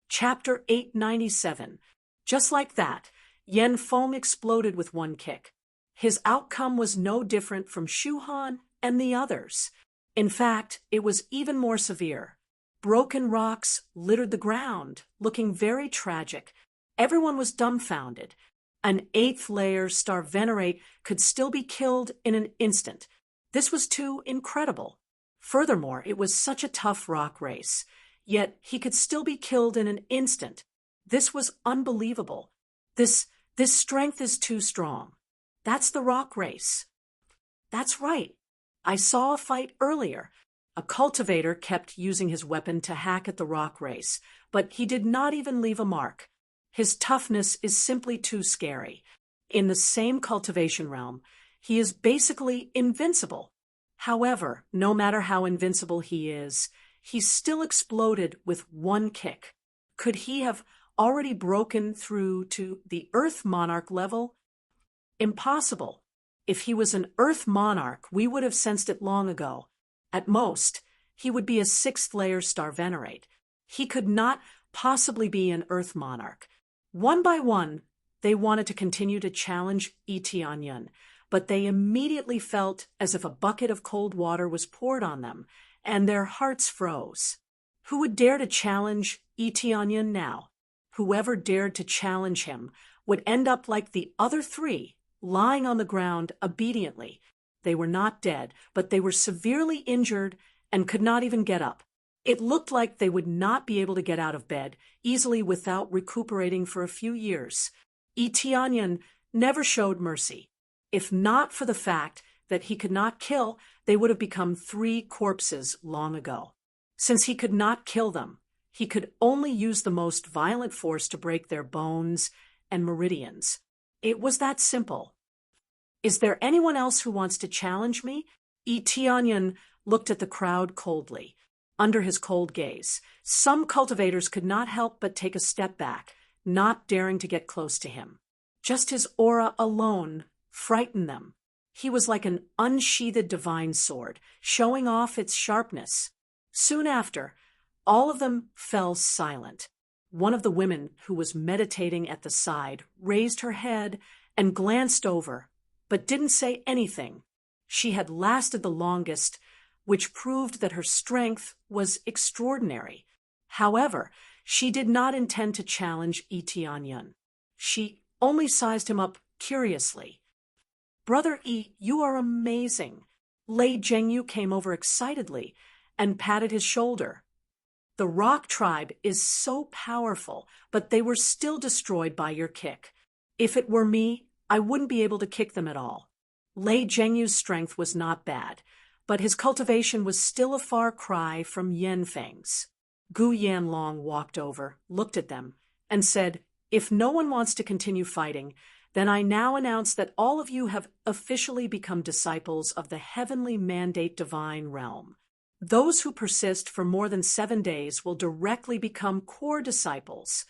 Chapter 897. Just like that, Yen Feng exploded with one kick. His outcome was no different from Shuhan and the others. In fact, it was even more severe. Broken rocks littered the ground, looking very tragic. Everyone was dumbfounded. An 8th-layer star venerate could still be killed in an instant. This was too incredible. Furthermore, it was such a tough rock race. Yet he could still be killed in an instant. This was unbelievable. This strength is too strong. That's the rock race. That's right. I saw a fight earlier. A cultivator kept using his weapon to hack at the rock race, but he did not even leave a mark. His toughness is simply too scary. In the same cultivation realm, he is basically invincible. However, no matter how invincible he is, he still exploded with one kick. Could he have already broken through to the Earth Monarch level? Impossible. If he was an Earth Monarch, we would have sensed it long ago. At most, he would be a 6th-layer star venerate. He could not possibly be an Earth Monarch. One by one, they wanted to continue to challenge Tianyun, but they immediately felt as if a bucket of cold water was poured on them, and their hearts froze. Who would dare to challenge Tianyun now? Whoever dared to challenge him would end up like the other 3, lying on the ground obediently. They were not dead, but they were severely injured and could not even get up. It looked like they would not be able to get out of bed easily without recuperating for a few years. Tianyun never showed mercy. If not for the fact that he could not kill, they would have become 3 corpses long ago. Since he could not kill them, he could only use the most violent force to break their bones and meridians. It was that simple. Is there anyone else who wants to challenge me? Tianyun looked at the crowd coldly. Under his cold gaze, some cultivators could not help but take a step back, not daring to get close to him. Just his aura alone frightened them. He was like an unsheathed divine sword, showing off its sharpness. Soon after, all of them fell silent. One of the women who was meditating at the side raised her head and glanced over, but didn't say anything. She had lasted the longest, which proved that her strength was extraordinary. However, she did not intend to challenge Tianyun. She only sized him up curiously. "Brother Yi, you are amazing." Lei Zhengyu came over excitedly and patted his shoulder. "The rock tribe is so powerful, but they were still destroyed by your kick. If it were me, I wouldn't be able to kick them at all." Lei Zhengyu's strength was not bad, but his cultivation was still a far cry from Yanfeng's. Gu Yanlong walked over, looked at them, and said, "If no one wants to continue fighting, then I now announce that all of you have officially become disciples of the heavenly mandate divine realm. Those who persist for more than 7 days will directly become core disciples.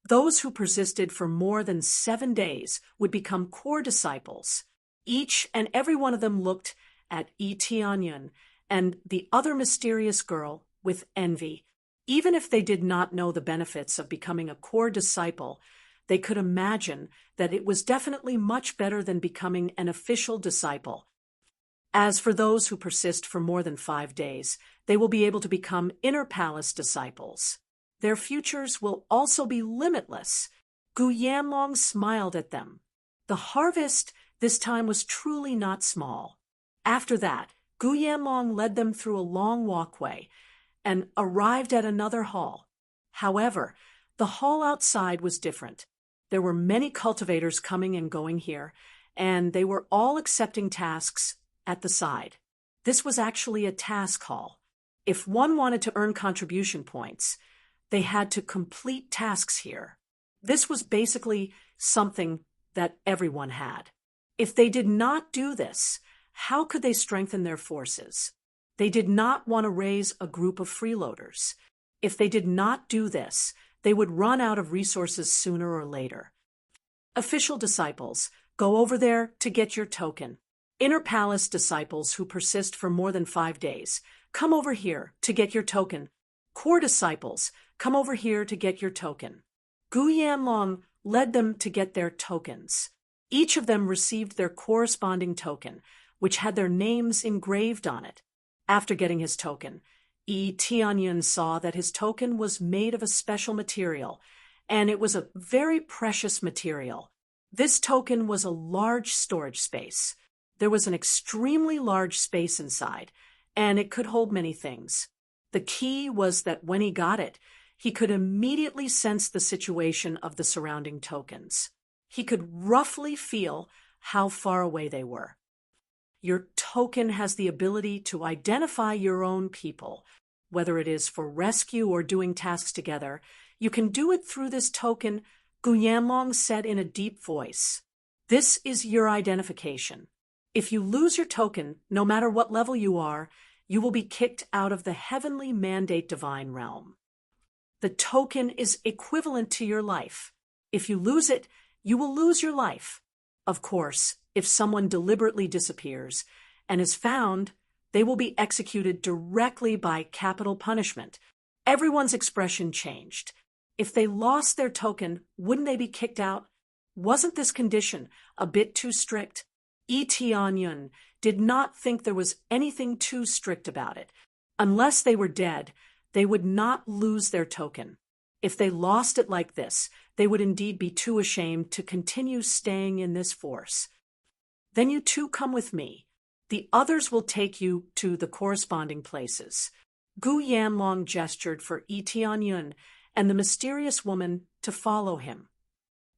Those who persisted for more than 7 days would become core disciples." Each and every one of them looked at Tianyun and the other mysterious girl with envy. Even if they did not know the benefits of becoming a core disciple, they could imagine that it was definitely much better than becoming an official disciple. As for those who persist for more than 5 days, they will be able to become inner palace disciples. Their futures will also be limitless. Gu Yanlong smiled at them. The harvest this time was truly not small. After that, Gu Yanlong led them through a long walkway and arrived at another hall. However, the hall outside was different. There were many cultivators coming and going here, and they were all accepting tasks at the side. This was actually a task hall. If one wanted to earn contribution points, they had to complete tasks here. This was basically something that everyone had. If they did not do this, how could they strengthen their forces? They did not want to raise a group of freeloaders. If they did not do this, they would run out of resources sooner or later. Official disciples, go over there to get your token. Inner palace disciples who persist for more than 5 days, come over here to get your token. Core disciples, come over here to get your token. Gu Yanlong led them to get their tokens. Each of them received their corresponding token, which had their names engraved on it. After getting his token, Yi Tianyun saw that his token was made of a special material, and it was a very precious material. This token was a large storage space. There was an extremely large space inside, and it could hold many things. The key was that when he got it, he could immediately sense the situation of the surrounding tokens. He could roughly feel how far away they were. Your token has the ability to identify your own people. Whether it is for rescue or doing tasks together, you can do it through this token, Gu Yanlong said in a deep voice. This is your identification. If you lose your token, no matter what level you are, you will be kicked out of the heavenly mandate divine realm. The token is equivalent to your life. If you lose it, you will lose your life. Of course, if someone deliberately disappears and is found, they will be executed directly by capital punishment. Everyone's expression changed. If they lost their token, wouldn't they be kicked out? Wasn't this condition a bit too strict? Yi Tianyun did not think there was anything too strict about it. Unless they were dead, they would not lose their token. If they lost it like this, they would indeed be too ashamed to continue staying in this force. Then you two come with me. The others will take you to the corresponding places. Gu Yanlong gestured for Yi Tianyun and the mysterious woman to follow him.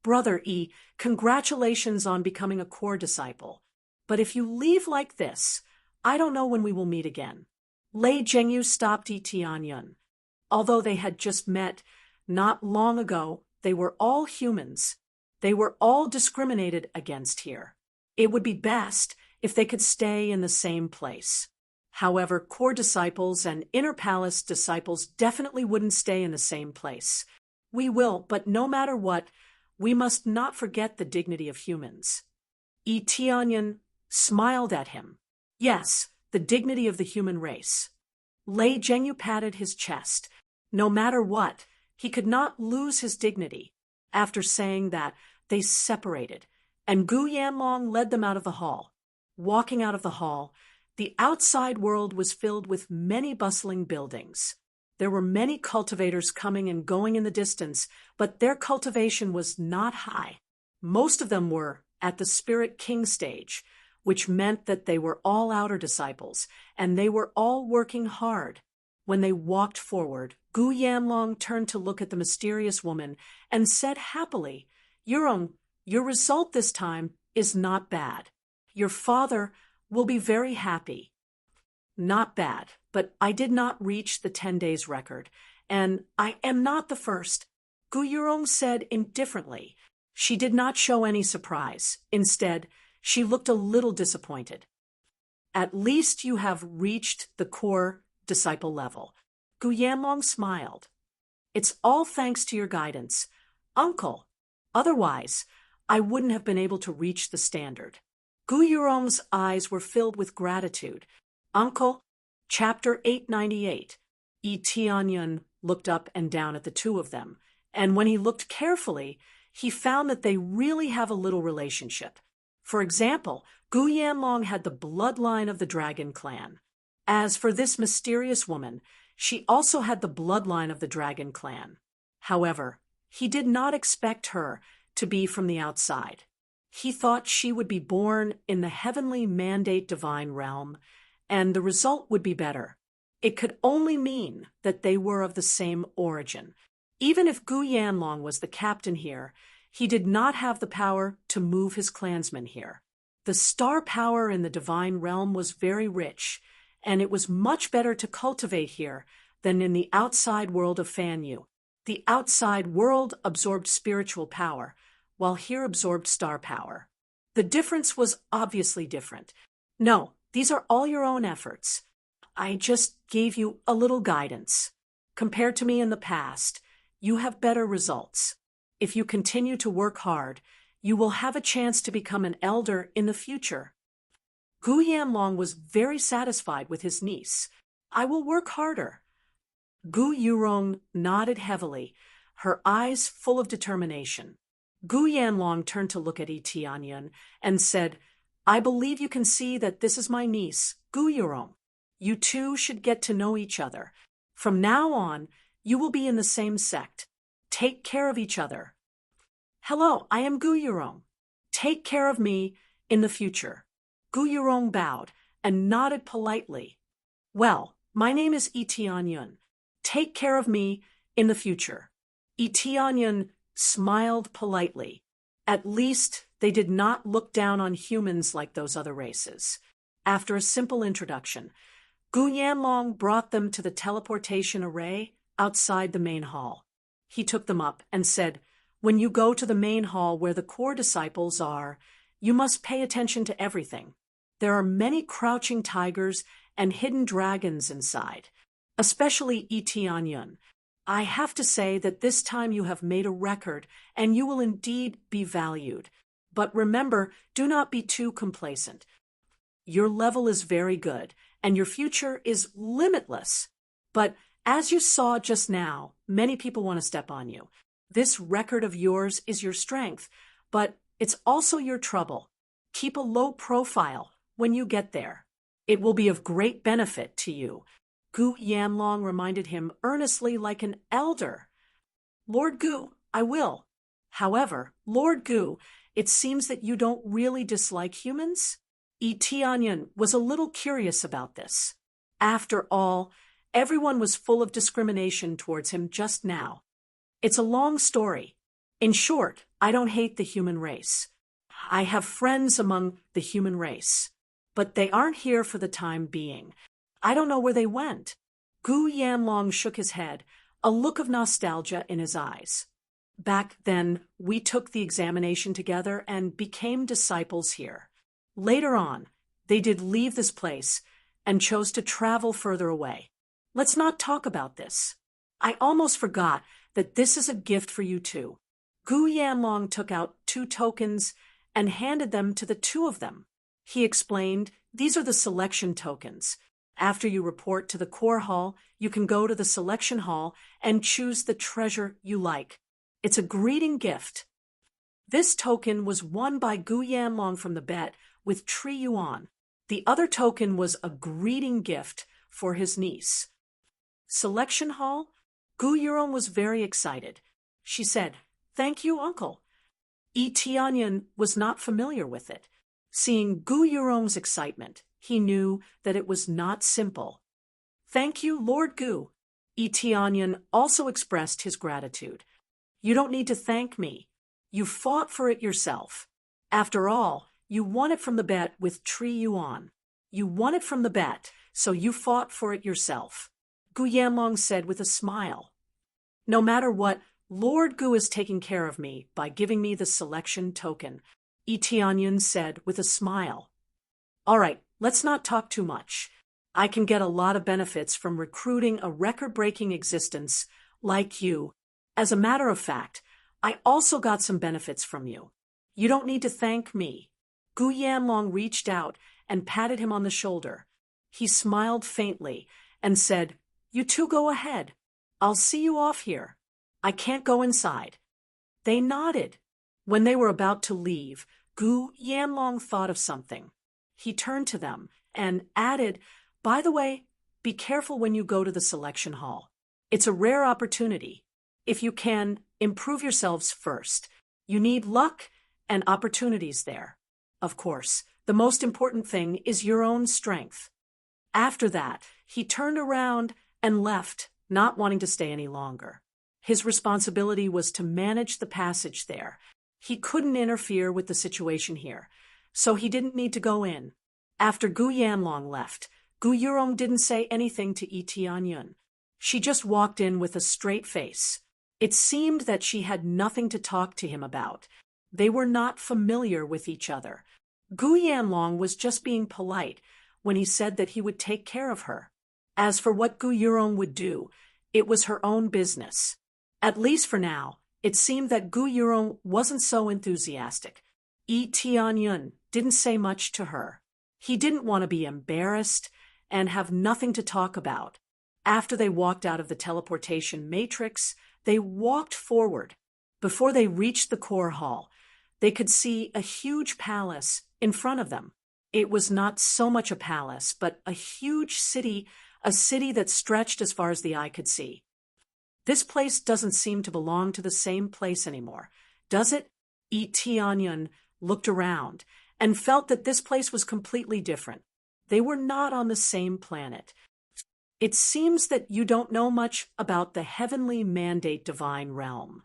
Brother Yi, congratulations on becoming a core disciple. But if you leave like this, I don't know when we will meet again. Lei Zhengyu stopped Yi Tianyun. Although they had just met not long ago, they were all humans. They were all discriminated against here. It would be best if they could stay in the same place. However, core disciples and inner palace disciples definitely wouldn't stay in the same place. We will, but no matter what, we must not forget the dignity of humans. Yi Tianyun smiled at him. Yes, the dignity of the human race. Lei Zhengyu patted his chest. No matter what, he could not lose his dignity. After saying that, they separated, and Gu Yanlong led them out of the hall. Walking out of the hall, the outside world was filled with many bustling buildings. There were many cultivators coming and going in the distance, but their cultivation was not high. Most of them were at the Spirit King stage, which meant that they were all outer disciples, and they were all working hard. When they walked forward, Gu Yanlong turned to look at the mysterious woman and said happily, your result this time is not bad. Your father will be very happy. Not bad, but I did not reach the 10 days record, and I am not the first. Gu Yurong said indifferently. She did not show any surprise. Instead, she looked a little disappointed. At least you have reached the core disciple level. Gu Yanlong smiled. It's all thanks to your guidance, Uncle. Otherwise, I wouldn't have been able to reach the standard. Gu Yurong's eyes were filled with gratitude. Uncle, chapter 898. Yi Tianyun looked up and down at the two of them, and when he looked carefully, he found that they really have a little relationship. For example, Gu Yanlong had the bloodline of the dragon clan. As for this mysterious woman, she also had the bloodline of the dragon clan. However, he did not expect her to be from the outside. He thought she would be born in the heavenly mandate divine realm, and the result would be better. It could only mean that they were of the same origin. Even if Gu Yanlong was the captain here, he did not have the power to move his clansmen here. The star power in the divine realm was very rich, and it was much better to cultivate here than in the outside world of Fanyu. The outside world absorbed spiritual power, while here absorbed star power. The difference was obviously different. No, these are all your own efforts. I just gave you a little guidance. Compared to me in the past, you have better results. If you continue to work hard, you will have a chance to become an elder in the future. Gu Yanlong was very satisfied with his niece. I will work harder. Gu Yurong nodded heavily, her eyes full of determination. Gu Yanlong turned to look at Yi Tianyun and said, I believe you can see that this is my niece, Gu Yurong. You two should get to know each other. From now on, you will be in the same sect. Take care of each other. Hello, I am Gu Yurong. Take care of me in the future. Gu Yurong bowed and nodded politely. Well, my name is Yi Tianyun. Take care of me in the future. Yi Tianyun smiled politely. At least they did not look down on humans like those other races. After a simple introduction, Gu Yanlong brought them to the teleportation array outside the main hall. He took them up and said, when you go to the main hall where the core disciples are, you must pay attention to everything. There are many crouching tigers and hidden dragons inside, especially Yi Tianyun. I have to say that this time you have made a record, and you will indeed be valued. But remember, do not be too complacent. Your level is very good, and your future is limitless. But as you saw just now, many people want to step on you. This record of yours is your strength, but it's also your trouble. Keep a low profile when you get there. It will be of great benefit to you. Gu Yanlong reminded him earnestly like an elder. Lord Gu, I will. However, Lord Gu, it seems that you don't really dislike humans? Yi Tianyun was a little curious about this. After all, everyone was full of discrimination towards him just now. It's a long story. In short, I don't hate the human race. I have friends among the human race, but they aren't here for the time being. I don't know where they went. Gu Yanlong shook his head, a look of nostalgia in his eyes. Back then, we took the examination together and became disciples here. Later on, they did leave this place and chose to travel further away. Let's not talk about this. I almost forgot that this is a gift for you too. Gu Yanlong took out 2 tokens and handed them to the 2 of them. He explained, these are the selection tokens. After you report to the core hall, you can go to the selection hall and choose the treasure you like. It's a greeting gift. This token was won by Gu Yanlong from the bet with Tri Yuan. The other token was a greeting gift for his niece. Selection hall? Gu Yurong was very excited. She said, thank you, uncle. Yi Tianyun was not familiar with it. Seeing Gu Yurong's excitement, he knew that it was not simple. Thank you, Lord Gu. Yi Tianyun also expressed his gratitude. You don't need to thank me. You fought for it yourself. After all, you won it from the bet with Tri Yuan. You won it from the bet, so you fought for it yourself. Gu Yanlong said with a smile. No matter what, Lord Gu is taking care of me by giving me the selection token, Yi Tianyun said with a smile. All right, let's not talk too much. I can get a lot of benefits from recruiting a record-breaking existence like you. As a matter of fact, I also got some benefits from you. You don't need to thank me. Gu Yanlong reached out and patted him on the shoulder. He smiled faintly and said, You two go ahead. I'll see you off here. I can't go inside. They nodded. When they were about to leave, Gu Yanlong thought of something. He turned to them and added, By the way, be careful when you go to the selection hall. It's a rare opportunity. If you can, improve yourselves first. You need luck and opportunities there. Of course, the most important thing is your own strength. After that, he turned around and left, not wanting to stay any longer. His responsibility was to manage the passage there. He couldn't interfere with the situation here, so he didn't need to go in. After Gu Yanlong left, Gu Yurong didn't say anything to Yi Tianyun. She just walked in with a straight face. It seemed that she had nothing to talk to him about. They were not familiar with each other. Gu Yanlong was just being polite when he said that he would take care of her. As for what Gu Yurong would do, it was her own business. At least for now, it seemed that Gu Yurong wasn't so enthusiastic. Yi Tianyun didn't say much to her. He didn't want to be embarrassed and have nothing to talk about. After they walked out of the teleportation matrix, they walked forward. Before they reached the core hall, they could see a huge palace in front of them. It was not so much a palace, but a huge city, a city that stretched as far as the eye could see. This place doesn't seem to belong to the same place anymore, does it? Tianyun looked around and felt that this place was completely different. They were not on the same planet. It seems that you don't know much about the heavenly mandate divine realm.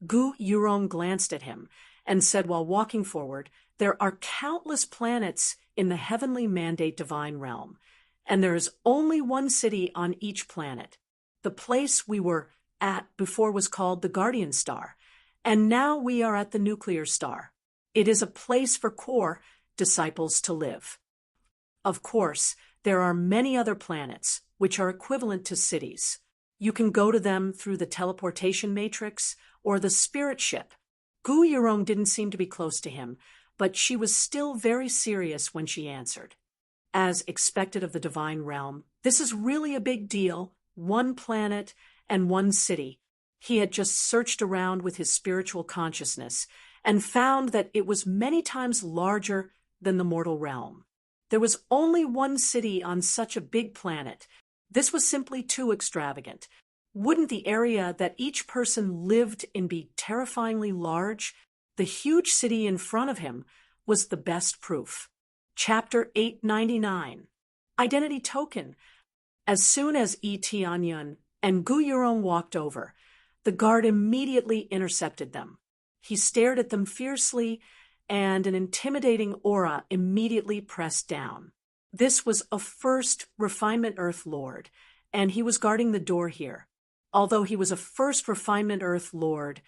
Gu Yurong glanced at him and said while walking forward, there are countless planets in the heavenly mandate divine realm, and there is only one city on each planet. The place we were at before was called the Guardian Star, and now we are at the Nuclear Star. It is a place for core disciples to live. Of course, there are many other planets, which are equivalent to cities. You can go to them through the teleportation matrix or the spirit ship. Gu Yurong didn't seem to be close to him, but she was still very serious when she answered. As expected of the divine realm, this is really a big deal. One planet and one city. He had just searched around with his spiritual consciousness and found that it was many times larger than the mortal realm. There was only one city on such a big planet. This was simply too extravagant. Wouldn't the area that each person lived in be terrifyingly large? The huge city in front of him was the best proof. Chapter 899. Identity Token. As soon as Tianyun and Gu Yurong walked over, the guard immediately intercepted them. He stared at them fiercely, and an intimidating aura immediately pressed down. This was a first Refinement Earth Lord, and he was guarding the door here. Although he was a first Refinement Earth Lord,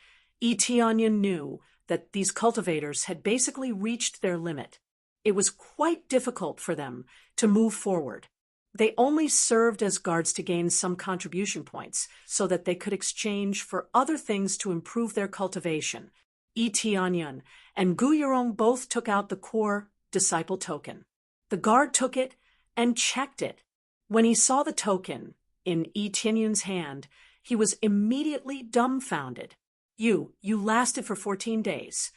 Tianyun knew that these cultivators had basically reached their limit. It was quite difficult for them to move forward. They only served as guards to gain some contribution points so that they could exchange for other things to improve their cultivation. Tianyun and Gu Yurong both took out the core disciple token. The guard took it and checked it. When he saw the token in Tianyun's hand, he was immediately dumbfounded. You lasted for 14 days.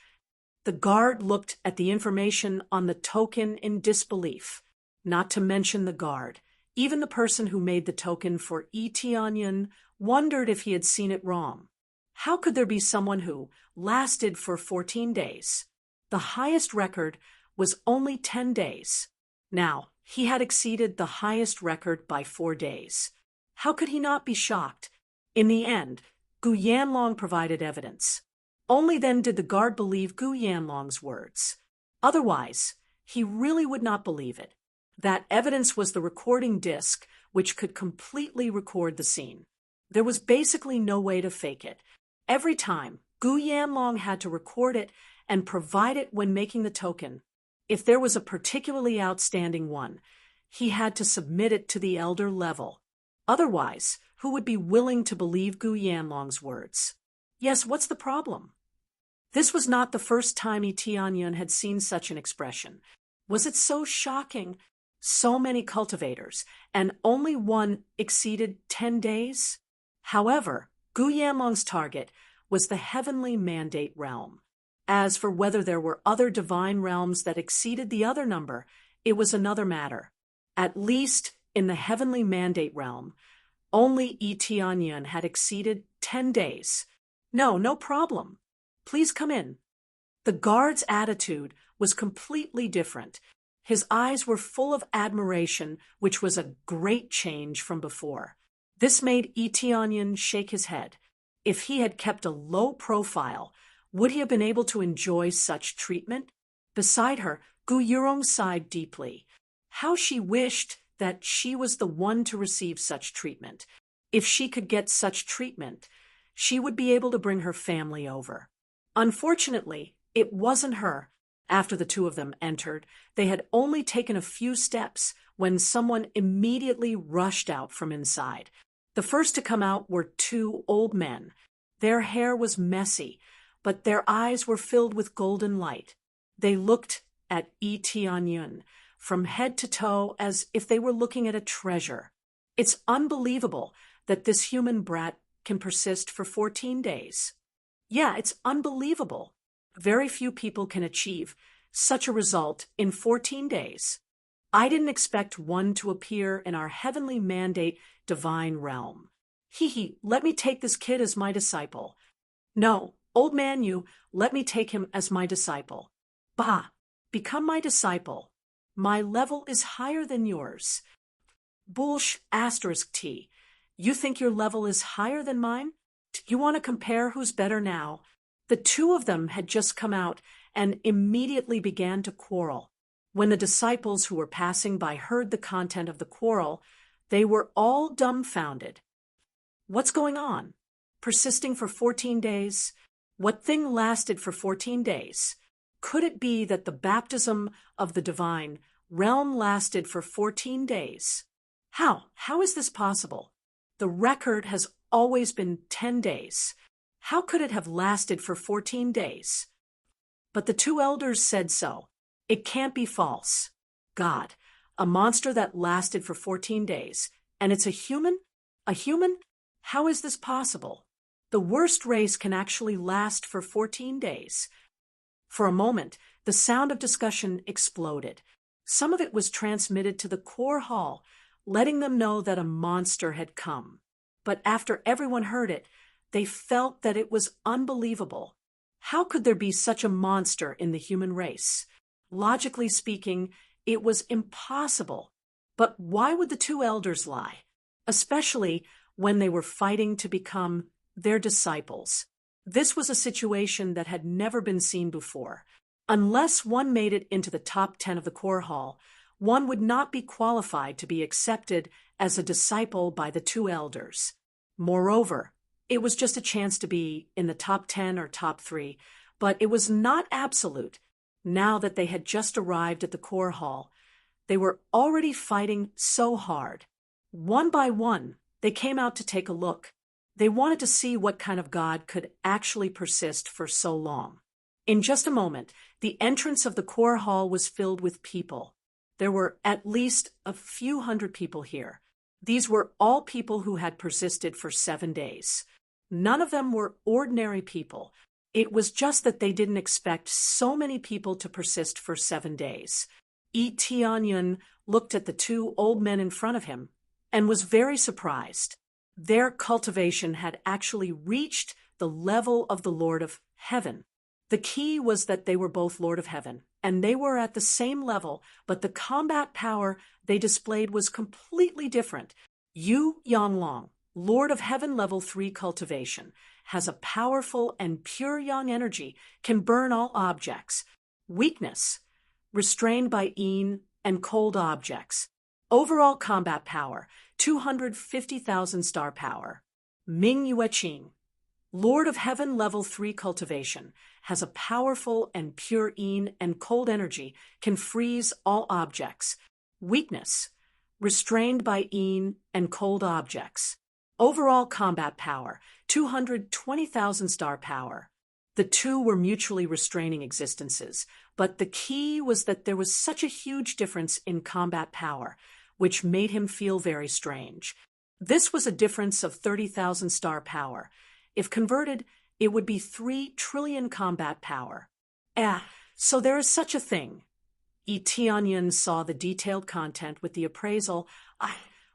The guard looked at the information on the token in disbelief. Not to mention the guard. Even the person who made the token for Tianyun wondered if he had seen it wrong. How could there be someone who lasted for 14 days? The highest record was only 10 days. Now, he had exceeded the highest record by 4 days. How could he not be shocked? In the end, Gu Yanlong provided evidence. Only then did the guard believe Gu Yanlong's words. Otherwise, he really would not believe it. That evidence was the recording disc, which could completely record the scene. There was basically no way to fake it. Every time, Gu Yanlong had to record it and provide it when making the token. If there was a particularly outstanding one, he had to submit it to the elder level. Otherwise, who would be willing to believe Gu Yanlong's words? Yes, what's the problem? This was not the first time Tianyun had seen such an expression. Was it so shocking? So many cultivators, and only one exceeded 10 days? However, Gu Yanlong's target was the heavenly mandate realm. As for whether there were other divine realms that exceeded the other number, it was another matter. At least in the heavenly mandate realm, only Tianyun had exceeded 10 days. No problem. Please come in. The guard's attitude was completely different. His eyes were full of admiration, which was a great change from before. This made Tianyun shake his head. If he had kept a low profile, would he have been able to enjoy such treatment? Beside her, Gu Yurong sighed deeply. How she wished that she was the one to receive such treatment. If she could get such treatment, she would be able to bring her family over. Unfortunately, it wasn't her. After the two of them entered, they had only taken a few steps when someone immediately rushed out from inside. The first to come out were two old men. Their hair was messy, but their eyes were filled with golden light. They looked at Tianyun from head to toe as if they were looking at a treasure. It's unbelievable that this human brat can persist for 14 days. Yeah, it's unbelievable. Very few people can achieve such a result in 14 days. I didn't expect one to appear in our heavenly mandate divine realm. Hee, let me take this kid as my disciple. No, old man you, let me take him as my disciple. Bah, become my disciple. My level is higher than yours. Bullsh asterisk T. You think your level is higher than mine? You want to compare who's better now? The two of them had just come out and immediately began to quarrel. When the disciples who were passing by heard the content of the quarrel, they were all dumbfounded. What's going on? Persisting for 14 days? What thing lasted for 14 days? Could it be that the baptism of the divine realm lasted for 14 days? How is this possible? The record has always been 10 days. How could it have lasted for 14 days? But the two elders said so. It can't be false. God, a monster that lasted for 14 days, and it's a human? A human? How is this possible? The worst race can actually last for 14 days. For a moment, the sound of discussion exploded. Some of it was transmitted to the core hall, letting them know that a monster had come. But after everyone heard it, they felt that it was unbelievable. How could there be such a monster in the human race? Logically speaking, it was impossible. But why would the two elders lie? Especially when they were fighting to become their disciples. This was a situation that had never been seen before. Unless one made it into the top 10 of the core hall, one would not be qualified to be accepted as a disciple by the two elders. Moreover, it was just a chance to be in the top 10 or top 3, but it was not absolute. Now that they had just arrived at the core hall, they were already fighting so hard. One by one, they came out to take a look. They wanted to see what kind of God could actually persist for so long. In just a moment, the entrance of the core hall was filled with people. There were at least a few hundred people here. These were all people who had persisted for 7 days. None of them were ordinary people. It was just that they didn't expect so many people to persist for 7 days. Tianyun looked at the two old men in front of him and was very surprised. Their cultivation had actually reached the level of the Lord of Heaven. The key was that they were both Lord of Heaven, and they were at the same level, but the combat power they displayed was completely different. Yu Yanglong, Lord of Heaven level 3 cultivation, has a powerful and pure yang energy, can burn all objects. Weakness, restrained by yin and cold objects. Overall combat power, 250,000 star power. Ming Yueqing, Lord of Heaven level 3 cultivation, has a powerful and pure yin and cold energy, can freeze all objects. Weakness, restrained by yin and cold objects. Overall combat power, 220,000 star power. The two were mutually restraining existences, but the key was that there was such a huge difference in combat power, which made him feel very strange. This was a difference of 30,000 star power. If converted, it would be 3 trillion combat power. So there is such a thing. Tianyun saw the detailed content with the appraisal,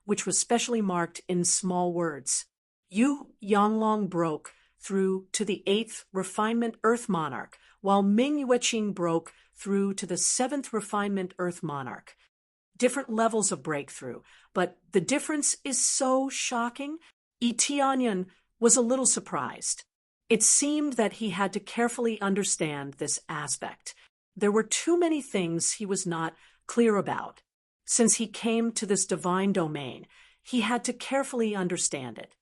which was specially marked in small words. Yu Yanglong broke through to the 8th Refinement Earth Monarch, while Ming Yueqing broke through to the 7th Refinement Earth Monarch. Different levels of breakthrough, but the difference is so shocking. Tianyun was a little surprised. It seemed that he had to carefully understand this aspect. There were too many things he was not clear about. Since he came to this divine domain, he had to carefully understand it.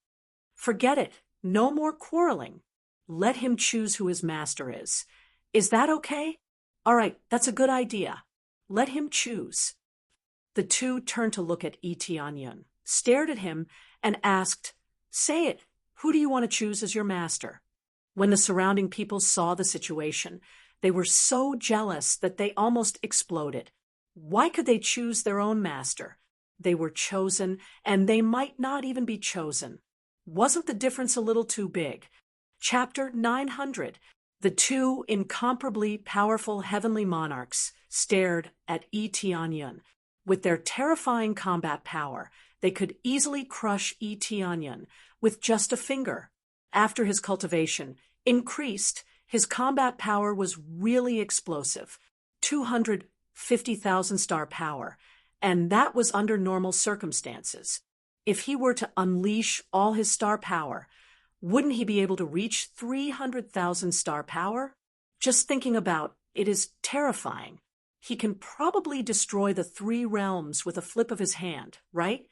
Forget it. No more quarreling. Let him choose who his master is. Is that okay? All right, that's a good idea. Let him choose. The two turned to look at Tianyun, stared at him, and asked, "Say it. Who do you want to choose as your master?" When the surrounding people saw the situation, they were so jealous that they almost exploded. Why could they choose their own master? They were chosen, and they might not even be chosen. Wasn't the difference a little too big? Chapter 900. The two incomparably powerful heavenly monarchs stared at Eteonyun. With their terrifying combat power, they could easily crush Eteonyun with just a finger. After his cultivation increased, his combat power was really explosive, 250,000 star power, and that was under normal circumstances. If he were to unleash all his star power, wouldn't he be able to reach 300,000 star power? Just thinking about it is terrifying. He can probably destroy the 3 realms with a flip of his hand, right?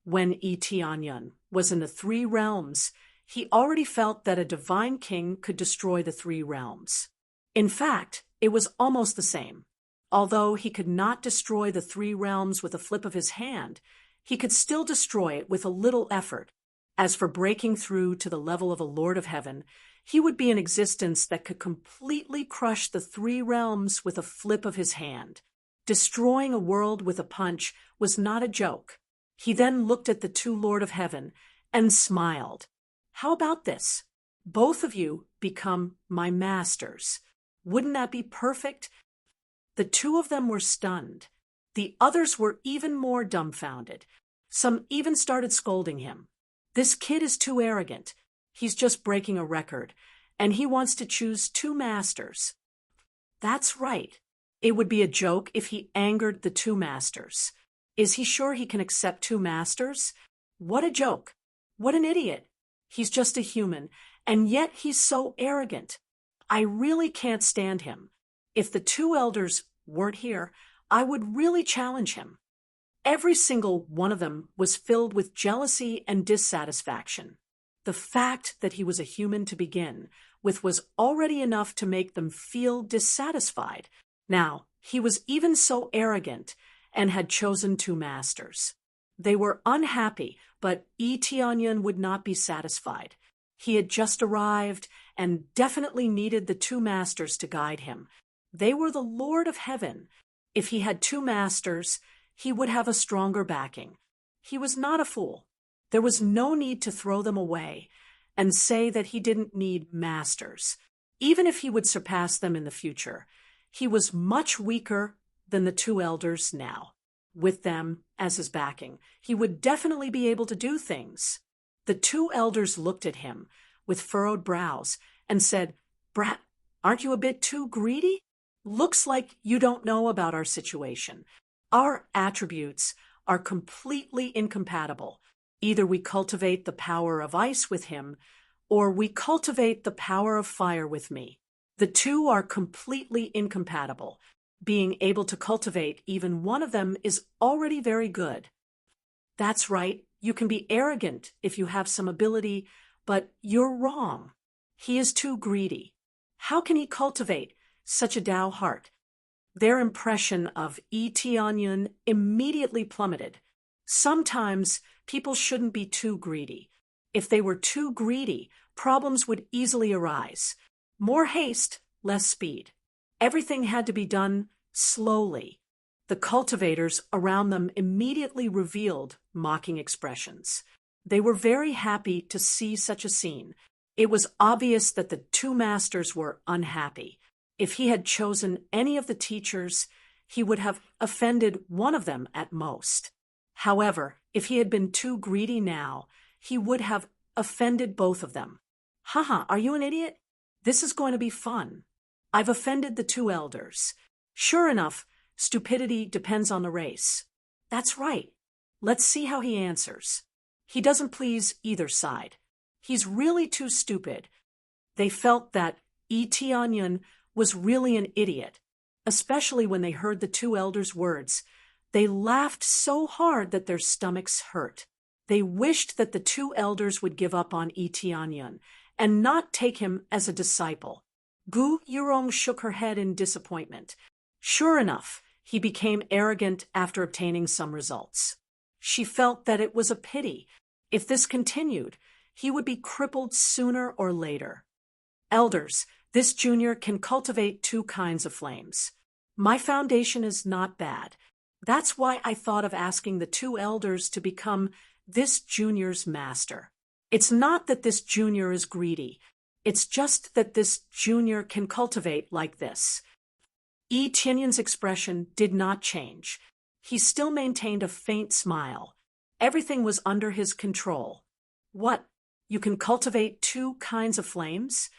When Eteonyun was in the 3 realms, he already felt that a divine king could destroy the 3 realms. In fact, it was almost the same. Although he could not destroy the 3 realms with a flip of his hand, he could still destroy it with a little effort. As for breaking through to the level of a Lord of Heaven, he would be an existence that could completely crush the 3 realms with a flip of his hand. Destroying a world with a punch was not a joke. He then looked at the 2 Lord of Heaven and smiled. How about this? Both of you become my masters. Wouldn't that be perfect? The 2 of them were stunned. The others were even more dumbfounded. Some even started scolding him. This kid is too arrogant. He's just breaking a record, and he wants to choose 2 masters. That's right. It would be a joke if he angered the 2 masters. Is he sure he can accept 2 masters? What a joke. What an idiot. He's just a human, and yet he's so arrogant. I really can't stand him. If the 2 elders weren't here, I would really challenge him. Every single one of them was filled with jealousy and dissatisfaction. The fact that he was a human to begin with was already enough to make them feel dissatisfied. Now, he was even so arrogant and had chosen 2 masters. They were unhappy, but Eteonyun would not be satisfied. He had just arrived and definitely needed the 2 masters to guide him. They were the Lord of Heaven. If he had 2 masters, he would have a stronger backing. He was not a fool. There was no need to throw them away and say that he didn't need masters. Even if he would surpass them in the future, he was much weaker than the 2 elders now. With them as his backing, he would definitely be able to do things. The 2 elders looked at him with furrowed brows and said, "Brat, aren't you a bit too greedy? Looks like you don't know about our situation. Our attributes are completely incompatible. Either we cultivate the power of ice with him, or we cultivate the power of fire with me. The 2 are completely incompatible. Being able to cultivate even one of them is already very good." That's right. You can be arrogant if you have some ability, but you're wrong. He is too greedy. How can he cultivate such a Tao heart? Their impression of Eteonyun immediately plummeted. Sometimes people shouldn't be too greedy. If they were too greedy, problems would easily arise. More haste, less speed. Everything had to be done slowly. The cultivators around them immediately revealed mocking expressions. They were very happy to see such a scene. It was obvious that the 2 masters were unhappy. If he had chosen any of the teachers, he would have offended one of them at most. However, if he had been too greedy now, he would have offended both of them. Haha, are you an idiot? This is going to be fun. I've offended the 2 elders. Sure enough, stupidity depends on the race. That's right. Let's see how he answers. He doesn't please either side. He's really too stupid. They felt that Eteonyun was really an idiot, especially when they heard the 2 elders' words. They laughed so hard that their stomachs hurt. They wished that the 2 elders would give up on Eteonyun and not take him as a disciple. Gu Yurong shook her head in disappointment. Sure enough, he became arrogant after obtaining some results. She felt that it was a pity. If this continued, he would be crippled sooner or later. Elders, this junior can cultivate 2 kinds of flames. My foundation is not bad. That's why I thought of asking the two elders to become this junior's master. It's not that this junior is greedy. It's just that this junior can cultivate like this. Tianyun's expression did not change. He still maintained a faint smile. Everything was under his control. What? You can cultivate two kinds of flames?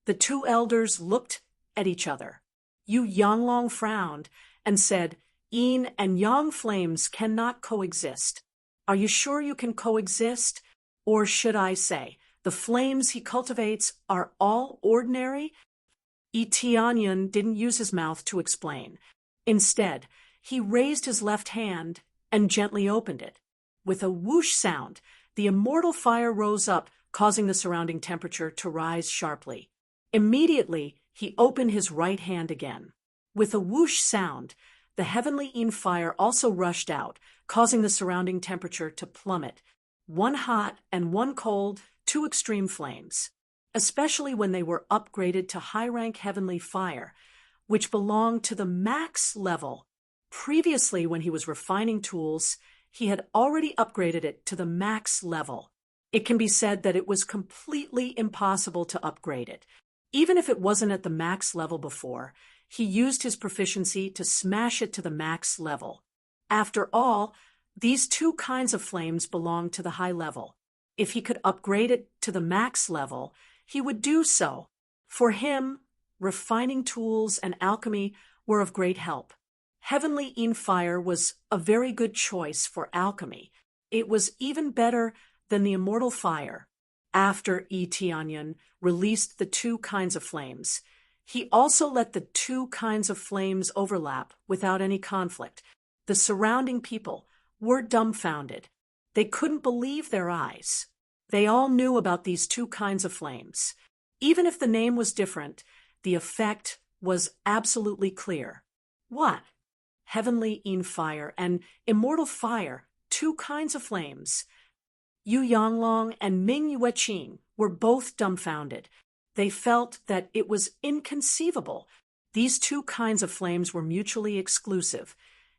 The two elders looked at each other. Yu Yanglong frowned and said, Yin and Yang flames cannot coexist. Are you sure you can coexist? Or should I say, the flames he cultivates are all ordinary? Tianyun didn't use his mouth to explain. Instead, he raised his left hand and gently opened it. With a whoosh sound, the immortal fire rose up, causing the surrounding temperature to rise sharply. Immediately, he opened his right hand again. With a whoosh sound, the heavenly Yin fire also rushed out, causing the surrounding temperature to plummet. One hot and one cold, two extreme flames. Especially when they were upgraded to high-rank heavenly fire, which belonged to the max level. Previously, when he was refining tools, he had already upgraded it to the max level. It can be said that it was completely impossible to upgrade it. Even if it wasn't at the max level before, he used his proficiency to smash it to the max level. After all, these two kinds of flames belong to the high level. If he could upgrade it to the max level, he would do so. For him, refining tools and alchemy were of great help. Heavenly Yin fire was a very good choice for alchemy. It was even better than the immortal fire. After Tianyun released the two kinds of flames, he also let the two kinds of flames overlap without any conflict. The surrounding people were dumbfounded. They couldn't believe their eyes. They all knew about these two kinds of flames. Even if the name was different, the effect was absolutely clear. What? Heavenly Yin fire and immortal fire, two kinds of flames. Yu Yanglong and Ming Yueqing were both dumbfounded. They felt that it was inconceivable. These two kinds of flames were mutually exclusive,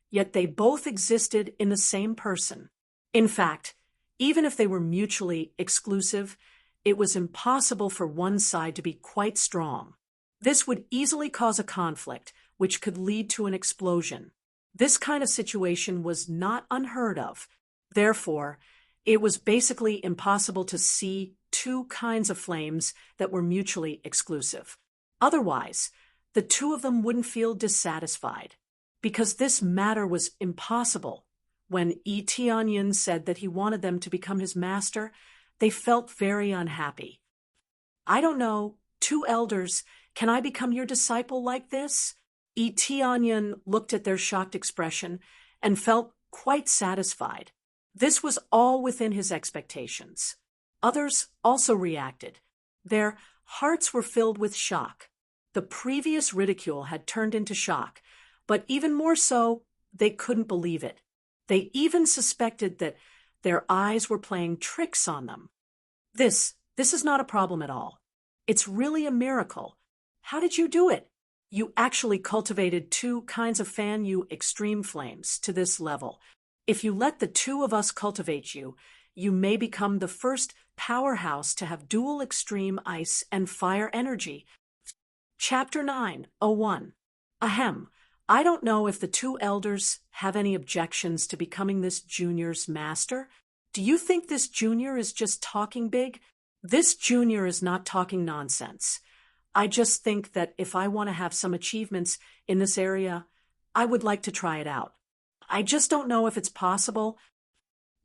yet they both existed in the same person. In fact, even if they were mutually exclusive, it was impossible for one side to be quite strong. This would easily cause a conflict, which could lead to an explosion. This kind of situation was not unheard of. Therefore, it was basically impossible to see two kinds of flames that were mutually exclusive. Otherwise, the two of them wouldn't feel dissatisfied. Because this matter was impossible, when Tianyun said that he wanted them to become his master, they felt very unhappy. I don't know, two elders, can I become your disciple like this? Tianyun looked at their shocked expression and felt quite satisfied. This was all within his expectations. Others also reacted. Their hearts were filled with shock. The previous ridicule had turned into shock, but even more so, they couldn't believe it. They even suspected that their eyes were playing tricks on them. This is not a problem at all. It's really a miracle. How did you do it? You actually cultivated two kinds of fan yu extreme flames to this level. If you let the two of us cultivate you, you may become the first powerhouse to have dual extreme ice and fire energy. Chapter 9:01. Ahem. I don't know if the two elders have any objections to becoming this junior's master. Do you think this junior is just talking big? This junior is not talking nonsense. I just think that if I want to have some achievements in this area, I would like to try it out. I just don't know if it's possible.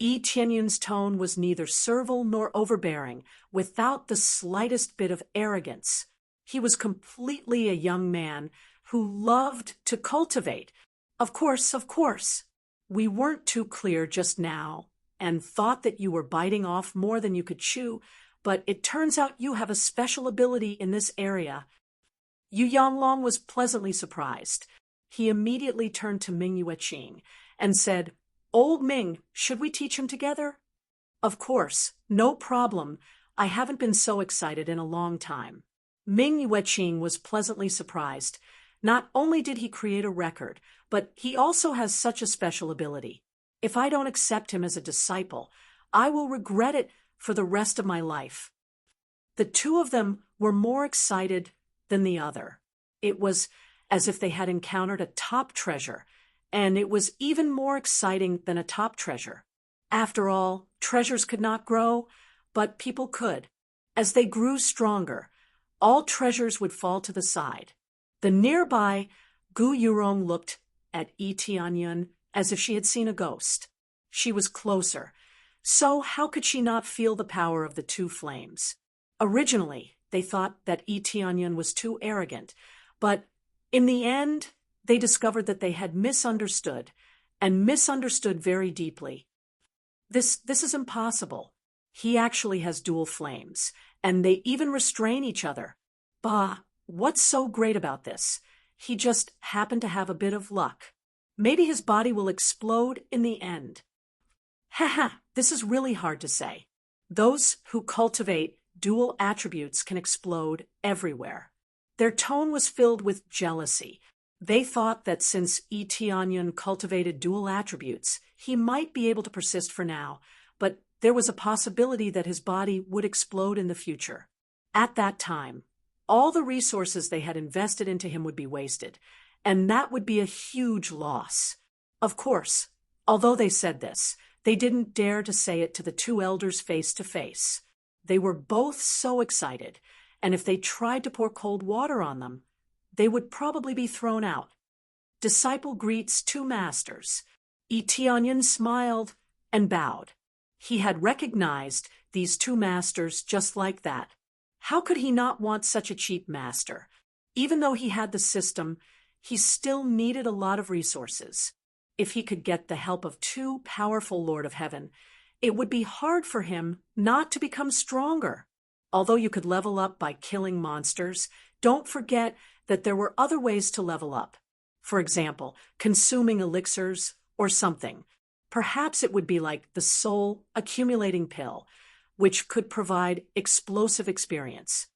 Tianyun's tone was neither servile nor overbearing, without the slightest bit of arrogance. He was completely a young man who loved to cultivate. Of course. We weren't too clear just now and thought that you were biting off more than you could chew, but it turns out you have a special ability in this area. Yu Yanglong was pleasantly surprised. He immediately turned to Ming Yueqing and said, Old Ming, should we teach him together? Of course, no problem. I haven't been so excited in a long time. Ming Yueqing was pleasantly surprised. Not only did he create a record, but he also has such a special ability. If I don't accept him as a disciple, I will regret it for the rest of my life. The two of them were more excited than the other. It was as if they had encountered a top treasure, and it was even more exciting than a top treasure. After all, treasures could not grow, but people could. As they grew stronger, all treasures would fall to the side. The nearby Gu Yurong looked at Yi Tianyun as if she had seen a ghost. She was closer, so how could she not feel the power of the two flames? Originally, they thought that Yi Tianyun was too arrogant, but in the end, they discovered that they had misunderstood, and misunderstood very deeply. This is impossible. He actually has dual flames, and they even restrain each other. Bah, what's so great about this? He just happened to have a bit of luck. Maybe his body will explode in the end. Haha, this is really hard to say. Those who cultivate dual attributes can explode everywhere. Their tone was filled with jealousy. They thought that since Yi Tianyun cultivated dual attributes, he might be able to persist for now, but there was a possibility that his body would explode in the future. At that time, all the resources they had invested into him would be wasted, and that would be a huge loss. Of course, although they said this, they didn't dare to say it to the two elders face to face. They were both so excited, and if they tried to pour cold water on them, they would probably be thrown out. Disciple greets two masters. Yi Tianyun smiled and bowed. He had recognized these two masters just like that. How could he not want such a cheap master? Even though he had the system, he still needed a lot of resources. If he could get the help of two powerful Lord of Heaven, it would be hard for him not to become stronger. Although you could level up by killing monsters, don't forget that there were other ways to level up. For example, consuming elixirs or something. Perhaps it would be like the soul accumulating pill, which could provide explosive experience.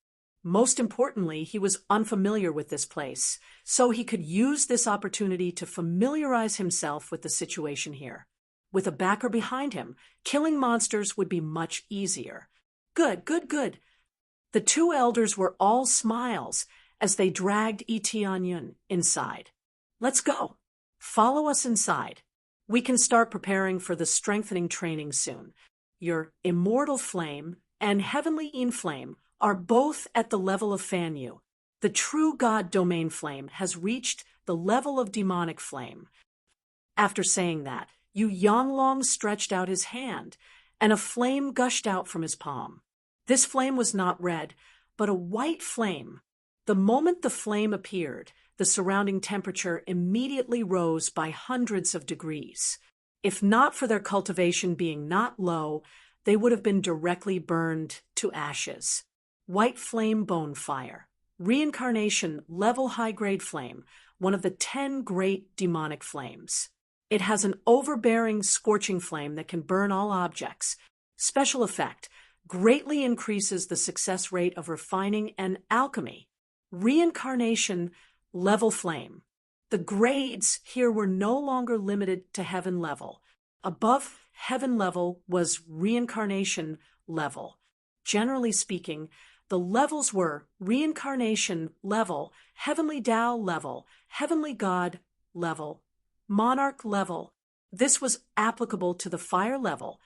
Most importantly, he was unfamiliar with this place, so he could use this opportunity to familiarize himself with the situation here. With a backer behind him, killing monsters would be much easier. Good, good, good. The two elders were all smiles as they dragged Yi Tianyun inside. Let's go. Follow us inside. We can start preparing for the strengthening training soon. Your immortal flame and heavenly yin flame are both at the level of Fan Yu. The true God domain flame has reached the level of demonic flame. After saying that, Yu Yanglong stretched out his hand, and a flame gushed out from his palm. This flame was not red, but a white flame. The moment the flame appeared, the surrounding temperature immediately rose by hundreds of degrees. If not for their cultivation being not low, they would have been directly burned to ashes. White flame bone fire. Reincarnation level high-grade flame, one of the 10 great demonic flames. It has an overbearing, scorching flame that can burn all objects. Special effect greatly increases the success rate of refining and alchemy. Reincarnation level flame. The grades here were no longer limited to heaven level. Above heaven level was reincarnation level. Generally speaking, the levels were reincarnation level, heavenly Tao level, heavenly God level, monarch level. This was applicable to the fire level,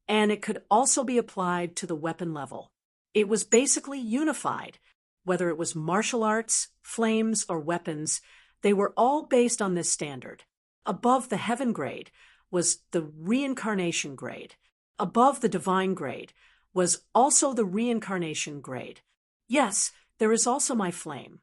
and it could also be applied to the weapon level. It was basically unified. Whether it was martial arts, flames, or weapons, they were all based on this standard. Above the heaven grade was the reincarnation grade. Above the divine grade was also the reincarnation grade. Yes, there is also my flame.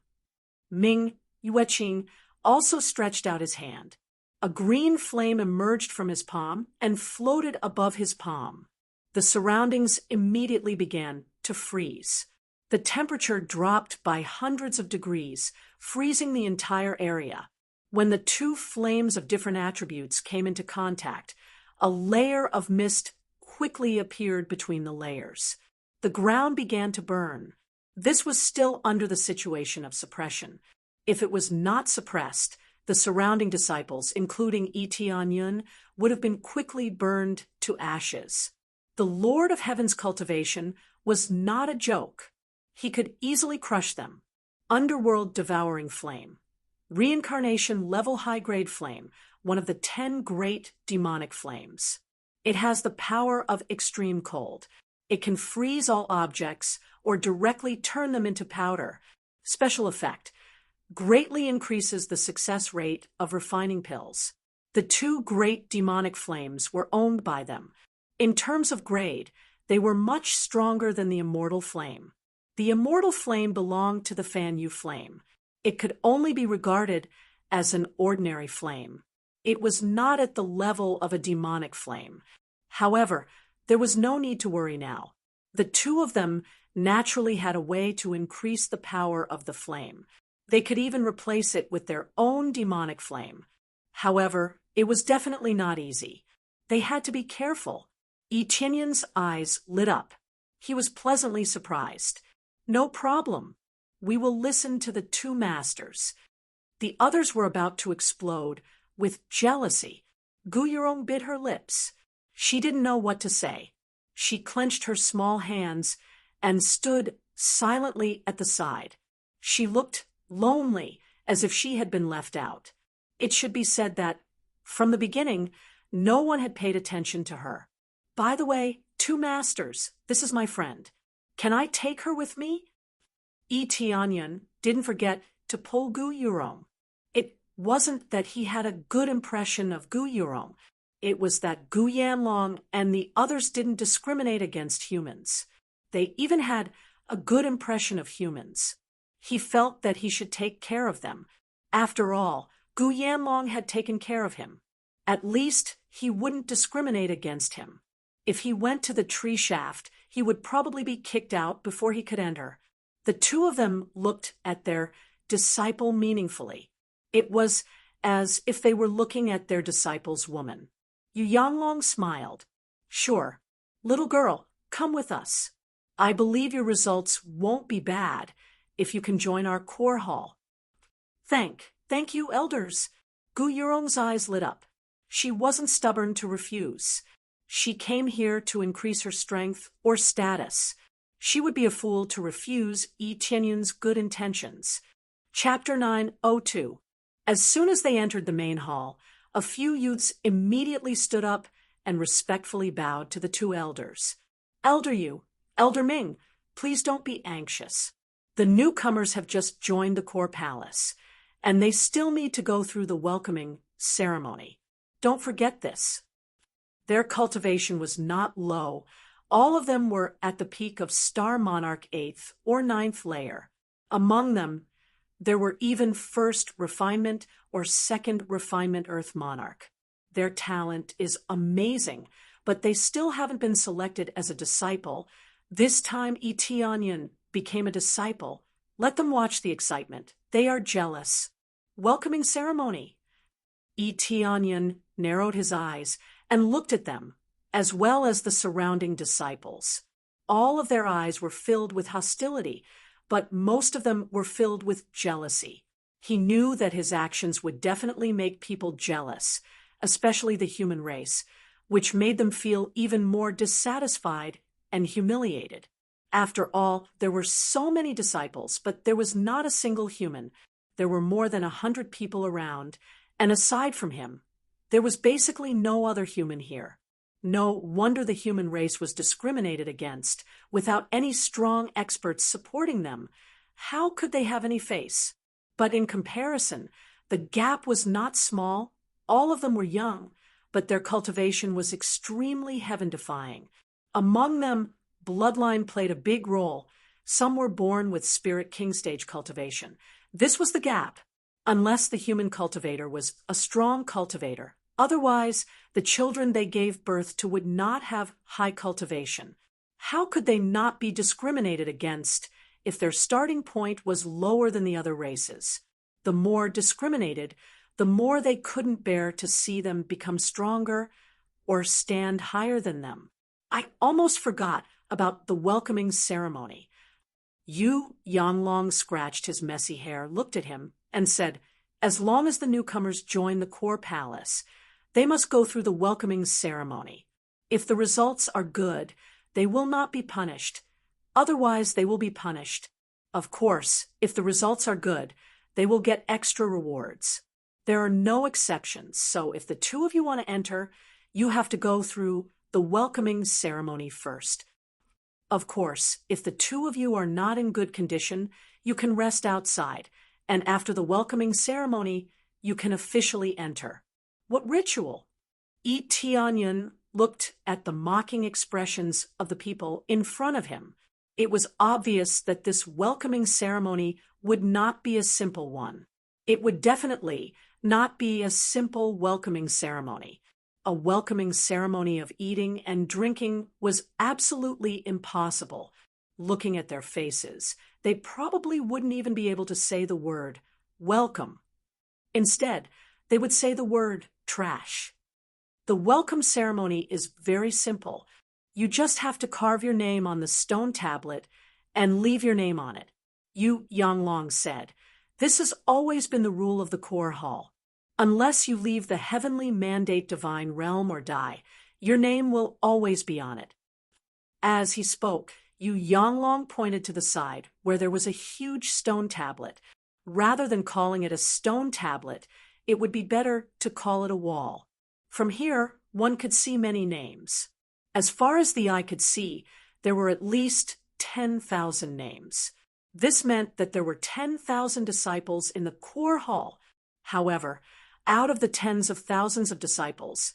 Ming Yueqing also stretched out his hand. A green flame emerged from his palm and floated above his palm. The surroundings immediately began to freeze. The temperature dropped by hundreds of degrees, freezing the entire area. When the two flames of different attributes came into contact, a layer of mist quickly appeared between the layers. The ground began to burn. This was still under the situation of suppression. If it was not suppressed, the surrounding disciples, including Tianyun, would have been quickly burned to ashes. The Lord of Heaven's cultivation was not a joke. He could easily crush them. Underworld devouring flame. Reincarnation level high-grade flame, one of the 10 great demonic flames. It has the power of extreme cold. It can freeze all objects or directly turn them into powder. Special effect. Greatly increases the success rate of refining pills. The 2 great demonic flames were owned by them. In terms of grade, they were much stronger than the immortal flame. The immortal flame belonged to the Fan Yu flame. It could only be regarded as an ordinary flame. It was not at the level of a demonic flame. However, there was no need to worry now. The 2 of them naturally had a way to increase the power of the flame. They could even replace it with their own demonic flame. However, it was definitely not easy. They had to be careful. Tianyun's eyes lit up. He was pleasantly surprised. No problem. We will listen to the 2 masters. The others were about to explode with jealousy. Gu Yurong bit her lips. She didn't know what to say. She clenched her small hands and stood silently at the side. She looked lonely, as if she had been left out. It should be said that, from the beginning, no one had paid attention to her. By the way, 2 masters, this is my friend. Can I take her with me? Tianyun didn't forget to pull Gu Yurong. It wasn't that he had a good impression of Gu Yurong. It was that Gu Yanlong and the others didn't discriminate against humans. They even had a good impression of humans. He felt that he should take care of them. After all, Gu Yanlong had taken care of him. At least he wouldn't discriminate against him. If he went to the tree shaft, he would probably be kicked out before he could enter. The 2 of them looked at their disciple meaningfully. It was as if they were looking at their disciple's woman. Yu Yanglong smiled. Sure. Little girl, come with us. I believe your results won't be bad if you can join our core hall. Thank you, elders. Gu Yurong's eyes lit up. She wasn't stubborn to refuse. She came here to increase her strength or status. She would be a fool to refuse Tianyun's good intentions. Chapter 902. As soon as they entered the main hall, a few youths immediately stood up and respectfully bowed to the 2 elders. Elder Yu, Elder Ming, please don't be anxious. The newcomers have just joined the core palace, and they still need to go through the welcoming ceremony. Don't forget this. Their cultivation was not low. All of them were at the peak of Star Monarch 8th or 9th layer. Among them, there were even 1st refinement or 2nd refinement Earth Monarch. Their talent is amazing, but they still haven't been selected as a disciple. This time Tianyun became a disciple. Let them watch the excitement. They are jealous. Welcoming ceremony. Tianyun narrowed his eyes and looked at them, as well as the surrounding disciples. All of their eyes were filled with hostility, but most of them were filled with jealousy. He knew that his actions would definitely make people jealous, especially the human race, which made them feel even more dissatisfied and humiliated. After all, there were so many disciples, but there was not a single human. There were more than 100 people around, and aside from him, there was basically no other human here. No wonder the human race was discriminated against, without any strong experts supporting them. How could they have any face? But in comparison, the gap was not small. All of them were young, but their cultivation was extremely heaven-defying. Among them, bloodline played a big role. Some were born with spirit king stage cultivation. This was the gap, unless the human cultivator was a strong cultivator. Otherwise, the children they gave birth to would not have high cultivation. How could they not be discriminated against if their starting point was lower than the other races? The more discriminated, the more they couldn't bear to see them become stronger or stand higher than them. I almost forgot about the welcoming ceremony. Yu Yanglong scratched his messy hair, looked at him, and said, "As long as the newcomers join the core palace, they must go through the welcoming ceremony. If the results are good, they will not be punished. Otherwise, they will be punished. Of course, if the results are good, they will get extra rewards. There are no exceptions, so if the two of you want to enter, you have to go through the welcoming ceremony first. Of course, if the two of you are not in good condition, you can rest outside, and after the welcoming ceremony, you can officially enter." "What ritual?" Yi Tianyan looked at the mocking expressions of the people in front of him. It was obvious that this welcoming ceremony would not be a simple one. It would definitely not be a simple welcoming ceremony. A welcoming ceremony of eating and drinking was absolutely impossible. Looking at their faces, they probably wouldn't even be able to say the word welcome. Instead, they would say the word trash. The welcome ceremony is very simple. You just have to carve your name on the stone tablet and leave your name on it. Yu Yanglong said, "This has always been the rule of the core hall. Unless you leave the heavenly mandate divine realm or die, your name will always be on it." As he spoke, Yu Yanglong pointed to the side, where there was a huge stone tablet. Rather than calling it a stone tablet, it would be better to call it a wall. From here, one could see many names. As far as the eye could see, there were at least 10,000 names. This meant that there were 10,000 disciples in the core hall. However, out of the tens of thousands of disciples,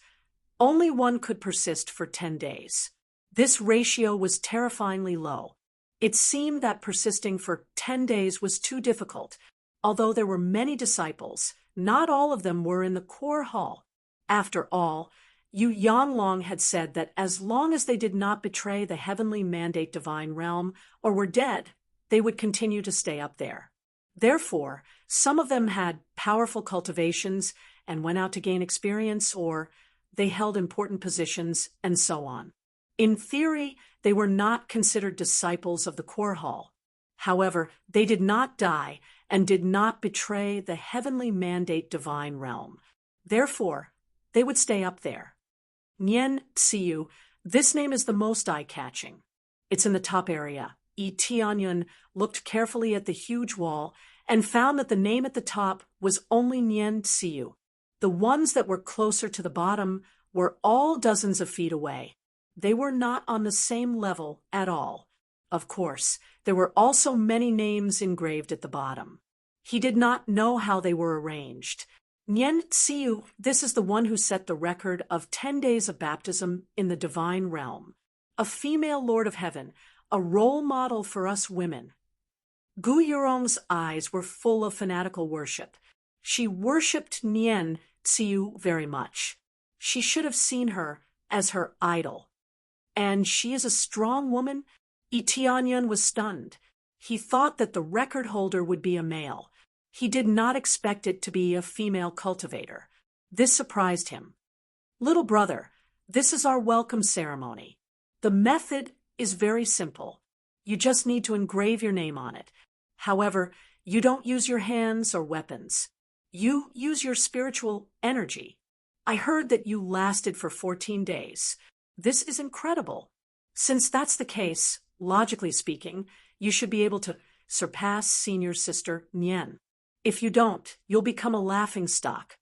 only one could persist for 10 days. This ratio was terrifyingly low. It seemed that persisting for 10 days was too difficult. Although there were many disciples, not all of them were in the core hall. After all, Yu Yanglong had said that as long as they did not betray the heavenly mandate divine realm or were dead, they would continue to stay up there. Therefore, some of them had powerful cultivations and went out to gain experience, or they held important positions, and so on. In theory, they were not considered disciples of the core hall. However, they did not die and did not betray the heavenly mandate divine realm. Therefore, they would stay up there. Nian Tsiyu, this name is the most eye-catching. It's in the top area. Yi Tianyan looked carefully at the huge wall and found that the name at the top was only Nian Tsiyu. The ones that were closer to the bottom were all dozens of feet away. They were not on the same level at all. Of course, there were also many names engraved at the bottom. He did not know how they were arranged. Nian Tsiyu, this is the one who set the record of 10 days of baptism in the divine realm. A female Lord of Heaven, a role model for us women. Gu Yurong's eyes were full of fanatical worship. She worshipped Nian Tsiyu very much. She should have seen her as her idol. And she is a strong woman? Yi Tianyan was stunned. He thought that the record holder would be a male. He did not expect it to be a female cultivator. This surprised him. "Little brother, this is our welcome ceremony. The method is very simple. You just need to engrave your name on it. However, you don't use your hands or weapons. You use your spiritual energy. I heard that you lasted for 14 days. This is incredible. Since that's the case, logically speaking, you should be able to surpass senior sister Nian. If you don't, you'll become a laughingstock."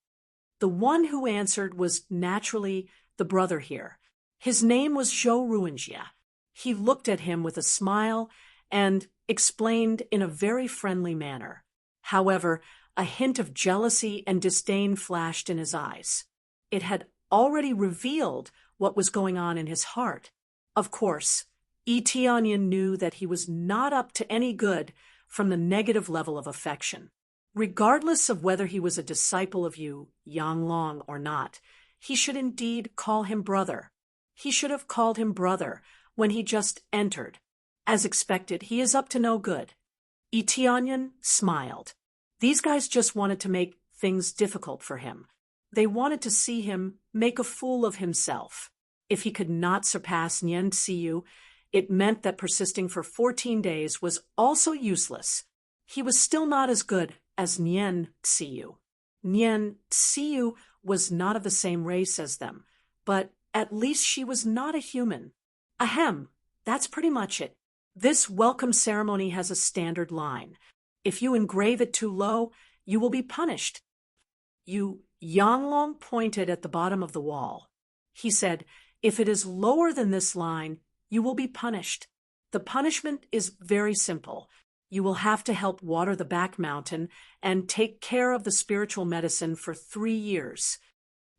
The one who answered was naturally the brother here. His name was Zhou Ruinjia. He looked at him with a smile and explained in a very friendly manner. However, a hint of jealousy and disdain flashed in his eyes. It had already revealed what was going on in his heart. Of course, Yi Tianyan knew that he was not up to any good from the negative level of affection. Regardless of whether he was a disciple of Yu Yanglong or not, he should indeed call him brother. He should have called him brother when he just entered. As expected, he is up to no good. Yi Tianyan smiled. These guys just wanted to make things difficult for him. They wanted to see him make a fool of himself. If he could not surpass Nian Tsiyu, It meant that persisting for 14 days was also useless. He was still not as good as Nian Tsiyu. Nian Tsiyu was not of the same race as them, but at least she was not a human. Ahem, that's pretty much it. This welcome ceremony has a standard line. If you engrave it too low, you will be punished. Yanglong pointed at the bottom of the wall. He said, if it is lower than this line, you will be punished. The punishment is very simple. You will have to help water the back mountain and take care of the spiritual medicine for 3 years.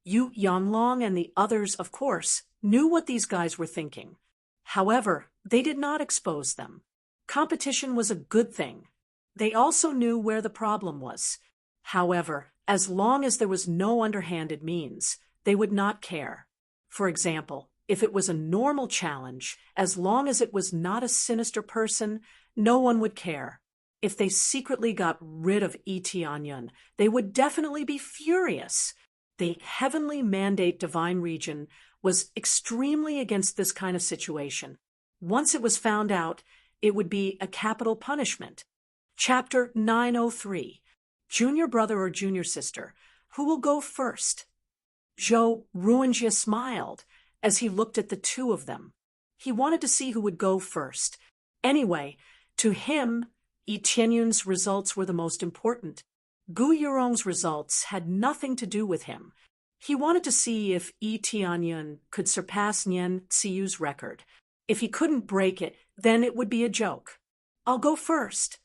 Yanglong and the others, of course, knew what these guys were thinking. However, they did not expose them. Competition was a good thing. They also knew where the problem was. However, as long as there was no underhanded means, they would not care. For example, if it was a normal challenge, as long as it was not a sinister person, no one would care. If they secretly got rid of Yi Tianyun, they would definitely be furious. The heavenly mandate divine region was extremely against this kind of situation. Once it was found out, it would be a capital punishment. Chapter 903. Junior brother or junior sister, who will go first? Zhou Ruinjie smiled as he looked at the two of them. He wanted to see who would go first. Anyway, to him, Yi Tianyun's results were the most important. Gu Yurong's results had nothing to do with him. He wanted to see if Yi Tianyun could surpass Nian Tsiyu's record. If he couldn't break it, then it would be a joke. I'll go first.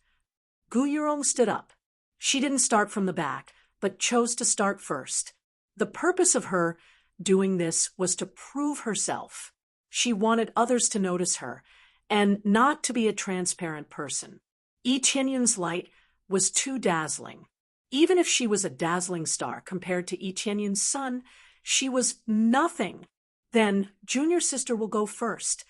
Gu Yurong stood up. She didn't start from the back, but chose to start first. The purpose of her doing this was to prove herself. She wanted others to notice her, and not to be a transparent person. Yi Tianyun's light was too dazzling. Even if she was a dazzling star compared to Yi Tianyun's sun, she was nothing. Then junior sister will go first.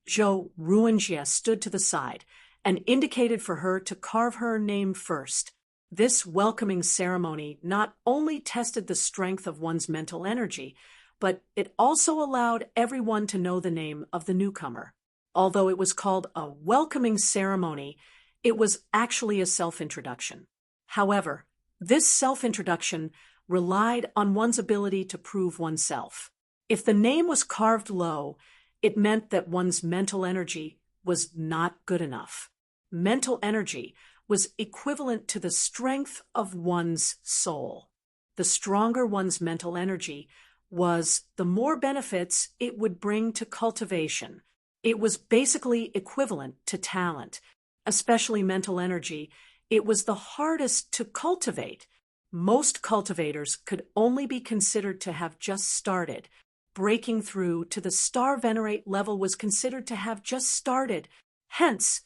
Zhou Ruinjie stood to the side and indicated for her to carve her name first. This welcoming ceremony not only tested the strength of one's mental energy, but it also allowed everyone to know the name of the newcomer. Although it was called a welcoming ceremony, it was actually a self-introduction. However, this self-introduction relied on one's ability to prove oneself. If the name was carved low, it meant that one's mental energy was not good enough. Mental energy was equivalent to the strength of one's soul. The stronger one's mental energy was, the more benefits it would bring to cultivation. It was basically equivalent to talent. Especially mental energy, it was the hardest to cultivate. Most cultivators could only be considered to have just started. Breaking through to the star venerate level was considered to have just started. Hence,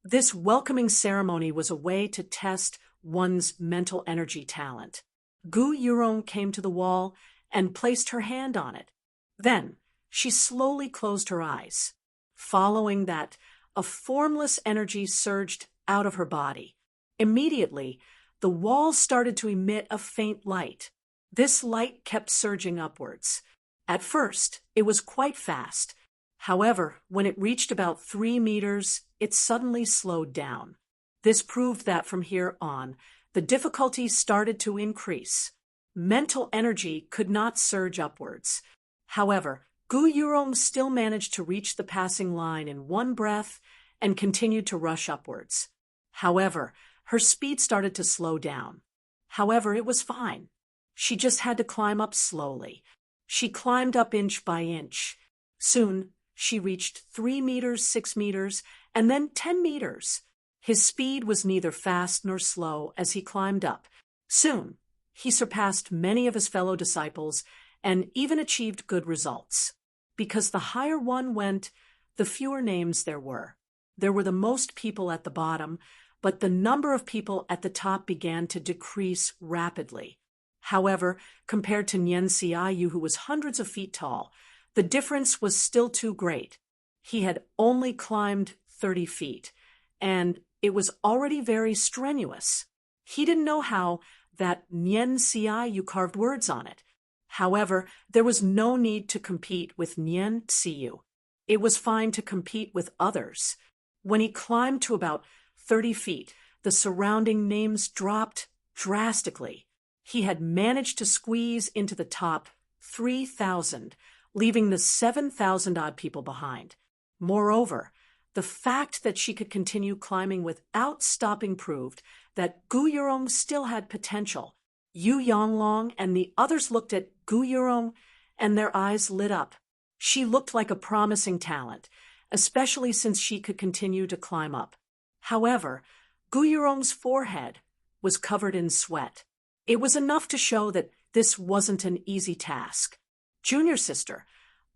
this welcoming ceremony was a way to test one's mental energy talent. Gu Yurong came to the wall and placed her hand on it. Then, she slowly closed her eyes. Following that, a formless energy surged out of her body. Immediately, the wall started to emit a faint light. This light kept surging upwards. At first, it was quite fast. However, when it reached about 3 meters, it suddenly slowed down. This proved that from here on, the difficulty started to increase. Mental energy could not surge upwards. However, Gu Yurong still managed to reach the passing line in one breath and continued to rush upwards. However, her speed started to slow down. However, it was fine. She just had to climb up slowly. She climbed up inch by inch. Soon, she reached 3 meters, 6 meters, and then 10 meters. His speed was neither fast nor slow as he climbed up. Soon, he surpassed many of his fellow disciples and even achieved good results. Because the higher one went, the fewer names there were. There were the most people at the bottom, but the number of people at the top began to decrease rapidly. However, compared to Nian Xiaoyu, who was hundreds of feet tall, the difference was still too great. He had only climbed 30 feet, and it was already very strenuous. He didn't know how that Nian Xiaoyu carved words on it. However, there was no need to compete with Nian Xiaoyu. It was fine to compete with others. When he climbed to about 30 feet, the surrounding names dropped drastically. He had managed to squeeze into the top 3,000, leaving the 7,000-odd people behind. Moreover, the fact that she could continue climbing without stopping proved that Gu Yurong still had potential. Yu Yonglong and the others looked at Gu Yurong, and their eyes lit up. She looked like a promising talent, especially since she could continue to climb up. However, Gu Yurong's forehead was covered in sweat. It was enough to show that this wasn't an easy task. Junior sister,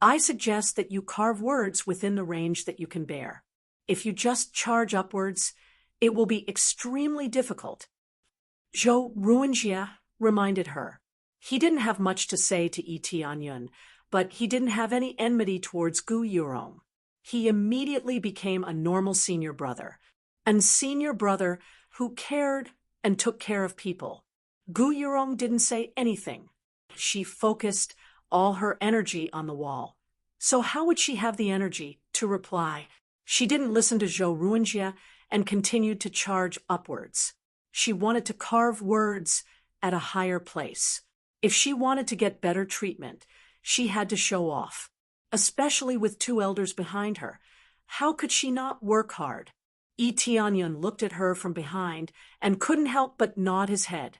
I suggest that you carve words within the range that you can bear. If you just charge upwards, it will be extremely difficult. Zhou Ruanjie reminded her. He didn't have much to say to Yi Tianyun, but he didn't have any enmity towards Gu Yurong. He immediately became a normal senior brother who cared and took care of people. Gu Yurong didn't say anything. She focused all her energy on the wall. So how would she have the energy to reply? She didn't listen to Zhou Ruanjie and continued to charge upwards. She wanted to carve words at a higher place. If she wanted to get better treatment, she had to show off, especially with two elders behind her. How could she not work hard? Yi Tianyun looked at her from behind and couldn't help but nod his head.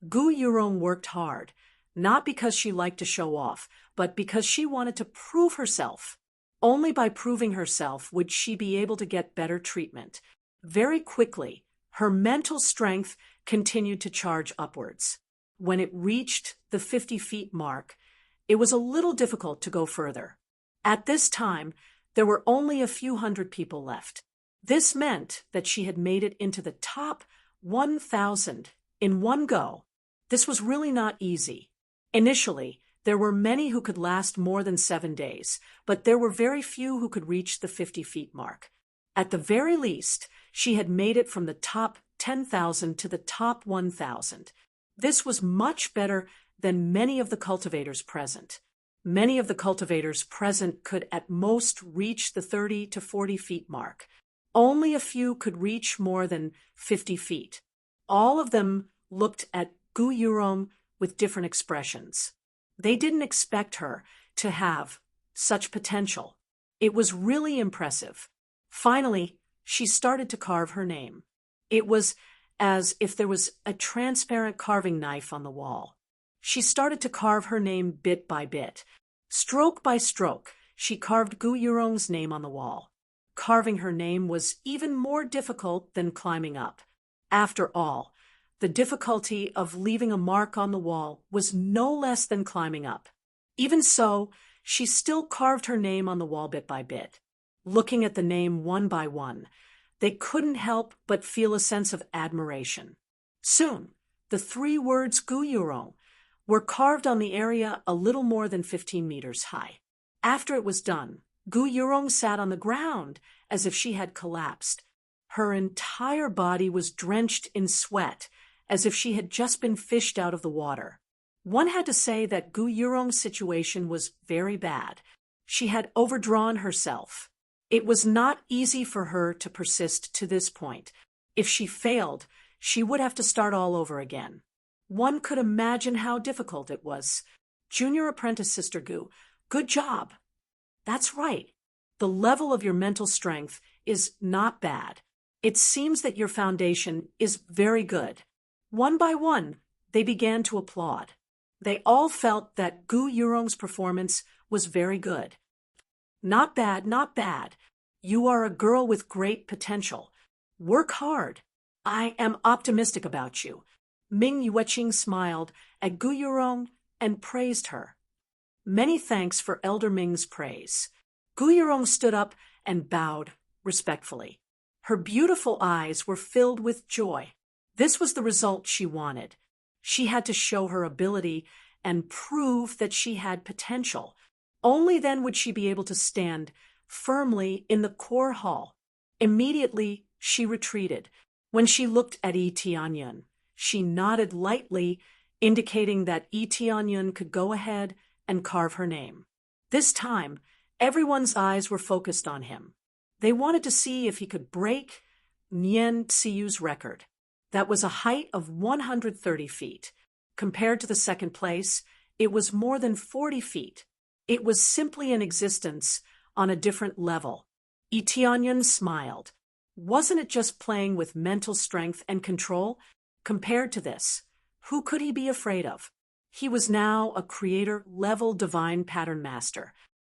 Gu Yurong worked hard, not because she liked to show off, but because she wanted to prove herself. Only by proving herself would she be able to get better treatment. Very quickly, her mental strength continued to charge upwards. When it reached the 50 feet mark, it was a little difficult to go further. At this time, there were only a few hundred people left. This meant that she had made it into the top 1,000 in one go. This was really not easy. Initially, there were many who could last more than 7 days, but there were very few who could reach the 50 feet mark. At the very least, she had made it from the top 10,000 to the top 1,000. This was much better than many of the cultivators present. Many of the cultivators present could at most reach the 30 to 40 feet mark. Only a few could reach more than 50 feet. All of them looked at Gu Yurong with different expressions. They didn't expect her to have such potential. It was really impressive. Finally, she started to carve her name. It was as if there was a transparent carving knife on the wall. She started to carve her name bit by bit. Stroke by stroke, she carved Gu Yurong's name on the wall. Carving her name was even more difficult than climbing up. After all, the difficulty of leaving a mark on the wall was no less than climbing up. Even so, she still carved her name on the wall bit by bit. Looking at the name one by one, they couldn't help but feel a sense of admiration. Soon, the 3 words Gu Yurong were carved on the area a little more than 15 meters high. After it was done, Gu Yurong sat on the ground as if she had collapsed. Her entire body was drenched in sweat, as if she had just been fished out of the water. One had to say that Gu Yurong's situation was very bad. She had overdrawn herself. It was not easy for her to persist to this point. If she failed, she would have to start all over again. One could imagine how difficult it was. Junior apprentice Sister Gu, good job. That's right. The level of your mental strength is not bad. It seems that your foundation is very good. One by one, they began to applaud. They all felt that Gu Yurong's performance was very good. Not bad, not bad. You are a girl with great potential. Work hard. I am optimistic about you. Ming Yueqing smiled at Gu Yurong and praised her. Many thanks for Elder Ming's praise. Gu Yurong stood up and bowed respectfully. Her beautiful eyes were filled with joy. This was the result she wanted. She had to show her ability and prove that she had potential. Only then would she be able to stand firmly in the core hall. Immediately, she retreated. When she looked at Yi Tianyun, she nodded lightly, indicating that Yi Tianyun could go ahead and carve her name. This time, Everyone's eyes were focused on him. They wanted to see if he could break Nian Xiu's record. That was a height of 130 feet. Compared to the second place, it was more than 40 feet. It was simply an existence on a different level. Yi Tianyan smiled. Wasn't it just playing with mental strength and control? Compared to this, who could he be afraid of? He was now a creator-level divine pattern master.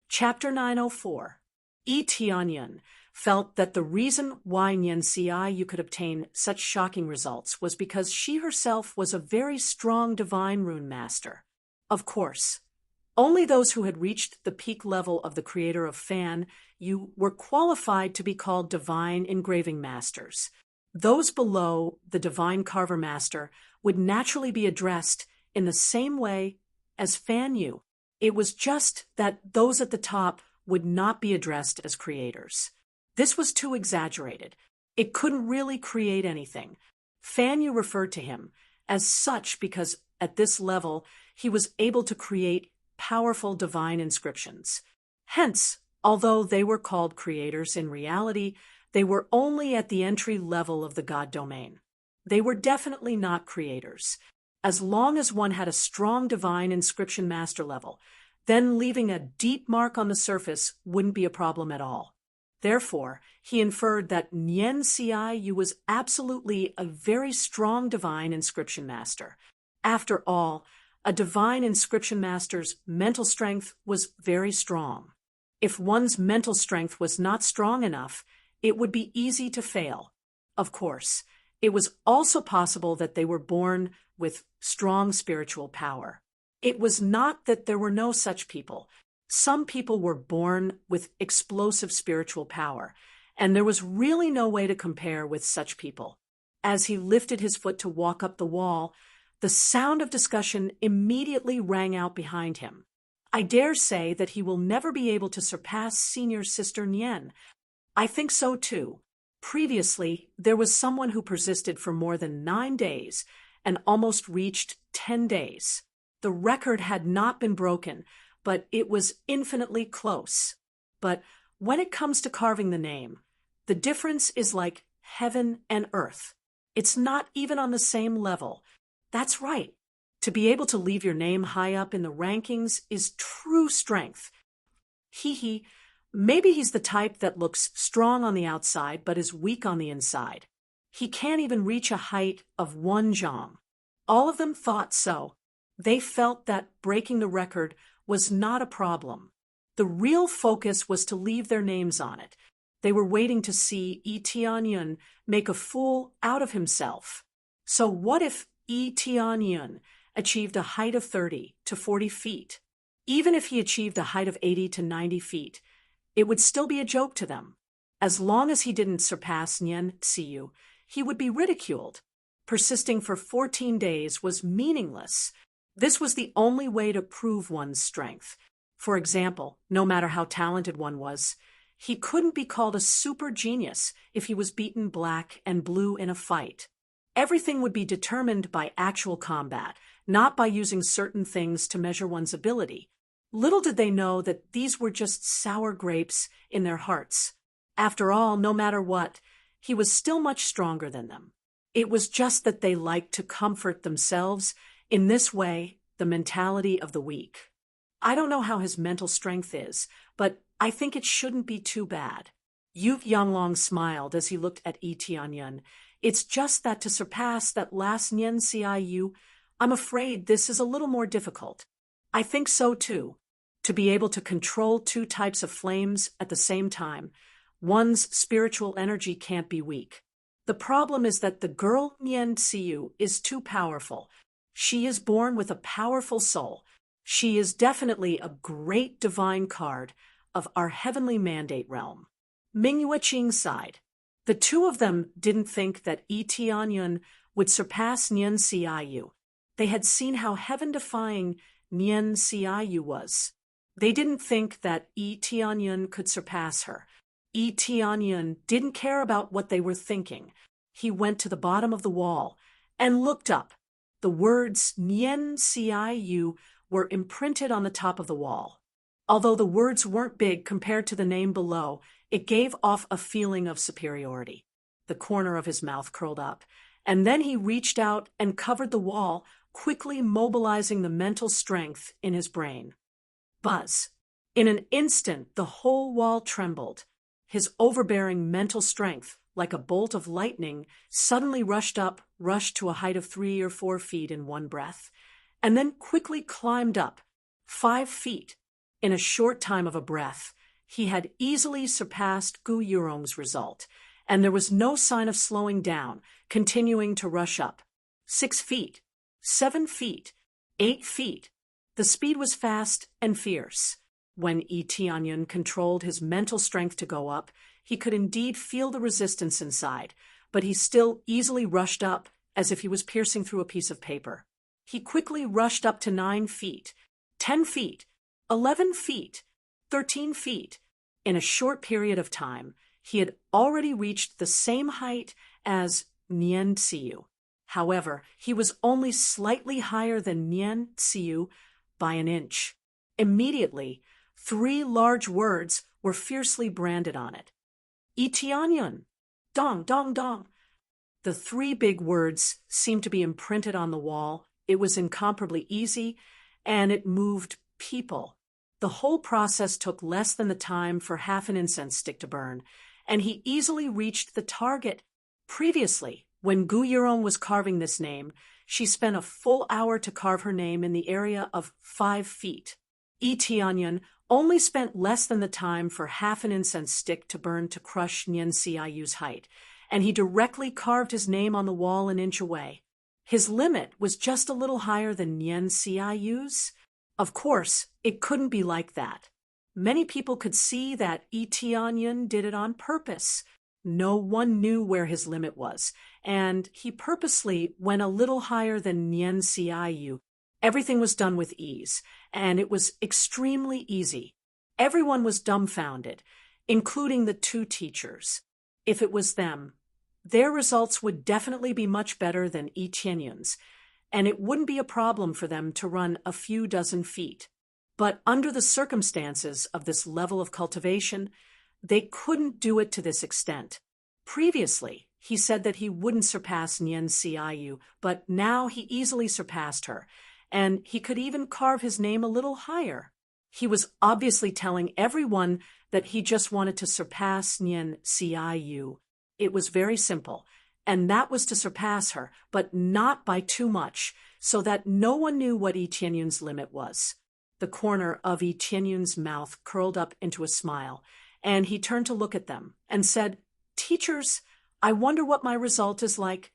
Chapter 904. Yi Tianyan felt that the reason why Nian Xiu could obtain such shocking results was because she herself was a very strong divine rune master. Of course, only those who had reached the peak level of the creator of Fan Yu were qualified to be called divine engraving masters. Those below the divine carver master would naturally be addressed in the same way as Fan Yu. It was just that those at the top would not be addressed as creators. This was too exaggerated. It couldn't really create anything. Fan Yu referred to him as such because at this level he was able to create powerful divine inscriptions. Hence, although they were called creators, in reality, they were only at the entry level of the god domain. They were definitely not creators. As long as one had a strong divine inscription master level, then leaving a deep mark on the surface wouldn't be a problem at all. Therefore, he inferred that Nian Xiu was absolutely a very strong divine inscription master. After all, a divine inscription master's mental strength was very strong. If one's mental strength was not strong enough, it would be easy to fail. Of course, it was also possible that they were born with strong spiritual power. It was not that there were no such people. Some people were born with explosive spiritual power, and there was really no way to compare with such people. As he lifted his foot to walk up the wall, the sound of discussion immediately rang out behind him. I dare say that he will never be able to surpass senior sister Nian. I think so too. Previously, there was someone who persisted for more than 9 days and almost reached 10 days. The record had not been broken, but it was infinitely close. But when it comes to carving the name, the difference is like heaven and earth. It's not even on the same level. That's right. To be able to leave your name high up in the rankings is true strength. Maybe he's the type that looks strong on the outside but is weak on the inside. He can't even reach a height of 1 zhang. All of them thought so. They felt that breaking the record was not a problem. The real focus was to leave their names on it. They were waiting to see Yi Tianyan make a fool out of himself. So what if Yi Tianyan achieved a height of 30 to 40 feet? Even if he achieved a height of 80 to 90 feet, it would still be a joke to them. As long as he didn't surpass Nian Xiu, he would be ridiculed. Persisting for 14 days was meaningless. This was the only way to prove one's strength. For example, no matter how talented one was, he couldn't be called a super genius if he was beaten black and blue in a fight. Everything would be determined by actual combat, not by using certain things to measure one's ability. Little did they know that these were just sour grapes in their hearts. After all, no matter what, he was still much stronger than them. It was just that they liked to comfort themselves in this way, the mentality of the weak. I don't know how his mental strength is, but I think it shouldn't be too bad. Yu Yanglong smiled as he looked at Yi Tianyan. It's just that to surpass that last Nian Xiu, I'm afraid this is a little more difficult. I think so too. To be able to control 2 types of flames at the same time, one's spiritual energy can't be weak. The problem is that the girl Nian Xiu is too powerful. She is born with a powerful soul. She is definitely a great divine card of our heavenly mandate realm. Ming Yueqing sighed. The two of them didn't think that Yi Tianyan would surpass Nian Xiu. They had seen how heaven-defying Nian Xiu was. They didn't think that Yi Tianyan could surpass her. Yi Tianyan didn't care about what they were thinking. He went to the bottom of the wall and looked up. The words Nian Xiu were imprinted on the top of the wall. Although the words weren't big compared to the name below, it gave off a feeling of superiority. The corner of his mouth curled up, and then he reached out and covered the wall, quickly mobilizing the mental strength in his brain. Buzz. In an instant, the whole wall trembled. His overbearing mental strength, like a bolt of lightning, suddenly rushed to a height of 3 or 4 feet in one breath, and then quickly climbed up 5 feet. In a short time of a breath, he had easily surpassed Gu Yurong's result, and there was no sign of slowing down, continuing to rush up. 6 feet, 7 feet, 8 feet. The speed was fast and fierce. When Yi Tianyan controlled his mental strength to go up, he could indeed feel the resistance inside, but he still easily rushed up as if he was piercing through a piece of paper. He quickly rushed up to 9 feet, 10 feet, 11 feet, 13 feet. In a short period of time, he had already reached the same height as Nian Xiu. However, he was only slightly higher than Nian Xiu by an inch. Immediately, 3 large words were fiercely branded on it. Yi Tianyan! Dong, dong, dong! The 3 big words seemed to be imprinted on the wall. It was incomparably easy, and it moved people. The whole process took less than the time for half an incense stick to burn, and he easily reached the target. Previously, when Gu Yurong was carving this name, she spent a full hour to carve her name in the area of 5 feet. Yi Tianyan only spent less than the time for half an incense stick to burn to crush Nian Xiao's height, and he directly carved his name on the wall an inch away. His limit was just a little higher than Nian Xiao's. Of course, it couldn't be like that. Many people could see that Yi Tianyan did it on purpose. No one knew where his limit was, and he purposely went a little higher than Nian Xiao. Everything was done with ease, and it was extremely easy. Everyone was dumbfounded, including the 2 teachers. If it was them, their results would definitely be much better than Yi Tianyan's, and it wouldn't be a problem for them to run a few dozen feet. But under the circumstances of this level of cultivation, they couldn't do it to this extent. Previously, he said that he wouldn't surpass Nian Xiao, but now he easily surpassed her, and he could even carve his name a little higher. He was obviously telling everyone that he just wanted to surpass Nian Xiao. It was very simple, and that was to surpass her, but not by too much, so that no one knew what Yi Tianyan's limit was. The corner of Yi Tianyan's mouth curled up into a smile, and he turned to look at them and said, "Teachers, I wonder what my result is like."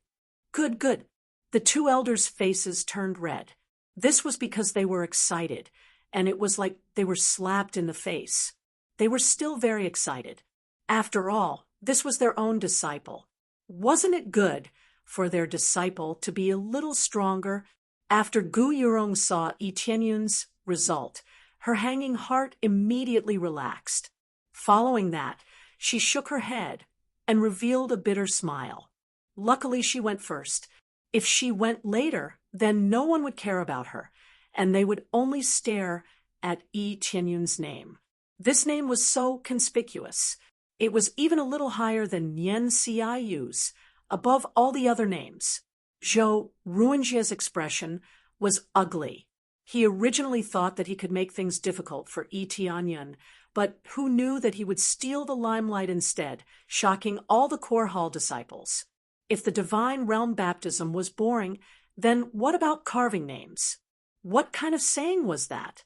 "Good, good." The 2 elders' faces turned red. This was because they were excited, and it was like they were slapped in the face. They were still very excited. After all, this was their own disciple. Wasn't it good for their disciple to be a little stronger? After Gu Yurong saw Yi Tianyan's result, her hanging heart immediately relaxed. Following that, she shook her head and revealed a bitter smile. Luckily, she went first. If she went later, then no one would care about her, and they would only stare at Yi Tianyan's name. This name was so conspicuous. It was even a little higher than Nian Xiao's, above all the other names. Zhou Ruanjie's expression was ugly. He originally thought that he could make things difficult for Yi Tianyan, but who knew that he would steal the limelight instead, shocking all the core hall disciples. If the divine realm baptism was boring, then what about carving names? What kind of saying was that?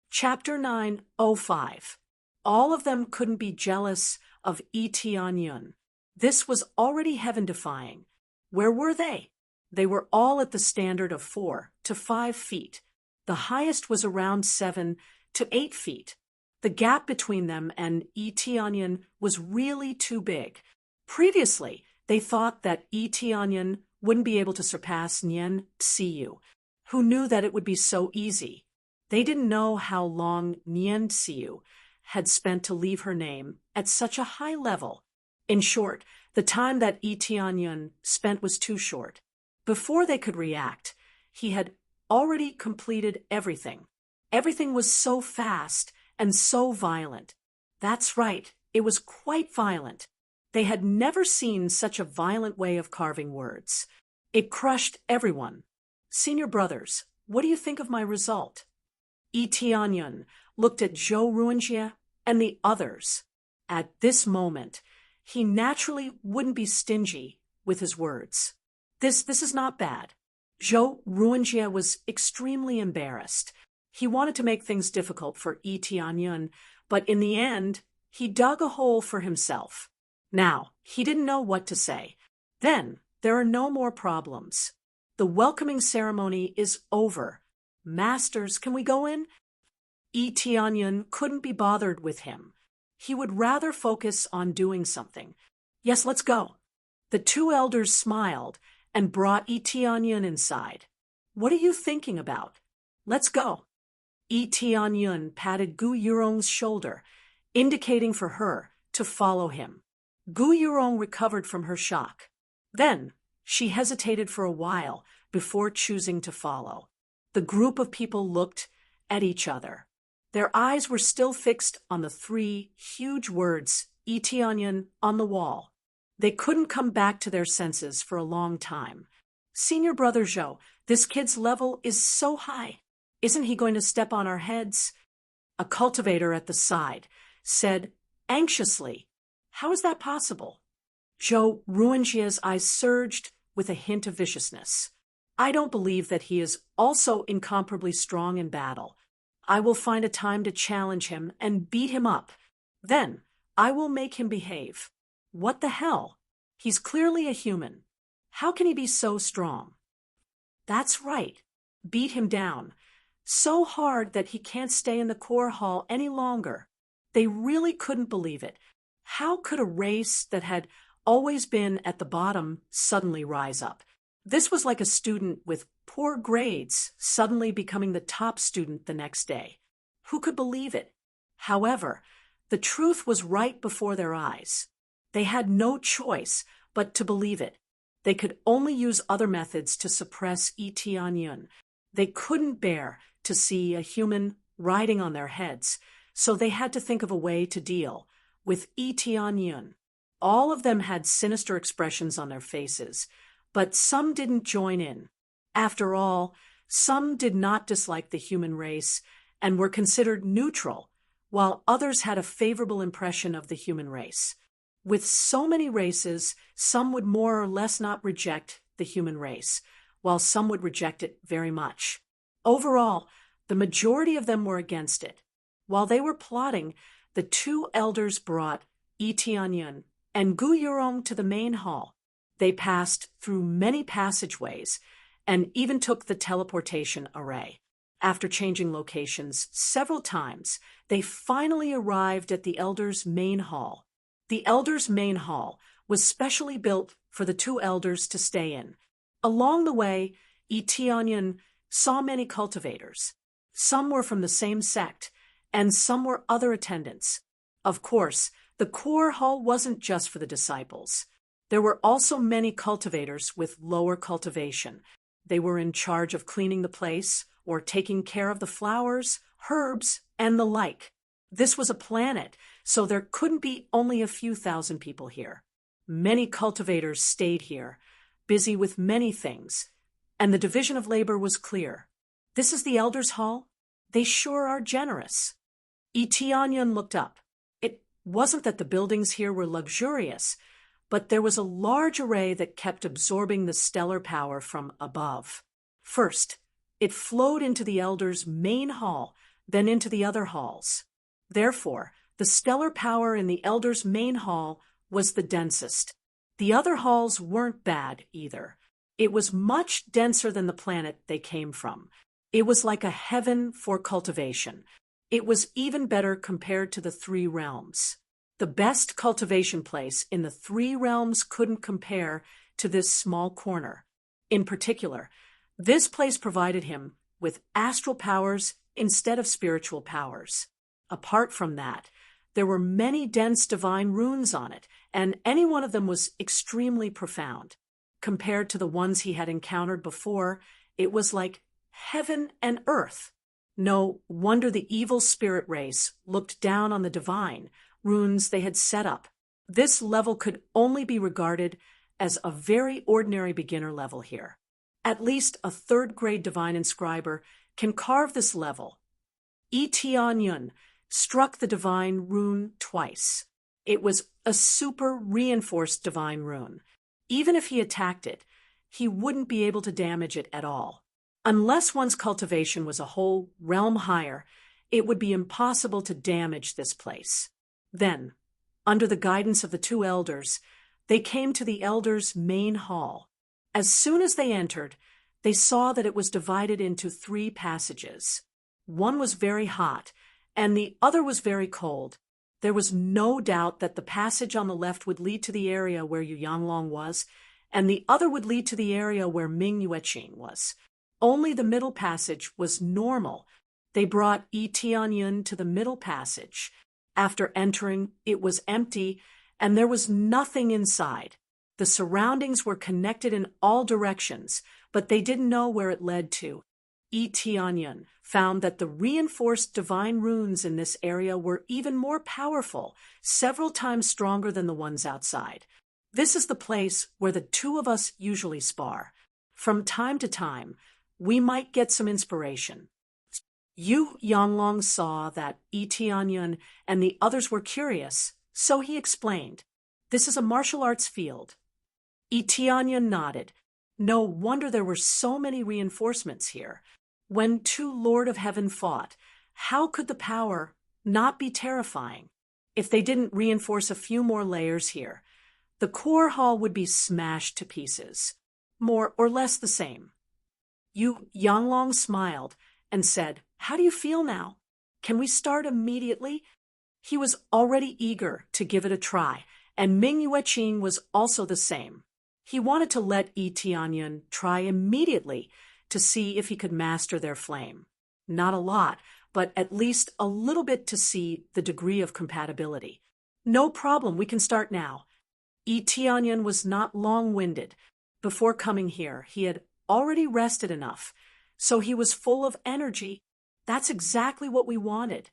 Chapter 9:05. All of them couldn't be jealous of Yi Tianyan. This was already heaven-defying. Where were they? They were all at the standard of 4 to 5 feet. The highest was around 7 to 8 feet. The gap between them and Yi Tianyan was really too big. Previously, they thought that Yi Tianyan wouldn't be able to surpass Nian Xiu. Who knew that it would be so easy? They didn't know how long Nian Xiu had spent to leave her name at such a high level. In short, the time that Yi Tianyan spent was too short. Before they could react, he had already completed everything. Everything was so fast and so violent. That's right, it was quite violent. They had never seen such a violent way of carving words. It crushed everyone. Senior brothers, what do you think of my result? Tianyun looked at Zhou Ruanjie and the others. At this moment, he naturally wouldn't be stingy with his words. This is not bad. Zhou Ruanjie was extremely embarrassed. He wanted to make things difficult for Tianyun, but in the end, he dug a hole for himself. Now, he didn't know what to say. Then, there are no more problems. The welcoming ceremony is over. Masters, can we go in? Tianyun couldn't be bothered with him. He would rather focus on doing something. Yes, let's go. The two elders smiled and brought Tianyun inside. What are you thinking about? Let's go. Tianyun patted Gu Yurong's shoulder, indicating for her to follow him. Gu Yurong recovered from her shock. Then, she hesitated for a while before choosing to follow. The group of people looked at each other. Their eyes were still fixed on the three huge words, Tianyun, on the wall. They couldn't come back to their senses for a long time. Senior brother Zhou, this kid's level is so high. Isn't he going to step on our heads? A cultivator at the side said anxiously, how is that possible? Zhou Ruanjie's eyes surged with a hint of viciousness. I don't believe that he is also incomparably strong in battle. I will find a time to challenge him and beat him up. Then, I will make him behave. What the hell? He's clearly a human. How can he be so strong? That's right. Beat him down. So hard that he can't stay in the core hall any longer. They really couldn't believe it. How could a race that had always been at the bottom suddenly rise up? This was like a student with poor grades suddenly becoming the top student the next day. Who could believe it? However, the truth was right before their eyes. They had no choice but to believe it. They could only use other methods to suppress Tianyun. They couldn't bear to see a human riding on their heads, so they had to think of a way to deal with Tianyun. All of them had sinister expressions on their faces, but some didn't join in. After all, some did not dislike the human race and were considered neutral, while others had a favorable impression of the human race. With so many races, some would more or less not reject the human race, while some would reject it very much. Overall, the majority of them were against it. While they were plotting, the two elders brought Tianyun and Gu Yurong to the main hall. They passed through many passageways and even took the teleportation array. After changing locations several times, they finally arrived at the elders' main hall. The elders' main hall was specially built for the two elders to stay in. Along the way, Tianyun saw many cultivators. Some were from the same sect, and some were other attendants. Of course, the core hall wasn't just for the disciples. There were also many cultivators with lower cultivation. They were in charge of cleaning the place or taking care of the flowers, herbs, and the like. This was a planet, so there couldn't be only a few thousand people here. Many cultivators stayed here, busy with many things, and the division of labor was clear. This is the elders' hall? They sure are generous. Tianyun looked up. It wasn't that the buildings here were luxurious, but there was a large array that kept absorbing the stellar power from above. First, it flowed into the elders' main hall, then into the other halls. Therefore, the stellar power in the elders' main hall was the densest. The other halls weren't bad either. It was much denser than the planet they came from. It was like a heaven for cultivation. It was even better compared to the three realms. The best cultivation place in the three realms couldn't compare to this small corner. In particular, this place provided him with astral powers instead of spiritual powers. Apart from that, there were many dense divine runes on it, and any one of them was extremely profound. Compared to the ones he had encountered before, it was like heaven and earth. No wonder the evil spirit race looked down on the divine runes they had set up. This level could only be regarded as a very ordinary beginner level here. At least a third-grade divine inscriber can carve this level. Tianyun struck the divine rune twice. It was a super reinforced divine rune. Even if he attacked it, he wouldn't be able to damage it at all. Unless one's cultivation was a whole realm higher, it would be impossible to damage this place. Then, under the guidance of the two elders, they came to the elders' main hall. As soon as they entered, they saw that it was divided into 3 passages. One was very hot, and the other was very cold. There was no doubt that the passage on the left would lead to the area where Yu Yanglong was, and the other would lead to the area where Ming Yueqing was. Only the middle passage was normal. They brought Yi Tianyun to the middle passage. After entering, it was empty, and there was nothing inside. The surroundings were connected in all directions, but they didn't know where it led to. Yi Tianyun found that the reinforced divine runes in this area were even more powerful, several times stronger than the ones outside. This is the place where the two of us usually spar. From time to time, we might get some inspiration. Yu Yanglong saw that Yi Tianyun and the others were curious, so he explained, "This is a martial arts field." Yi Tianyun nodded. No wonder there were so many reinforcements here. When two Lord of Heaven fought, how could the power not be terrifying? If they didn't reinforce a few more layers here, the core hall would be smashed to pieces. More or less the same. Yu Yanglong smiled and said, "How do you feel now? Can we start immediately?" He was already eager to give it a try, and Ming Yueqing was also the same. He wanted to let Yi Tianyun try immediately to see if he could master their flame. Not a lot, but at least a little bit to see the degree of compatibility. "No problem, we can start now." Yi Tianyun was not long-winded. Before coming here, he had already rested enough, so he was full of energy. That's exactly what we wanted.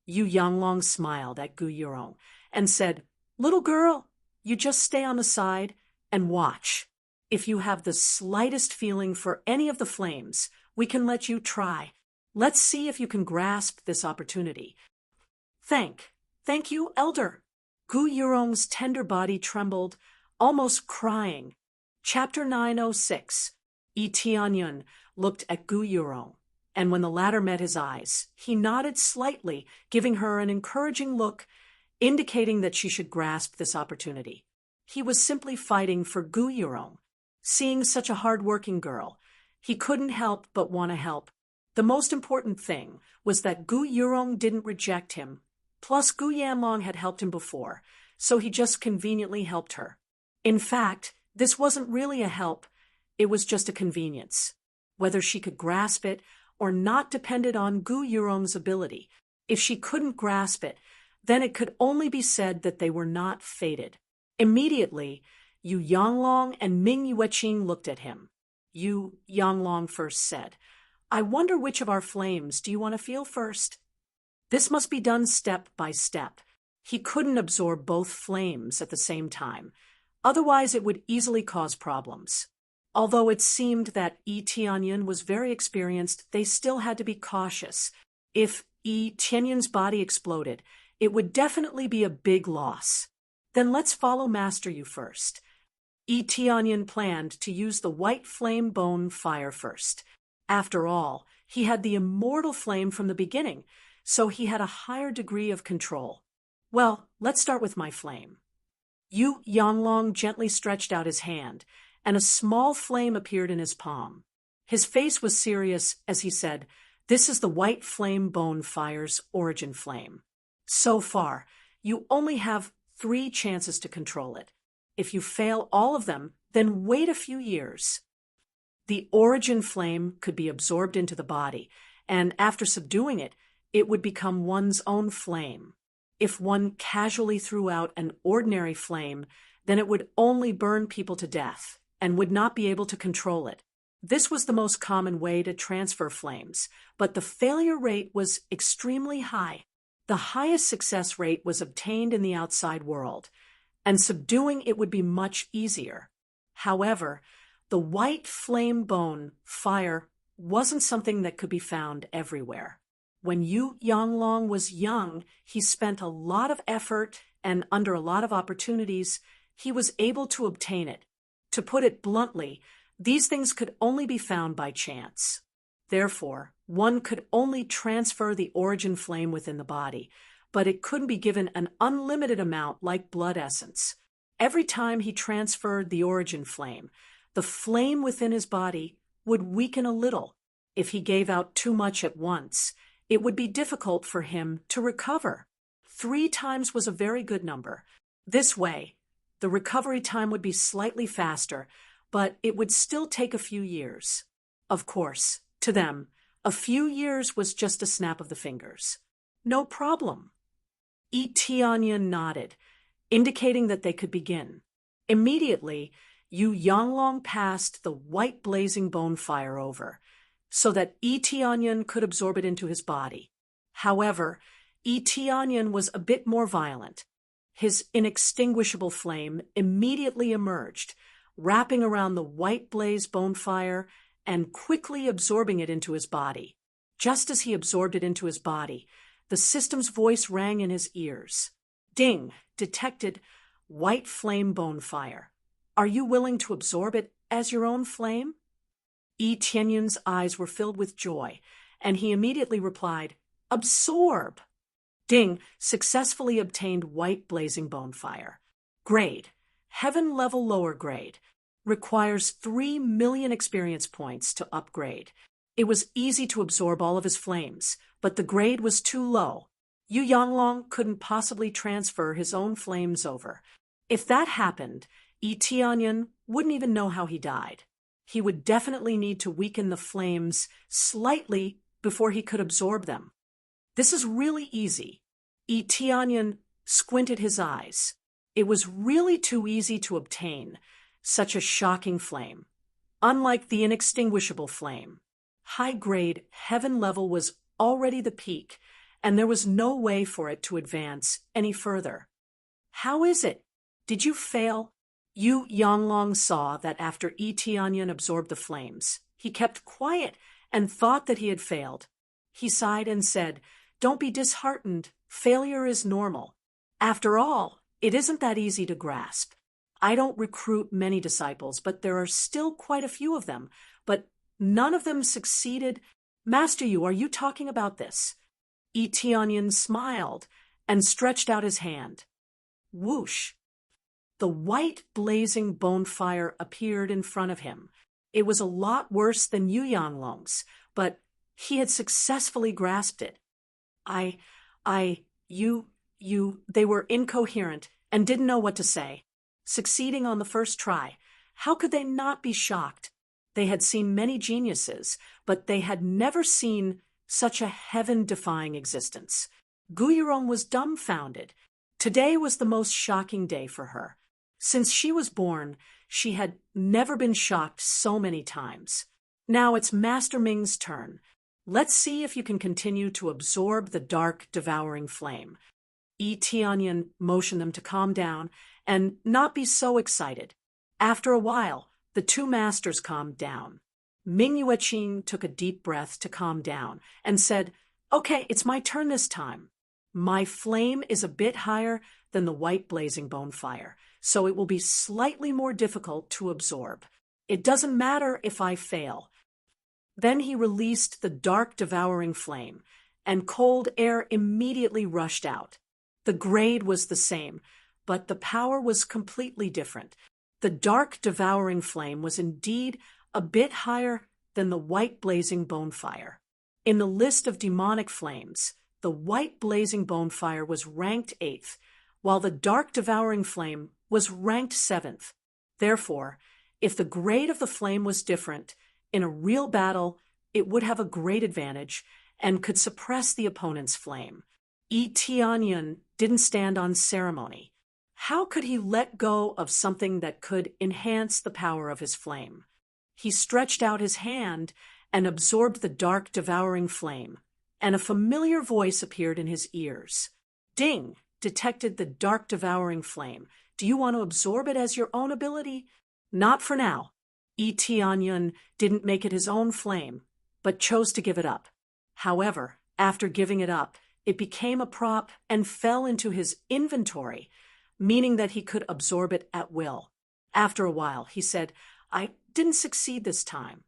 Yu Yanglong smiled at Gu Yurong and said, "Little girl, you just stay on the side and watch. If you have the slightest feeling for any of the flames, we can let you try. Let's see if you can grasp this opportunity." Thank you, Elder." Gu Yurong's tender body trembled, almost crying. Chapter 906. Yi Tianyun looked at Gu Yurong, and when the latter met his eyes, he nodded slightly, giving her an encouraging look, indicating that she should grasp this opportunity. He was simply fighting for Gu Yurong. Seeing such a hard-working girl, he couldn't help but want to help. The most important thing was that Gu Yurong didn't reject him. Plus, Gu Yanlong had helped him before, so he just conveniently helped her. In fact, this wasn't really a help. It was just a convenience. Whether she could grasp it or not depended on Gu Yurong's ability. If she couldn't grasp it, then it could only be said that they were not fated. Immediately, Yu Yanglong and Ming Yueqing looked at him. Yu Yanglong first said, "I wonder which of our flames do you want to feel first?" This must be done step by step. He couldn't absorb both flames at the same time. Otherwise, it would easily cause problems. Although it seemed that Yi Tianyun was very experienced, they still had to be cautious. If Yi Tianyun's body exploded, it would definitely be a big loss. Then let's follow Master Yu first. Yi Tianyun planned to use the white flame bone fire first. After all, he had the immortal flame from the beginning, so he had a higher degree of control. Well, let's start with my flame. Yu Yanglong gently stretched out his hand, and a small flame appeared in his palm. His face was serious as he said, "This is the white flame bone fire's origin flame. So far, you only have 3 chances to control it. If you fail all of them, then wait a few years." The origin flame could be absorbed into the body, and after subduing it, it would become one's own flame. If one casually threw out an ordinary flame, then it would only burn people to death and would not be able to control it. This was the most common way to transfer flames, but the failure rate was extremely high. The highest success rate was obtained in the outside world, and subduing it would be much easier. However, the white flame bone fire wasn't something that could be found everywhere. When Yu Yanglong was young, he spent a lot of effort, and under a lot of opportunities, he was able to obtain it. To put it bluntly, these things could only be found by chance. Therefore, one could only transfer the origin flame within the body, but it couldn't be given an unlimited amount like blood essence. Every time he transferred the origin flame, the flame within his body would weaken a little. If he gave out too much at once, it would be difficult for him to recover. 3 times was a very good number. This way, the recovery time would be slightly faster, but it would still take a few years. Of course, to them, a few years was just a snap of the fingers. No problem. Yi Tianyan nodded, indicating that they could begin. Immediately, Yu Yanglong passed the white blazing bone fire over, so that Yi Tianyan could absorb it into his body. However, Yi Tianyan was a bit more violent. His inextinguishable flame immediately emerged, wrapping around the white blaze bone fire and quickly absorbing it into his body. Just as he absorbed it into his body, the system's voice rang in his ears. Ding! Detected white flame bone fire. Are you willing to absorb it as your own flame? Yi Tianyan's eyes were filled with joy, and he immediately replied, Absorb! Ding successfully obtained white blazing bone fire. Grade: Heaven level lower grade. Requires 3 million experience points to upgrade. It was easy to absorb all of his flames, but the grade was too low. Yu Yanglong couldn't possibly transfer his own flames over. If that happened, Yi Tianyan wouldn't even know how he died. He would definitely need to weaken the flames slightly before he could absorb them. This is really easy. Yi Tianyan squinted his eyes. It was really too easy to obtain such a shocking flame. Unlike the inextinguishable flame, high-grade heaven level was already the peak, and there was no way for it to advance any further. How is it? Did you fail? Yu Yanglong saw that after Yi Tianyan absorbed the flames, he kept quiet and thought that he had failed. He sighed and said, Don't be disheartened. Failure is normal. After all, it isn't that easy to grasp. I don't recruit many disciples, but there are still quite a few of them. But none of them succeeded. Master Yu, are you talking about this? Yi Tianyan smiled and stretched out his hand. Whoosh! The white blazing bone fire appeared in front of him. It was a lot worse than Yu Yanglong's, but he had successfully grasped it. They were incoherent and didn't know what to say. Succeeding on the first try, how could they not be shocked? They had seen many geniuses, but they had never seen such a heaven-defying existence. Guiyurong was dumbfounded. Today was the most shocking day for her. Since she was born, she had never been shocked so many times. Now it's Master Ming's turn. Let's see if you can continue to absorb the dark, devouring flame. Yi Tianyan motioned them to calm down and not be so excited. After a while, the 2 masters calmed down. Ming Yueqing took a deep breath to calm down and said, Okay, it's my turn this time. My flame is a bit higher than the white blazing bone fire, so it will be slightly more difficult to absorb. It doesn't matter if I fail. Then he released the dark, devouring flame, and cold air immediately rushed out. The grade was the same, but the power was completely different. The dark, devouring flame was indeed a bit higher than the white blazing bone fire. In the list of demonic flames, the white blazing bone fire was ranked 8th, while the dark, devouring flame was ranked 7th. Therefore, if the grade of the flame was different, in a real battle, it would have a great advantage and could suppress the opponent's flame. Yi Tianyan didn't stand on ceremony. How could he let go of something that could enhance the power of his flame? He stretched out his hand and absorbed the dark, devouring flame, and a familiar voice appeared in his ears. Ding! Detected the dark, devouring flame. Do you want to absorb it as your own ability? Not for now. Tianyun didn't make it his own flame, but chose to give it up. However, after giving it up, it became a prop and fell into his inventory, meaning that he could absorb it at will. After a while, he said, I didn't succeed this time.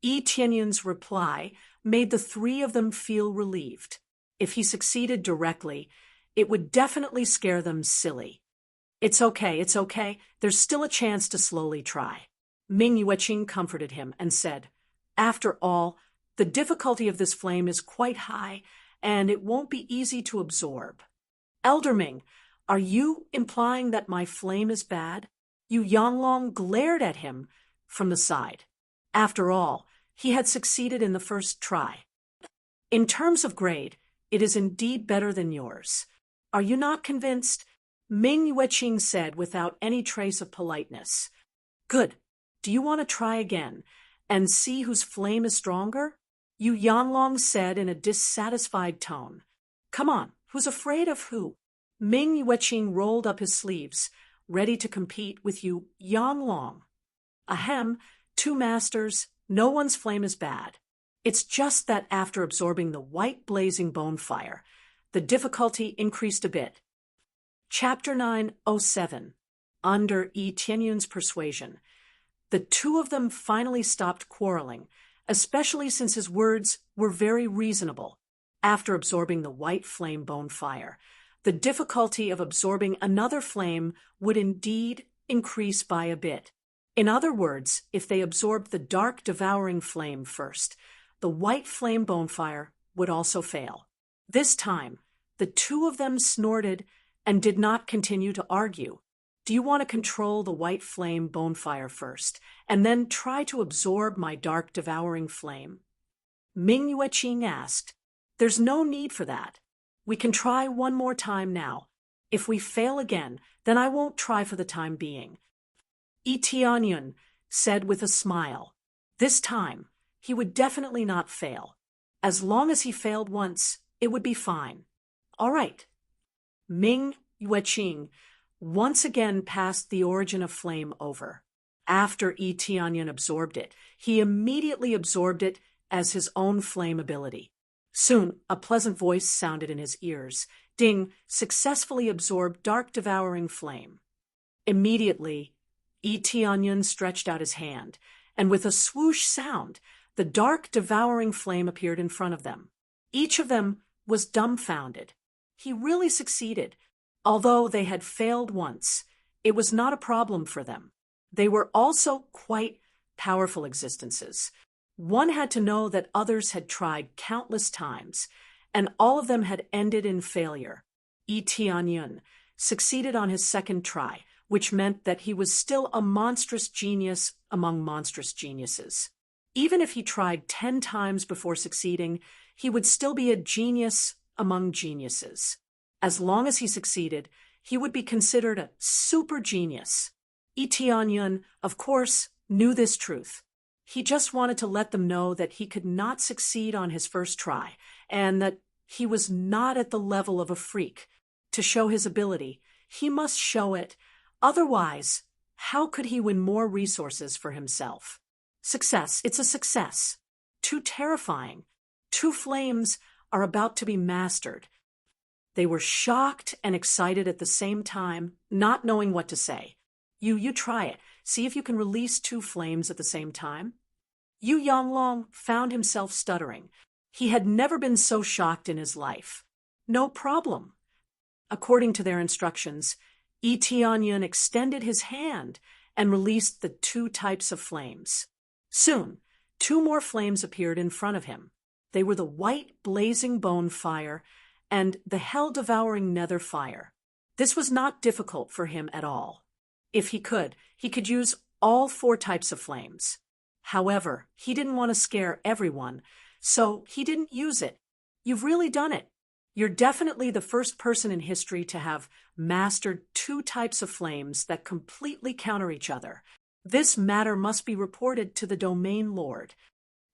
Tianyun's reply made the three of them feel relieved. If he succeeded directly, it would definitely scare them silly. It's okay. There's still a chance to slowly try. Ming Yueqing comforted him and said, After all, the difficulty of this flame is quite high, and it won't be easy to absorb. Elder Ming, are you implying that my flame is bad? Yu Yanglong glared at him from the side. After all, he had succeeded in the first try. In terms of grade, it is indeed better than yours. Are you not convinced? Ming Yueqing said without any trace of politeness. Good. Do you want to try again and see whose flame is stronger? Yu Yanglong said in a dissatisfied tone. Come on, who's afraid of who? Ming Yueqing rolled up his sleeves, ready to compete with Yu Yanglong. Ahem, two masters, no one's flame is bad. It's just that after absorbing the white blazing bone fire, the difficulty increased a bit. Chapter 907. Under Tianyun's persuasion, the two of them finally stopped quarreling, especially since his words were very reasonable. After absorbing the white flame bone fire, the difficulty of absorbing another flame would indeed increase by a bit. In other words, if they absorbed the dark, devouring flame first, the white flame bone fire would also fail. This time, the two of them snorted and did not continue to argue. Do you want to control the white flame bone fire first, and then try to absorb my dark, devouring flame? Ming Yueqing asked. There's no need for that. We can try one more time now. If we fail again, then I won't try for the time being. Tianyun said with a smile. This time, he would definitely not fail. As long as he failed once, it would be fine. All right. Ming Yueqing once again passed the origin of flame over. After Tianyun absorbed it, he immediately absorbed it as his own flame ability. Soon, a pleasant voice sounded in his ears. Ding successfully absorbed dark, devouring flame. Immediately, Tianyun stretched out his hand, and with a swoosh sound, the dark, devouring flame appeared in front of them. Each of them was dumbfounded. He really succeeded. Although they had failed once, it was not a problem for them. They were also quite powerful existences. One had to know that others had tried countless times, and all of them had ended in failure. Tianyun succeeded on his second try, which meant that he was still a monstrous genius among monstrous geniuses. Even if he tried 10 times before succeeding, he would still be a genius among geniuses. As long as he succeeded, he would be considered a super genius. Tianyun, of course, knew this truth. He just wanted to let them know that he could not succeed on his first try, and that he was not at the level of a freak. To show his ability, he must show it. Otherwise, how could he win more resources for himself? Success, it's a success. Too terrifying. Two flames are about to be mastered. They were shocked and excited at the same time, not knowing what to say. You try it. See if you can release two flames at the same time. Yu Yanglong found himself stuttering. He had never been so shocked in his life. No problem. According to their instructions, Tianyun extended his hand and released the two types of flames. Soon, two more flames appeared in front of him. They were the white blazing bone fire and the hell-devouring nether fire. This was not difficult for him at all. If he could use all 4 types of flames. However, he didn't want to scare everyone, so he didn't use it. You've really done it. You're definitely the first person in history to have mastered 2 types of flames that completely counter each other. This matter must be reported to the domain lord.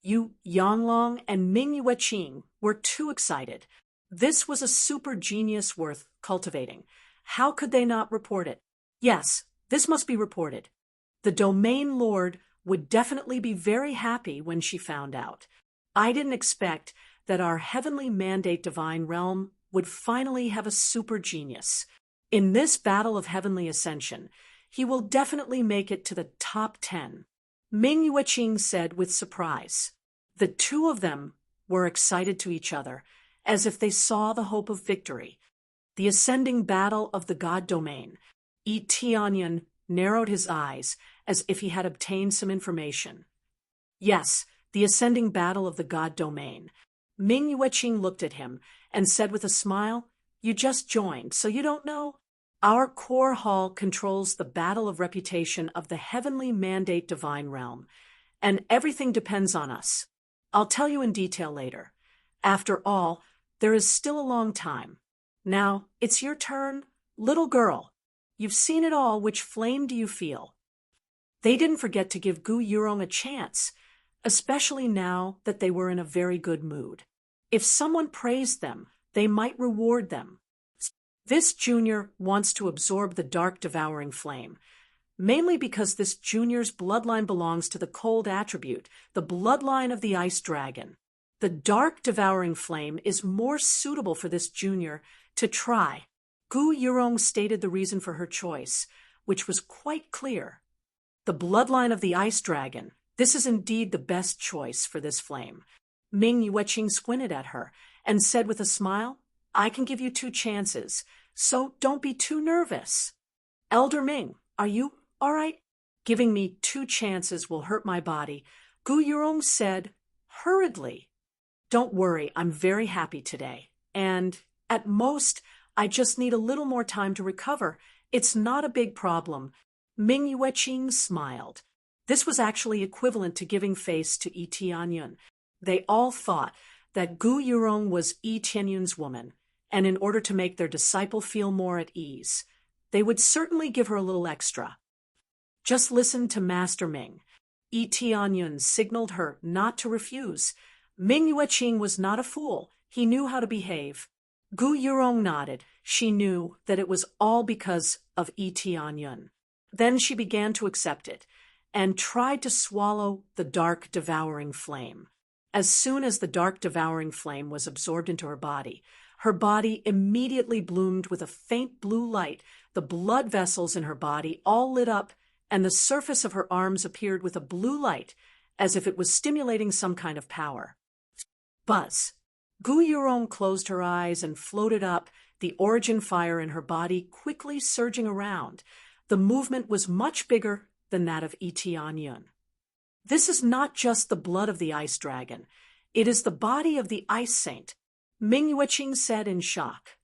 Yu Yanglong and Ming Yueqing were too excited. This was a super genius worth cultivating. How could they not report it? Yes, this must be reported. The domain lord would definitely be very happy when she found out. I didn't expect that our heavenly mandate divine realm would finally have a super genius. In this battle of heavenly ascension, he will definitely make it to the top 10. Ming Yueqing said with surprise. The two of them were excited to each other, as if they saw the hope of victory. The ascending battle of the god domain. Yi Tianyan narrowed his eyes as if he had obtained some information. Yes, the ascending battle of the god domain. Ming Yueqing looked at him and said with a smile, "You just joined, so you don't know? Our core hall controls the battle of reputation of the heavenly mandate divine realm, and everything depends on us. I'll tell you in detail later. After all, there is still a long time. Now, it's your turn. Little girl, you've seen it all. Which flame do you feel?" They didn't forget to give Gu Yurong a chance, especially now that they were in a very good mood. If someone praised them, they might reward them. This junior wants to absorb the dark devouring flame, mainly because this junior's bloodline belongs to the cold attribute, the bloodline of the ice dragon. The dark devouring flame is more suitable for this junior to try. Gu Yurong stated the reason for her choice, which was quite clear. The bloodline of the ice dragon. This is indeed the best choice for this flame. Ming Yueqing squinted at her and said with a smile, "I can give you 2 chances, so don't be too nervous." "Elder Ming, are you all right?" "Giving me 2 chances will hurt my body," Gu Yurong said hurriedly. "Don't worry, I'm very happy today. And, at most, I just need a little more time to recover. It's not a big problem." Ming Yueqing smiled. This was actually equivalent to giving face to Yi Tianyan. They all thought that Gu Yurong was Yi Tianyun's woman, and in order to make their disciple feel more at ease, they would certainly give her a little extra. "Just listen to Master Ming." Yi Tianyun signaled her not to refuse. Ming Yueqing was not a fool. He knew how to behave. Gu Yurong nodded. She knew that it was all because of Yi Tianyun. Then she began to accept it, and tried to swallow the dark devouring flame. As soon as the dark devouring flame was absorbed into her body immediately bloomed with a faint blue light. The blood vessels in her body all lit up, and the surface of her arms appeared with a blue light, as if it was stimulating some kind of power. Buzz. Gu Yurong closed her eyes and floated up, the origin fire in her body quickly surging around. The movement was much bigger than that of Yi Tianyun. This is not just the blood of the ice dragon. It is the body of the ice saint, Ming Yueqing said in shock.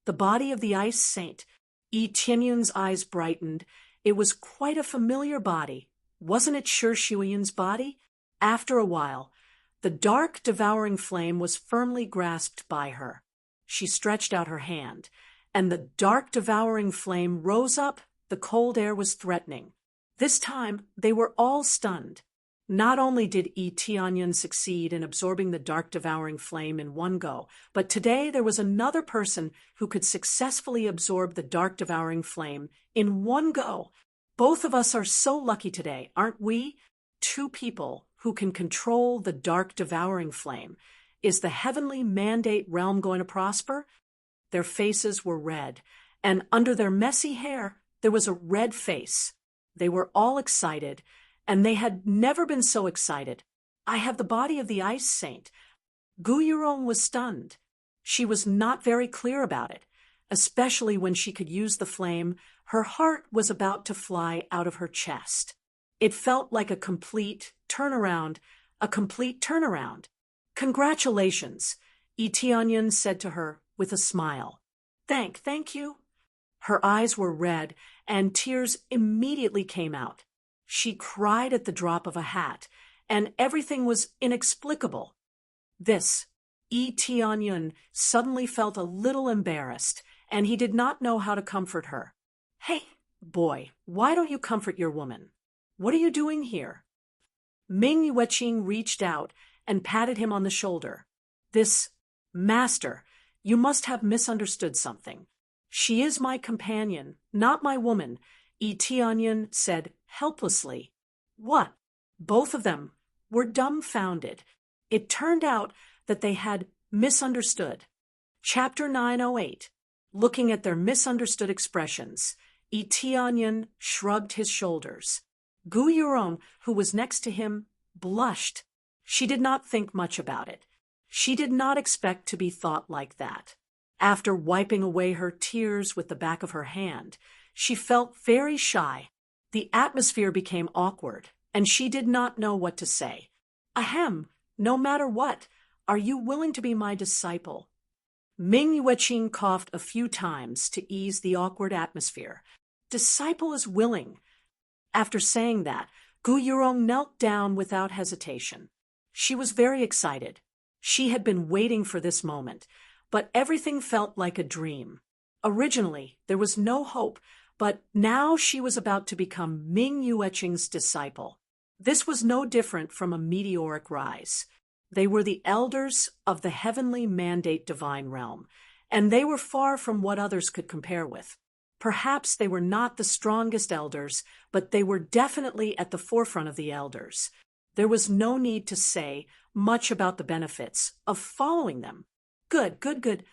The body of the ice saint. Yi Tianyun's eyes brightened. It was quite a familiar body. Wasn't it Shi Shuyan's body? After a while, the dark devouring flame was firmly grasped by her. She stretched out her hand, and the dark devouring flame rose up. The cold air was threatening. This time, they were all stunned. Not only did Yi Tianyun succeed in absorbing the dark devouring flame in one go, but today there was another person who could successfully absorb the dark devouring flame in one go. Both of us are so lucky today, aren't we? 2 people who can control the dark devouring flame. Is the heavenly mandate realm going to prosper? Their faces were red, and under their messy hair, there was a red face. They were all excited, and they had never been so excited. "I have the body of the ice saint." Gu Yurong was stunned. She was not very clear about it, especially when she could use the flame. Her heart was about to fly out of her chest. It felt like a complete turnaround. "Congratulations," Yi Tianyun said to her with a smile. Thank you." Her eyes were red, and tears immediately came out. She cried at the drop of a hat, and everything was inexplicable. Yi Tianyun suddenly felt a little embarrassed, and he did not know how to comfort her. "Hey, boy, why don't you comfort your woman?" What are you doing here? Ming Yueqing reached out and patted him on the shoulder. This, Master, you must have misunderstood something. She is my companion, not my woman, Yi Tianyan said helplessly. What? Both of them were dumbfounded. It turned out that they had misunderstood. Chapter 908. Looking at their misunderstood expressions, Yi Tianyan shrugged his shoulders. Gu Yurong, who was next to him, blushed. She did not think much about it. She did not expect to be thought like that. After wiping away her tears with the back of her hand, she felt very shy. The atmosphere became awkward, and she did not know what to say. Ahem, no matter what, are you willing to be my disciple? Ming Yueqing coughed a few times to ease the awkward atmosphere. Disciple is willing. After saying that, Gu Yurong knelt down without hesitation. She was very excited. She had been waiting for this moment, but everything felt like a dream. Originally, there was no hope, but now she was about to become Ming Yueqing's disciple. This was no different from a meteoric rise. They were the elders of the heavenly mandate divine realm, and they were far from what others could compare with. Perhaps they were not the strongest elders, but they were definitely at the forefront of the elders. There was no need to say much about the benefits of following them. Good, good, good.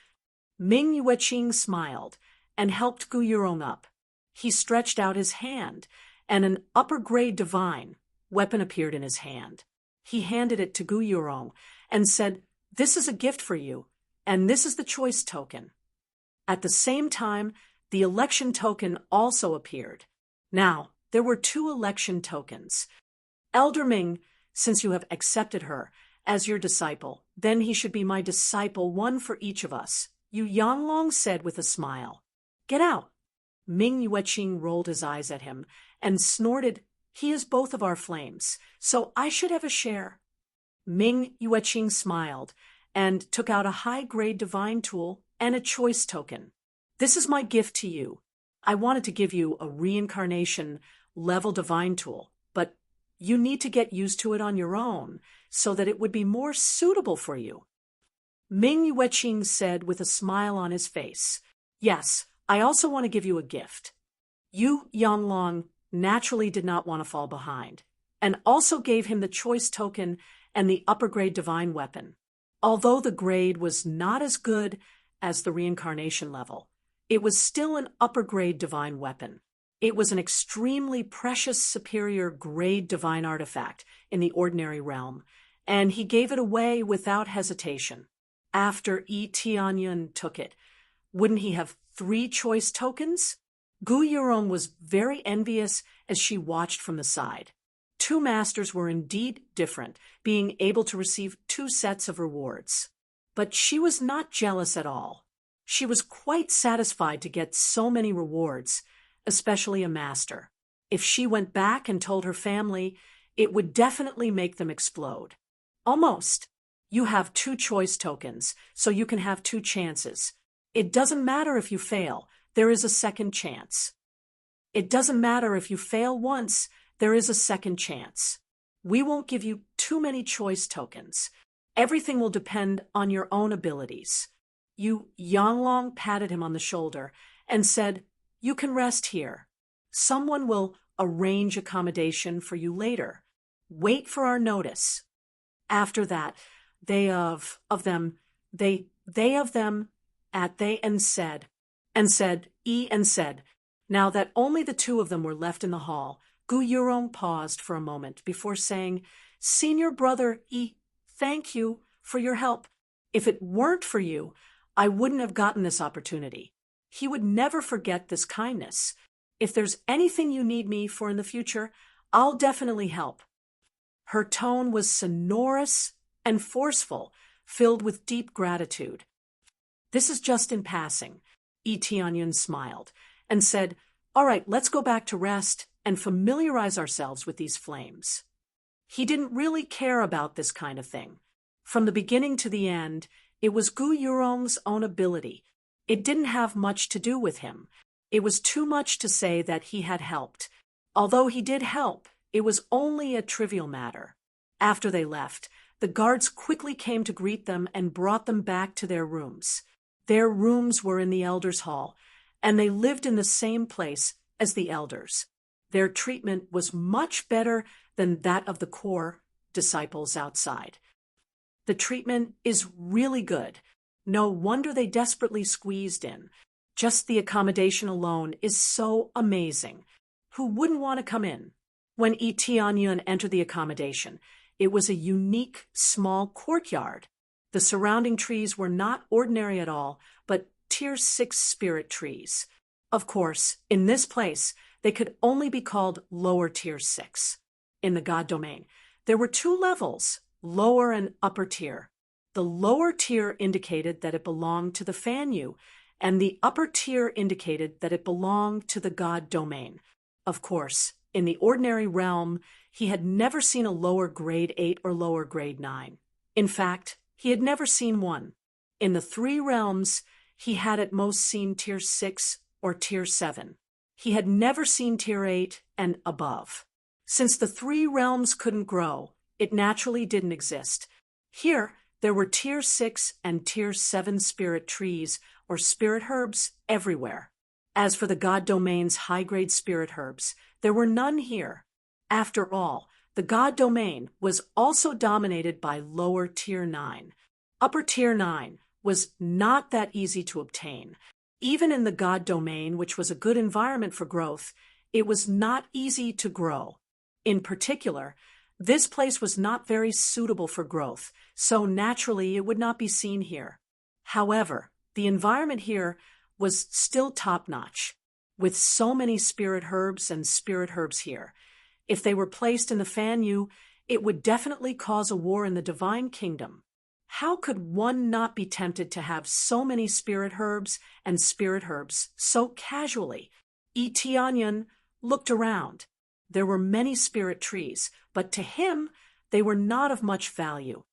Ming Yueqing smiled and helped Gu Yurong up. He stretched out his hand, and an upper-grade divine weapon appeared in his hand. He handed it to Gu Yurong and said, "This is a gift for you, and this is the choice token." At the same time, the election token also appeared. Now, there were 2 election tokens. Elder Ming, since you have accepted her as your disciple, then he should be my disciple, one for each of us, Yu Yanglong said with a smile. Get out. Ming Yueqing rolled his eyes at him and snorted, "He is both of our flames, so I should have a share." Ming Yueqing smiled and took out a high-grade divine tool and a choice token. "This is my gift to you. I wanted to give you a reincarnation level divine tool, but you need to get used to it on your own so that it would be more suitable for you." Ming Yueqing said with a smile on his face, "Yes, I also want to give you a gift." Yu Yanglong naturally did not want to fall behind, and also gave him the choice token and the upper-grade divine weapon. Although the grade was not as good as the reincarnation level, it was still an upper-grade divine weapon. It was an extremely precious superior grade divine artifact in the ordinary realm, and he gave it away without hesitation. After Yi Tianyan took it, wouldn't he have 3 choice tokens? Gu Yurong was very envious as she watched from the side. 2 masters were indeed different, being able to receive 2 sets of rewards. But she was not jealous at all. She was quite satisfied to get so many rewards, especially a master. If she went back and told her family, it would definitely make them explode. Almost. You have 2 choice tokens, so you can have 2 chances. It doesn't matter if you fail, there is a second chance. It doesn't matter if you fail once, there is a second chance. We won't give you too many choice tokens. Everything will depend on your own abilities. Yu Yanglong patted him on the shoulder and said, "You can rest here. Someone will arrange accommodation for you later. Wait for our notice." After that, they of them said, now that only the 2 of them were left in the hall, Gu Yurong paused for a moment before saying, "Senior brother Yi, thank you for your help. If it weren't for you, I wouldn't have gotten this opportunity. He would never forget this kindness. If there's anything you need me for in the future, I'll definitely help." Her tone was sonorous and forceful, filled with deep gratitude. "This is just in passing," Yi Tianyan smiled and said, "All right, let's go back to rest and familiarize ourselves with these flames." He didn't really care about this kind of thing. From the beginning to the end, it was Gu Yurong's own ability. It didn't have much to do with him. It was too much to say that he had helped. Although he did help, it was only a trivial matter. After they left, the guards quickly came to greet them and brought them back to their rooms. Their rooms were in the elders' hall, and they lived in the same place as the elders. Their treatment was much better than that of the core disciples outside. The treatment is really good. No wonder they desperately squeezed in. Just the accommodation alone is so amazing. Who wouldn't want to come in? When Tianyun entered the accommodation, it was a unique, small courtyard. The surrounding trees were not ordinary at all, but Tier 6 spirit trees. Of course, in this place, they could only be called lower Tier 6. In the God domain, there were 2 levels, lower and upper tier. The lower tier indicated that it belonged to the Fanyu, and the upper tier indicated that it belonged to the God domain. Of course, in the ordinary realm, he had never seen a lower grade 8 or lower grade 9. In fact, he had never seen one. In the 3 realms, he had at most seen Tier 6 or Tier 7. He had never seen Tier 8 and above. Since the 3 realms couldn't grow, it naturally didn't exist. Here, there were Tier 6 and Tier 7 spirit trees or spirit herbs everywhere. As for the God domain's high-grade spirit herbs, there were none here. After all, the God domain was also dominated by lower Tier 9. Upper Tier 9 was not that easy to obtain. Even in the God domain, which was a good environment for growth, it was not easy to grow. In particular, this place was not very suitable for growth, so naturally it would not be seen here. However, the environment here was still top-notch. With so many spirit herbs and spirit herbs here, if they were placed in the Fanyu, it would definitely cause a war in the Divine Kingdom. How could one not be tempted to have so many spirit herbs and spirit herbs so casually? Tianyun looked around. There were many spirit trees, but to him, they were not of much value.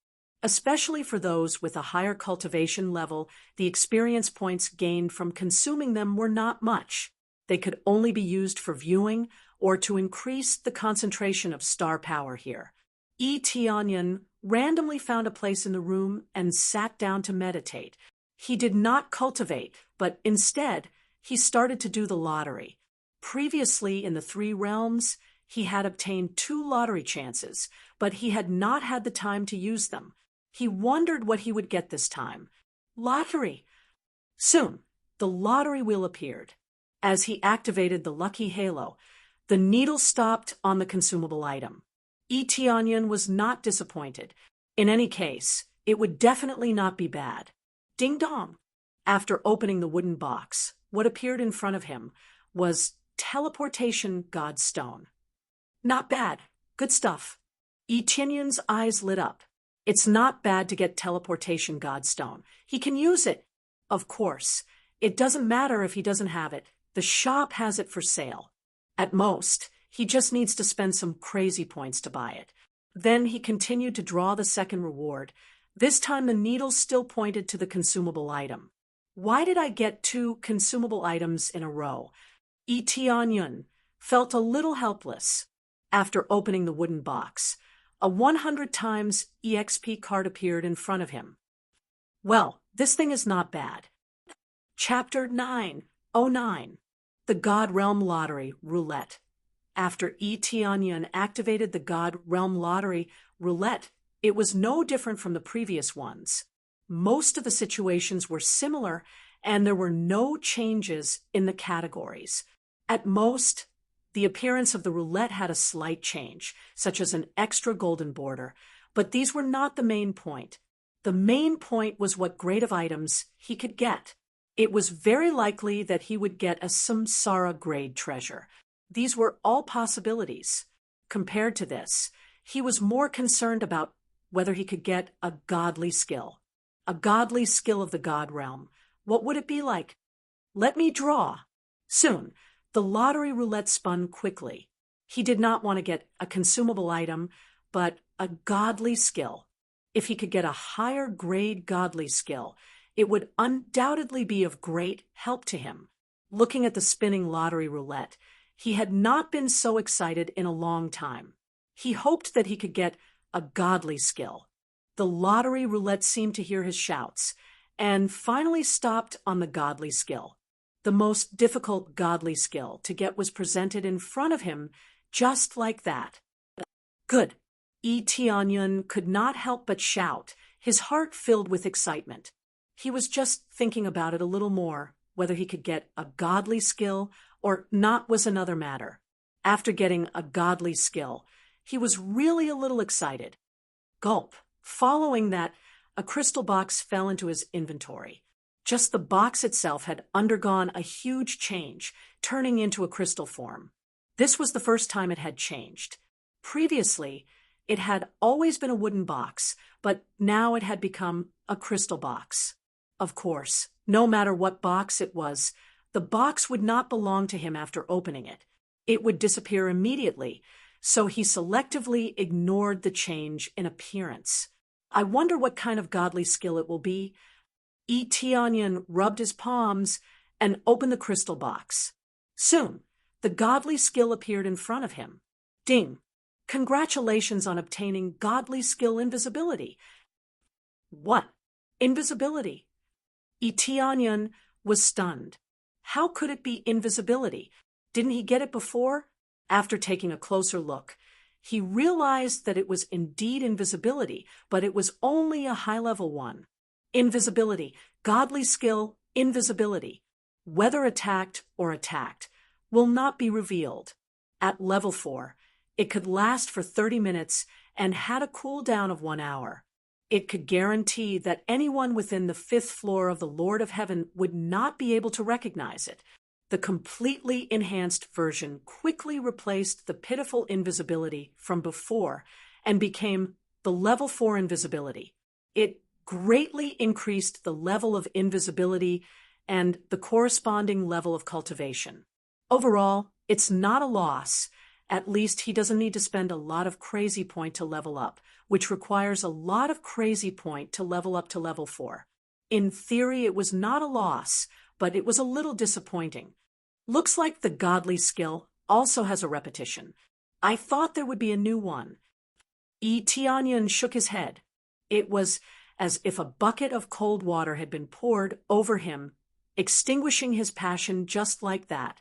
Especially for those with a higher cultivation level, the experience points gained from consuming them were not much. They could only be used for viewing or to increase the concentration of star power here. Tianyun randomly found a place in the room and sat down to meditate. He did not cultivate, but instead, he started to do the lottery. Previously, in the 3 realms, he had obtained 2 lottery chances, but he had not had the time to use them. He wondered what he would get this time. Lottery! Soon, the lottery wheel appeared. As he activated the lucky halo, the needle stopped on the consumable item. Tianyun was not disappointed. In any case, it would definitely not be bad. Ding dong! After opening the wooden box, what appeared in front of him was teleportation godstone. Not bad. Good stuff. Tianyun's eyes lit up. It's not bad to get teleportation godstone. He can use it. Of course. It doesn't matter if he doesn't have it. The shop has it for sale. At most, he just needs to spend some crazy points to buy it. Then he continued to draw the second reward. This time the needle still pointed to the consumable item. Why did I get 2 consumable items in a row? Tianyun felt a little helpless. After opening the wooden box, a 100 times EXP card appeared in front of him. Well, this thing is not bad. Chapter 909. The God Realm Lottery Roulette. After Tianyun activated the God Realm Lottery Roulette, it was no different from the previous ones. Most of the situations were similar, and there were no changes in the categories. At most, the appearance of the roulette had a slight change, such as an extra golden border, but these were not the main point. The main point was what grade of items he could get. It was very likely that he would get a Samsara grade treasure. These were all possibilities. Compared to this, he was more concerned about whether he could get a godly skill. A godly skill of the God realm. What would it be like? Let me draw. Soon, the lottery roulette spun quickly. He did not want to get a consumable item, but a godly skill. If he could get a higher grade godly skill, it would undoubtedly be of great help to him. Looking at the spinning lottery roulette, He had not been so excited in a long time. He hoped that he could get a godly skill. The lottery roulette seemed to hear his shouts, and finally stopped on the godly skill. The most difficult godly skill to get was presented in front of him, just like that. Good. Tianyun could not help but shout, his heart filled with excitement. He was just thinking about it a little more. Whether he could get a godly skill or not was another matter. After getting a godly skill, he was really a little excited. Gulp. Following that, a crystal box fell into his inventory. Just the box itself had undergone a huge change, turning into a crystal form. This was the first time it had changed. Previously, it had always been a wooden box, but now it had become a crystal box. Of course, no matter what box it was, the box would not belong to him after opening it. It would disappear immediately, so he selectively ignored the change in appearance. I wonder what kind of godly skill it will be. Tianyun rubbed his palms and opened the crystal box. Soon, the godly skill appeared in front of him. Ding! Congratulations on obtaining godly skill invisibility. What? Invisibility? Tianyun was stunned. How could it be invisibility? Didn't he get it before? After taking a closer look, he realized that it was indeed invisibility, but it was only a high-level one. Invisibility, godly skill, invisibility. Whether attacked or attacked will not be revealed. At level 4, it could last for 30 minutes and had a cooldown of 1 hour. It could guarantee that anyone within the 5th floor of the Lord of Heaven would not be able to recognize it. The completely enhanced version quickly replaced the pitiful invisibility from before and became the level 4 invisibility. It greatly increased the level of invisibility and the corresponding level of cultivation. Overall, it's not a loss. At least he doesn't need to spend a lot of crazy point to level up, which requires a lot of crazy point to level up to level 4. In theory, it was not a loss, but it was a little disappointing. Looks like the godly skill also has a repetition. I thought there would be a new one. Tianyun shook his head. It was as if a bucket of cold water had been poured over him, extinguishing his passion just like that.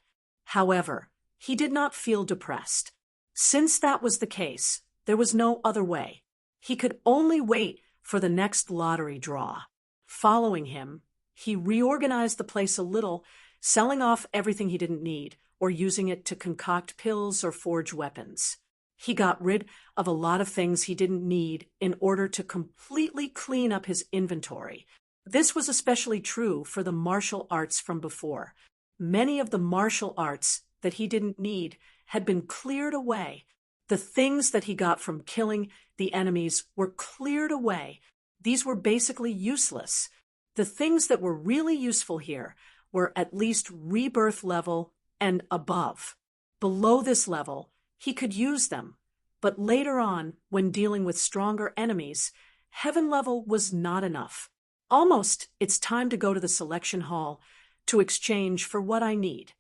However, he did not feel depressed. Since that was the case, there was no other way. He could only wait for the next lottery draw. Following him, he reorganized the place a little, selling off everything he didn't need, or using it to concoct pills or forge weapons. He got rid of a lot of things he didn't need in order to completely clean up his inventory. This was especially true for the martial arts from before. Many of the martial arts that he didn't need had been cleared away. The things that he got from killing the enemies were cleared away. These were basically useless. The things that were really useful here were at least rebirth level and above. Below this level, he could use them, but later on, when dealing with stronger enemies, heaven level was not enough. Almost, it's time to go to the selection hall to exchange for what I need.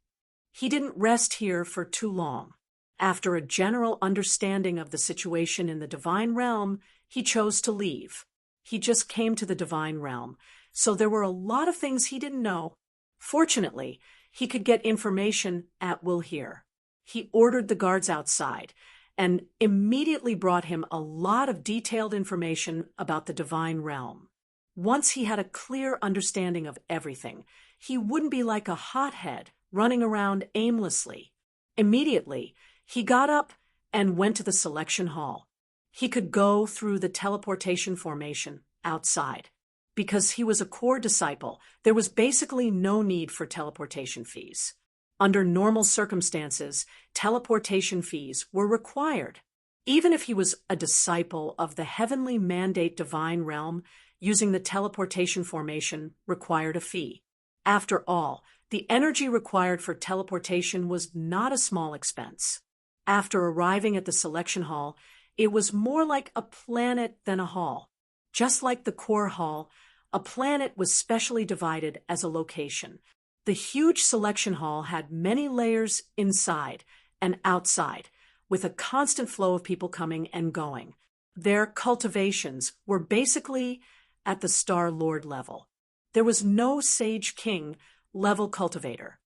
He didn't rest here for too long. After a general understanding of the situation in the divine realm, he chose to leave. He just came to the divine realm, so there were a lot of things he didn't know. Fortunately, he could get information at will here. He ordered the guards outside and immediately brought him a lot of detailed information about the divine realm. Once he had a clear understanding of everything, he wouldn't be like a hothead running around aimlessly. Immediately, he got up and went to the selection hall. He could go through the teleportation formation outside. Because he was a core disciple, there was basically no need for teleportation fees. Under normal circumstances, teleportation fees were required. Even if he was a disciple of the heavenly mandate divine realm, using the teleportation formation required a fee. After all, the energy required for teleportation was not a small expense. After arriving at the selection hall, it was more like a planet than a hall. Just like the core hall, a planet was specially divided as a location. The huge selection hall had many layers inside and outside, with a constant flow of people coming and going. Their cultivations were basically at the Star Lord level. There was no Sage King level cultivator.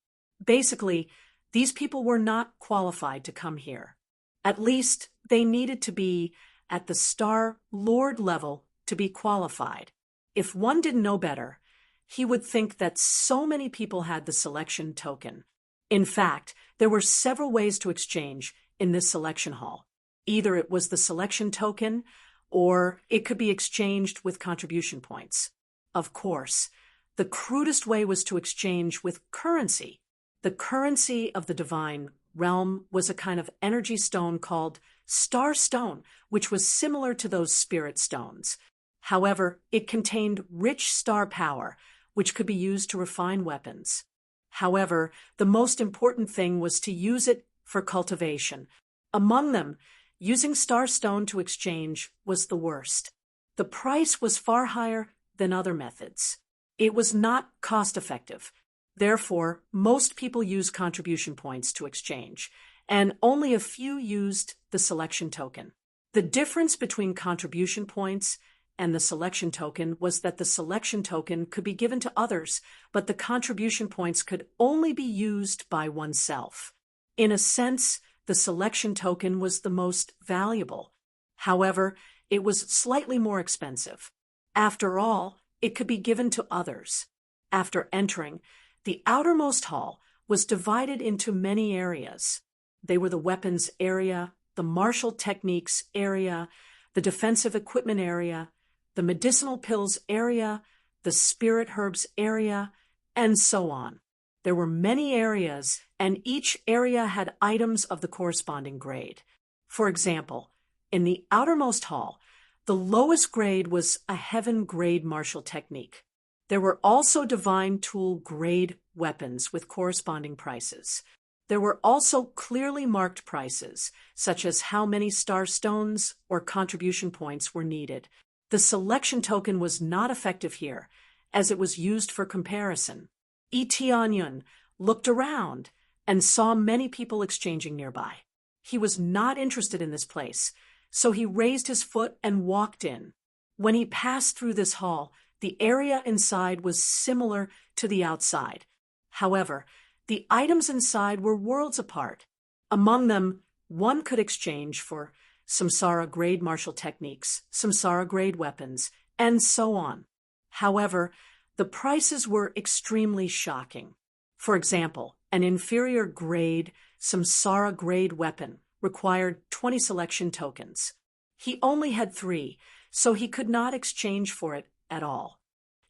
Basically, these people were not qualified to come here. At least they needed to be at the Star Lord level to be qualified. If one didn't know better, he would think that so many people had the selection token. In fact, there were several ways to exchange in this selection hall. Either it was the selection token, or it could be exchanged with contribution points. Of course, the crudest way was to exchange with currency. The currency of the divine realm was a kind of energy stone called Star Stone, which was similar to those spirit stones. However, it contained rich star power, which could be used to refine weapons. However, the most important thing was to use it for cultivation. Among them, using Star Stone to exchange was the worst. The price was far higher than other methods. It was not cost-effective. Therefore, most people used contribution points to exchange, and only a few used the selection token. The difference between contribution points and the selection token was that the selection token could be given to others, but the contribution points could only be used by oneself. In a sense, the selection token was the most valuable. However, it was slightly more expensive. After all, it could be given to others. After entering, the outermost hall was divided into many areas. They were the weapons area, the martial techniques area, the defensive equipment area, the medicinal pills area, the spirit herbs area, and so on. There were many areas, and each area had items of the corresponding grade. For example, in the outermost hall, the lowest grade was a heaven grade martial technique. There were also divine tool grade weapons with corresponding prices. There were also clearly marked prices, such as how many star stones or contribution points were needed. The selection token was not effective here, as it was used for comparison. Tianyun looked around and saw many people exchanging nearby. He was not interested in this place, so he raised his foot and walked in. When he passed through this hall, the area inside was similar to the outside. However, the items inside were worlds apart. Among them, one could exchange for Samsara grade martial techniques, Samsara grade weapons, and so on. However, the prices were extremely shocking. For example, an inferior grade Samsara grade weapon required 20 selection tokens. He only had 3, so he could not exchange for it at all.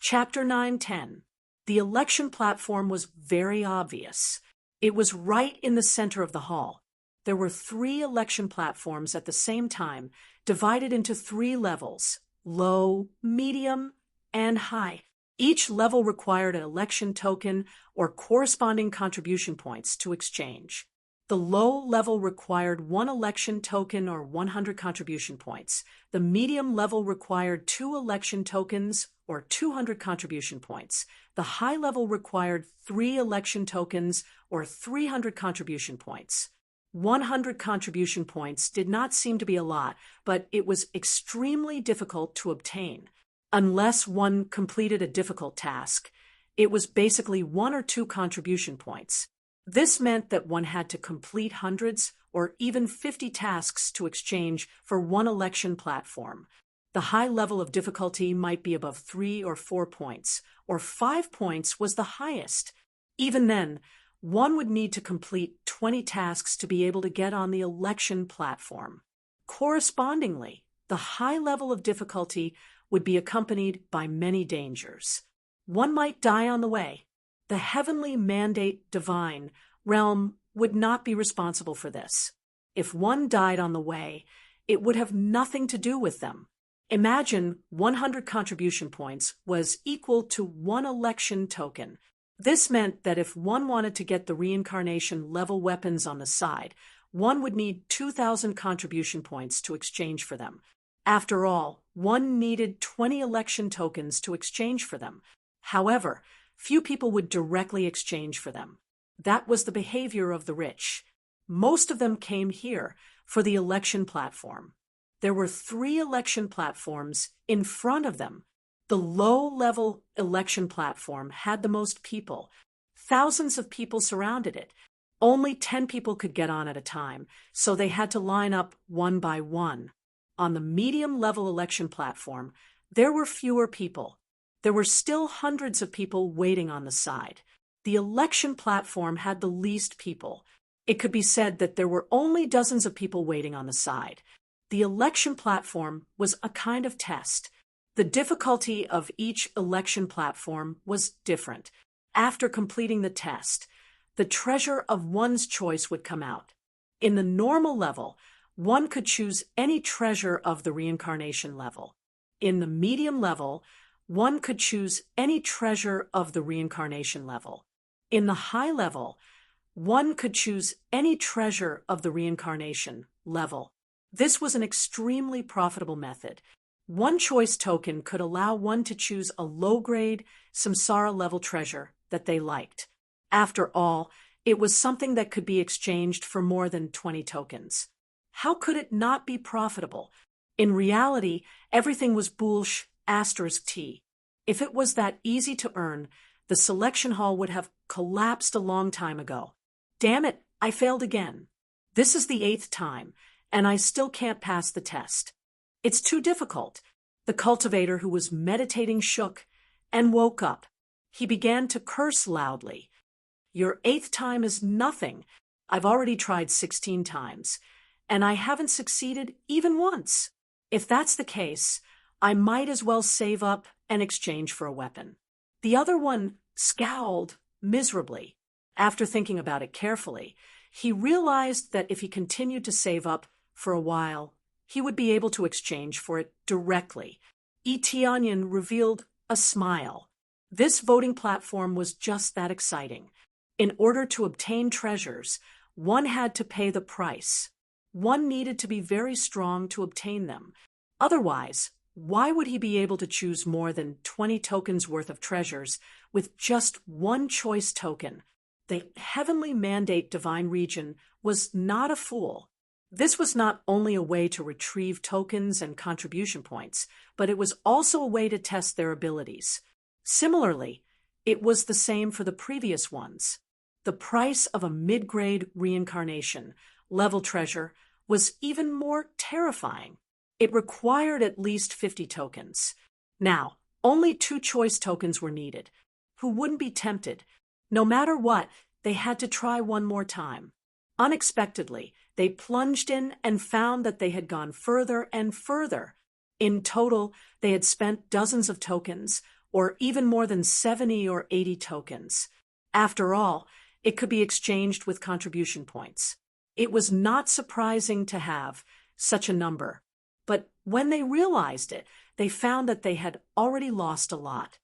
Chapter 9:10. The election platform was very obvious. It was right in the center of the hall. There were 3 election platforms at the same time, divided into 3 levels: low, medium, and high. Each level required an election token or corresponding contribution points to exchange. The low level required 1 election token or 100 contribution points. The medium level required 2 election tokens or 200 contribution points. The high level required 3 election tokens or 300 contribution points. 100 contribution points did not seem to be a lot, but it was extremely difficult to obtain. Unless one completed a difficult task, it was basically 1 or 2 contribution points. This meant that one had to complete hundreds or even 50 tasks to exchange for 1 election platform. The high level of difficulty might be above 3 or 4 points, or 5 points was the highest. Even then, one would need to complete 20 tasks to be able to get on the election platform. Correspondingly, the high level of difficulty would be accompanied by many dangers. One might die on the way. The heavenly mandate divine realm would not be responsible for this. If one died on the way, it would have nothing to do with them. Imagine 100 contribution points was equal to 1 election token. This meant that if one wanted to get the reincarnation level weapons on the side, one would need 2,000 contribution points to exchange for them. After all, one needed 20 election tokens to exchange for them. However, few people would directly exchange for them. That was the behavior of the rich. Most of them came here for the election platform. There were 3 election platforms in front of them. The low-level election platform had the most people. Thousands of people surrounded it. Only 10 people could get on at a time, so they had to line up one by one. On the medium-level election platform, there were fewer people. There were still hundreds of people waiting on the side. The election platform had the least people. It could be said that there were only dozens of people waiting on the side. The election platform was a kind of test. The difficulty of each election platform was different. After completing the test, the treasure of one's choice would come out. In the normal level, one could choose any treasure of the reincarnation level. In the medium level, one could choose any treasure of the reincarnation level. In the high level, one could choose any treasure of the reincarnation level. This was an extremely profitable method. One choice token could allow one to choose a low-grade samsara-level treasure that they liked. After all, it was something that could be exchanged for more than 20 tokens. How could it not be profitable? In reality, everything was bullsh *T. If it was that easy to earn, the selection hall would have collapsed a long time ago. Damn it, I failed again. This is the 8th time, and I still can't pass the test. It's too difficult. The cultivator who was meditating shook and woke up. He began to curse loudly. Your 8th time is nothing. I've already tried 16 times, and I haven't succeeded even once. If that's the case, I might as well save up and exchange for a weapon. The other one scowled miserably. After thinking about it carefully, he realized that if he continued to save up for a while, he would be able to exchange for it directly. Etianyan revealed a smile. This voting platform was just that exciting. In order to obtain treasures, one had to pay the price. One needed to be very strong to obtain them. Otherwise, why would he be able to choose more than 20 tokens worth of treasures with just one choice token? The heavenly mandate divine region was not a fool. This was not only a way to retrieve tokens and contribution points, but it was also a way to test their abilities. Similarly, it was the same for the previous ones. The price of a mid-grade reincarnation level treasure was even more terrifying. It required at least 50 tokens. Now, only 2 choice tokens were needed. Who wouldn't be tempted? No matter what, they had to try one more time. Unexpectedly, they plunged in and found that they had gone further and further. In total, they had spent dozens of tokens, or even more than 70 or 80 tokens. After all, it could be exchanged with contribution points. It was not surprising to have such a number. But when they realized it, they found that they had already lost a lot.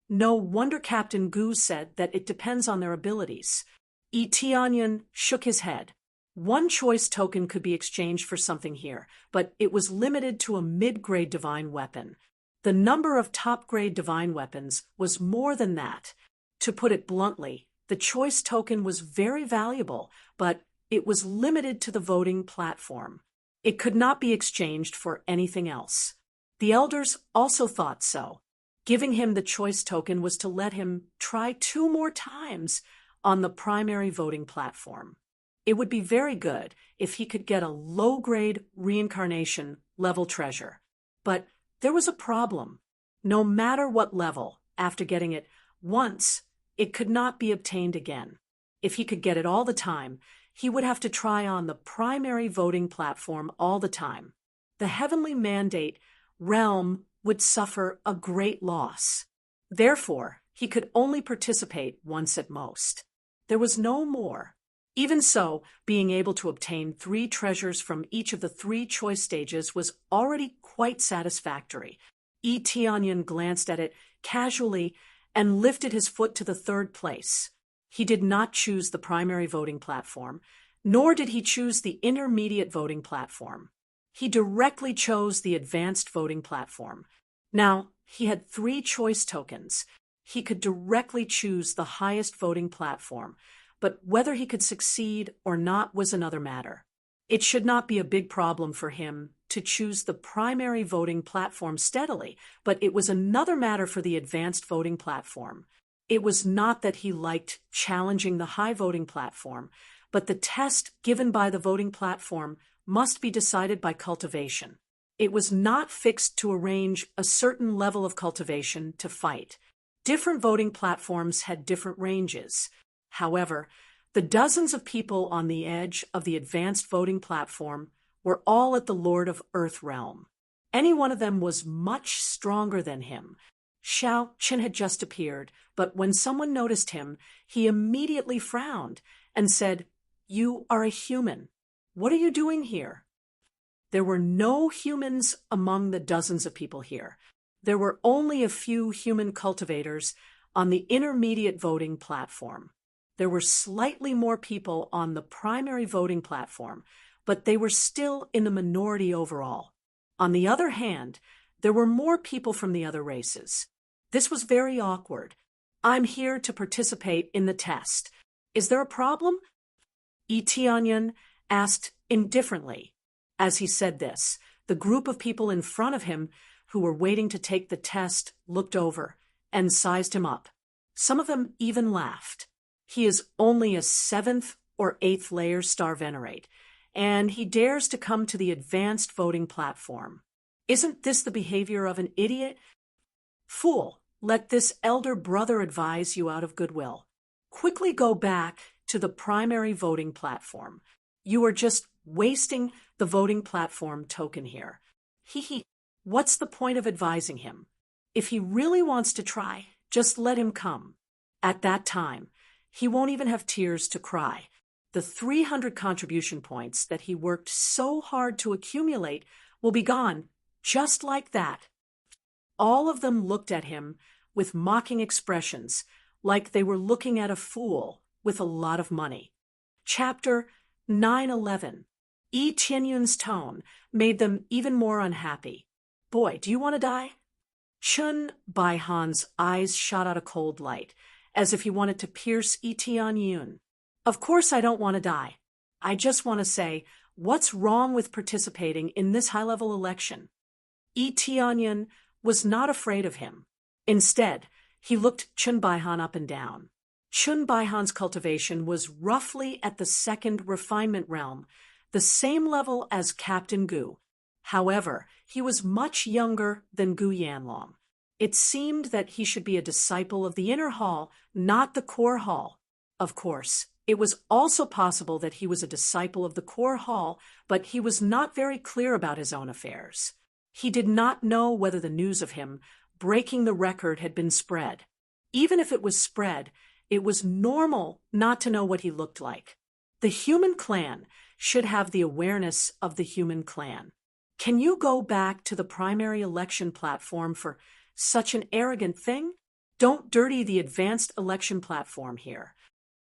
No wonder Captain Gu said that it depends on their abilities. Etianyan shook his head. One choice token could be exchanged for something here, but it was limited to a mid-grade divine weapon. The number of top-grade divine weapons was more than that. To put it bluntly, the choice token was very valuable, but it was limited to the voting platform. It could not be exchanged for anything else. The elders also thought so. Giving him the choice token was to let him try 2 more times on the primary voting platform. It would be very good if he could get a low-grade reincarnation level treasure. But there was a problem. No matter what level, after getting it once, it could not be obtained again. If he could get it all the time, he would have to try on the primary voting platform all the time. The heavenly mandate realm would suffer a great loss. Therefore, he could only participate once at most. There was no more. Even so, being able to obtain 3 treasures from each of the 3 choice stages was already quite satisfactory. Etianyan glanced at it casually and lifted his foot to the 3rd place. He did not choose the primary voting platform, nor did he choose the intermediate voting platform. He directly chose the advanced voting platform. Now, he had 3 choice tokens. He could directly choose the highest voting platform, but whether he could succeed or not was another matter. It should not be a big problem for him to choose the primary voting platform steadily, but it was another matter for the advanced voting platform. It was not that he liked challenging the high voting platform, but the test given by the voting platform must be decided by cultivation. It was not fixed to arrange a certain level of cultivation to fight. Different voting platforms had different ranges. However, the dozens of people on the edge of the advanced voting platform were all at the Lord of Earth realm. Any one of them was much stronger than him. Xiao Qin had just appeared, but when someone noticed him, he immediately frowned and said, "You are a human. What are you doing here?" There were no humans among the dozens of people here. There were only a few human cultivators on the intermediate voting platform. There were slightly more people on the primary voting platform, but they were still in the minority overall. On the other hand, there were more people from the other races. This was very awkward. "I'm here to participate in the test. Is there a problem?" Yi Tianyan asked indifferently. As he said this, the group of people in front of him who were waiting to take the test looked over and sized him up. Some of them even laughed. He is only a 7th or 8th layer star venerate, and he dares to come to the advanced voting platform. Isn't this the behavior of an idiot? Fool, let this elder brother advise you out of goodwill. Quickly go back to the primary voting platform. You are just wasting the voting platform token here. What's the point of advising him? If he really wants to try, just let him come. At that time, he won't even have tears to cry. The 300 contribution points that he worked so hard to accumulate will be gone, just like that. All of them looked at him with mocking expressions, like they were looking at a fool with a lot of money. Chapter 9:11. Yi Tianyun's tone made them even more unhappy. "Boy, do you want to die?" Chun Baihan's eyes shot out a cold light, as if he wanted to pierce Yi Tianyun. "Of course I don't want to die. I just want to say, what's wrong with participating in this high-level election?" Yi Tianyun was not afraid of him. Instead, he looked Chun Baihan up and down. Chun Baihan's cultivation was roughly at the 2nd refinement realm, the same level as Captain Gu. However, he was much younger than Gu Yanlong. It seemed that he should be a disciple of the inner hall, not the core hall. Of course, it was also possible that he was a disciple of the core hall, but he was not very clear about his own affairs. He did not know whether the news of him breaking the record had been spread. Even if it was spread, it was normal not to know what he looked like. The human clan should have the awareness of the human clan. Can you go back to the primary election platform for such an arrogant thing? Don't dirty the advanced election platform here.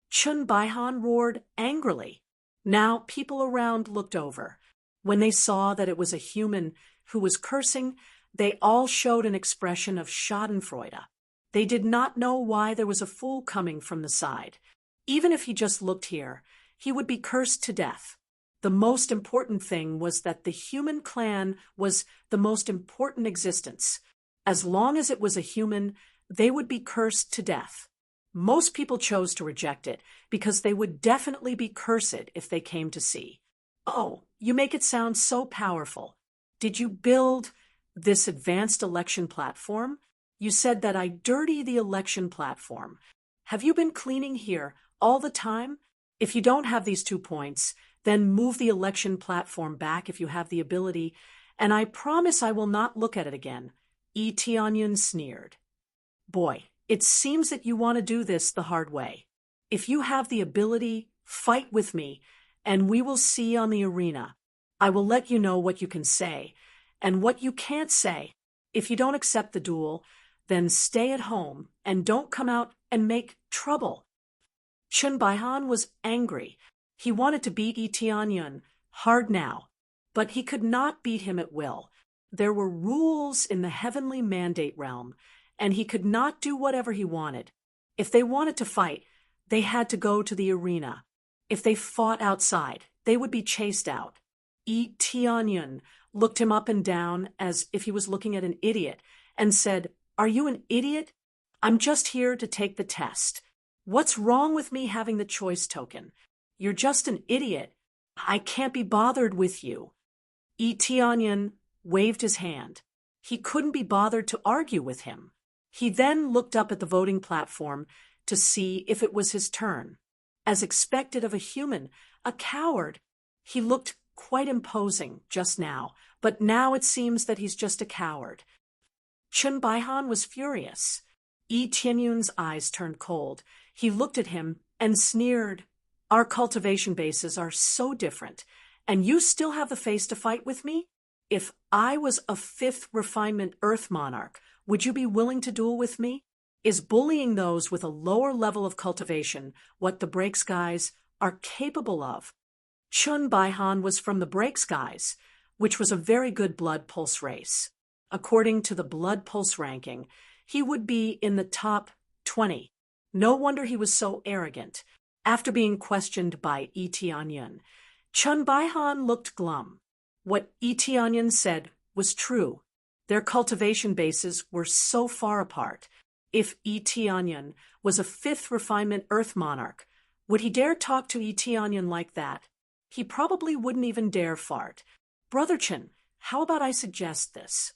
Chun Baihan roared angrily. Now people around looked over. When they saw that it was a human who was cursing, they all showed an expression of schadenfreude. They did not know why there was a fool coming from the side. Even if he just looked here, he would be cursed to death. The most important thing was that the human clan was the most important existence. As long as it was a human, they would be cursed to death. Most people chose to reject it because they would definitely be cursed if they came to see. "Oh, you make it sound so powerful. Did you build this advanced election platform? You said that I dirty the election platform. Have you been cleaning here all the time? If you don't have these 2 points, then move the election platform back if you have the ability, and I promise I will not look at it again." Yi Tianyun sneered. "Boy, it seems that you want to do this the hard way. If you have the ability, fight with me, and we will see on the arena. I will let you know what you can say, and what you can't say. If you don't accept the duel, then stay at home and don't come out and make trouble." Chun Baihan was angry. He wanted to beat Yi Tianyun hard now, but he could not beat him at will. There were rules in the heavenly mandate realm, and he could not do whatever he wanted. If they wanted to fight, they had to go to the arena. If they fought outside, they would be chased out. Yi Tianyun looked him up and down as if he was looking at an idiot and said, "Are you an idiot? I'm just here to take the test. What's wrong with me having the choice token? You're just an idiot. I can't be bothered with you." Yi Tianyun waved his hand. He couldn't be bothered to argue with him. He then looked up at the voting platform to see if it was his turn. As expected of a human, a coward, he looked quite imposing just now, but now it seems that he's just a coward. Chun Baihan was furious. Yi Tianyun's eyes turned cold. He looked at him and sneered. "Our cultivation bases are so different, and you still have the face to fight with me? If I was a 5th refinement Earth monarch, would you be willing to duel with me? Is bullying those with a lower level of cultivation what the Break Skies are capable of?" Chun Baihan was from the Break Skies, which was a very good blood pulse race. According to the blood pulse ranking, he would be in the top 20. No wonder he was so arrogant. After being questioned by Yi Tianyun, Chun Baihan looked glum. What Yi Tianyun said was true. Their cultivation bases were so far apart. If Yi Tianyun was a 5th refinement Earth monarch, would he dare talk to Yi Tianyun like that? He probably wouldn't even dare fart. "Brother Chun, how about I suggest this?"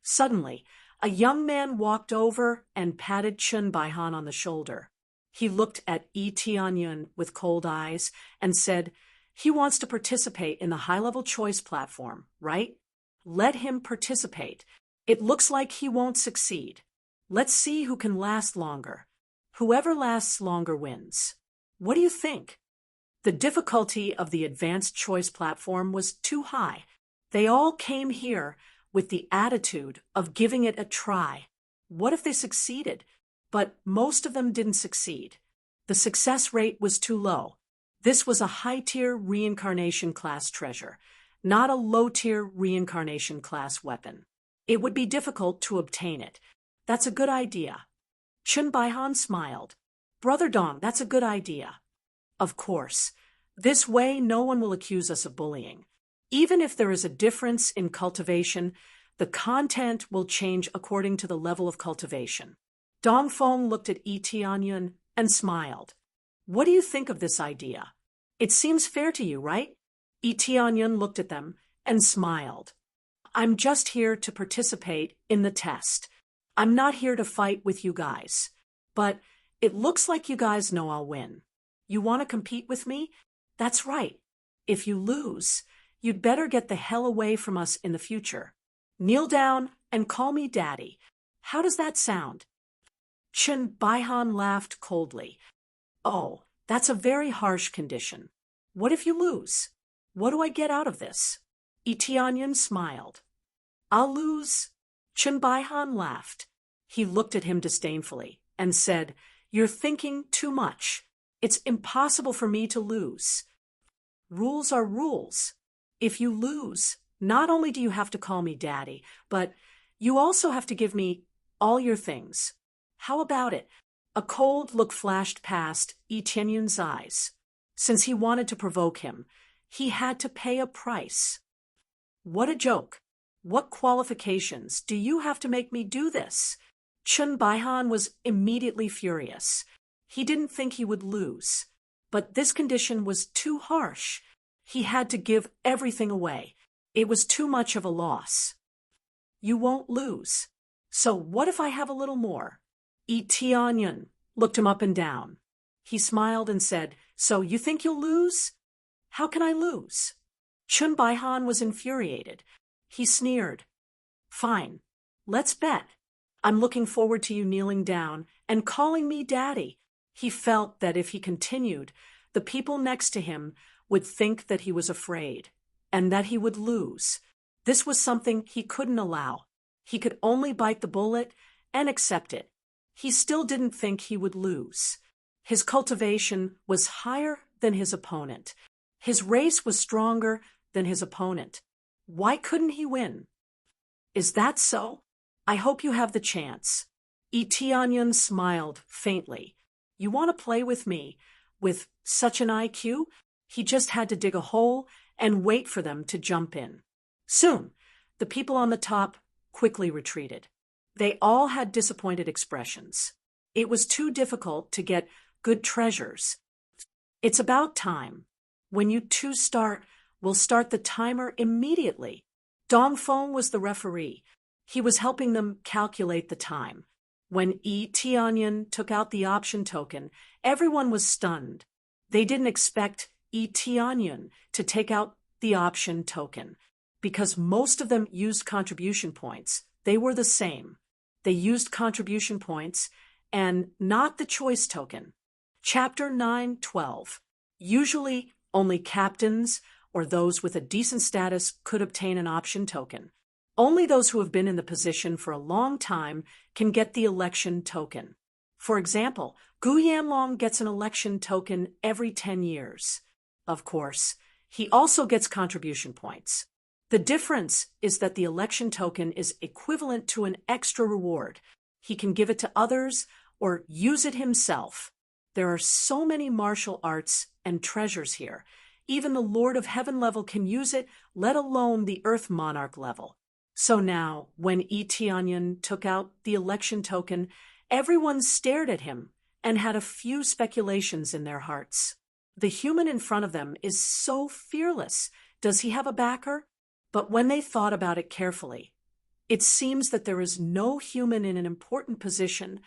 Suddenly, a young man walked over and patted Chun Baihan on the shoulder. He looked at Yi Tianyun with cold eyes and said, "He wants to participate in the high-level choice platform, right? Let him participate. It looks like he won't succeed. Let's see who can last longer. Whoever lasts longer wins. What do you think?" The difficulty of the advanced choice platform was too high. They all came here with the attitude of giving it a try. What if they succeeded? But most of them didn't succeed. The success rate was too low. This was a high-tier reincarnation class treasure, not a low-tier reincarnation class weapon. It would be difficult to obtain it. That's a good idea. Chun Baihan smiled. "Brother Dong, that's a good idea." Of course. This way no one will accuse us of bullying. Even if there is a difference in cultivation, the content will change according to the level of cultivation. Dong Feng looked at Yi Tianyun and smiled. "What do you think of this idea? It seems fair to you, right?" Yi Tianyun looked at them and smiled. "I'm just here to participate in the test. I'm not here to fight with you guys. But it looks like you guys know I'll win. You want to compete with me? That's right. If you lose, you'd better get the hell away from us in the future. Kneel down and call me Daddy. How does that sound?" Chun Baihan laughed coldly. "Oh, that's a very harsh condition. What if you lose? What do I get out of this?" Yi Tianyun smiled. "I'll lose." Chun Baihan laughed. He looked at him disdainfully and said, "You're thinking too much. It's impossible for me to lose. Rules are rules. If you lose, not only do you have to call me Daddy, but you also have to give me all your things. How about it?" A cold look flashed past Yi Tianyun's eyes. Since he wanted to provoke him, he had to pay a price. "What a joke. What qualifications do you have to make me do this?" Chun Baihan was immediately furious. He didn't think he would lose. But this condition was too harsh. He had to give everything away. It was too much of a loss. "You won't lose. So what if I have a little more?" Yi Tianyun looked him up and down. He smiled and said, "So you think you'll lose?" "How can I lose?" Chun Baihan was infuriated. He sneered. "Fine. Let's bet. I'm looking forward to you kneeling down and calling me Daddy." He felt that if he continued, the people next to him would think that he was afraid and that he would lose. This was something he couldn't allow. He could only bite the bullet and accept it. He still didn't think he would lose. His cultivation was higher than his opponent. His race was stronger than his opponent. Why couldn't he win? "Is that so? I hope you have the chance. Etionyan smiled faintly. You want to play with me? With such an IQ? He just had to dig a hole and wait for them to jump in. Soon, the people on the top quickly retreated. They all had disappointed expressions. It was too difficult to get good treasures. It's about time. When you two start, we'll start the timer immediately. Dongfeng was the referee. He was helping them calculate the time. When Tianyan took out the option token, everyone was stunned. They didn't expect Tianyan to take out the option token because most of them used contribution points. They were the same. They used contribution points and not the choice token. Chapter 9:12. Usually, only captains or those with a decent status could obtain an option token. Only those who have been in the position for a long time can get the election token. For example, Gu Yanlong gets an election token every 10 years. Of course, he also gets contribution points. The difference is that the election token is equivalent to an extra reward. He can give it to others or use it himself. There are so many martial arts and treasures here. Even the Lord of Heaven level can use it, let alone the Earth Monarch level. So now, when Tianyan took out the election token, everyone stared at him and had a few speculations in their hearts. The human in front of them is so fearless. Does he have a backer? But when they thought about it carefully, it seems that there is no human in an important position.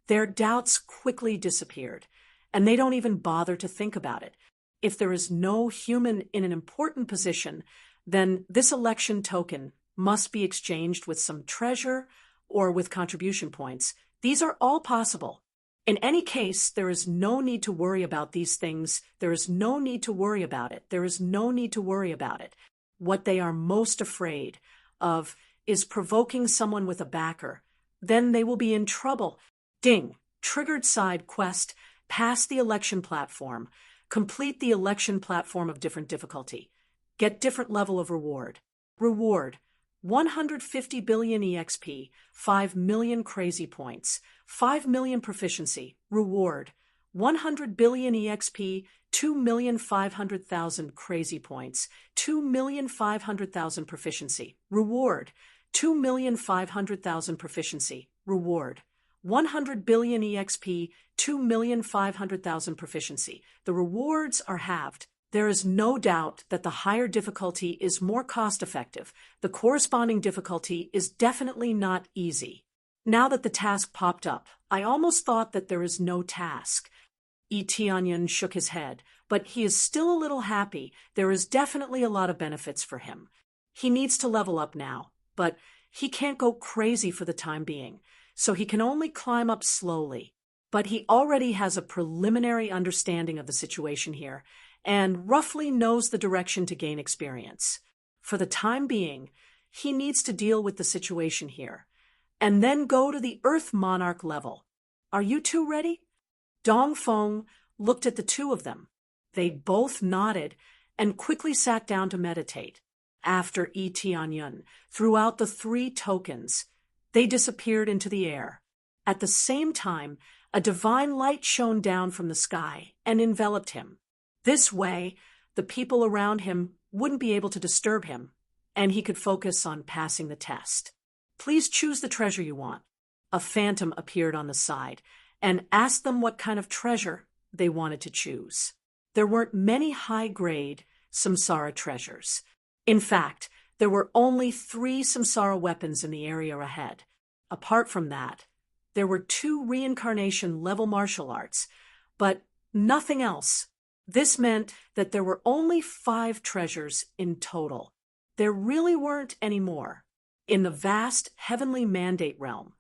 Their doubts quickly disappeared, and they don't even bother to think about it. If there is no human in an important position, then this election token must be exchanged with some treasure or with contribution points. These are all possible. In any case, there is no need to worry about these things. There is no need to worry about it. There is no need to worry about it. What they are most afraid of is provoking someone with a backer. Then they will be in trouble. Ding! Triggered side quest. Pass the election platform. Complete the election platform of different difficulty. Get different level of reward. Reward: 150 billion EXP, 5 million crazy points, 5 million proficiency. Reward: 100 billion EXP, 2,500,000 crazy points, 2,500,000 proficiency. Reward: 2,500,000 proficiency. Reward: 100 billion EXP, 2,500,000 proficiency. The rewards are halved. There is no doubt that the higher difficulty is more cost-effective. The corresponding difficulty is definitely not easy. Now that the task popped up, I almost thought that there is no task. Tianyan shook his head, but he is still a little happy. There is definitely a lot of benefits for him. He needs to level up now, but he can't go crazy for the time being, so he can only climb up slowly. But he already has a preliminary understanding of the situation here, and roughly knows the direction to gain experience. For the time being, he needs to deal with the situation here, and then go to the Earth Monarch level. Are you two ready? Dongfeng looked at the two of them. They both nodded and quickly sat down to meditate. After Tianyan threw out the 3 tokens, they disappeared into the air. At the same time, a divine light shone down from the sky and enveloped him. This way, the people around him wouldn't be able to disturb him, and he could focus on passing the test. Please choose the treasure you want. A phantom appeared on the side and asked them what kind of treasure they wanted to choose. There weren't many high-grade samsara treasures. In fact, there were only 3 samsara weapons in the area ahead. Apart from that, there were 2 reincarnation-level martial arts, but nothing else. This meant that there were only 5 treasures in total. There really weren't any more. In the vast heavenly mandate realm,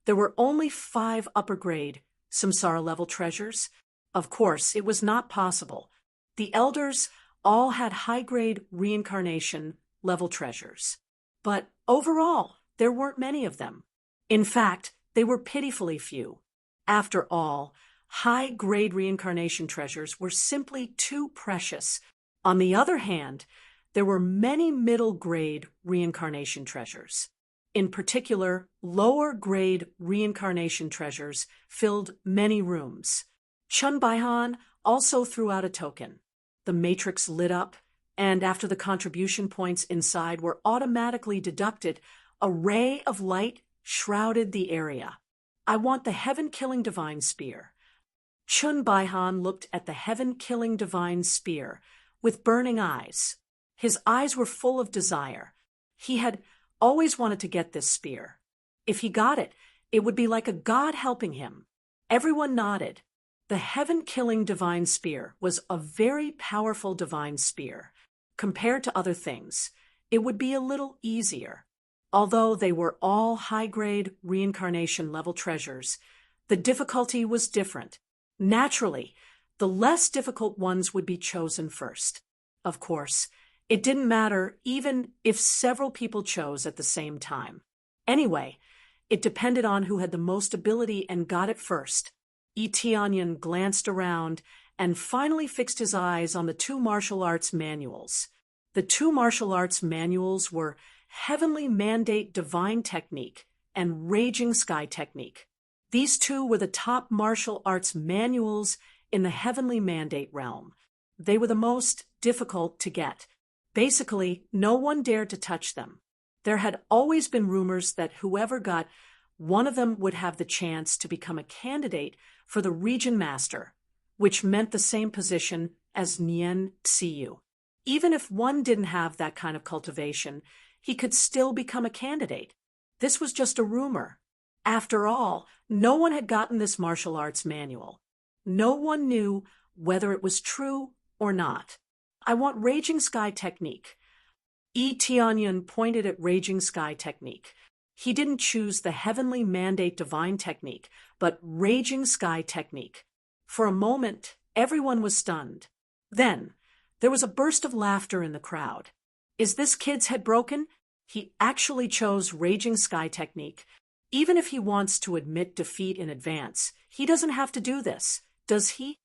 there were only 5 upper-grade samsara-level treasures. Of course, it was not possible. The elders all had high-grade reincarnation-level treasures. But overall, there weren't many of them. In fact, they were pitifully few. After all, high-grade reincarnation treasures were simply too precious. On the other hand, there were many middle-grade reincarnation treasures. In particular, lower-grade reincarnation treasures filled many rooms. Chun Baihan also threw out a token. The matrix lit up, and after the contribution points inside were automatically deducted, a ray of light shrouded the area. I want the heaven-killing divine spear. Chun Baihan looked at the heaven-killing divine spear with burning eyes. His eyes were full of desire. He had always wanted to get this spear. If he got it, it would be like a god helping him. Everyone nodded. The heaven-killing divine spear was a very powerful divine spear. Compared to other things, it would be a little easier. Although they were all high-grade reincarnation-level treasures, the difficulty was different. Naturally, the less difficult ones would be chosen first. Of course, it didn't matter even if several people chose at the same time. Anyway, it depended on who had the most ability and got it first. Tianyan glanced around and finally fixed his eyes on the two martial arts manuals. The two martial arts manuals were Heavenly Mandate Divine Technique and Raging Sky Technique. These two were the top martial arts manuals in the Heavenly Mandate realm. They were the most difficult to get. Basically, no one dared to touch them. There had always been rumors that whoever got one of them would have the chance to become a candidate for the Region Master, which meant the same position as Nian Xiyu. Even if one didn't have that kind of cultivation, he could still become a candidate. This was just a rumor. After all, no one had gotten this martial arts manual. No one knew whether it was true or not. I want Raging Sky Technique. Tianyan pointed at Raging Sky Technique. He didn't choose the Heavenly Mandate Divine Technique, but Raging Sky Technique. For a moment, everyone was stunned. Then, there was a burst of laughter in the crowd. Is this kid's head broken? He actually chose Raging Sky Technique. Even if he wants to admit defeat in advance, he doesn't have to do this, does he?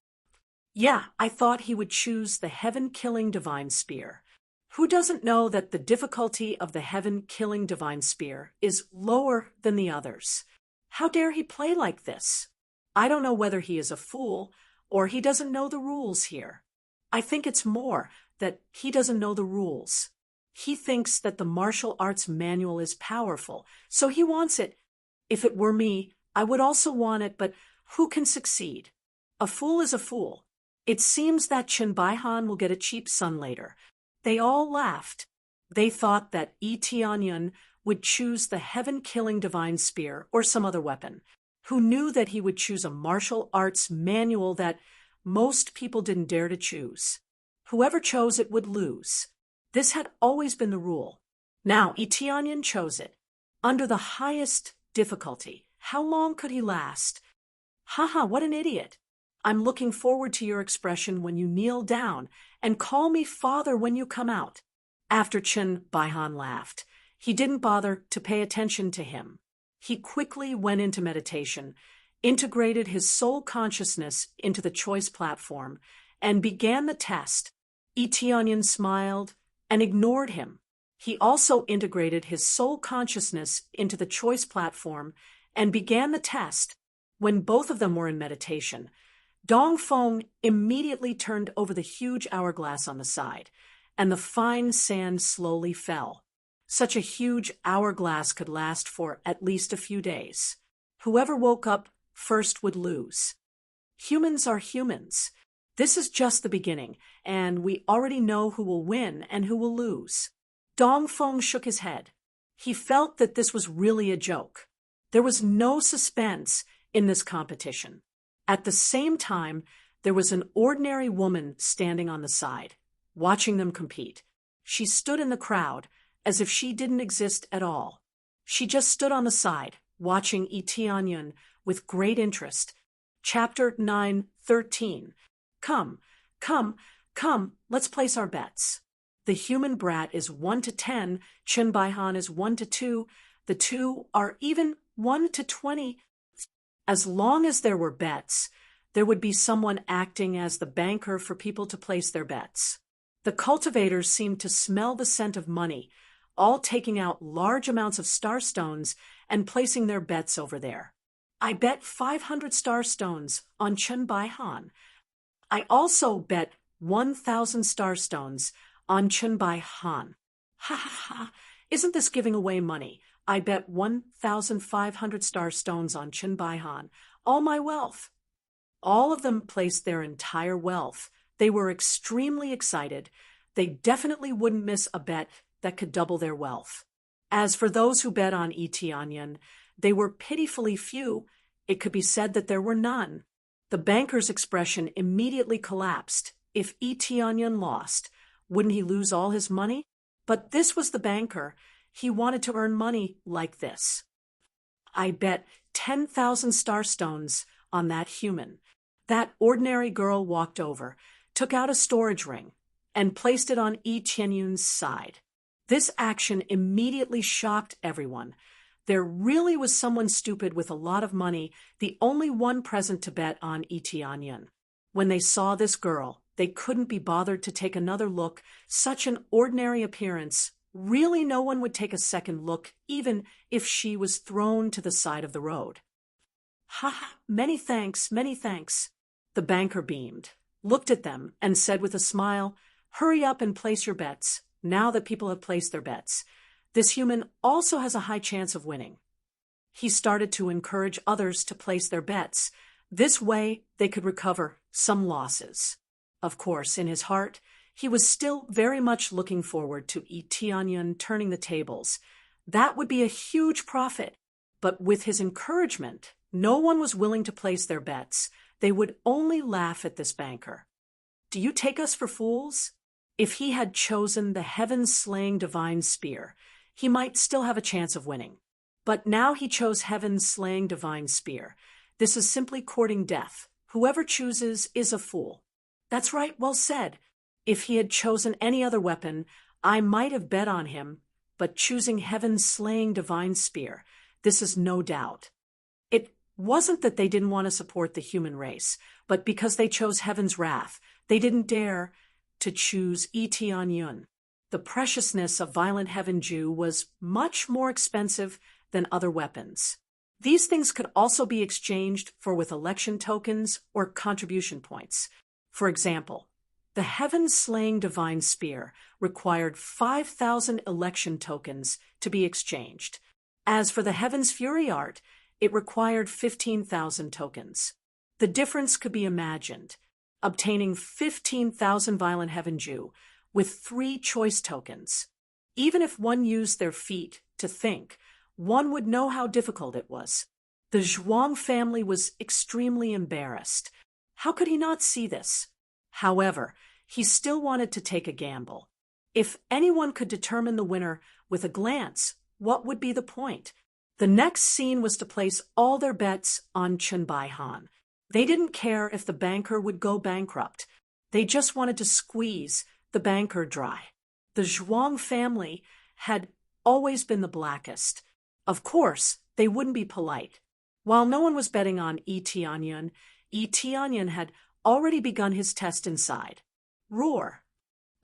Yeah, I thought he would choose the Heaven-Killing Divine Spear. Who doesn't know that the difficulty of the Heaven-Killing Divine Spear is lower than the others? How dare he play like this? I don't know whether he is a fool or he doesn't know the rules here. I think it's more that he doesn't know the rules. He thinks that the martial arts manual is powerful, so he wants it. If it were me, I would also want it, but who can succeed? A fool is a fool. It seems that Chun Baihan will get a cheap son later. They all laughed. They thought that Tianyan would choose the heaven-killing divine spear or some other weapon. Who knew that he would choose a martial arts manual that most people didn't dare to choose? Whoever chose it would lose. This had always been the rule. Now Tianyan chose it. Under the highest difficulty. How long could he last? Haha, what an idiot. I'm looking forward to your expression when you kneel down, and call me father when you come out. After Chun Baihan laughed, he didn't bother to pay attention to him. He quickly went into meditation, integrated his soul consciousness into the choice platform, and began the test. Tianyan smiled and ignored him. He also integrated his soul consciousness into the choice platform and began the test. When both of them were in meditation, Dongfeng immediately turned over the huge hourglass on the side, and the fine sand slowly fell. Such a huge hourglass could last for at least a few days. Whoever woke up first would lose. Humans are humans. This is just the beginning, and we already know who will win and who will lose. Dongfeng shook his head. He felt that this was really a joke. There was no suspense in this competition. At the same time, there was an ordinary woman standing on the side, watching them compete. She stood in the crowd as if she didn't exist at all. She just stood on the side, watching Tianyan with great interest. Chapter 9:13. Come, let's place our bets. The human brat is 1 to 10, Chun Baihan is 1 to 2, the two are even 1 to 20. As long as there were bets, there would be someone acting as the banker for people to place their bets. The cultivators seemed to smell the scent of money. all taking out large amounts of star stones and placing their bets over there. I bet 500 star stones on Chun Bai Han. I also bet 1,000 star stones on Chun Bai Han. Ha ha ha. Isn't this giving away money? I bet 1,500 star stones on Chun Bai Han. All my wealth. All of them placed their entire wealth. They were extremely excited. They definitely wouldn't miss a bet that could double their wealth. As for those who bet on E. Tianyan, they were pitifully few. It could be said that there were none. The banker's expression immediately collapsed. If E. Tianyan lost, wouldn't he lose all his money? But this was the banker. He wanted to earn money like this. I bet 10,000 star stones on that human. That ordinary girl walked over, took out a storage ring, and placed it on Yi Tianyun's side. This action immediately shocked everyone. There really was someone stupid with a lot of money, the only one present to bet on Yi Tianyan. When they saw this girl, they couldn't be bothered to take another look. Such an ordinary appearance. Really, no one would take a second look, even if she was thrown to the side of the road. Ha ha, many thanks, many thanks. The banker beamed, looked at them, and said with a smile, "Hurry up and place your bets, now that people have placed their bets. This human also has a high chance of winning." He started to encourage others to place their bets. This way, they could recover some losses. Of course, in his heart, he was still very much looking forward to Yi Tianyan turning the tables. That would be a huge profit. But with his encouragement, no one was willing to place their bets. They would only laugh at this banker. Do you take us for fools? If he had chosen the heaven-slaying divine spear, he might still have a chance of winning. But now he chose heaven-slaying divine spear. This is simply courting death. Whoever chooses is a fool. That's right, well said. If he had chosen any other weapon, I might have bet on him, but choosing heaven-slaying divine spear, this is no doubt. It wasn't that they didn't want to support the human race, but because they chose heaven's wrath, they didn't dare to choose Yi Tianyun. The preciousness of violent heaven Jew was much more expensive than other weapons. These things could also be exchanged for with election tokens or contribution points. For example, the heaven-slaying divine spear required 5,000 election tokens to be exchanged. As for the heaven's fury art, it required 15,000 tokens. The difference could be imagined. Obtaining 15,000 violent heaven Jew with 3 choice tokens. Even if one used their feet to think, one would know how difficult it was. The Zhuang family was extremely embarrassed. How could he not see this? However, he still wanted to take a gamble. If anyone could determine the winner with a glance, what would be the point? The next scene was to place all their bets on Chun Bai Han. They didn't care if the banker would go bankrupt. They just wanted to squeeze the banker dry. The Zhuang family had always been the blackest. Of course, they wouldn't be polite. While no one was betting on Yi Tianyan had already begun his test inside. Roar!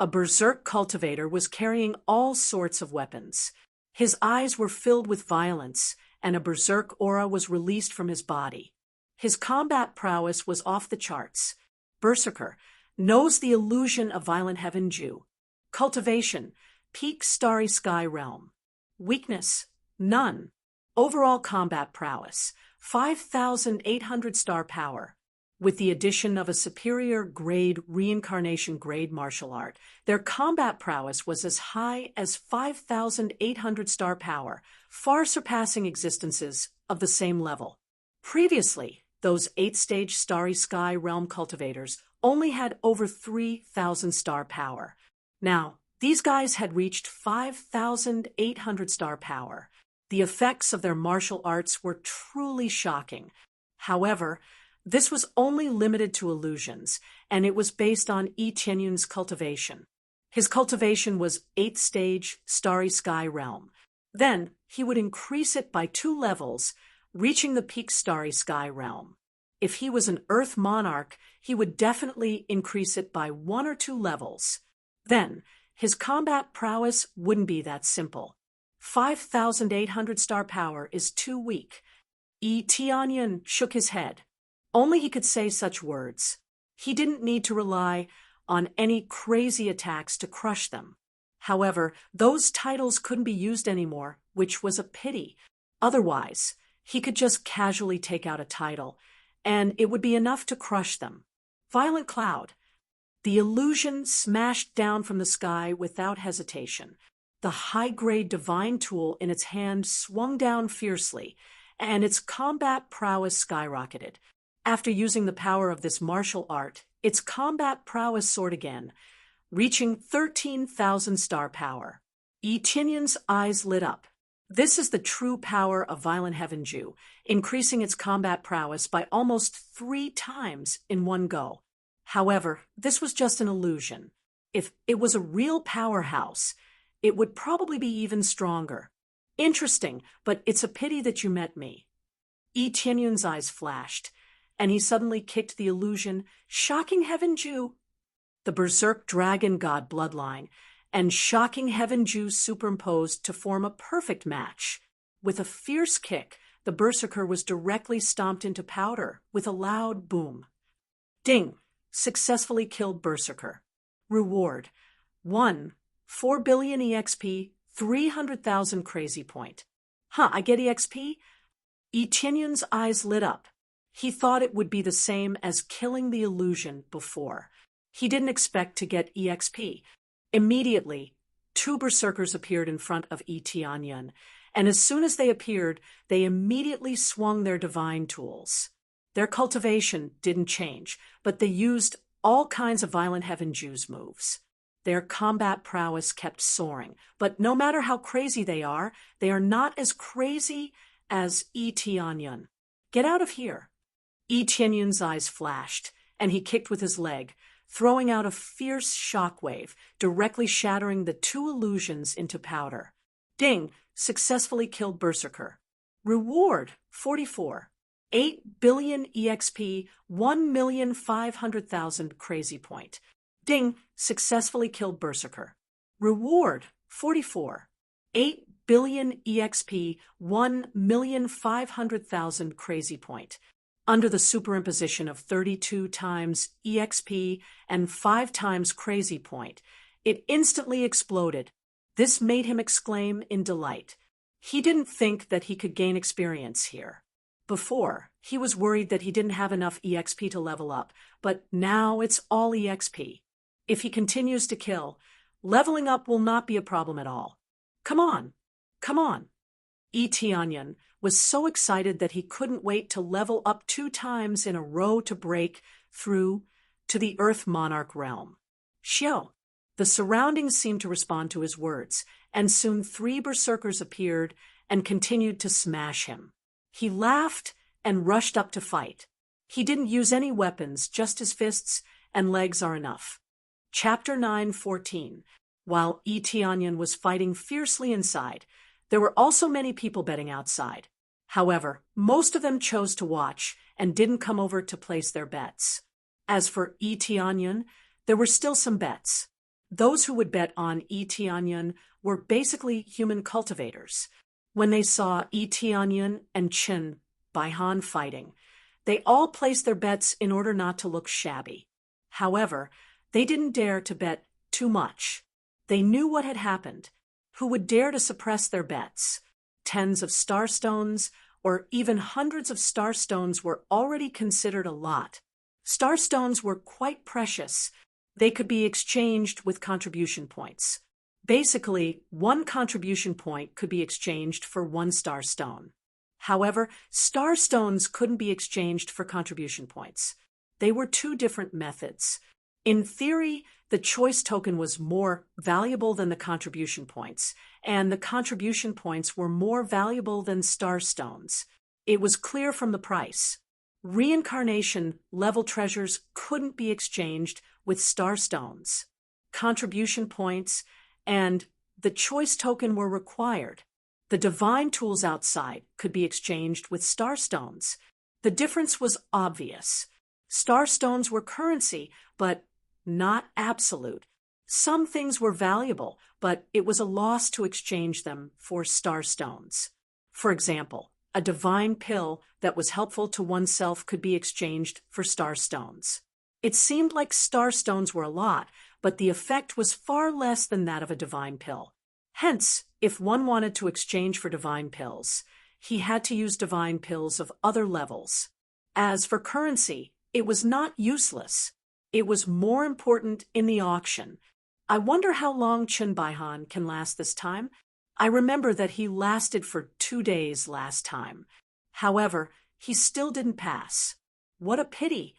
A berserk cultivator was carrying all sorts of weapons. His eyes were filled with violence, and a berserk aura was released from his body. His combat prowess was off the charts. Berserker knows the illusion of violent heaven Jew. Cultivation, peak starry sky realm. Weakness, none. Overall combat prowess, 5,800 star power. With the addition of a superior grade reincarnation grade martial art, their combat prowess was as high as 5,800 star power, far surpassing existences of the same level. Previously, those 8-stage starry sky realm cultivators only had over 3,000 star power. Now, these guys had reached 5,800 star power. The effects of their martial arts were truly shocking. However, this was only limited to illusions, and it was based on Yi Tianyun's cultivation. His cultivation was 8-stage starry sky realm. Then he would increase it by 2 levels, reaching the peak starry sky realm. If he was an earth monarch, he would definitely increase it by 1 or 2 levels. Then his combat prowess wouldn't be that simple. 5,800 star power is too weak. Tianyan shook his head. Only he could say such words. He didn't need to rely on any crazy attacks to crush them. However, those titles couldn't be used anymore, which was a pity. Otherwise, he could just casually take out a title, and it would be enough to crush them. Violent Cloud. The illusion smashed down from the sky without hesitation. The high-grade divine tool in its hand swung down fiercely, and its combat prowess skyrocketed. After using the power of this martial art, its combat prowess soared again, reaching 13,000 star power. Tianyan's eyes lit up. This is the true power of Violent Heaven Ju, increasing its combat prowess by almost 3 times in one go. However, this was just an illusion. If it was a real powerhouse, it would probably be even stronger. Interesting, but it's a pity that you met me. Tianyan's eyes flashed, and he suddenly kicked the illusion, Shocking Heaven Ju. The Berserk Dragon God bloodline and Shocking Heaven Ju superimposed to form a perfect match. With a fierce kick, the Berserker was directly stomped into powder with a loud boom. Ding! Successfully killed Berserker. Reward: 1. 4 billion EXP, 300,000 crazy point. I get EXP? Tianyan's eyes lit up. He thought it would be the same as killing the illusion before. He didn't expect to get EXP. Immediately, 2 berserkers appeared in front of Tianyan, and as soon as they appeared, they immediately swung their divine tools. Their cultivation didn't change, but they used all kinds of Violent Heaven Ju's moves. Their combat prowess kept soaring, but no matter how crazy they are not as crazy as Tianyan. Get out of here. Tianyan's eyes flashed, and he kicked with his leg, throwing out a fierce shockwave, directly shattering the 2 illusions into powder. Ding! Successfully killed Berserker. Reward: 44. 8 billion EXP, 1,500,000 crazy point. Ding! Successfully killed Berserker. Reward: 44. 8 billion EXP, 1,500,000 crazy point. Under the superimposition of 32 times EXP and 5 times crazy point, it instantly exploded. This made him exclaim in delight. He didn't think that he could gain experience here. Before, he was worried that he didn't have enough EXP to level up, but now it's all EXP. If he continues to kill, leveling up will not be a problem at all. Come on, come on. Tianyan was so excited that he couldn't wait to level up 2 times in a row to break through to the Earth Monarch realm. Xiao. The surroundings seemed to respond to his words, and soon 3 berserkers appeared and continued to smash him. He laughed and rushed up to fight. He didn't use any weapons, just his fists and legs are enough. Chapter 9:14. While Tianyan was fighting fiercely inside, there were also many people betting outside. However, most of them chose to watch and didn't come over to place their bets. As for Tianyan, there were still some bets. Those who would bet on Tianyan were basically human cultivators. When they saw Tianyan and Chen Baihan fighting, they all placed their bets in order not to look shabby. However, they didn't dare to bet too much. They knew what had happened. Who would dare to suppress their bets? Tens of starstones or even hundreds of starstones were already considered a lot. Starstones were quite precious. They could be exchanged with contribution points. Basically, 1 contribution point could be exchanged for 1 starstone. However, starstones couldn't be exchanged for contribution points. They were 2 different methods. In theory, the choice token was more valuable than the contribution points, and the contribution points were more valuable than starstones. It was clear from the price. Reincarnation level treasures couldn't be exchanged with starstones. Contribution points and the choice token were required. The divine tools outside could be exchanged with starstones. The difference was obvious. Starstones were currency, but not absolute. Some things were valuable, but it was a loss to exchange them for star stones. For example, a divine pill that was helpful to oneself could be exchanged for star stones. It seemed like star stones were a lot, but the effect was far less than that of a divine pill. Hence, if one wanted to exchange for divine pills, he had to use divine pills of other levels. As for currency, it was not useless. It was more important in the auction. I wonder how long Chun Baihan can last this time. I remember that he lasted for 2 days last time. However, he still didn't pass. What a pity.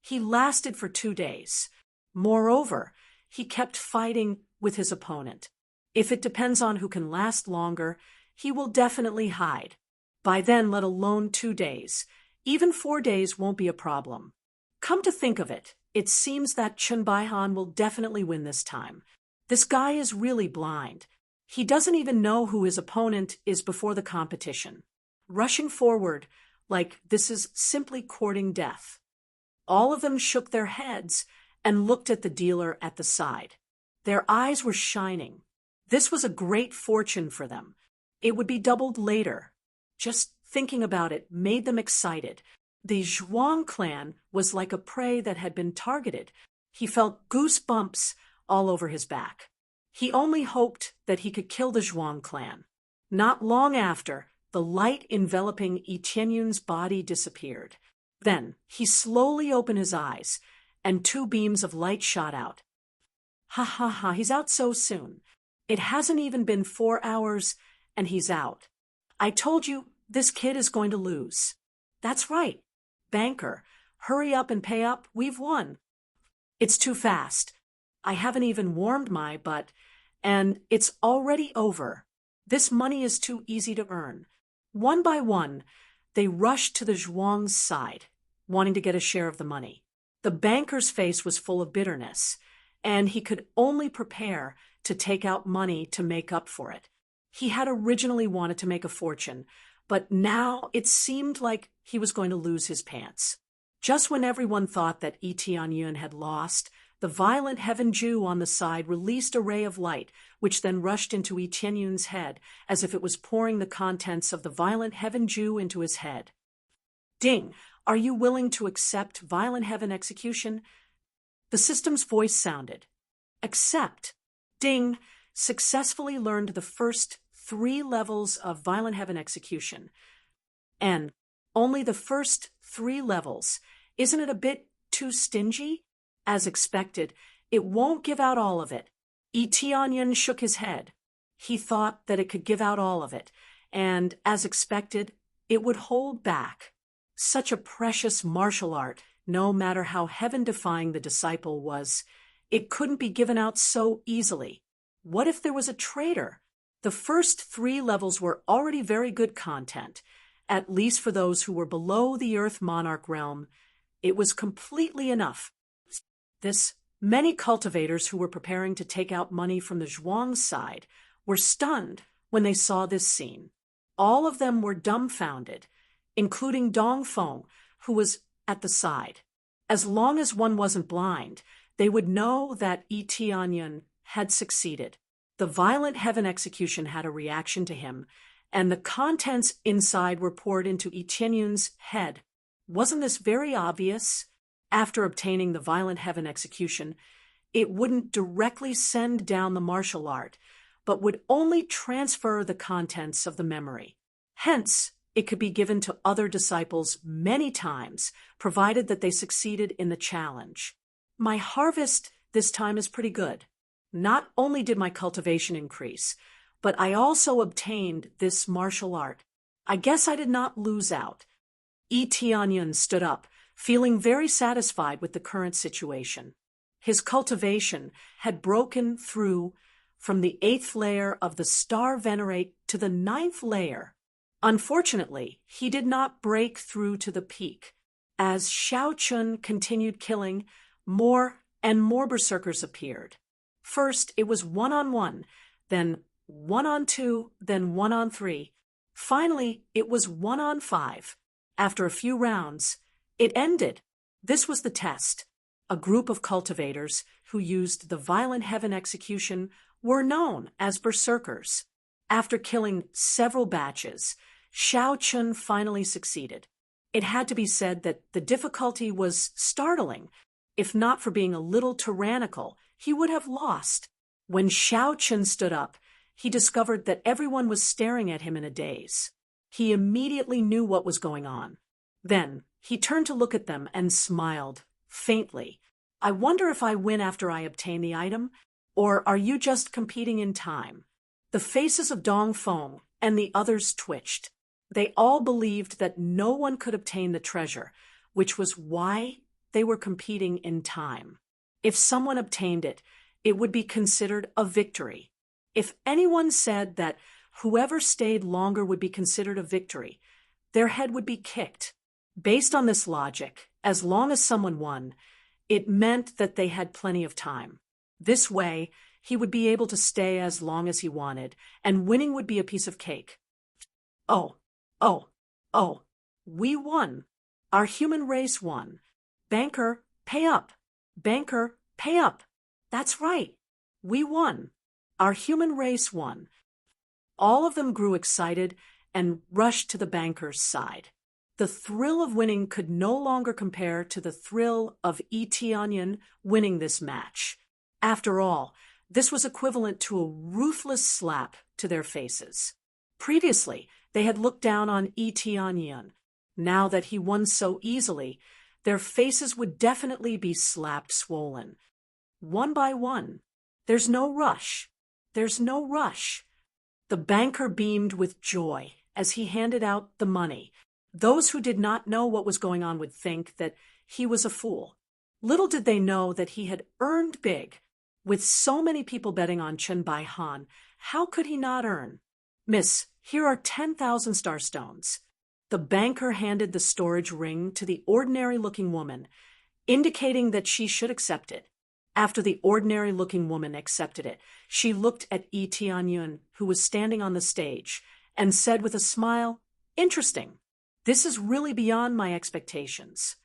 He lasted for 2 days. Moreover, he kept fighting with his opponent. If it depends on who can last longer, he will definitely hide. By then, let alone 2 days. Even 4 days won't be a problem. Come to think of it, it seems that Chun Baihan will definitely win this time. This guy is really blind. He doesn't even know who his opponent is before the competition. Rushing forward, like this is simply courting death. All of them shook their heads and looked at the dealer at the side. Their eyes were shining. This was a great fortune for them. It would be doubled later. Just thinking about it made them excited. The Zhuang clan was like a prey that had been targeted. He felt goosebumps all over his back. He only hoped that he could kill the Zhuang clan. Not long after, the light enveloping Yi Tianyun's body disappeared. Then he slowly opened his eyes, and 2 beams of light shot out. Ha ha ha, he's out so soon. It hasn't even been 4 hours, and he's out. I told you, this kid is going to lose. That's right. Banker, hurry up and pay up, we've won. It's too fast. I haven't even warmed my butt, and it's already over. This money is too easy to earn. One by one, they rushed to the Zhuang's side, wanting to get a share of the money. The banker's face was full of bitterness, and he could only prepare to take out money to make up for it. He had originally wanted to make a fortune, but now it seemed like he was going to lose his pants. Just when everyone thought that Yi Tianyun had lost, the violent heaven Jew on the side released a ray of light, which then rushed into Yi Tianyun's head, as if it was pouring the contents of the violent heaven Jew into his head. Ding! Are you willing to accept violent heaven execution? The system's voice sounded. Accept. Ding! Successfully learned the first 3 levels of violent heaven execution. And only the first 3 levels. Isn't it a bit too stingy? As expected, it won't give out all of it. Yi Tianyun shook his head. He thought that it could give out all of it, and, as expected, it would hold back. Such a precious martial art, no matter how heaven-defying the disciple was, it couldn't be given out so easily. What if there was a traitor? The first 3 levels were already very good content, at least for those who were below the Earth Monarch realm. It was completely enough. Many cultivators who were preparing to take out money from the Zhuang side were stunned when they saw this scene. All of them were dumbfounded, including Dongfeng, who was at the side. As long as one wasn't blind, they would know that Yi Tianyun had succeeded. The violent heaven execution had a reaction to him, and the contents inside were poured into Yi Tianyun's head. Wasn't this very obvious? After obtaining the violent heaven execution, it wouldn't directly send down the martial art, but would only transfer the contents of the memory. Hence, it could be given to other disciples many times, provided that they succeeded in the challenge. My harvest this time is pretty good. Not only did my cultivation increase, but I also obtained this martial art. I guess I did not lose out. Yi Tianyun stood up, feeling very satisfied with the current situation. His cultivation had broken through from the 8th layer of the star venerate to the 9th layer. Unfortunately, he did not break through to the peak. As Xiao Chun continued killing, more and more berserkers appeared. First, it was 1-on-1, then 1-on-2, then 1-on-3. Finally, it was 1-on-5. After a few rounds, it ended. This was the test. A group of cultivators who used the violent heaven execution were known as berserkers. After killing several batches, Xiao Chun finally succeeded. It had to be said that the difficulty was startling. If not for being a little tyrannical, he would have lost. When Xiao Chun stood up, he discovered that everyone was staring at him in a daze. He immediately knew what was going on. Then, he turned to look at them and smiled, faintly. I wonder if I win after I obtain the item, or are you just competing in time? The faces of Dong Feng and the others twitched. They all believed that no one could obtain the treasure, which was why they were competing in time. If someone obtained it, it would be considered a victory. If anyone said that whoever stayed longer would be considered a victory, their head would be kicked. Based on this logic, as long as someone won, it meant that they had plenty of time. This way, he would be able to stay as long as he wanted, and winning would be a piece of cake. Oh, we won. Our human race won. Banker, pay up. Banker, pay up. That's right. We won. Our human race won. All of them grew excited and rushed to the banker's side. The thrill of winning could no longer compare to the thrill of Tianyan winning this match. After all, this was equivalent to a ruthless slap to their faces. Previously, they had looked down on Tianyan. Now that he won so easily, their faces would definitely be slapped swollen. One by one. There's no rush. There's no rush. The banker beamed with joy as he handed out the money. Those who did not know what was going on would think that he was a fool. Little did they know that he had earned big. With so many people betting on Chen Baihan, how could he not earn? Miss, here are 10,000 star stones. The banker handed the storage ring to the ordinary-looking woman, indicating that she should accept it. After the ordinary-looking woman accepted it, she looked at Yi Tianyun, who was standing on the stage, and said with a smile, "Interesting. This is really beyond my expectations."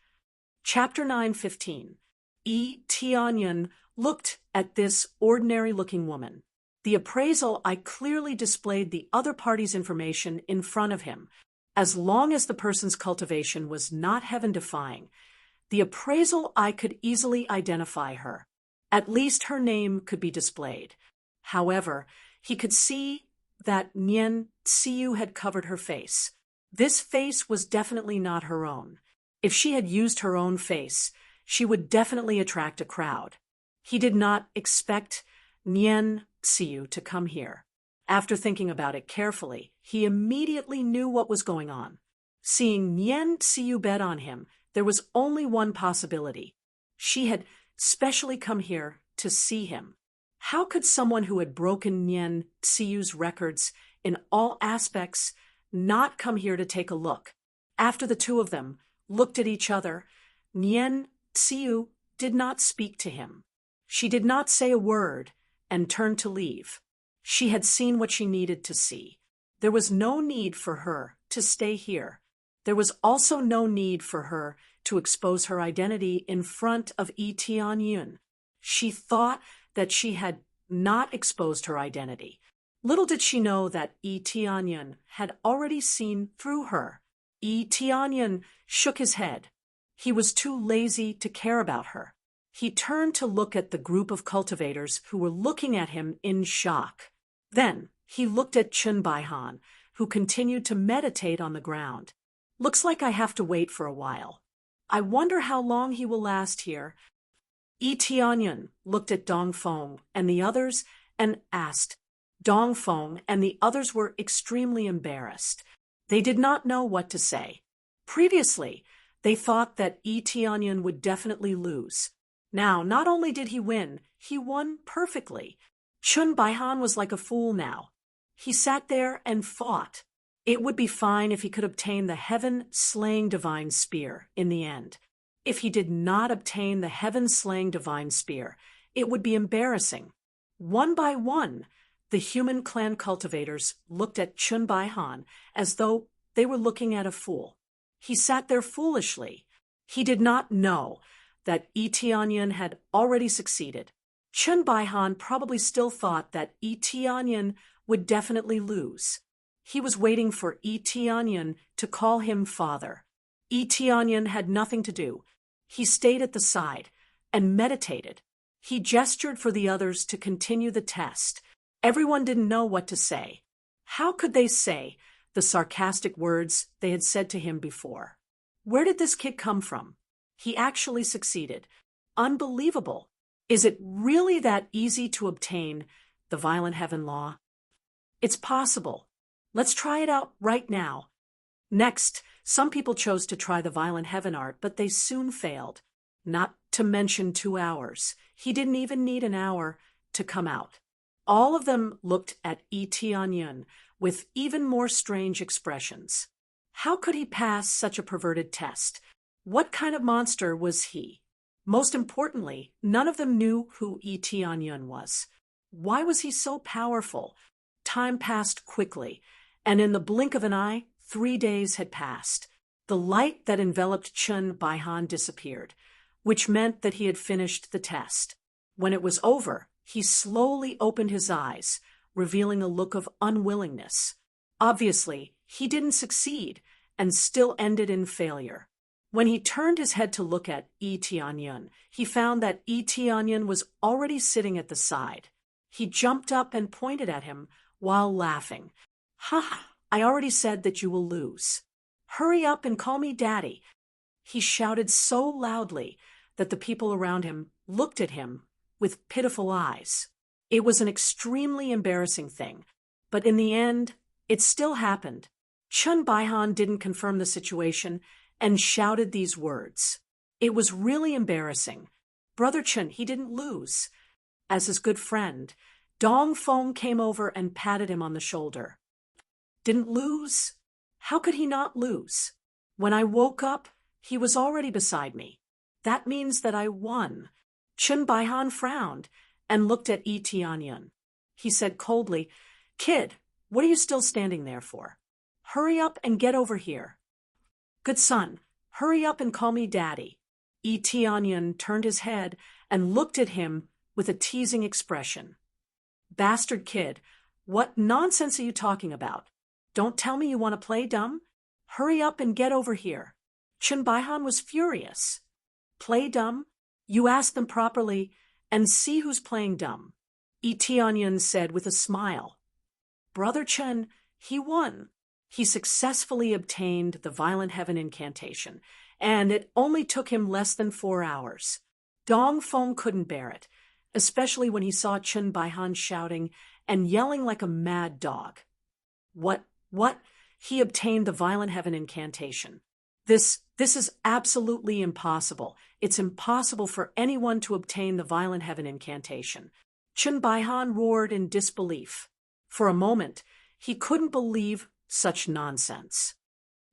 Chapter 9:15. Yi Tianyun looked at this ordinary-looking woman. The appraisal I clearly displayed the other party's information in front of him. As long as the person's cultivation was not heaven-defying, the appraisal I could easily identify her. At least her name could be displayed. However, he could see that Nian Xiu had covered her face. This face was definitely not her own. If she had used her own face, she would definitely attract a crowd. He did not expect Nian Xiu to come here. After thinking about it carefully, he immediately knew what was going on. Seeing Nian Xiu bet on him, there was only one possibility. She had specially come here to see him. How could someone who had broken Nian Xiu's records in all aspects not come here to take a look? After the two of them looked at each other, Nian Xiu did not speak to him. She did not say a word and turned to leave. She had seen what she needed to see. There was no need for her to stay here. There was also no need for her to expose her identity in front of Yi Tianyun. She thought that she had not exposed her identity. Little did she know that Yi Tianyun had already seen through her. Yi Tianyun shook his head. He was too lazy to care about her. He turned to look at the group of cultivators who were looking at him in shock. Then he looked at Chen Baihan, who continued to meditate on the ground. Looks like I have to wait for a while. I wonder how long he will last here. Yi Tianyun looked at Dong Feng and the others and asked. Dong Feng and the others were extremely embarrassed. They did not know what to say. Previously, they thought that Yi Tianyun would definitely lose. Now, not only did he win, he won perfectly. Chen Baihan was like a fool now. He sat there and fought. It would be fine if he could obtain the heaven-slaying divine spear in the end. If he did not obtain the heaven-slaying divine spear, it would be embarrassing. One by one, the human clan cultivators looked at Chen Baihan as though they were looking at a fool. He sat there foolishly. He did not know that Tianyan had already succeeded. Chun Baihan probably still thought that Tianyan would definitely lose. He was waiting for Tianyan to call him father. Tianyan had nothing to do. He stayed at the side and meditated. He gestured for the others to continue the test. Everyone didn't know what to say. How could they say the sarcastic words they had said to him before? Where did this kid come from? He actually succeeded. Unbelievable. Is it really that easy to obtain the Violent Heaven Law? It's possible. Let's try it out right now. Next, some people chose to try the Violent Heaven art, but they soon failed. Not to mention 2 hours. He didn't even need an hour to come out. All of them looked at Tianyan with even more strange expressions. How could he pass such a perverted test? What kind of monster was he? Most importantly, none of them knew who Tianyan was. Why was he so powerful? Time passed quickly, and in the blink of an eye, 3 days had passed. The light that enveloped Chun Baihan disappeared, which meant that he had finished the test. When it was over, he slowly opened his eyes, revealing a look of unwillingness. Obviously, he didn't succeed and still ended in failure. When he turned his head to look at Tianyan, he found that Tianyan was already sitting at the side. He jumped up and pointed at him while laughing. "Ha! I already said that you will lose. Hurry up and call me Daddy." He shouted so loudly that the people around him looked at him with pitiful eyes. It was an extremely embarrassing thing, but in the end, it still happened. Chun Baihan didn't confirm the situation and shouted these words. It was really embarrassing. Brother Chun, he didn't lose. As his good friend, Dong Feng came over and patted him on the shoulder. Didn't lose? How could he not lose? When I woke up, he was already beside me. That means that I won. Chun Baihan frowned and looked at Tianyan. He said coldly, "Kid, what are you still standing there for? Hurry up and get over here." "Good son, hurry up and call me Daddy." Tianyan turned his head and looked at him with a teasing expression. "Bastard kid, what nonsense are you talking about? Don't tell me you want to play dumb. Hurry up and get over here." Chun Baihan was furious. "Play dumb? You ask them properly and see who's playing dumb," Tianyan said with a smile. Brother Chun, he won. He successfully obtained the Violent Heaven incantation, and it only took him less than 4 hours. Dong Feng couldn't bear it, especially when he saw Chun Baihan shouting and yelling like a mad dog. What? He obtained the Violent Heaven incantation. This is absolutely impossible. It's impossible for anyone to obtain the Violent Heaven incantation. Chun Baihan roared in disbelief. For a moment, he couldn't believe such nonsense.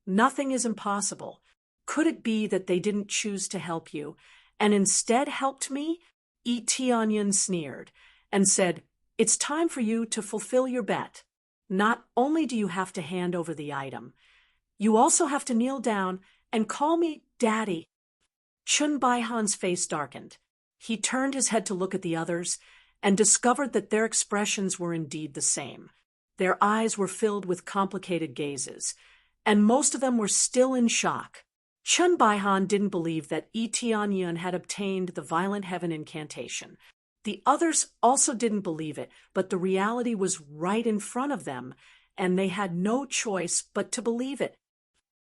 Nothing is impossible. Could it be that they didn't choose to help you, and instead helped me? Tianyan sneered and said, "It's time for you to fulfill your bet. Not only do you have to hand over the item, you also have to kneel down and call me Daddy." Chun Baihan's face darkened. He turned his head to look at the others and discovered that their expressions were indeed the same. Their eyes were filled with complicated gazes, and most of them were still in shock. Chun Baihan didn't believe that Tianyan had obtained the Violent Heaven incantation. The others also didn't believe it, but the reality was right in front of them, and they had no choice but to believe it.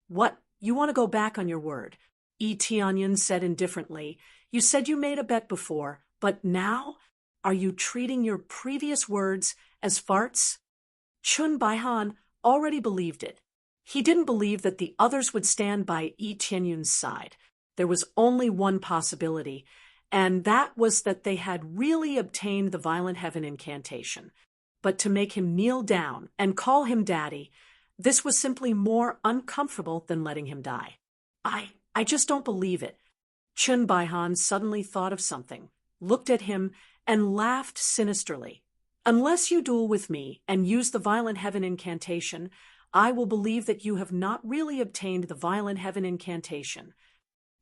"What, you want to go back on your word?" Tianyan said indifferently. "You said you made a bet before, but now? Are you treating your previous words as farts?" Chun Baihan already believed it. He didn't believe that the others would stand by Tianyan's side. There was only one possibility, and that was that they had really obtained the Violent Heaven incantation. But to make him kneel down and call him Daddy, this was simply more uncomfortable than letting him die. I just don't believe it." Chun Baihan suddenly thought of something, looked at him, and laughed sinisterly. "Unless you duel with me and use the Violent Heaven incantation, I will believe that you have not really obtained the Violent Heaven incantation."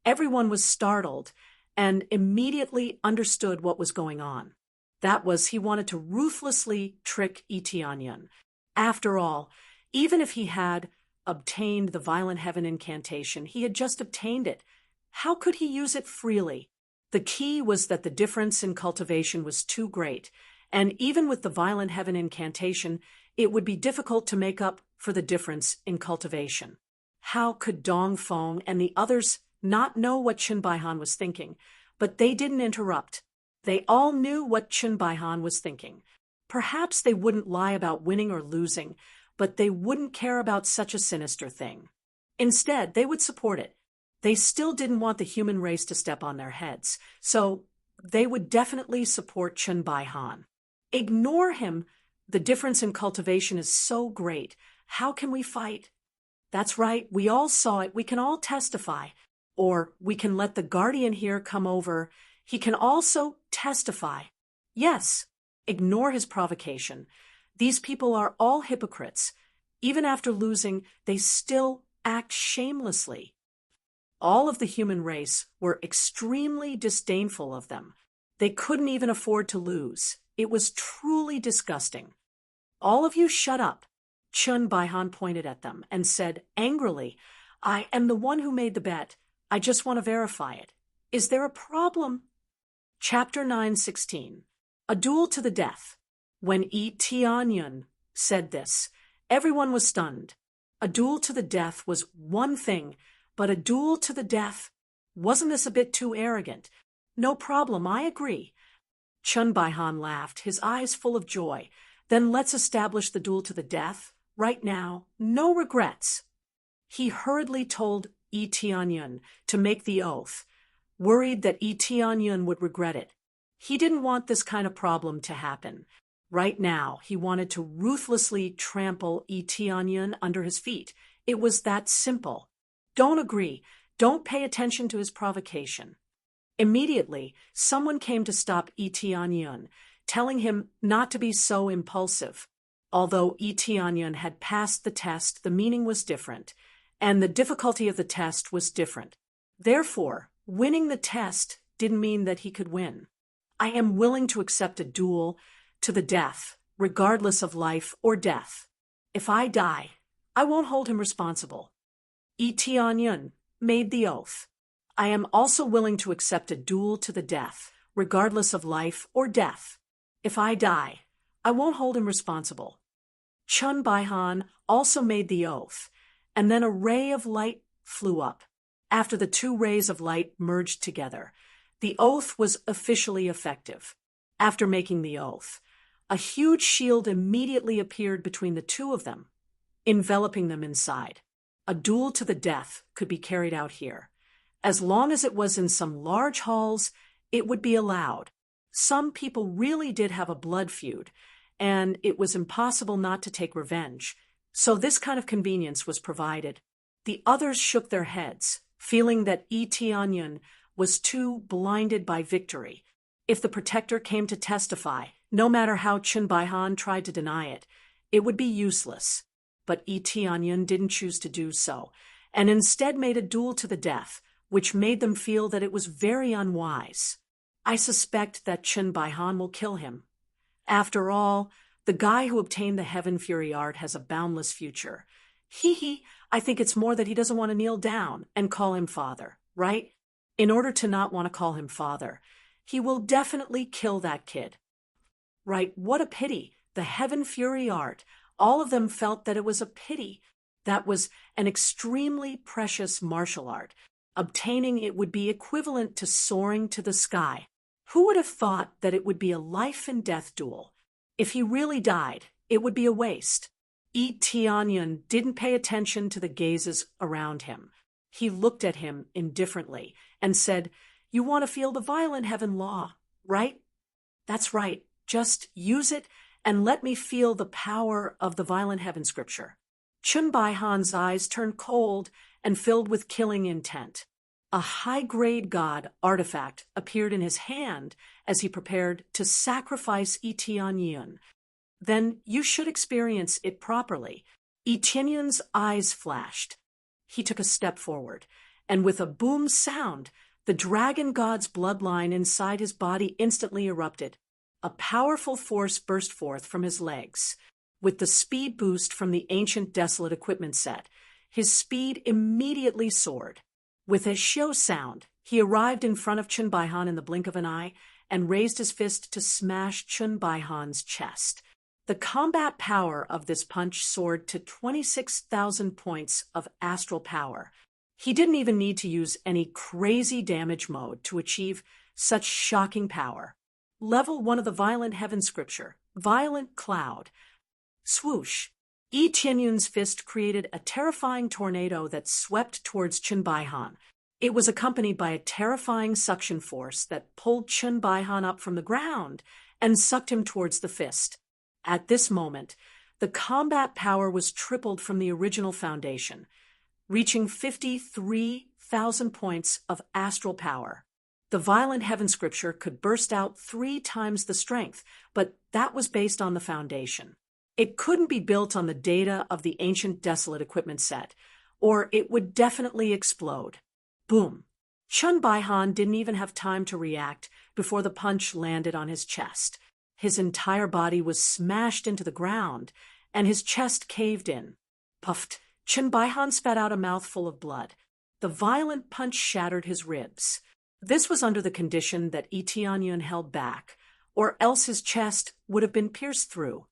Everyone was startled and immediately understood what was going on. That was, he wanted to ruthlessly trick Itianyan. After all, even if he had obtained the Violent Heaven incantation, he had just obtained it. How could he use it freely? The key was that the difference in cultivation was too great, and even with the Violent Heaven incantation, it would be difficult to make up for the difference in cultivation. How could Dong Feng and the others not know what Chen Baihan was thinking? But they didn't interrupt. They all knew what Chen Baihan was thinking. Perhaps they wouldn't lie about winning or losing, but they wouldn't care about such a sinister thing. Instead, they would support it. They still didn't want the human race to step on their heads, so they would definitely support Chen Baihan. Ignore him. The difference in cultivation is so great. How can we fight? That's right, we all saw it. We can all testify. Or we can let the guardian here come over. He can also testify. Yes, ignore his provocation. These people are all hypocrites. Even after losing, they still act shamelessly. All of the human race were extremely disdainful of them. They couldn't even afford to lose. It was truly disgusting. All of you shut up. Chen Baihan pointed at them and said angrily, I am the one who made the bet. I just want to verify it. Is there a problem? Chapter 9:16. A duel to the death. When Yi Tianyun said this, everyone was stunned. A duel to the death was one thing, but a duel to the death? Wasn't this a bit too arrogant? No problem, I agree. Chen Baihan laughed, his eyes full of joy. Then let's establish the duel to the death. Right now, no regrets. He hurriedly told Yi Tianyun to make the oath, worried that Yi Tianyun would regret it. He didn't want this kind of problem to happen. Right now, he wanted to ruthlessly trample Yi Tianyun under his feet. It was that simple. Don't agree. Don't pay attention to his provocation. Immediately, someone came to stop Yi Tianyun, telling him not to be so impulsive. Although Yi Tianyun had passed the test, the meaning was different, and the difficulty of the test was different. Therefore, winning the test didn't mean that he could win. I am willing to accept a duel to the death, regardless of life or death. If I die, I won't hold him responsible. Yi Tianyun made the oath. I am also willing to accept a duel to the death, regardless of life or death. If I die, I won't hold him responsible. Chen Baihan also made the oath, and then a ray of light flew up. After the two rays of light merged together, the oath was officially effective. After making the oath, a huge shield immediately appeared between the two of them, enveloping them inside. A duel to the death could be carried out here. As long as it was in some large halls, it would be allowed. Some people really did have a blood feud, and it was impossible not to take revenge, so this kind of convenience was provided. The others shook their heads, feeling that Yi Tianyun was too blinded by victory. If the protector came to testify, no matter how Chen Baihan tried to deny it, it would be useless. But Yi Tianyun didn't choose to do so, and instead made a duel to the death, which made them feel that it was very unwise. I suspect that Chen Baihan will kill him. After all, the guy who obtained the Heaven Fury art has a boundless future. I think it's more that he doesn't want to kneel down and call him father, right? In order to not want to call him father, he will definitely kill that kid. Right, what a pity. The Heaven Fury art, all of them felt that it was a pity. That was an extremely precious martial art. Obtaining it would be equivalent to soaring to the sky. Who would have thought that it would be a life and death duel? If he really died, it would be a waste. Yi Tianyun didn't pay attention to the gazes around him. He looked at him indifferently and said, "You want to feel the Violent Heaven law, right? That's right. Just use it and let me feel the power of the Violent Heaven scripture." Chen Baihan's eyes turned cold and filled with killing intent. A high-grade god artifact appeared in his hand as he prepared to sacrifice Yi Tianyun. Then you should experience it properly. Yi Tianyun's eyes flashed. He took a step forward, and with a boom sound, The dragon god's bloodline inside his body instantly erupted. A powerful force burst forth from his legs. With the speed boost from the ancient desolate equipment set, his speed immediately soared. With a shio sound, he arrived in front of Chun Baihan in the blink of an eye and raised his fist to smash Chun Baihan's chest. The combat power of this punch soared to 26,000 points of astral power. He didn't even need to use any crazy damage mode to achieve such shocking power. Level 1 of the Violent Heaven Scripture, Violent Cloud. Swoosh! Yi Tianyun's fist created a terrifying tornado that swept towards Chun Baihan. It was accompanied by a terrifying suction force that pulled Chun Baihan up from the ground and sucked him towards the fist. At this moment, the combat power was tripled from the original foundation, reaching 53,000 points of astral power. The Violent Heaven Scripture could burst out 3 times the strength, but that was based on the foundation. It couldn't be built on the data of the ancient desolate equipment set, or it would definitely explode. Boom! Chun Baihan didn't even have time to react before the punch landed on his chest. His entire body was smashed into the ground, and his chest caved in. Puffed! Chun Baihan spat out a mouthful of blood. The violent punch shattered his ribs. This was under the condition that Yi Tianyun held back, or else his chest would have been pierced through.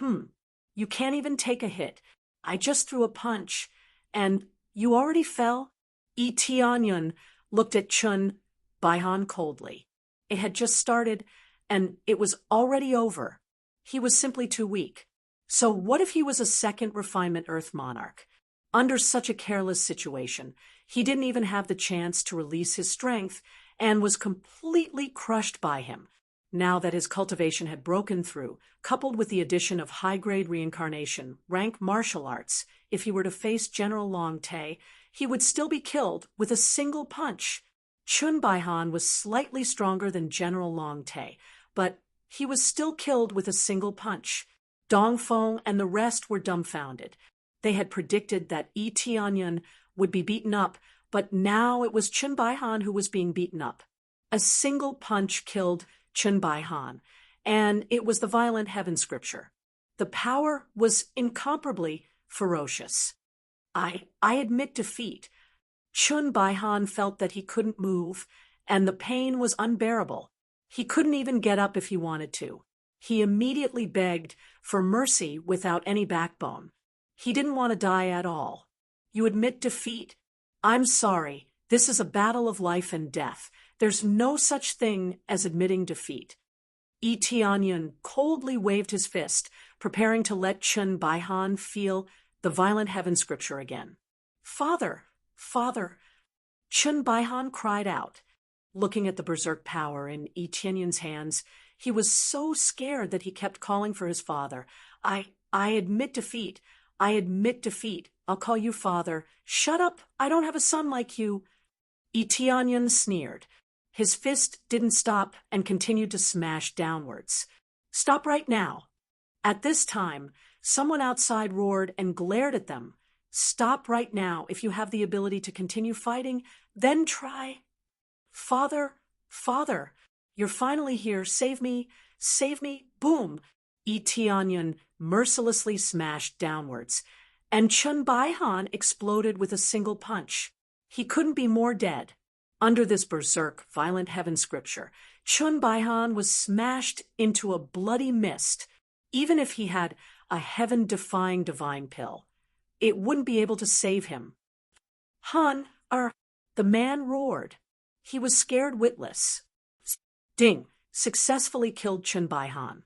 You can't even take a hit. I just threw a punch, and you already fell? Yi Tianyun looked at Chun Baihan coldly. It had just started, and it was already over. He was simply too weak. So what if he was a second refinement Earth monarch? Under such a careless situation, he didn't even have the chance to release his strength and was completely crushed by him. Now that his cultivation had broken through, coupled with the addition of high-grade reincarnation, rank martial arts, if he were to face General Long Tae, he would still be killed with a single punch. Chun Baihan was slightly stronger than General Long Tae, but he was still killed with a single punch. Dongfeng and the rest were dumbfounded. They had predicted that Yi Tianyun would be beaten up, but now it was Chun Baihan who was being beaten up. A single punch killed Chun Baihan, and it was the Violent Heaven Scripture. The power was incomparably ferocious. I admit defeat. Chun Baihan felt that he couldn't move, and the pain was unbearable. He couldn't even get up if he wanted to. He immediately begged for mercy without any backbone. He didn't want to die at all. You admit defeat? I'm sorry. This is a battle of life and death. There's no such thing as admitting defeat. Yi Tianyun coldly waved his fist, preparing to let Chun Baihan feel the Violent Heaven Scripture again. Father! Father! Chun Baihan cried out. Looking at the berserk power in Yi Tianyun's hands, he was so scared that he kept calling for his father. I admit defeat. I admit defeat. I'll call you father. Shut up! I don't have a son like you. Yi Tianyun sneered. His fist didn't stop and continued to smash downwards. Stop right now. At this time, someone outside roared and glared at them. Stop right now. If you have the ability to continue fighting, then try. Father, father, you're finally here. Save me, save me. Boom! Yi Tianyun mercilessly smashed downwards, and Chun Baihan exploded with a single punch. He couldn't be more dead. Under this berserk, Violent Heaven Scripture, Chun Baihan was smashed into a bloody mist. Even if he had a heaven-defying divine pill, it wouldn't be able to save him. The man roared. He was scared witless. Ding! Successfully killed Chun Baihan.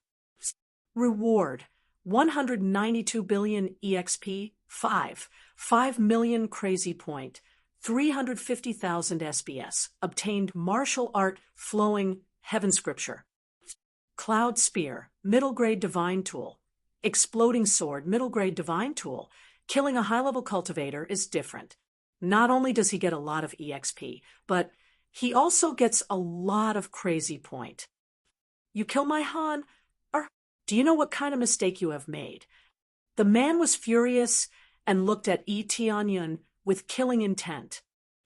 Reward: 192 billion EXP, 5 million crazy point, 350,000 SBS, obtained martial art flowing heaven scripture. Cloud spear, middle grade divine tool. Exploding sword, middle grade divine tool. Killing a high-level cultivator is different. Not only does he get a lot of EXP, but he also gets a lot of crazy point. You kill my Han, do you know what kind of mistake you have made? The man was furious and looked at Yi Tianyun with killing intent.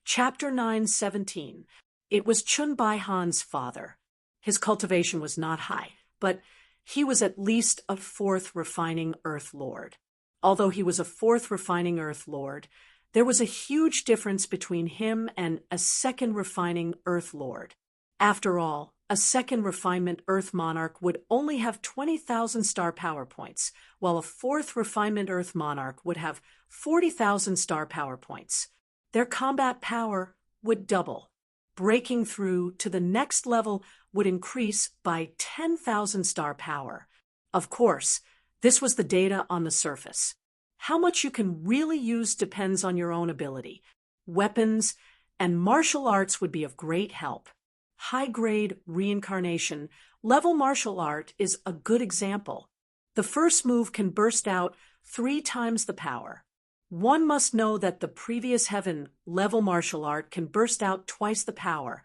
Chapter 9:17. It was Chun Bai-han's father. His cultivation was not high, but he was at least a fourth refining Earth Lord. Although he was a fourth refining Earth Lord, there was a huge difference between him and a second refining Earth Lord. After all, a second refinement Earth Monarch would only have 20,000 star power points, while a fourth refinement Earth Monarch would have 40,000 star power points. Their combat power would double. Breaking through to the next level would increase by 10,000 star power. Of course, this was the data on the surface. How much you can really use depends on your own ability. Weapons and martial arts would be of great help. High-grade reincarnation level martial art is a good example. The first move can burst out 3 times the power. One must know that the previous heaven level martial art can burst out twice the power,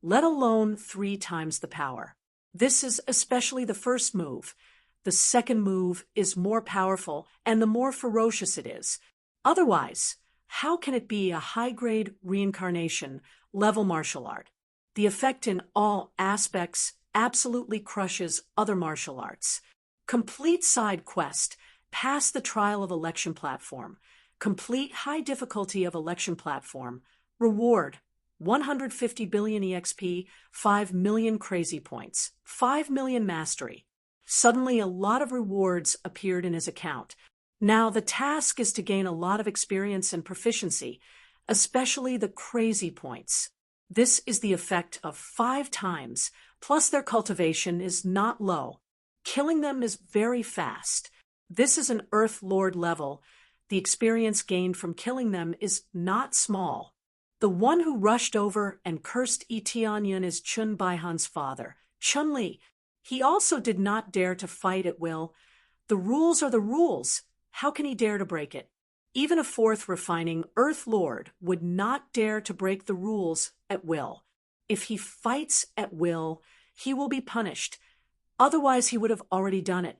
let alone 3 times the power. This is especially the first move. The second move is more powerful, and the more ferocious it is. Otherwise, how can it be a high-grade reincarnation level martial art? The effect in all aspects absolutely crushes other martial arts. Complete side quest, pass the trial of election platform. Complete high difficulty of election platform. Reward, 150 billion EXP, 5 million crazy points, 5 million mastery. Suddenly a lot of rewards appeared in his account. Now the task is to gain a lot of experience and proficiency, especially the crazy points. This is the effect of 5 times, plus their cultivation is not low. Killing them is very fast. This is an Earth Lord level. The experience gained from killing them is not small. The one who rushed over and cursed Tianyun is Chun Bai-han's father, Chun-Li. He also did not dare to fight at will. The rules are the rules. How can he dare to break it? Even a fourth refining Earth Lord would not dare to break the rules at will. If he fights at will, he will be punished. Otherwise, he would have already done it.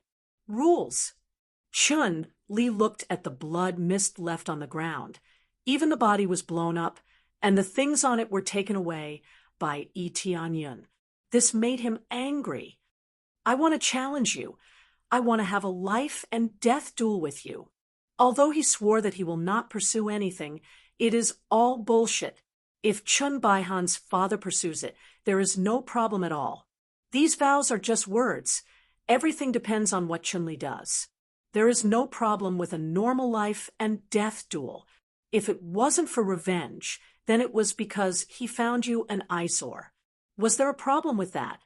Rules. Chun-Li looked at the blood mist left on the ground. Even the body was blown up, and the things on it were taken away by Tianyun. This made him angry. I want to challenge you. I want to have a life and death duel with you. Although he swore that he will not pursue anything, it is all bullshit. If Chun Bai-han's father pursues it, there is no problem at all. These vows are just words. Everything depends on what Chun-Li does. There is no problem with a normal life and death duel. If it wasn't for revenge, then it was because he found you an eyesore. Was there a problem with that?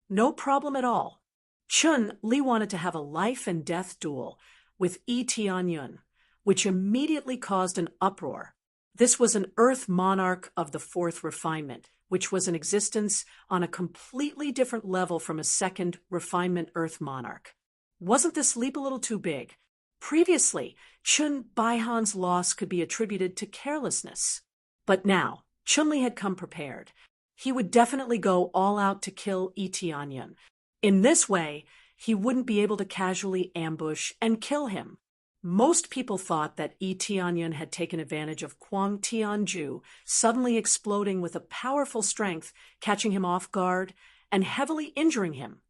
No problem at all. Chun-Li wanted to have a life and death duel with Tianyun, which immediately caused an uproar. This was an Earth Monarch of the fourth refinement, which was in existence on a completely different level from a second refinement Earth Monarch. Wasn't this leap a little too big? Previously, Chun Bai-han's loss could be attributed to carelessness. But now, Chun-Li had come prepared. He would definitely go all out to kill Tianyun. In this way, he wouldn't be able to casually ambush and kill him. Most people thought that Tianyun had taken advantage of Kwang Tianju suddenly exploding with a powerful strength, catching him off guard, and heavily injuring him,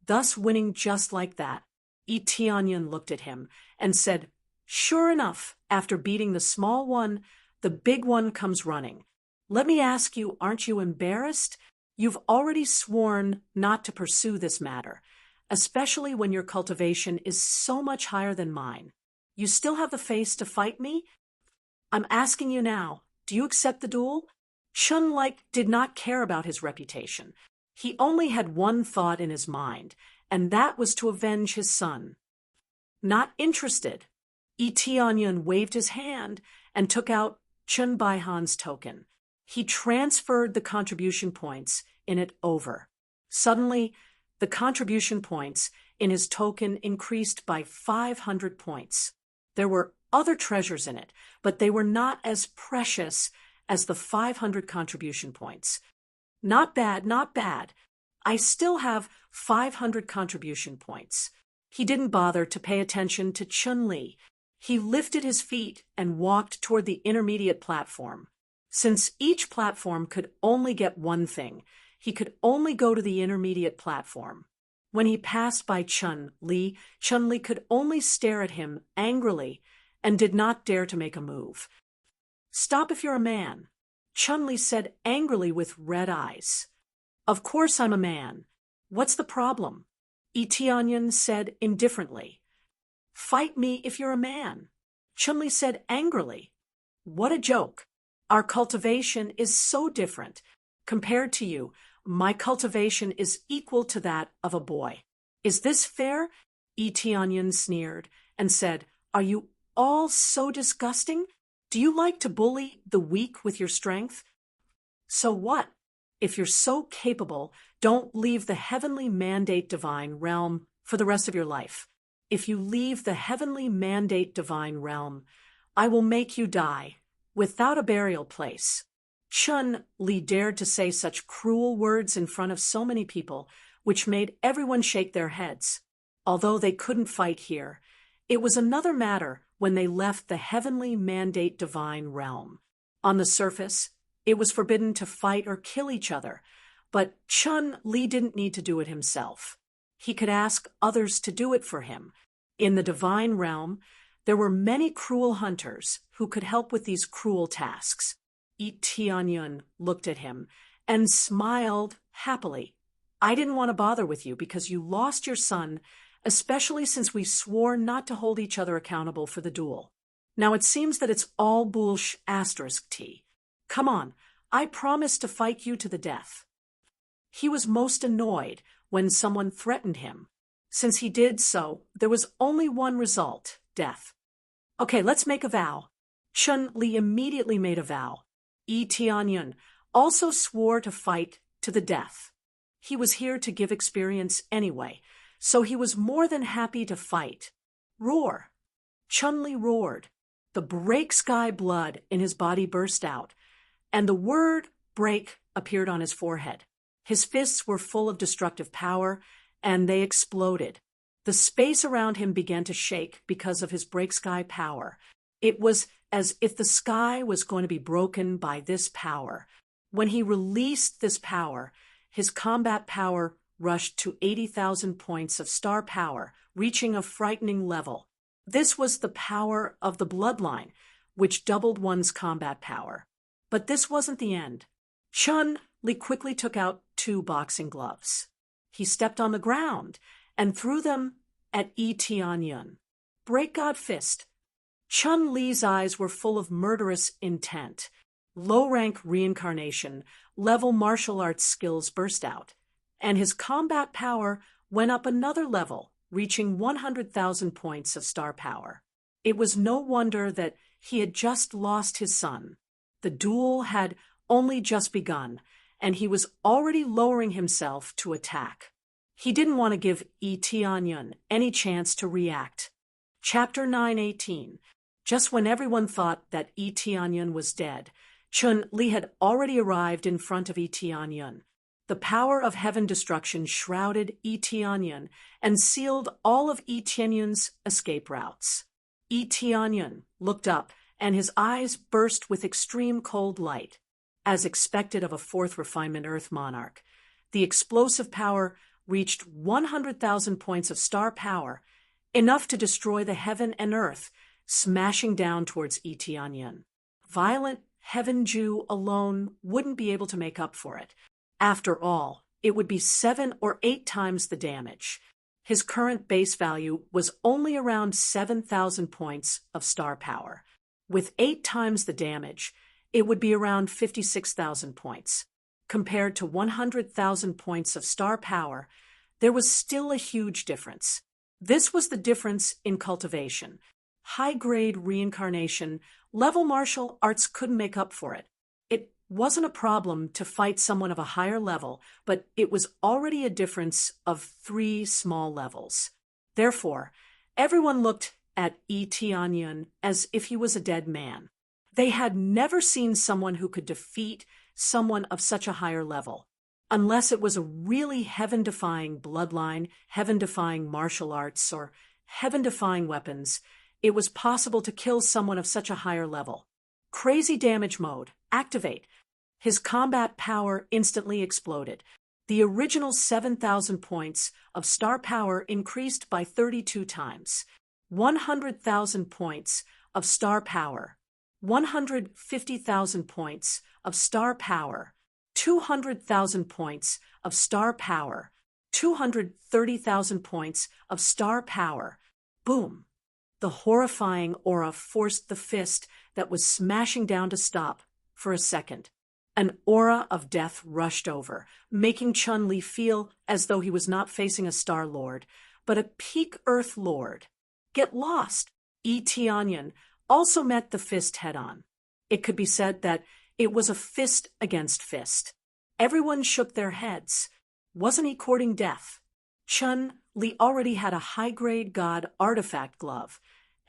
thus winning just like that. Tianyun looked at him and said, "Sure enough, after beating the small one, the big one comes running. Let me ask you, aren't you embarrassed? You've already sworn not to pursue this matter, especially when your cultivation is so much higher than mine. You still have the face to fight me? I'm asking you now, do you accept the duel?" Chun-Li did not care about his reputation. He only had one thought in his mind, and that was to avenge his son. Not interested. Tianyun waved his hand and took out Chun Bai-han's token. He transferred the contribution points in it over. Suddenly, the contribution points in his token increased by 500 points. There were other treasures in it, but they were not as precious as the 500 contribution points. Not bad, not bad. I still have 500 contribution points. He didn't bother to pay attention to Chun-Li. He lifted his feet and walked toward the intermediate platform. Since each platform could only get one thing, he could only go to the intermediate platform. When he passed by Chun-Li could only stare at him angrily and did not dare to make a move. "Stop if you're a man," Chun-Li said angrily with red eyes. "Of course I'm a man. What's the problem?" Tianyan said indifferently. "Fight me if you're a man," Chun-Li said angrily. "What a joke. Our cultivation is so different. Compared to you, my cultivation is equal to that of a boy. Is this fair?" Tianyan sneered and said, "Are you all so disgusting? Do you like to bully the weak with your strength? So what? If you're so capable, don't leave the heavenly mandate divine realm for the rest of your life. If you leave the heavenly mandate divine realm, I will make you die without a burial place." Chun-Li dared to say such cruel words in front of so many people, which made everyone shake their heads. Although they couldn't fight here, it was another matter when they left the heavenly mandate divine realm. On the surface, it was forbidden to fight or kill each other, but Chun-Li didn't need to do it himself. He could ask others to do it for him. In the divine realm, there were many cruel hunters who could help with these cruel tasks. Tianyan looked at him and smiled happily. "I didn't want to bother with you because you lost your son, especially since we swore not to hold each other accountable for the duel. Now it seems that it's all T. Come on, I promise to fight you to the death." He was most annoyed when someone threatened him. Since he did so, there was only one result: death. "Okay, let's make a vow." Chun-Li immediately made a vow. Tianyan also swore to fight to the death. He was here to give experience anyway, so he was more than happy to fight. "Roar!" Chun-Li roared. The break sky blood in his body burst out, and the word break appeared on his forehead. His fists were full of destructive power, and they exploded. The space around him began to shake because of his break sky power. It was as if the sky was going to be broken by this power. When he released this power, his combat power rushed to 80,000 points of star power, reaching a frightening level. This was the power of the bloodline, which doubled one's combat power. But this wasn't the end. Chun-Li quickly took out 2 boxing gloves. He stepped on the ground and threw them at Tianyan. "Break God Fist." Chun-Li's eyes were full of murderous intent. Low-rank reincarnation, level martial arts skills burst out, and his combat power went up another level, reaching 100,000 points of star power. It was no wonder that he had just lost his son. The duel had only just begun, and he was already lowering himself to attack. He didn't want to give Tianyan any chance to react. Chapter 9:18. Just when everyone thought that Tianyan was dead, Chun-Li had already arrived in front of Tianyan. The power of heaven destruction shrouded Tianyan and sealed all of Tianyan's escape routes. Tianyan looked up, and his eyes burst with extreme cold light. As expected of a 4th refinement Earth monarch, the explosive power reached 100,000 points of star power, enough to destroy the heaven and earth, smashing down towards Tianyan. Violent Heaven Jew alone wouldn't be able to make up for it. After all, it would be 7 or 8 times the damage. His current base value was only around 7,000 points of star power. With 8 times the damage, it would be around 56,000 points. Compared to 100,000 points of star power, there was still a huge difference. This was the difference in cultivation. High-grade reincarnation, level martial arts couldn't make up for it. It wasn't a problem to fight someone of a higher level, but it was already a difference of 3 small levels. Therefore, everyone looked at Tianyan as if he was a dead man. They had never seen someone who could defeat someone of such a higher level. Unless it was a really heaven-defying bloodline, heaven-defying martial arts, or heaven-defying weapons, it was possible to kill someone of such a higher level. Crazy damage mode activate. His combat power instantly exploded. The original 7,000 points of star power increased by 32 times. 100,000 points of star power. 150,000 points of star power. 200,000 points of star power. 230,000 points of star power. Boom! The horrifying aura forced the fist that was smashing down to stop for a second. An aura of death rushed over, making Chun-Li feel as though he was not facing a Star Lord, but a peak Earth Lord. Get lost! Tianyan also met the fist head-on. It could be said that it was a fist against fist. Everyone shook their heads. Wasn't he courting death? Chun-Li already had a high-grade god artifact glove,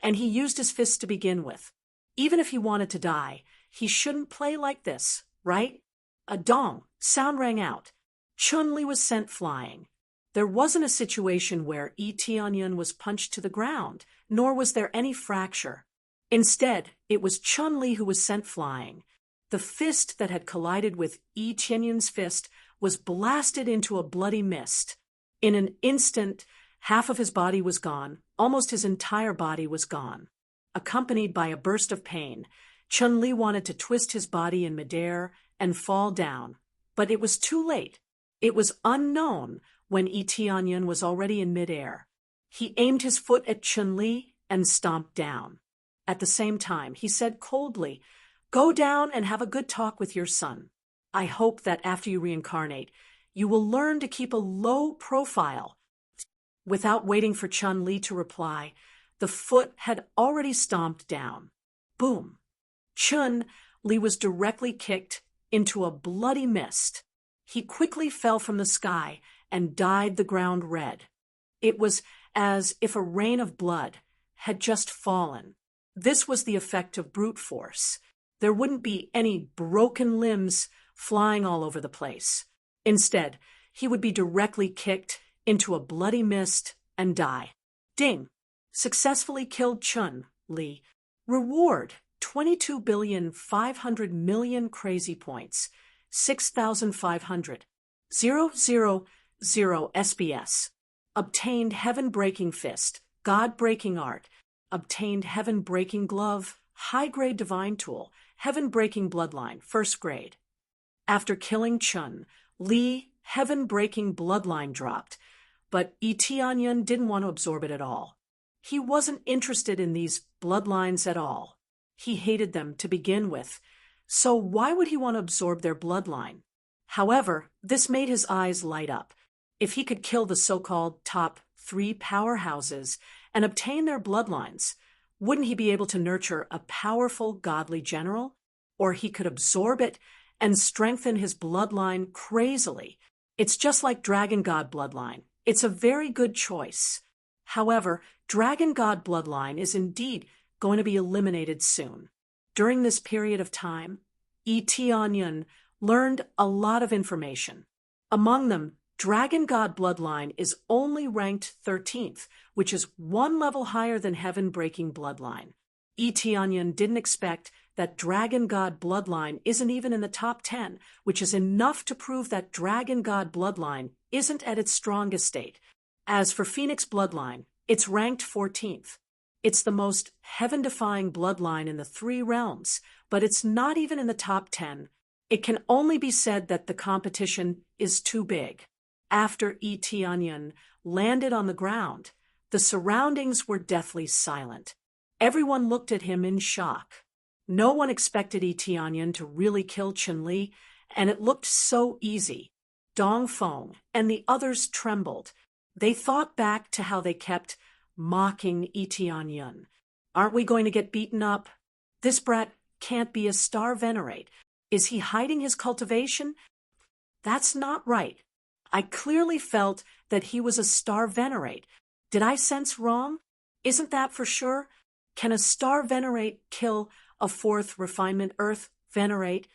and he used his fists to begin with. Even if he wanted to die, he shouldn't play like this, right? A dong sound rang out. Chun-Li was sent flying. There wasn't a situation where Tianyan was punched to the ground, nor was there any fracture. Instead, it was Chun-Li who was sent flying. The fist that had collided with Tianyan's fist was blasted into a bloody mist. In an instant, half of his body was gone, almost his entire body was gone. Accompanied by a burst of pain, Chun-Li wanted to twist his body in midair and fall down, but it was too late. It was unknown when Tianyan was already in midair. He aimed his foot at Chun-Li and stomped down. At the same time, he said coldly, "Go down and have a good talk with your son. I hope that after you reincarnate, you will learn to keep a low profile." Without waiting for Chun-Li to reply, the foot had already stomped down. Boom! Chun-Li was directly kicked into a bloody mist. He quickly fell from the sky and dyed the ground red. It was as if a rain of blood had just fallen. This was the effect of brute force. There wouldn't be any broken limbs flying all over the place. Instead, he would be directly kicked into a bloody mist and die. Ding! Successfully killed Chun-Li. Reward: 22,500,000,000 crazy points. 6,500. 000 SBS. Obtained Heaven-Breaking Fist, God-Breaking Art. Obtained Heaven-Breaking Glove, High-Grade Divine Tool, Heaven-Breaking Bloodline, First Grade. After killing Chun-Li, Heaven-Breaking Bloodline dropped, but Tianyan didn't want to absorb it at all. He wasn't interested in these bloodlines at all. He hated them to begin with, so why would he want to absorb their bloodline? However, this made his eyes light up. If he could kill the so-called top 3 powerhouses and obtain their bloodlines, wouldn't he be able to nurture a powerful godly general? Or he could absorb it and strengthen his bloodline crazily. It's just like Dragon God bloodline. It's a very good choice. However, Dragon God bloodline is indeed going to be eliminated soon. During this period of time, Tianyan learned a lot of information. Among them, Dragon God bloodline is only ranked 13th, which is 1 level higher than Heaven-Breaking bloodline. Tianyan didn't expect that Dragon God bloodline isn't even in the top 10, which is enough to prove that Dragon God bloodline isn't at its strongest state. As for Phoenix bloodline, it's ranked 14th. It's the most heaven-defying bloodline in the 3 realms, but it's not even in the top 10. It can only be said that the competition is too big. After Tianyan landed on the ground, the surroundings were deathly silent. Everyone looked at him in shock. No one expected Tianyan to really kill Chun-Li, and it looked so easy. Dong Feng and the others trembled. They thought back to how they kept mocking Tianyan. Aren't we going to get beaten up? This brat can't be a star venerate. Is he hiding his cultivation? That's not right. I clearly felt that he was a star venerate. Did I sense wrong? Isn't that for sure? Can a star venerate kill a 4th refinement Earth venerate?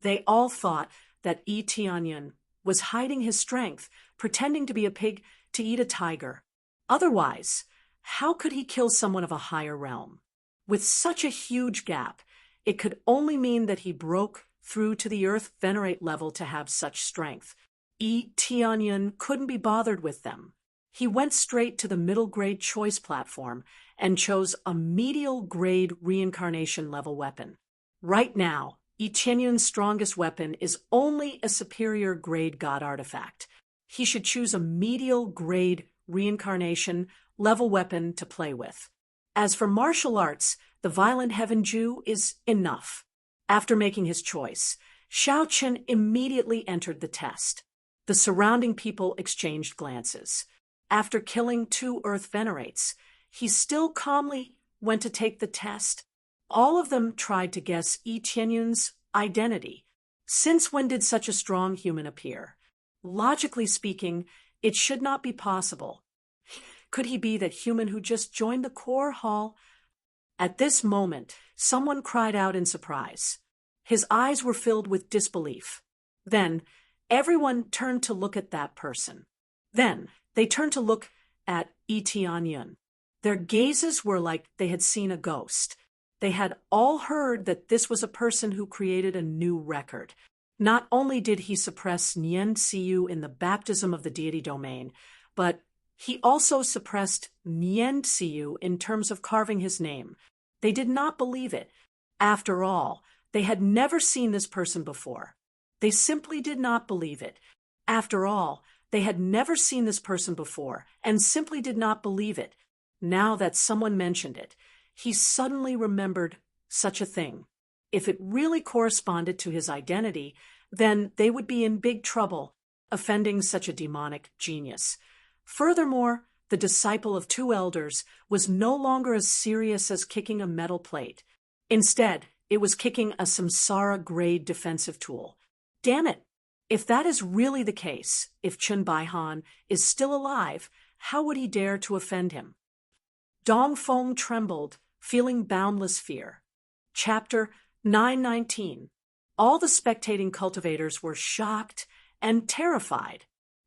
They all thought that Tianyan was hiding his strength, pretending to be a pig to eat a tiger. Otherwise, how could he kill someone of a higher realm? With such a huge gap, It could only mean that he broke through to the Earth Venerate level to have such strength. Tianyun couldn't be bothered with them. He went straight to the middle grade choice platform and chose a medial grade reincarnation level weapon. Right now, Tianyun's strongest weapon is only a superior grade god artifact. He should choose a medial grade reincarnation level weapon to play with. As for martial arts, the Violent Heaven Jew is enough. After making his choice, Xiao Chen immediately entered the test. The surrounding people exchanged glances. After killing 2 Earth Venerates, he still calmly went to take the test. All of them tried to guess Tianyun's identity. Since when did such a strong human appear? Logically speaking, it should not be possible. Could he be that human who just joined the core hall? At this moment, someone cried out in surprise. His eyes were filled with disbelief. Then, everyone turned to look at that person. Then, they turned to look at Tianyun. Their gazes were like they had seen a ghost. They had all heard that this was a person who created a new record. Not only did he suppress Nian Xiu in the baptism of the deity domain, but he also suppressed Nian Xiu in terms of carving his name. They did not believe it. After all, they had never seen this person before. They simply did not believe it. After all, they had never seen this person before and simply did not believe it. Now that someone mentioned it, he suddenly remembered such a thing. If it really corresponded to his identity, then they would be in big trouble, offending such a demonic genius. Furthermore, the disciple of 2 elders was no longer as serious as kicking a metal plate. Instead, it was kicking a samsara-grade defensive tool. Damn it! If that is really the case, if Chun Baihan is still alive, how would he dare to offend him? Dongfeng trembled, feeling boundless fear. Chapter 919. All the spectating cultivators were shocked and terrified.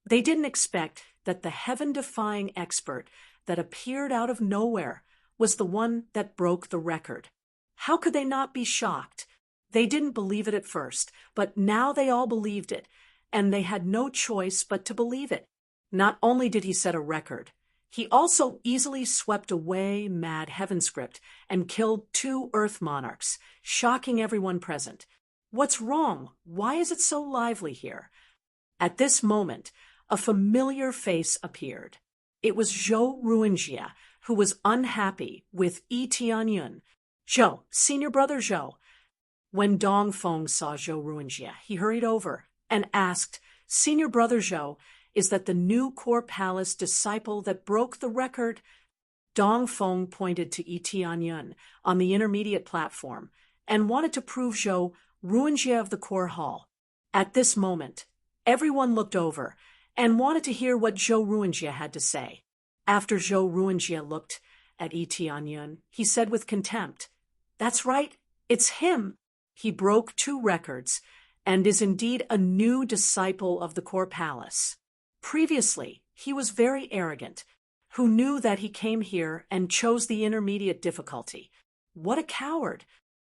They didn't expect that the heaven-defying expert that appeared out of nowhere was the one that broke the record. How could they not be shocked? They didn't believe it at first, but now they all believed it, and they had no choice but to believe it. Not only did he set a record, he also easily swept away Mad Heaven Script and killed 2 Earth Monarchs, shocking everyone present. What's wrong? Why is it so lively here? At this moment, a familiar face appeared. It was Zhou Ruinjie, who was unhappy with Tianyun. Zhou, senior brother Zhou. When Dongfeng saw Zhou Ruinjie, he hurried over and asked, Senior brother Zhou, is that the new core palace disciple that broke the record? Dongfeng pointed to Tianyun on the intermediate platform and wanted to prove Zhou Ruinjie of the core hall. At this moment, everyone looked over and wanted to hear what Zhou Ruinjie had to say. After Zhou Ruinjie looked at Tianyun, he said with contempt, That's right, it's him. He broke 2 records and is indeed a new disciple of the core palace. Previously, he was very arrogant, who knew that he came here and chose the intermediate difficulty. What a coward!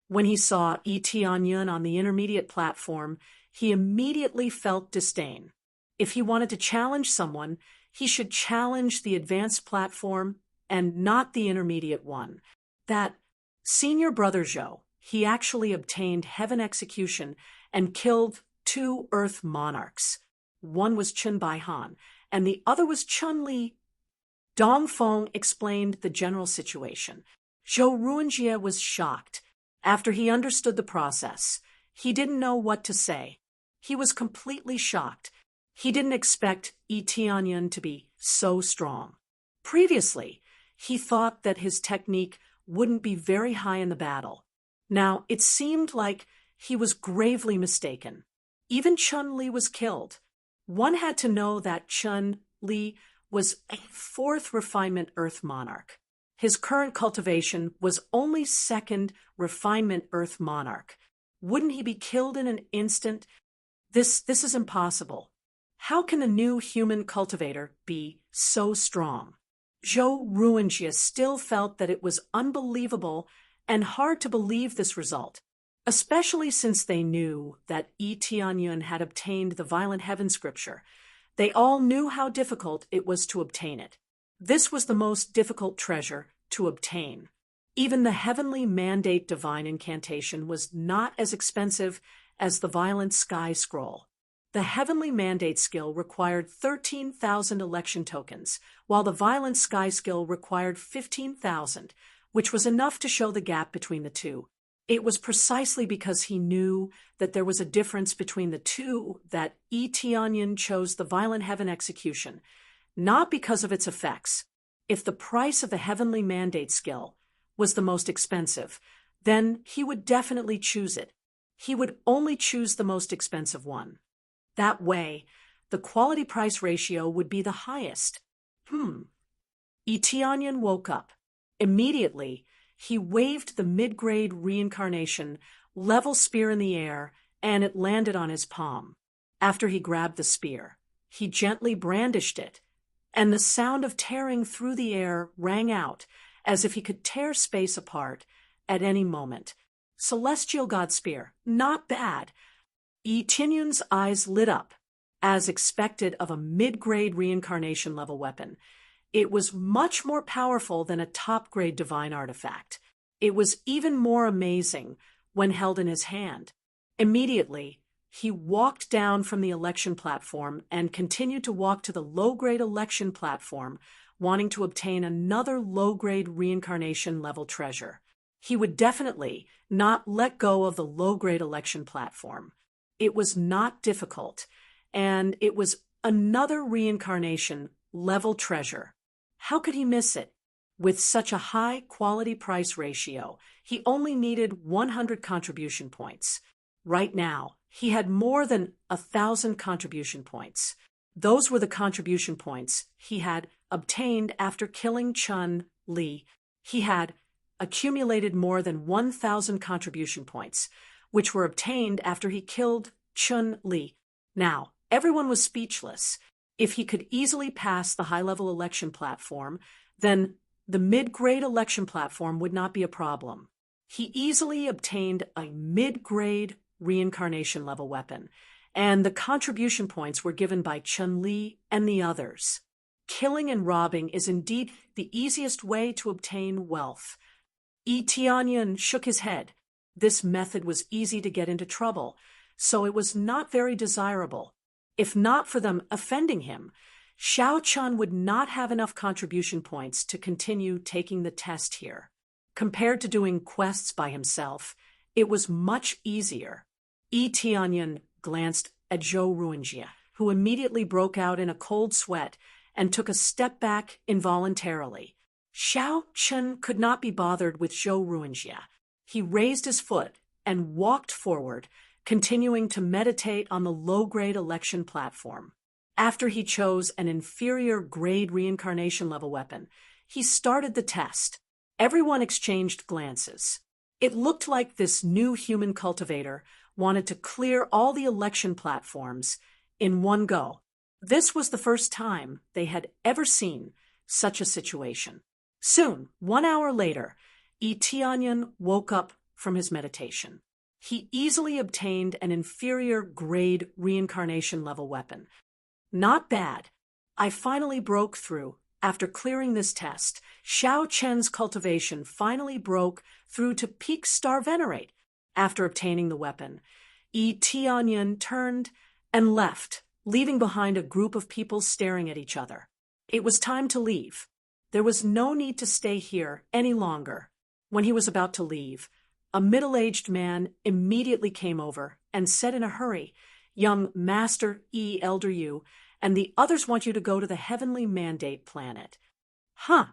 When he saw Tianyun on the intermediate platform, he immediately felt disdain. If he wanted to challenge someone, he should challenge the advanced platform and not the intermediate one. That senior brother Zhou, he actually obtained heaven execution and killed 2 Earth Monarchs. One was Chun Baihan, and the other was Chun Li. Dongfeng explained the general situation. Zhou Ruinjie was shocked. After he understood the process, he didn't know what to say. He was completely shocked. He didn't expect Tianyun to be so strong. Previously, he thought that his technique wouldn't be very high in the battle. Now, it seemed like he was gravely mistaken. Even Chun Li was killed. One had to know that Chun Li was a 4th refinement Earth Monarch. His current cultivation was only 2nd refinement Earth Monarch. Wouldn't he be killed in an instant? This is impossible. How can a new human cultivator be so strong? Zhou Ruinjie still felt that it was unbelievable and hard to believe this result, especially since they knew that Tianyun had obtained the Violent Heaven scripture. They all knew how difficult it was to obtain it. This was the most difficult treasure to obtain. Even the Heavenly Mandate divine incantation was not as expensive as the Violent Sky Scroll. The Heavenly Mandate skill required 13,000 election tokens, while the Violent Sky skill required 15,000, which was enough to show the gap between the two. It was precisely because he knew that there was a difference between the two that Tianyun chose the Violent Heaven execution, not because of its effects. If the price of the Heavenly Mandate skill was the most expensive, then he would definitely choose it. He would only choose the most expensive one. That way, the quality-price ratio would be the highest. Tianyun woke up. Immediately, he waved the mid-grade reincarnation level spear in the air, and it landed on his palm. After he grabbed the spear, he gently brandished it, and the sound of tearing through the air rang out as if he could tear space apart at any moment. Celestial God Spear, not bad. Tianyun's eyes lit up, as expected of a mid-grade reincarnation level weapon. It was much more powerful than a top-grade divine artifact. It was even more amazing when held in his hand. Immediately, he walked down from the election platform and continued to walk to the low-grade election platform, wanting to obtain another low-grade reincarnation level treasure. He would definitely not let go of the low-grade election platform. It was not difficult, and it was another reincarnation level treasure. How could he miss it? With such a high quality price ratio, he only needed 100 contribution points. Right now, he had more than 1,000 contribution points. Those were the contribution points he had obtained after killing Chun Li. He had accumulated more than 1,000 contribution points, which were obtained after he killed Chun Li. Now, everyone was speechless. If he could easily pass the high-level election platform, then the mid-grade election platform would not be a problem. He easily obtained a mid-grade reincarnation level weapon, and the contribution points were given by Chun Li and the others. Killing and robbing is indeed the easiest way to obtain wealth. Tianyun shook his head. This method was easy to get into trouble, so it was not very desirable. If not for them offending him, Xiao Chun would not have enough contribution points to continue taking the test here. Compared to doing quests by himself, it was much easier. Tianyun glanced at Zhou Ruinjie, who immediately broke out in a cold sweat and took a step back involuntarily. Xiao Chun could not be bothered with Zhou Ruinjie. He raised his foot and walked forward, continuing to meditate on the low-grade election platform. After he chose an inferior grade reincarnation level weapon, he started the test. Everyone exchanged glances. It looked like this new human cultivator wanted to clear all the election platforms in one go. This was the first time they had ever seen such a situation. Soon, 1 hour later, Tianyun woke up from his meditation. He easily obtained an inferior grade reincarnation level weapon. Not bad. I finally broke through. After clearing this test, Xiao Chen's cultivation finally broke through to peak star venerate. After obtaining the weapon, Tianyun turned and left, leaving behind a group of people staring at each other. It was time to leave. There was no need to stay here any longer. When he was about to leave, a middle-aged man immediately came over and said in a hurry, "Young Master Elder Yu, and the others want you to go to the Heavenly Mandate planet." "Huh,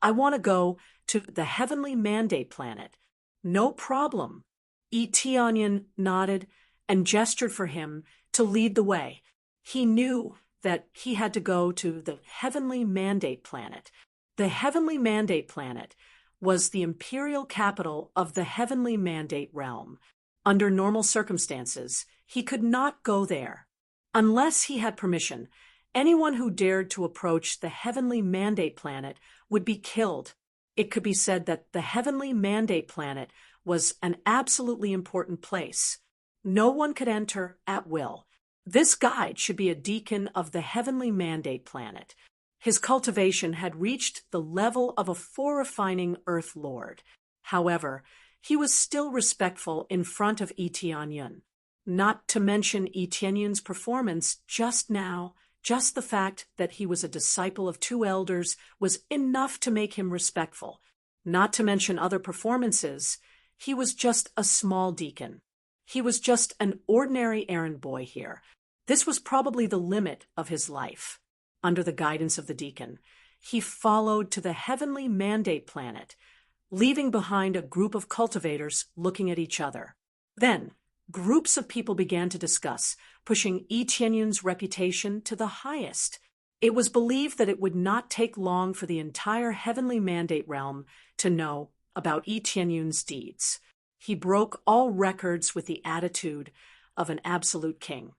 I want to go to the Heavenly Mandate planet." "No problem." Tianyun nodded and gestured for him to lead the way. He knew that he had to go to the Heavenly Mandate planet. The Heavenly Mandate planet was the imperial capital of the Heavenly Mandate realm. Under normal circumstances, he could not go there. Unless he had permission, anyone who dared to approach the Heavenly Mandate planet would be killed. It could be said that the heavenly mandate planet was an absolutely important place. No one could enter at will. This guide should be a deacon of the heavenly mandate planet. His cultivation had reached the level of a forerefining Earth Lord. However, he was still respectful in front of Etienne. Not to mention Etienne's performance just now, just the fact that he was a disciple of two elders was enough to make him respectful. Not to mention other performances, he was just a small deacon. He was just an ordinary errand boy here. This was probably the limit of his life. Under the guidance of the deacon, he followed to the heavenly mandate planet, leaving behind a group of cultivators looking at each other. Then, groups of people began to discuss, pushing Etienne's reputation to the highest. It was believed that it would not take long for the entire heavenly mandate realm to know about Etienne's deeds. He broke all records with the attitude of an absolute king.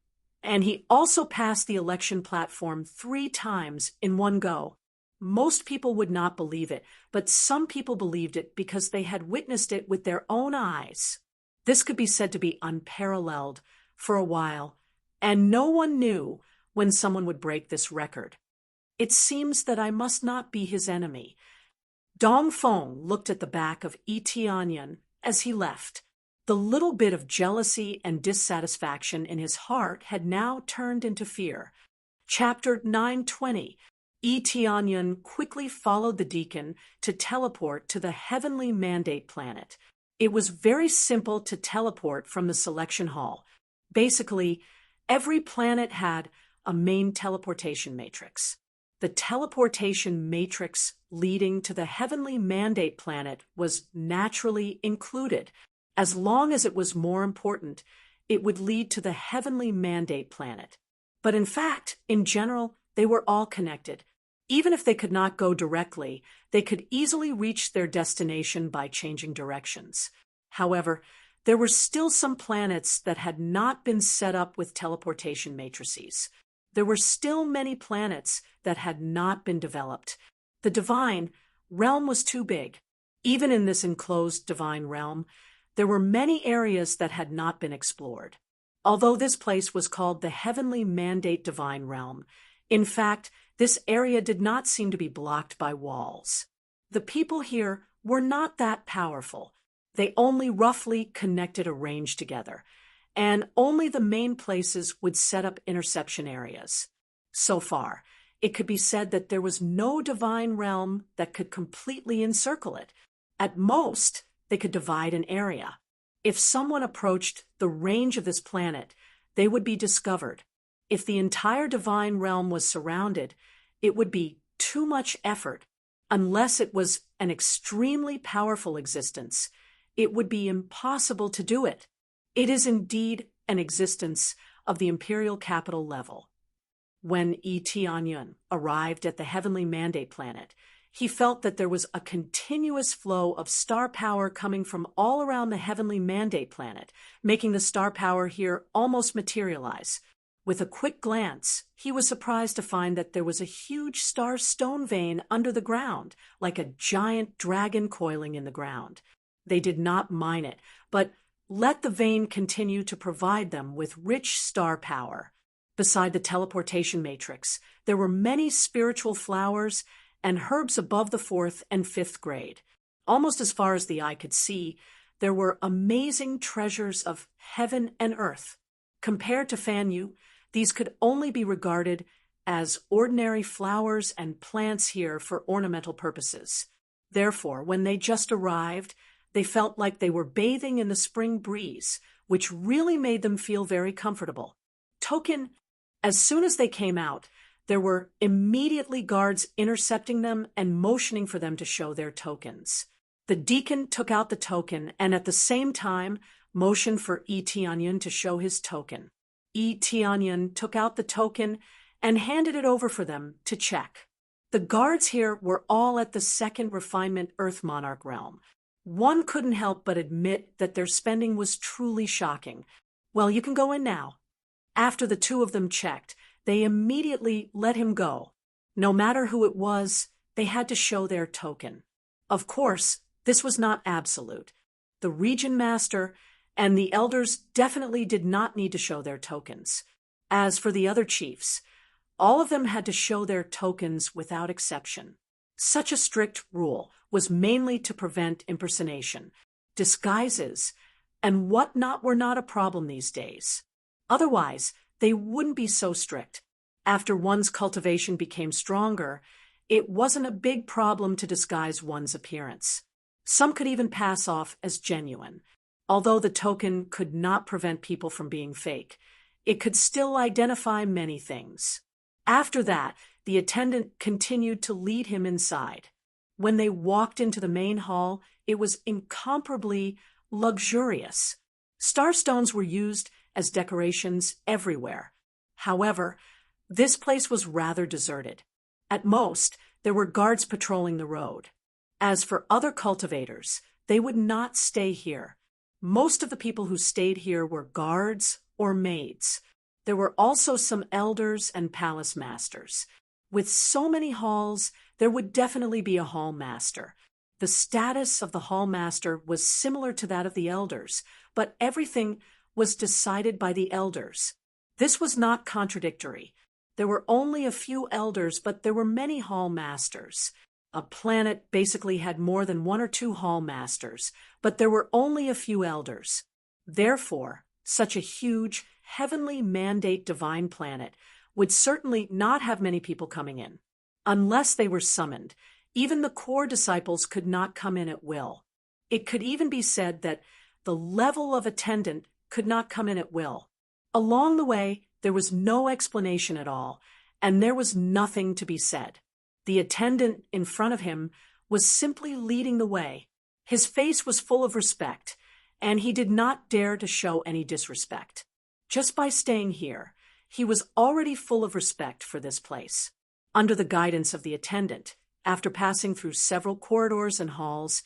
And he also passed the election platform 3 times in one go. Most people would not believe it, but some people believed it because they had witnessed it with their own eyes. This could be said to be unparalleled for a while, and no one knew when someone would break this record. It seems that I must not be his enemy. Dong Feng looked at the back of Etienne as he left. The little bit of jealousy and dissatisfaction in his heart had now turned into fear. Chapter 920. Etienne quickly followed the deacon to teleport to the heavenly mandate planet. It was very simple to teleport from the selection hall. Basically, every planet had a main teleportation matrix. The teleportation matrix leading to the heavenly mandate planet was naturally included. As long as it was more important, it would lead to the heavenly mandate planet. But in fact, in general, they were all connected. Even if they could not go directly, they could easily reach their destination by changing directions. However, there were still some planets that had not been set up with teleportation matrices. There were still many planets that had not been developed. The divine realm was too big. Even in this enclosed divine realm, there were many areas that had not been explored. Although this place was called the Heavenly Mandate Divine Realm, in fact, this area did not seem to be blocked by walls. The people here were not that powerful. They only roughly connected a range together, and only the main places would set up interception areas. So far, it could be said that there was no divine realm that could completely encircle it. At most, they could divide an area. If someone approached the range of this planet, they would be discovered. If the entire divine realm was surrounded, it would be too much effort. Unless it was an extremely powerful existence, it would be impossible to do it. It is indeed an existence of the imperial capital level. When Etienne arrived at the heavenly mandate planet, he felt that there was a continuous flow of star power coming from all around the heavenly mandate planet, making the star power here almost materialize. With a quick glance, he was surprised to find that there was a huge star stone vein under the ground, like a giant dragon coiling in the ground. They did not mine it, but let the vein continue to provide them with rich star power. Beside the teleportation matrix, there were many spiritual flowers and herbs above the 4th and 5th grade. Almost as far as the eye could see, there were amazing treasures of heaven and earth. Compared to Fan Yu, these could only be regarded as ordinary flowers and plants here for ornamental purposes. Therefore, when they just arrived, they felt like they were bathing in the spring breeze, which really made them feel very comfortable. As soon as they came out, there were immediately guards intercepting them and motioning for them to show their tokens. The deacon took out the token and at the same time motioned for Etienne to show his token. Etienne took out the token and handed it over for them to check. The guards here were all at the 2nd Refinement Earth Monarch realm. One couldn't help but admit that their spending was truly shocking. Well, you can go in now. After the two of them checked, they immediately let him go. No matter who it was, they had to show their token. Of course, this was not absolute. The region master and the elders definitely did not need to show their tokens. As for the other chiefs, all of them had to show their tokens without exception. Such a strict rule was mainly to prevent impersonation. Disguises and whatnot were not a problem these days. Otherwise, they wouldn't be so strict. After one's cultivation became stronger, it wasn't a big problem to disguise one's appearance. Some could even pass off as genuine. Although the token could not prevent people from being fake, it could still identify many things. After that, the attendant continued to lead him inside. When they walked into the main hall, it was incomparably luxurious. Starstones were used as decorations everywhere. However, this place was rather deserted. At most, there were guards patrolling the road. As for other cultivators, they would not stay here. Most of the people who stayed here were guards or maids. There were also some elders and palace masters. With so many halls, there would definitely be a hall master. The status of the hall master was similar to that of the elders, but everything was decided by the elders. This was not contradictory. There were only a few elders, but there were many hall masters. A planet basically had more than one or two hall masters, but there were only a few elders. Therefore, such a huge, heavenly mandate divine planet would certainly not have many people coming in. Unless they were summoned, even the core disciples could not come in at will. It could even be said that the level of attendant could not come in at will. Along the way, there was no explanation at all, and there was nothing to be said. The attendant in front of him was simply leading the way. His face was full of respect, and he did not dare to show any disrespect. Just by staying here, he was already full of respect for this place. Under the guidance of the attendant, after passing through several corridors and halls,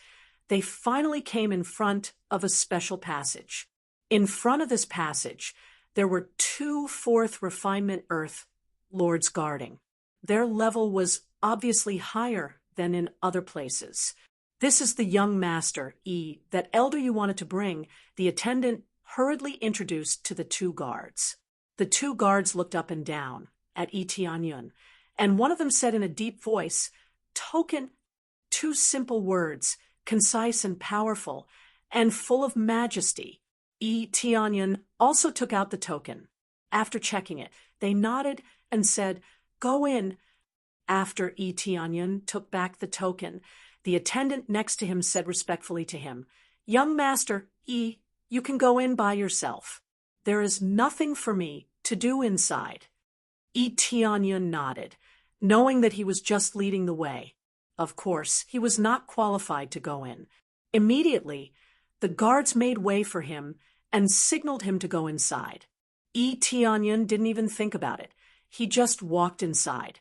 they finally came in front of a special passage. In front of this passage, there were 2 4th Refinement Earth lords guarding. Their level was obviously higher than in other places. "This is the young master, E, that elder you wanted to bring," the attendant hurriedly introduced to the 2 guards. The 2 guards looked up and down at E Tianyun, and one of them said in a deep voice, "Token," 2 simple words, concise and powerful, and full of majesty. E Tianyun also took out the token. After checking it, they nodded and said, "Go in." After E Tianyun took back the token, the attendant next to him said respectfully to him, "Young master, E, you can go in by yourself. There is nothing for me to do inside." E Tianyun nodded, knowing that he was just leading the way. Of course, he was not qualified to go in. Immediately, the guards made way for him and signaled him to go inside. E Tianyun didn't even think about it. He just walked inside.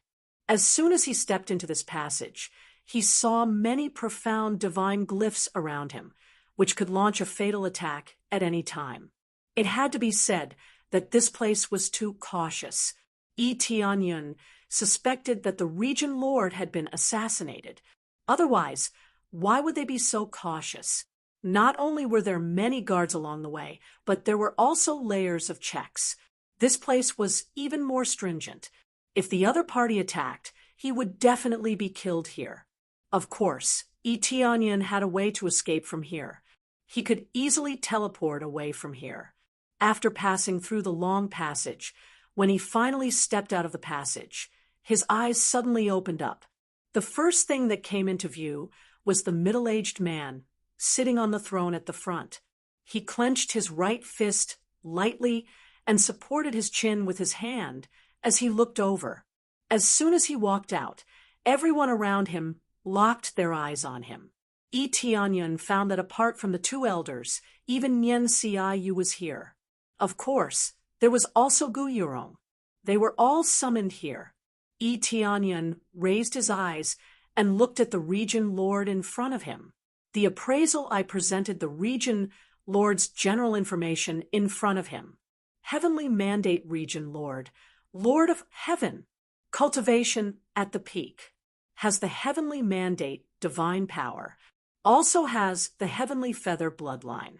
As soon as he stepped into this passage, he saw many profound divine glyphs around him, which could launch a fatal attack at any time. It had to be said that this place was too cautious. E Tianyun suspected that the region lord had been assassinated. Otherwise, why would they be so cautious? Not only were there many guards along the way, but there were also layers of checks. This place was even more stringent. If the other party attacked, he would definitely be killed here. Of course, E Tianyun had a way to escape from here. He could easily teleport away from here. After passing through the long passage, when he finally stepped out of the passage, his eyes suddenly opened up. The first thing that came into view was the middle-aged man sitting on the throne at the front. He clenched his right fist lightly and supported his chin with his hand as he looked over. As soon as he walked out, everyone around him locked their eyes on him. E Tianyun found that apart from the 2 elders, even Nyen Ciu was here. Of course, there was also Gu Yurong. They were all summoned here. E Tianyun raised his eyes and looked at the region lord in front of him. The appraisal I presented the region lord's general information in front of him. Heavenly Mandate Region Lord, Lord of Heaven, cultivation at the peak. Has the heavenly mandate divine power. Also has the heavenly feather bloodline.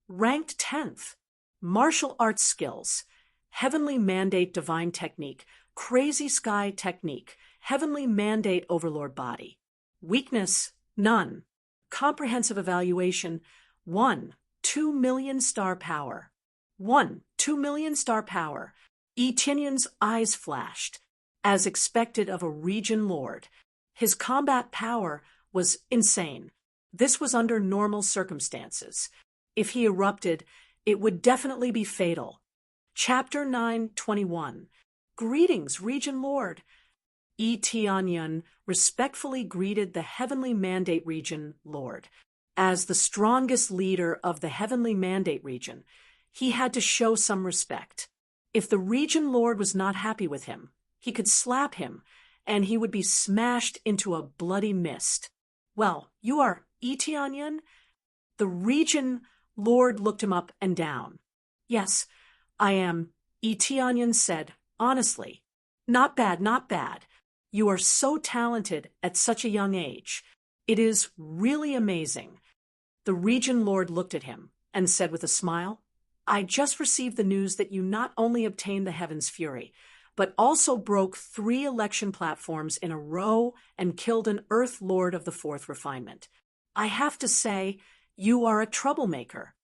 Ranked 10th. Martial arts skills. Heavenly mandate divine technique. Crazy sky technique. Heavenly mandate overlord body. Weakness, none. Comprehensive evaluation, 1, 2 million star power. 1, 2 million star power. Etinion's eyes flashed, as expected of a region lord. His combat power was insane. This was under normal circumstances. If he erupted, it would definitely be fatal. Chapter 9:21. Greetings, Region Lord. Etinyon respectfully greeted the Heavenly Mandate Region Lord. As the strongest leader of the Heavenly Mandate Region, he had to show some respect. If the Region Lord was not happy with him, he could slap him, and he would be smashed into a bloody mist. Well, you are Etinyon? The Region Lord looked him up and down. Yes, I am, Etinyon said, honestly. Not bad, not bad. You are so talented at such a young age. It is really amazing. The Region Lord looked at him and said with a smile, I just received the news that you not only obtained the Heaven's Fury, but also broke 3 election platforms in a row and killed an Earth Lord of the 4th Refinement. I have to say, you are a troublemaker.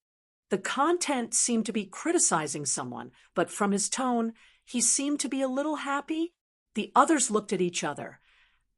The content seemed to be criticizing someone, but from his tone, he seemed to be a little happy. The others looked at each other,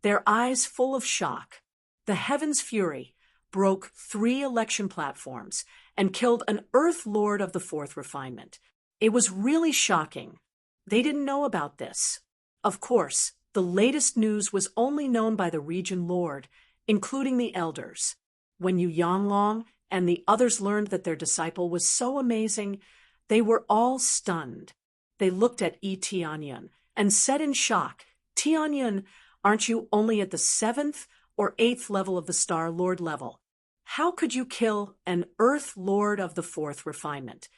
their eyes full of shock. The Heaven's Fury broke 3 election platforms and killed an Earth Lord of the 4th Refinement. It was really shocking. They didn't know about this. Of course, the latest news was only known by the Region Lord, including the elders. When Yu Yanglong and the others learned that their disciple was so amazing, they were all stunned. They looked at Etinyon and said in shock, Tianyan, aren't you only at the 7th or 8th level of the Star Lord level? How could you kill an Earth Lord of the 4th Refinement?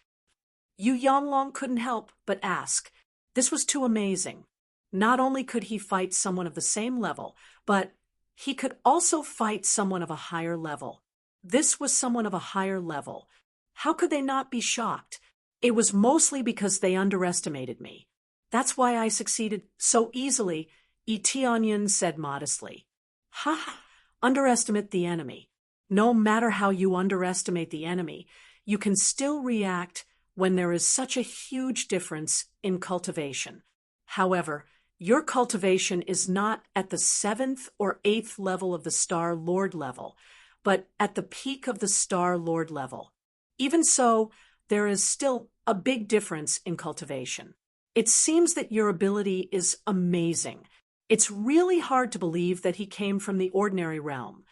Yu Yanglong couldn't help but ask. This was too amazing. Not only could he fight someone of the same level, but he could also fight someone of a higher level. This was someone of a higher level. How could they not be shocked? It was mostly because they underestimated me. That's why I succeeded so easily, Etinyon said modestly. Ha ha, underestimate the enemy. No matter how you underestimate the enemy, you can still react when there is such a huge difference in cultivation. However, your cultivation is not at the 7th or 8th level of the Star Lord level, but at the peak of the Star Lord level. Even so, there is still a big difference in cultivation. It seems that your ability is amazing. It's really hard to believe that he came from the ordinary realm.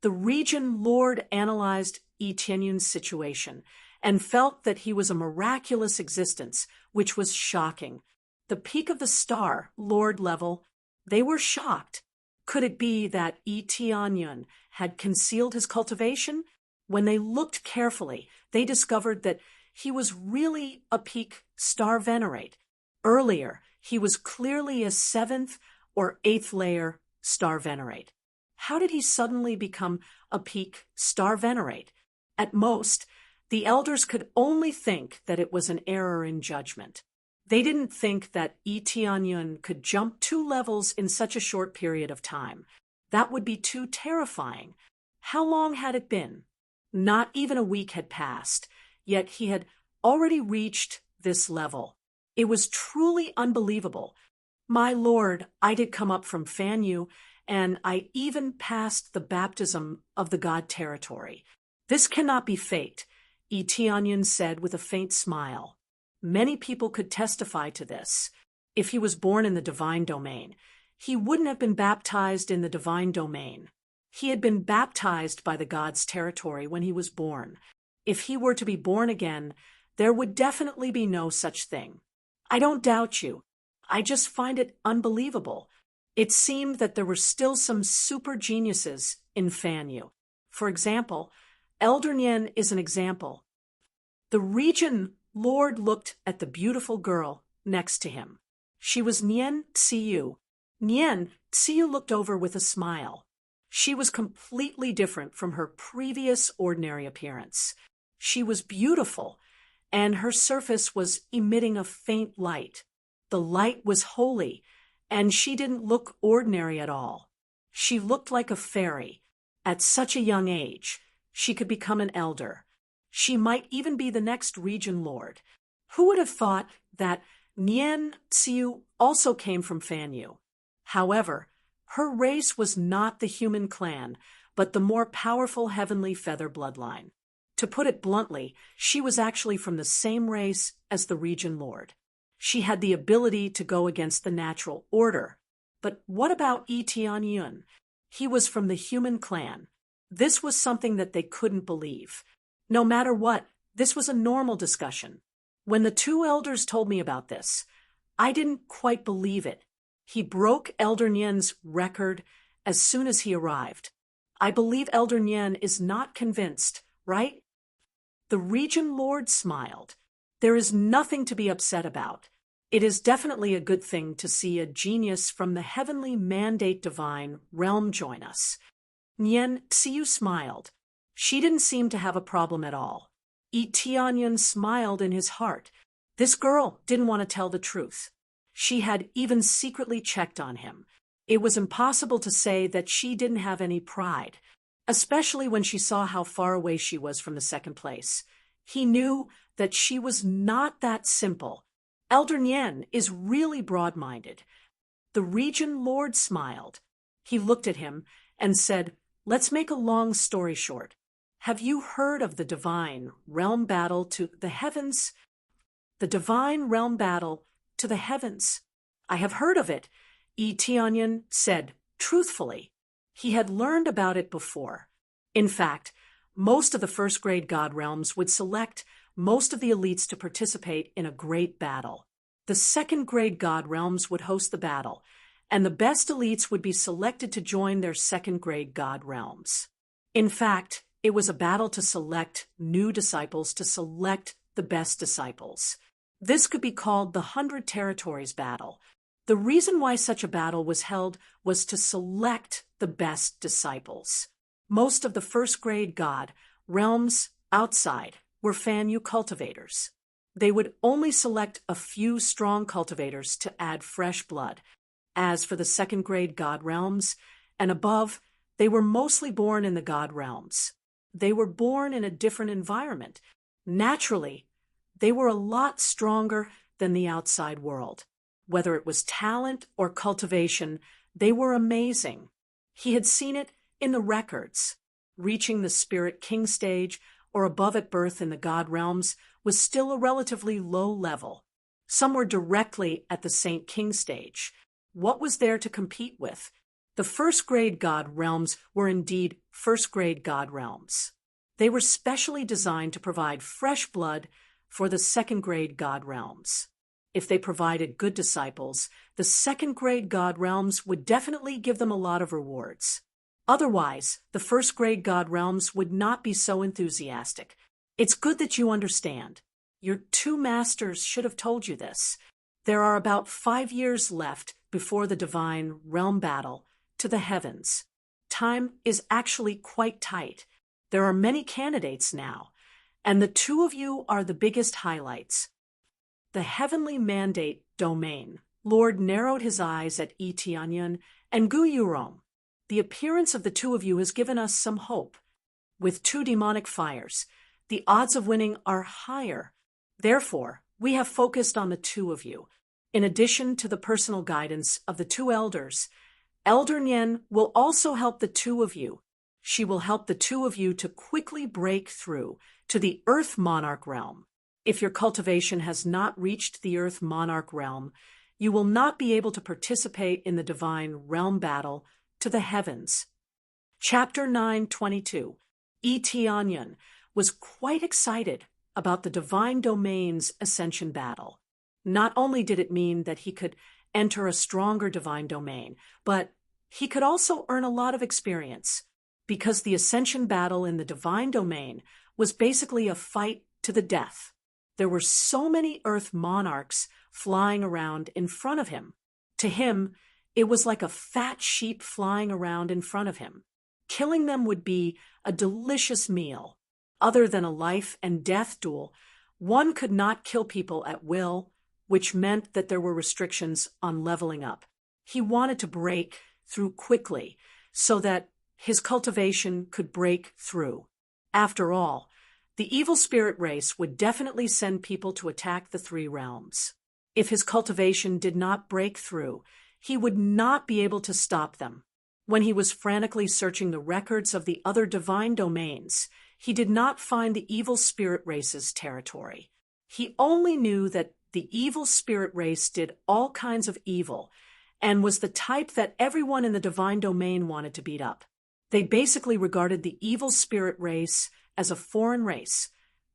The Region Lord analyzed Etinyon's situation and felt that he was a miraculous existence, which was shocking. The peak of the Star Lord level, they were shocked. Could it be that Etinyon had concealed his cultivation? When they looked carefully, they discovered that he was really a peak Star Venerate. Earlier, he was clearly a 7th or 8th layer Star Venerate. How did he suddenly become a peak Star Venerate? At most, the elders could only think that it was an error in judgment. They didn't think that Etinyon could jump 2 levels in such a short period of time. That would be too terrifying. How long had it been? Not even a week had passed, yet he had already reached this level. It was truly unbelievable. My lord, I did come up from Fanyu, and I even passed the baptism of the god territory. This cannot be fate, Etinyon said with a faint smile. Many people could testify to this. If he was born in the divine domain, he wouldn't have been baptized in the divine domain. He had been baptized by the god's territory when he was born. If he were to be born again, there would definitely be no such thing. I don't doubt you. I just find it unbelievable. It seemed that there were still some super geniuses in Fanyu. For example, Elder Nyen is an example. The Region Lord looked at the beautiful girl next to him. She was Nyen Tsiyu. Nyen Tsiyu looked over with a smile. She was completely different from her previous ordinary appearance. She was beautiful, and her surface was emitting a faint light. The light was holy, and she didn't look ordinary at all. She looked like a fairy. At such a young age, she could become an elder. She might even be the next region lord. Who would have thought that Nien Tsiu also came from Fanyu? However, her race was not the human clan, but the more powerful heavenly feather bloodline. To put it bluntly, she was actually from the same race as the region lord. She had the ability to go against the natural order. But what about Yi Tianyun? He was from the human clan. This was something that they couldn't believe. No matter what, this was a normal discussion. When the two elders told me about this, I didn't quite believe it. He broke Elder Nien's record as soon as he arrived. I believe Elder Nien is not convinced, right? The region lord smiled. There is nothing to be upset about. It is definitely a good thing to see a genius from the heavenly mandate divine realm join us. Nien Tsiu smiled. She didn't seem to have a problem at all. Yi Tianyun smiled in his heart. This girl didn't want to tell the truth. She had even secretly checked on him. It was impossible to say that she didn't have any pride, especially when she saw how far away she was from the second place. He knew that she was not that simple. Elder Nien is really broad-minded. The region lord smiled. He looked at him and said, "Let's make a long story short. Have you heard of the divine realm battle to the heavens?" The divine realm battle to the heavens. I have heard of it, Yi Tianyun said truthfully. He had learned about it before. In fact, most of the first-grade god realms would select most of the elites to participate in a great battle. The second-grade god realms would host the battle, and the best elites would be selected to join their second-grade god realms. In fact, it was a battle to select new disciples to select the best disciples. This could be called the 100 Territories battle. The reason why such a battle was held was to select the best disciples. Most of the first-grade god realms outside were Fanyu cultivators. They would only select a few strong cultivators to add fresh blood. As for the second-grade god realms and above, they were mostly born in the god realms. They were born in a different environment. Naturally, they were a lot stronger than the outside world. Whether it was talent or cultivation, they were amazing. He had seen it in the records. Reaching the Spirit King stage or above at birth in the god realms was still a relatively low level. Some were directly at the Saint King stage. What was there to compete with? The first-grade god realms were indeed first-grade god realms. They were specially designed to provide fresh blood for the second-grade god realms. If they provided good disciples, the second-grade god realms would definitely give them a lot of rewards. Otherwise, the first-grade god realms would not be so enthusiastic. It's good that you understand. Your two masters should have told you this. There are about 5 years left before the divine realm battle to the heavens. Time is actually quite tight. There are many candidates now, and the two of you are the biggest highlights. The heavenly mandate domain. Lord narrowed his eyes at Yi Tianyun and Gu Yurong. The appearance of the two of you has given us some hope. With 2 demonic fires, the odds of winning are higher. Therefore, we have focused on the 2 of you. In addition to the personal guidance of the 2 elders, Elder Nien will also help the 2 of you. She will help the 2 of you to quickly break through to the Earth Monarch realm. If your cultivation has not reached the Earth Monarch realm, you will not be able to participate in the divine realm battle to the heavens. Chapter 9:22. Yi Tianyun was quite excited about the divine domain's ascension battle. Not only did it mean that he could enter a stronger divine domain, but he could also earn a lot of experience, because the ascension battle in the divine domain was basically a fight to the death. There were so many Earth monarchs flying around in front of him. To him, it was like a fat sheep flying around in front of him. Killing them would be a delicious meal. Other than a life and death duel, one could not kill people at will, which meant that there were restrictions on leveling up. He wanted to break through quickly so that his cultivation could break through. After all, the evil spirit race would definitely send people to attack the three realms. If his cultivation did not break through, he would not be able to stop them. When he was frantically searching the records of the other divine domains, he did not find the evil spirit race's territory. He only knew that the evil spirit race did all kinds of evil and was the type that everyone in the divine domain wanted to beat up. They basically regarded the evil spirit race as a foreign race,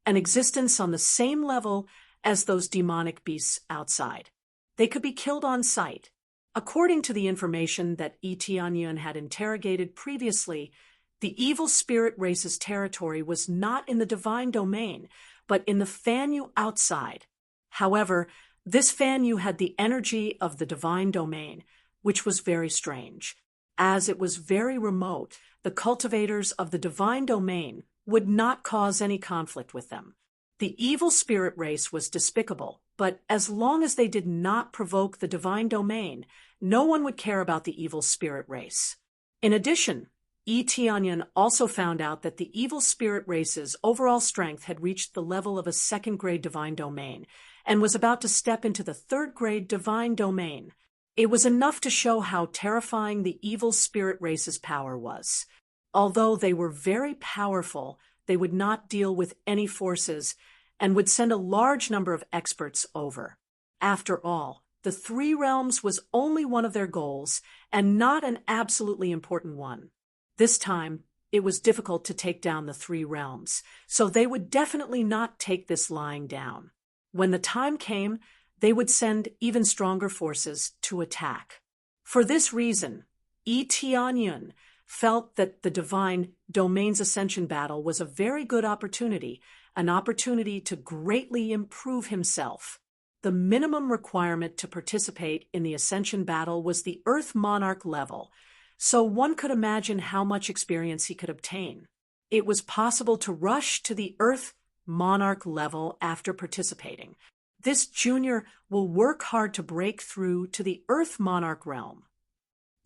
an existence on the same level as those demonic beasts outside. They could be killed on sight. According to the information that Etianyan had interrogated previously, the evil spirit race's territory was not in the divine domain, but in the Fanyu outside. However, this Fanyu had the energy of the divine domain, which was very strange. As it was very remote, the cultivators of the divine domain would not cause any conflict with them. The evil spirit race was despicable, but as long as they did not provoke the divine domain, no one would care about the evil spirit race. In addition, Etianyan also found out that the evil spirit race's overall strength had reached the level of a second-grade divine domain and was about to step into the third-grade divine domain. It was enough to show how terrifying the evil spirit race's power was. Although they were very powerful, they would not deal with any forces and would send a large number of experts over. After all, the three realms was only one of their goals and not an absolutely important one. This time, it was difficult to take down the three realms, so they would definitely not take this lying down. When the time came, they would send even stronger forces to attack. For this reason, Etianyan felt that the divine domain's ascension battle was a very good opportunity, an opportunity to greatly improve himself. The minimum requirement to participate in the ascension battle was the Earth Monarch level, so one could imagine how much experience he could obtain. It was possible to rush to the Earth Monarch level after participating. This junior will work hard to break through to the Earth Monarch realm.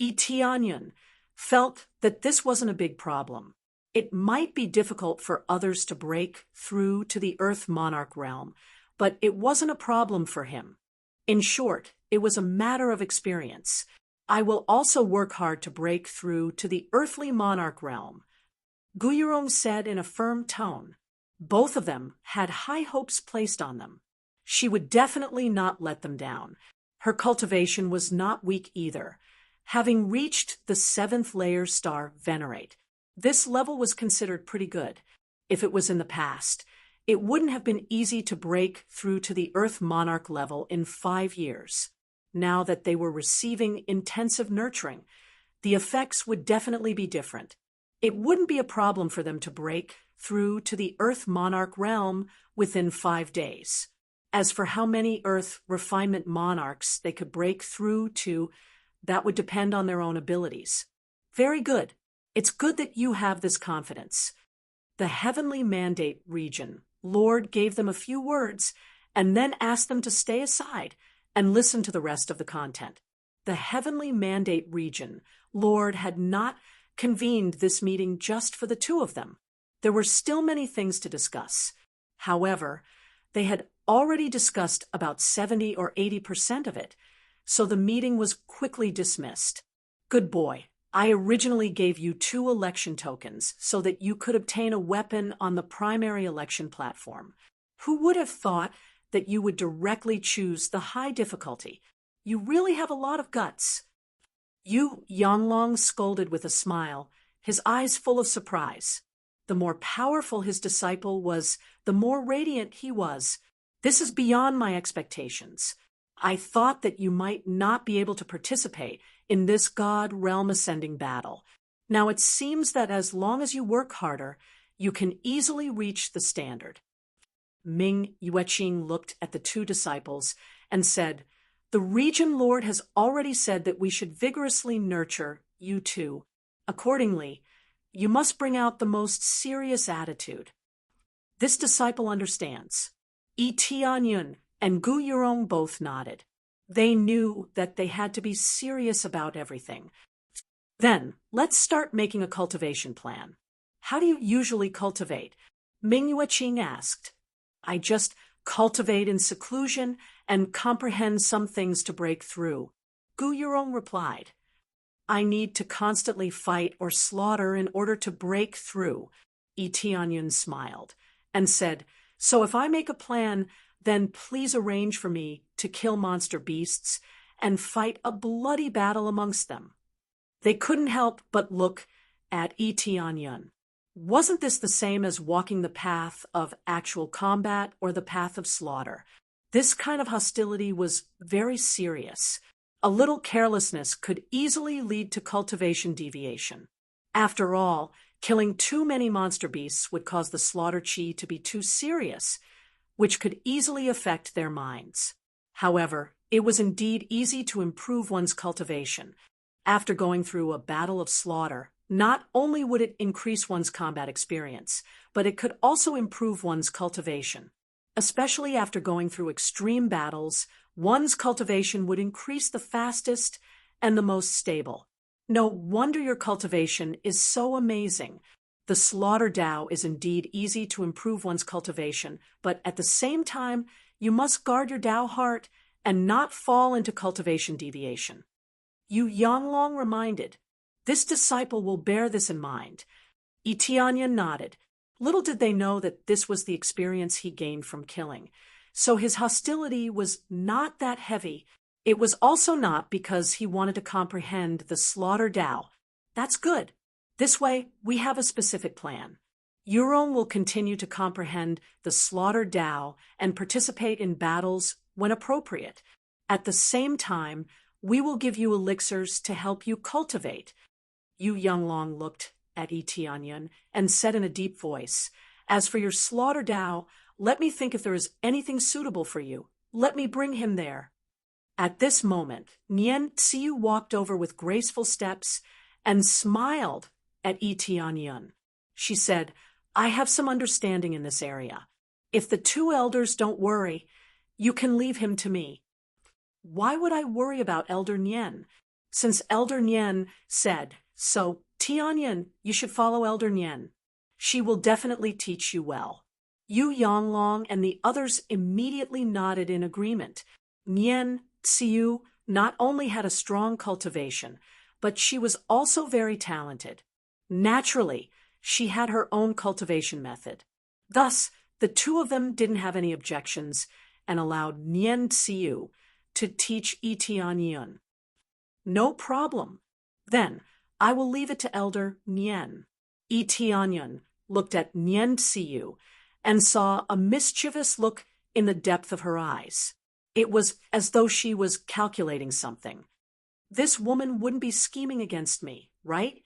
Etianyan felt that this wasn't a big problem. It might be difficult for others to break through to the Earth Monarch realm, but it wasn't a problem for him. In short, it was a matter of experience. I will also work hard to break through to the Earthly Monarch realm, Guyurong said in a firm tone. Both of them had high hopes placed on them. She would definitely not let them down. Her cultivation was not weak either. Having reached the 7th layer star Venerate, this level was considered pretty good. If it was in the past, it wouldn't have been easy to break through to the Earth Monarch level in 5 years. Now that they were receiving intensive nurturing, the effects would definitely be different. It wouldn't be a problem for them to break through to the Earth Monarch realm within 5 days. As for how many Earth Refinement Monarchs they could break through to, that would depend on their own abilities. Very good. It's good that you have this confidence. The Heavenly Mandate region, Lord gave them a few words and then asked them to stay aside and listen to the rest of the content. The Heavenly Mandate region, Lord had not convened this meeting just for the two of them. There were still many things to discuss. However, they had already discussed about 70 or 80% of it, so the meeting was quickly dismissed. Good boy. I originally gave you 2 election tokens so that you could obtain a weapon on the primary election platform. Who would have thought that you would directly choose the high difficulty? You really have a lot of guts. Yu Yanglong scolded with a smile, his eyes full of surprise. The more powerful his disciple was, the more radiant he was. This is beyond my expectations. I thought that you might not be able to participate in this God realm ascending battle. Now it seems that as long as you work harder, you can easily reach the standard. Ming Yueqing looked at the 2 disciples and said, "The Region Lord has already said that we should vigorously nurture you two. Accordingly, You must bring out the most serious attitude. This disciple understands. Yi Tianyun and Gu Yurong both nodded. They knew that they had to be serious about everything. Then, let's start making a cultivation plan. How do you usually cultivate? Ming Yueqing asked. I just cultivate in seclusion and comprehend some things to break through. Gu Yurong replied. I need to constantly fight or slaughter in order to break through. Yi Tianyun smiled and said, so if I make a plan, then please arrange for me to kill monster beasts and fight a bloody battle amongst them. They couldn't help but look at Yi Tianyun. Wasn't this the same as walking the path of actual combat or the path of slaughter? This kind of hostility was very serious. A little carelessness could easily lead to cultivation deviation. After all, killing too many monster beasts would cause the slaughter chi to be too serious, which could easily affect their minds. However, it was indeed easy to improve one's cultivation. After going through a battle of slaughter, not only would it increase one's combat experience, but it could also improve one's cultivation. Especially after going through extreme battles, one's cultivation would increase the fastest and the most stable. No wonder your cultivation is so amazing. The slaughter Tao is indeed easy to improve one's cultivation, but at the same time, you must guard your Tao heart and not fall into cultivation deviation. Yu Yanglong reminded, this disciple will bear this in mind. Yi Tianyun nodded. Little did they know that this was the experience he gained from killing. So his hostility was not that heavy. It was also not because he wanted to comprehend the slaughter Tao. That's good. This way, we have a specific plan. Yurong will continue to comprehend the slaughter Tao and participate in battles when appropriate. At the same time, we will give you elixirs to help you cultivate. Yu Yanglong looked at Yi Tianyun and said in a deep voice, as for your slaughter Tao, let me think if there is anything suitable for you. Let me bring him there. At this moment, Nian Tsiu walked over with graceful steps and smiled at Yi Tianyun. She said, I have some understanding in this area. If the two elders don't worry, you can leave him to me. Why would I worry about Elder Nian? Since Elder Nian said, so, Tianyun, you should follow Elder Nian. She will definitely teach you well. Yu Yanglong and the others immediately nodded in agreement. Nian Tsiu not only had a strong cultivation, but she was also very talented. Naturally, she had her own cultivation method. Thus, the two of them didn't have any objections and allowed Nian Tsiu to teach Yi Tianyun. No problem. Then, I will leave it to Elder Nian. Yi Tianyun looked at Nian Tsiu and saw a mischievous look in the depth of her eyes. It was as though she was calculating something. This woman wouldn't be scheming against me, right?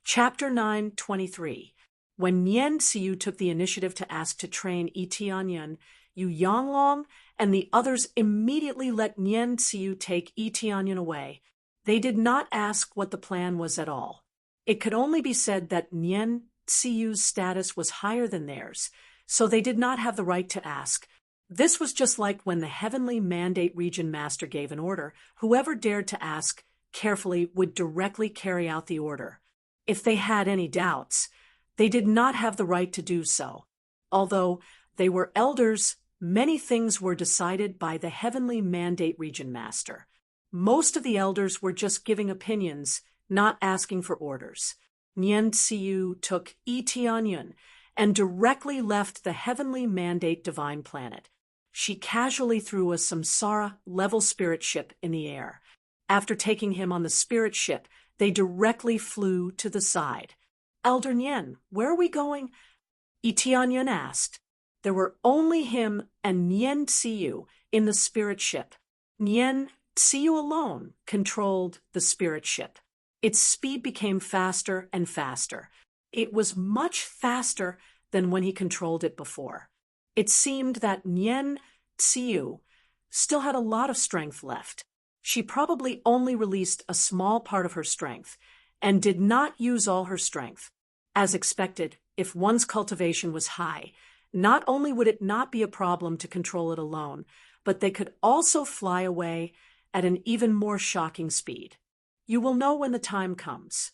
Chapter 9:23. When Nian Tsiu took the initiative to ask to train Yi Tianyun, Yu Yanglong and the others immediately let Nian Tsiu take Yi Tianyun away. They did not ask what the plan was at all. It could only be said that Nian Tsiu's status was higher than theirs, so they did not have the right to ask. This was just like when the Heavenly Mandate Region Master gave an order. Whoever dared to ask carefully would directly carry out the order. If they had any doubts, they did not have the right to do so. Although they were elders, many things were decided by the Heavenly Mandate Region Master. Most of the elders were just giving opinions, not asking for orders. Nian Tsiu took Yi Tianyun and directly left the Heavenly Mandate Divine Planet. She casually threw a samsara-level spirit ship in the air. After taking him on the spirit ship, they directly flew to the side. Elder Nian, where are we going? Yi Tianyun asked. There were only him and Nian Tsiu in the spirit ship. Nian Tsiu alone controlled the spirit ship. Its speed became faster and faster. It was much faster than when he controlled it before. It seemed that Nian Tsiu still had a lot of strength left. She probably only released a small part of her strength, and did not use all her strength. As expected, if one's cultivation was high, not only would it not be a problem to control it alone, but they could also fly away at an even more shocking speed. You will know when the time comes.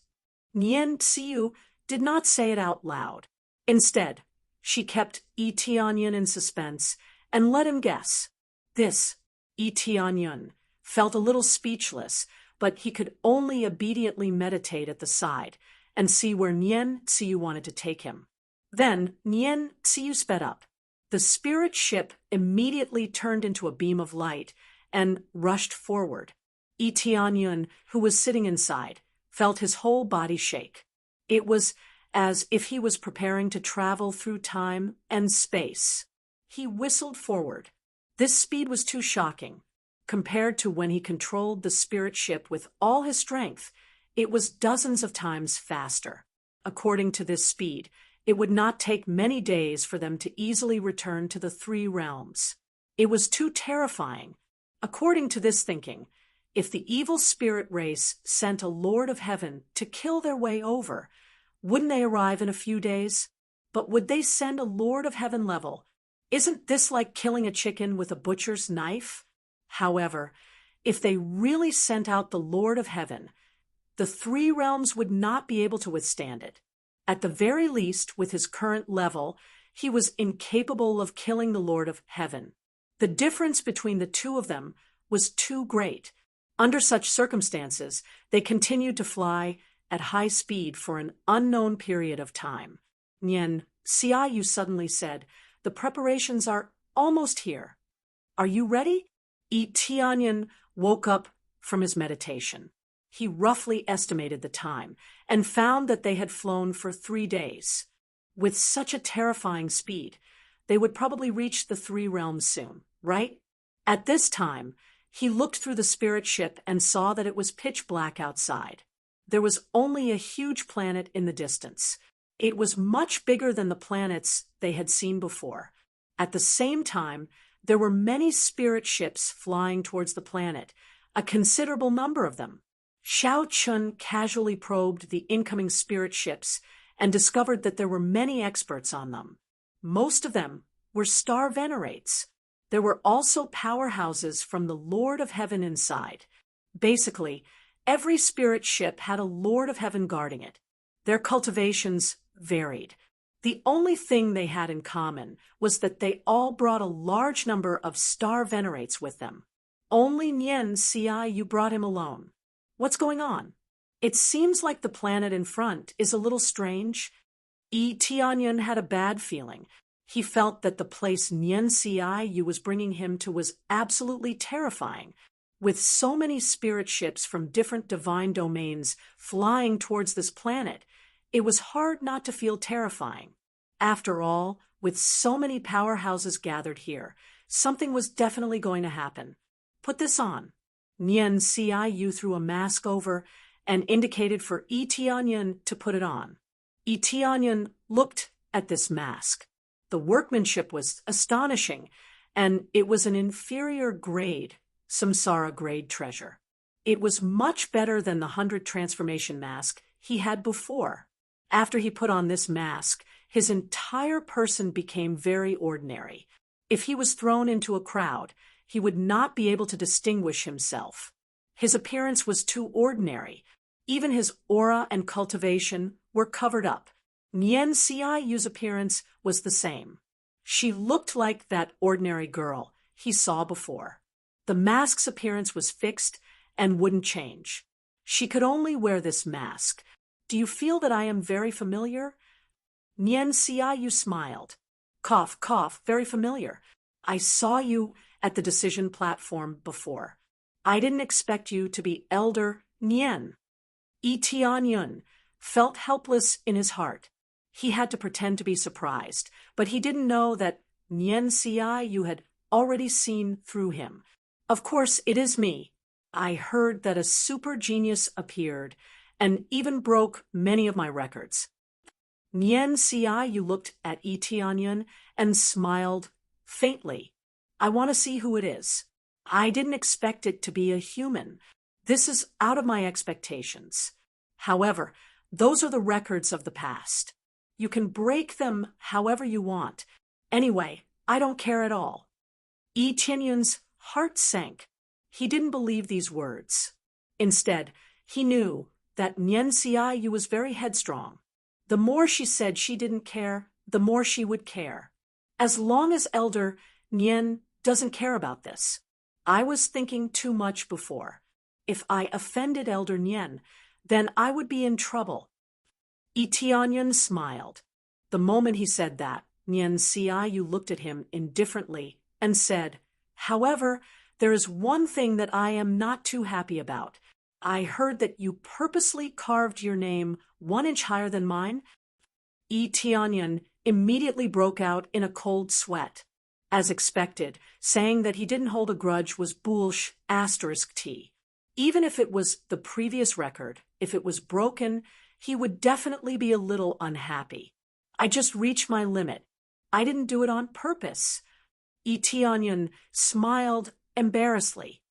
Nian Xiu did not say it out loud. Instead, she kept Yi Tianyun in suspense and let him guess. This, Yi Tianyun, felt a little speechless, but he could only obediently meditate at the side and see where Nian Xiu wanted to take him. Then Nian Xiu sped up. The spirit ship immediately turned into a beam of light and rushed forward. Yi Tianyun, who was sitting inside, felt his whole body shake. It was as if he was preparing to travel through time and space. He whistled forward. This speed was too shocking. Compared to when he controlled the spirit ship with all his strength, it was dozens of times faster. According to this speed, it would not take many days for them to easily return to the three realms. It was too terrifying. According to this thinking, if the evil spirit race sent a Lord of Heaven to kill their way over, wouldn't they arrive in a few days? But would they send a Lord of Heaven level? Isn't this like killing a chicken with a butcher's knife? However, if they really sent out the Lord of Heaven, the three realms would not be able to withstand it. At the very least, with his current level, he was incapable of killing the Lord of Heaven. The difference between the two of them was too great. Under such circumstances, they continued to fly at high speed for an unknown period of time. Nian Xiaoyu suddenly said, "The preparations are almost here. Are you ready?" Yi Tianyun woke up from his meditation. He roughly estimated the time and found that they had flown for 3 days. With such a terrifying speed, they would probably reach the three realms soon, right? At this time, he looked through the spirit ship and saw that it was pitch black outside. There was only a huge planet in the distance. It was much bigger than the planets they had seen before. At the same time, there were many spirit ships flying towards the planet, a considerable number of them. Xiao Chun casually probed the incoming spirit ships and discovered that there were many experts on them. Most of them were star venerates. There were also powerhouses from the Lord of Heaven inside. Basically, every spirit ship had a Lord of Heaven guarding it. Their cultivations varied. The only thing they had in common was that they all brought a large number of star venerates with them. Only Nian Xiaoyu brought him alone. What's going on? It seems like the planet in front is a little strange. Yi Tianyun had a bad feeling. He felt that the place Nian Xiaoyu was bringing him to was absolutely terrifying. With so many spirit ships from different divine domains flying towards this planet, it was hard not to feel terrifying. After all, with so many powerhouses gathered here, something was definitely going to happen. Put this on. Nian Xiaoyu threw a mask over and indicated for Yi Tianyun to put it on. Yi Tianyun looked at this mask. The workmanship was astonishing, and it was an inferior grade, samsara grade treasure. It was much better than the 100 transformation mask he had before. After he put on this mask, his entire person became very ordinary. If he was thrown into a crowd, he would not be able to distinguish himself. His appearance was too ordinary. Even his aura and cultivation were covered up. Nian Xiaoyu's appearance was the same. She looked like that ordinary girl he saw before. The mask's appearance was fixed and wouldn't change. She could only wear this mask. Do you feel that I am very familiar? Nian Xiaoyu smiled. Cough, cough, very familiar. I saw you at the decision platform before. I didn't expect you to be Elder Nian. Yi Tianyun felt helpless in his heart. He had to pretend to be surprised, but he didn't know that Nian Xiaoyu had already seen through him. Of course, it is me. I heard that a super genius appeared and even broke many of my records. Nian Xiaoyu looked at Yi Tianyun and smiled faintly. I want to see who it is. I didn't expect it to be a human. This is out of my expectations. However, those are the records of the past. You can break them however you want. Anyway, I don't care at all. Yi Tianyun's heart sank. He didn't believe these words. Instead, he knew that Nian Xiaoyu was very headstrong. The more she said she didn't care, the more she would care. As long as Elder Nian doesn't care about this. I was thinking too much before. If I offended Elder Nian, then I would be in trouble. Yi Tianyun smiled. The moment he said that, Nian Xiaoyu looked at him indifferently and said, "However, there is one thing that I am not too happy about. I heard that you purposely carved your name 1 inch higher than mine." Yi Tianyun immediately broke out in a cold sweat. As expected, saying that he didn't hold a grudge was **T. Even if it was the previous record, if it was broken, he would definitely be a little unhappy. I just reached my limit. I didn't do it on purpose. Yi Tianyun smiled embarrassedly.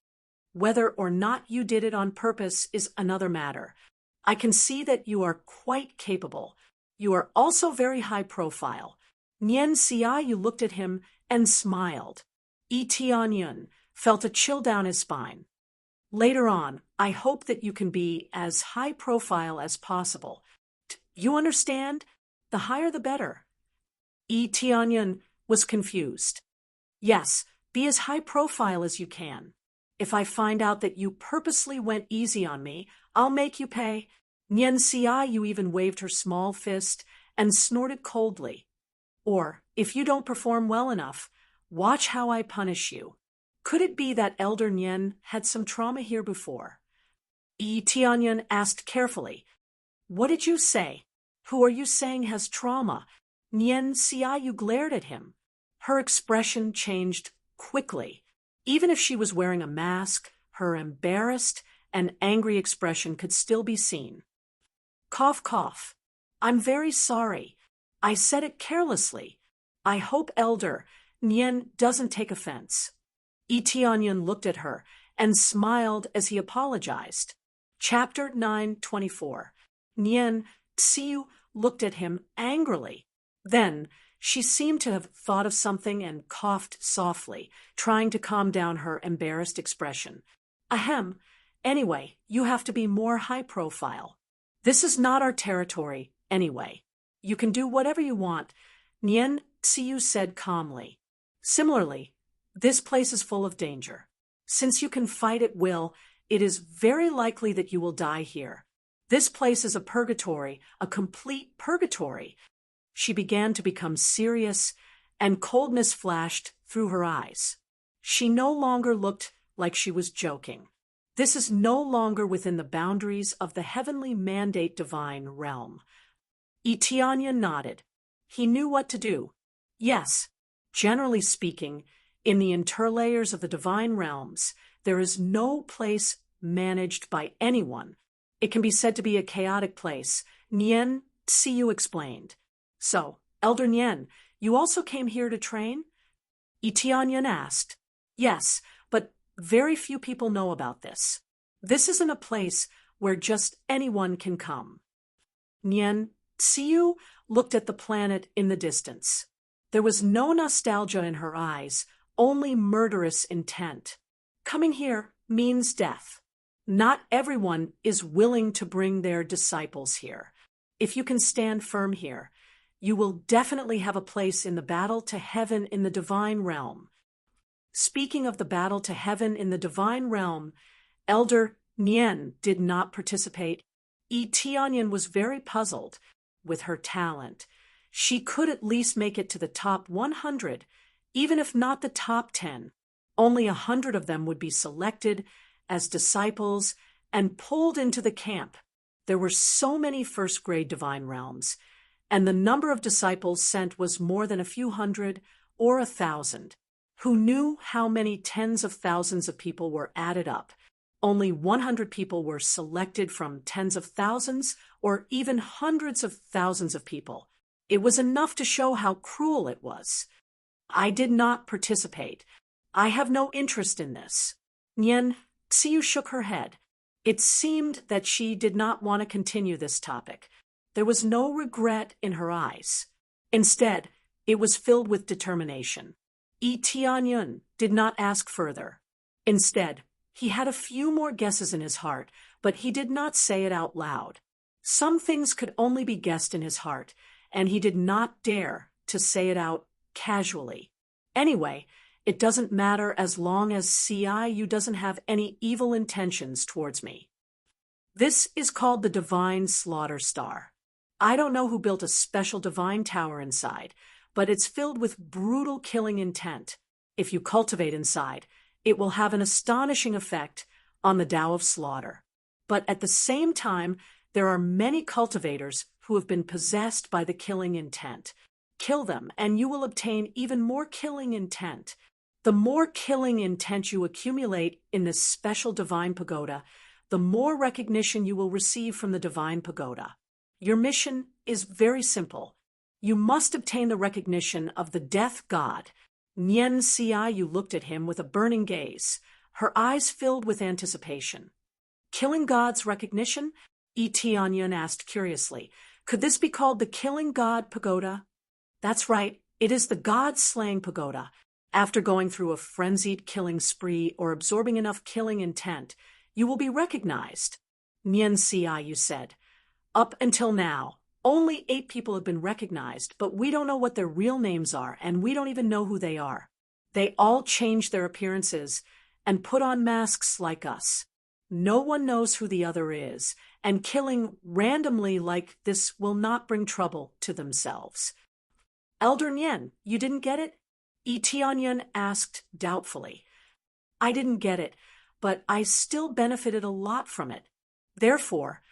Whether or not you did it on purpose is another matter. I can see that you are quite capable. You are also very high profile. Nian Xiaoyu looked at him and smiled. Yi Tianyun felt a chill down his spine. Later on, I hope that you can be as high profile as possible. You understand? The higher the better. Yi Tianyun was confused. Yes, be as high profile as you can. If I find out that you purposely went easy on me, I'll make you pay. Nian Xiaoyu even waved her small fist and snorted coldly. Or, if you don't perform well enough, watch how I punish you. Could it be that Elder Nian had some trauma here before? Yi Tianyun asked carefully. What did you say? Who are you saying has trauma? Nian Xiaoyu glared at him. Her expression changed quickly. Even if she was wearing a mask, her embarrassed and angry expression could still be seen. Cough, cough. I'm very sorry. I said it carelessly. I hope Elder Nian doesn't take offense. Yi Tianyun looked at her and smiled as he apologized. Chapter 9:24. Nian Xiaoyu looked at him angrily. Then she seemed to have thought of something and coughed softly, trying to calm down her embarrassed expression. Ahem. Anyway, you have to be more high profile. This is not our territory, anyway. You can do whatever you want, Nian Xiaoyu said calmly. Similarly, this place is full of danger. Since you can fight at will, it is very likely that you will die here. This place is a purgatory, a complete purgatory. She began to become serious, and coldness flashed through her eyes. She no longer looked like she was joking. This is no longer within the boundaries of the heavenly mandate divine realm. Yi Tianyun nodded. He knew what to do. Yes, generally speaking, in the interlayers of the divine realms, there is no place managed by anyone. It can be said to be a chaotic place, Nian Xiaoyu explained. So, Elder Nian, you also came here to train? Yi Tianyun asked. Yes, but very few people know about this. This isn't a place where just anyone can come. Nian Xiaoyu looked at the planet in the distance. There was no nostalgia in her eyes, only murderous intent. Coming here means death. Not everyone is willing to bring their disciples here. If you can stand firm here, you will definitely have a place in the battle to heaven in the divine realm. Speaking of the battle to heaven in the divine realm, Elder Nian did not participate. Yi Tianyun was very puzzled with her talent. She could at least make it to the top 100, even if not the top 10. Only 100 of them would be selected as disciples and pulled into the camp. There were so many first-grade divine realms, and the number of disciples sent was more than a few hundred or 1,000. Who knew how many tens of thousands of people were added up? Only 100 people were selected from tens of thousands or even hundreds of thousands of people. It was enough to show how cruel it was. I did not participate. I have no interest in this. Nian Xiaoyu shook her head. It seemed that she did not want to continue this topic. There was no regret in her eyes. Instead, it was filled with determination. Yi Tianyun did not ask further. Instead, he had a few more guesses in his heart, but he did not say it out loud. Some things could only be guessed in his heart, and he did not dare to say it out casually. Anyway, it doesn't matter as long as CIU doesn't have any evil intentions towards me. This is called the Divine Slaughter Star. I don't know who built a special divine tower inside, but it's filled with brutal killing intent. If you cultivate inside, it will have an astonishing effect on the Tao of Slaughter. But at the same time, there are many cultivators who have been possessed by the killing intent. Kill them, and you will obtain even more killing intent. The more killing intent you accumulate in this special divine pagoda, the more recognition you will receive from the divine pagoda. Your mission is very simple. You must obtain the recognition of the death god. Nyen Ciu looked at him with a burning gaze, her eyes filled with anticipation. Killing god's recognition? Yi Tianyun asked curiously. Could this be called the Killing God Pagoda? That's right, it is the god-slaying pagoda. After going through a frenzied killing spree or absorbing enough killing intent, you will be recognized. Nyen Ciu said. Up until now, only 8 people have been recognized, but we don't know what their real names are, and we don't even know who they are. They all change their appearances and put on masks like us. No one knows who the other is, and killing randomly like this will not bring trouble to themselves. Elder Nyen, you didn't get it? Yi Tianyun asked doubtfully. I didn't get it, but I still benefited a lot from it. Therefore,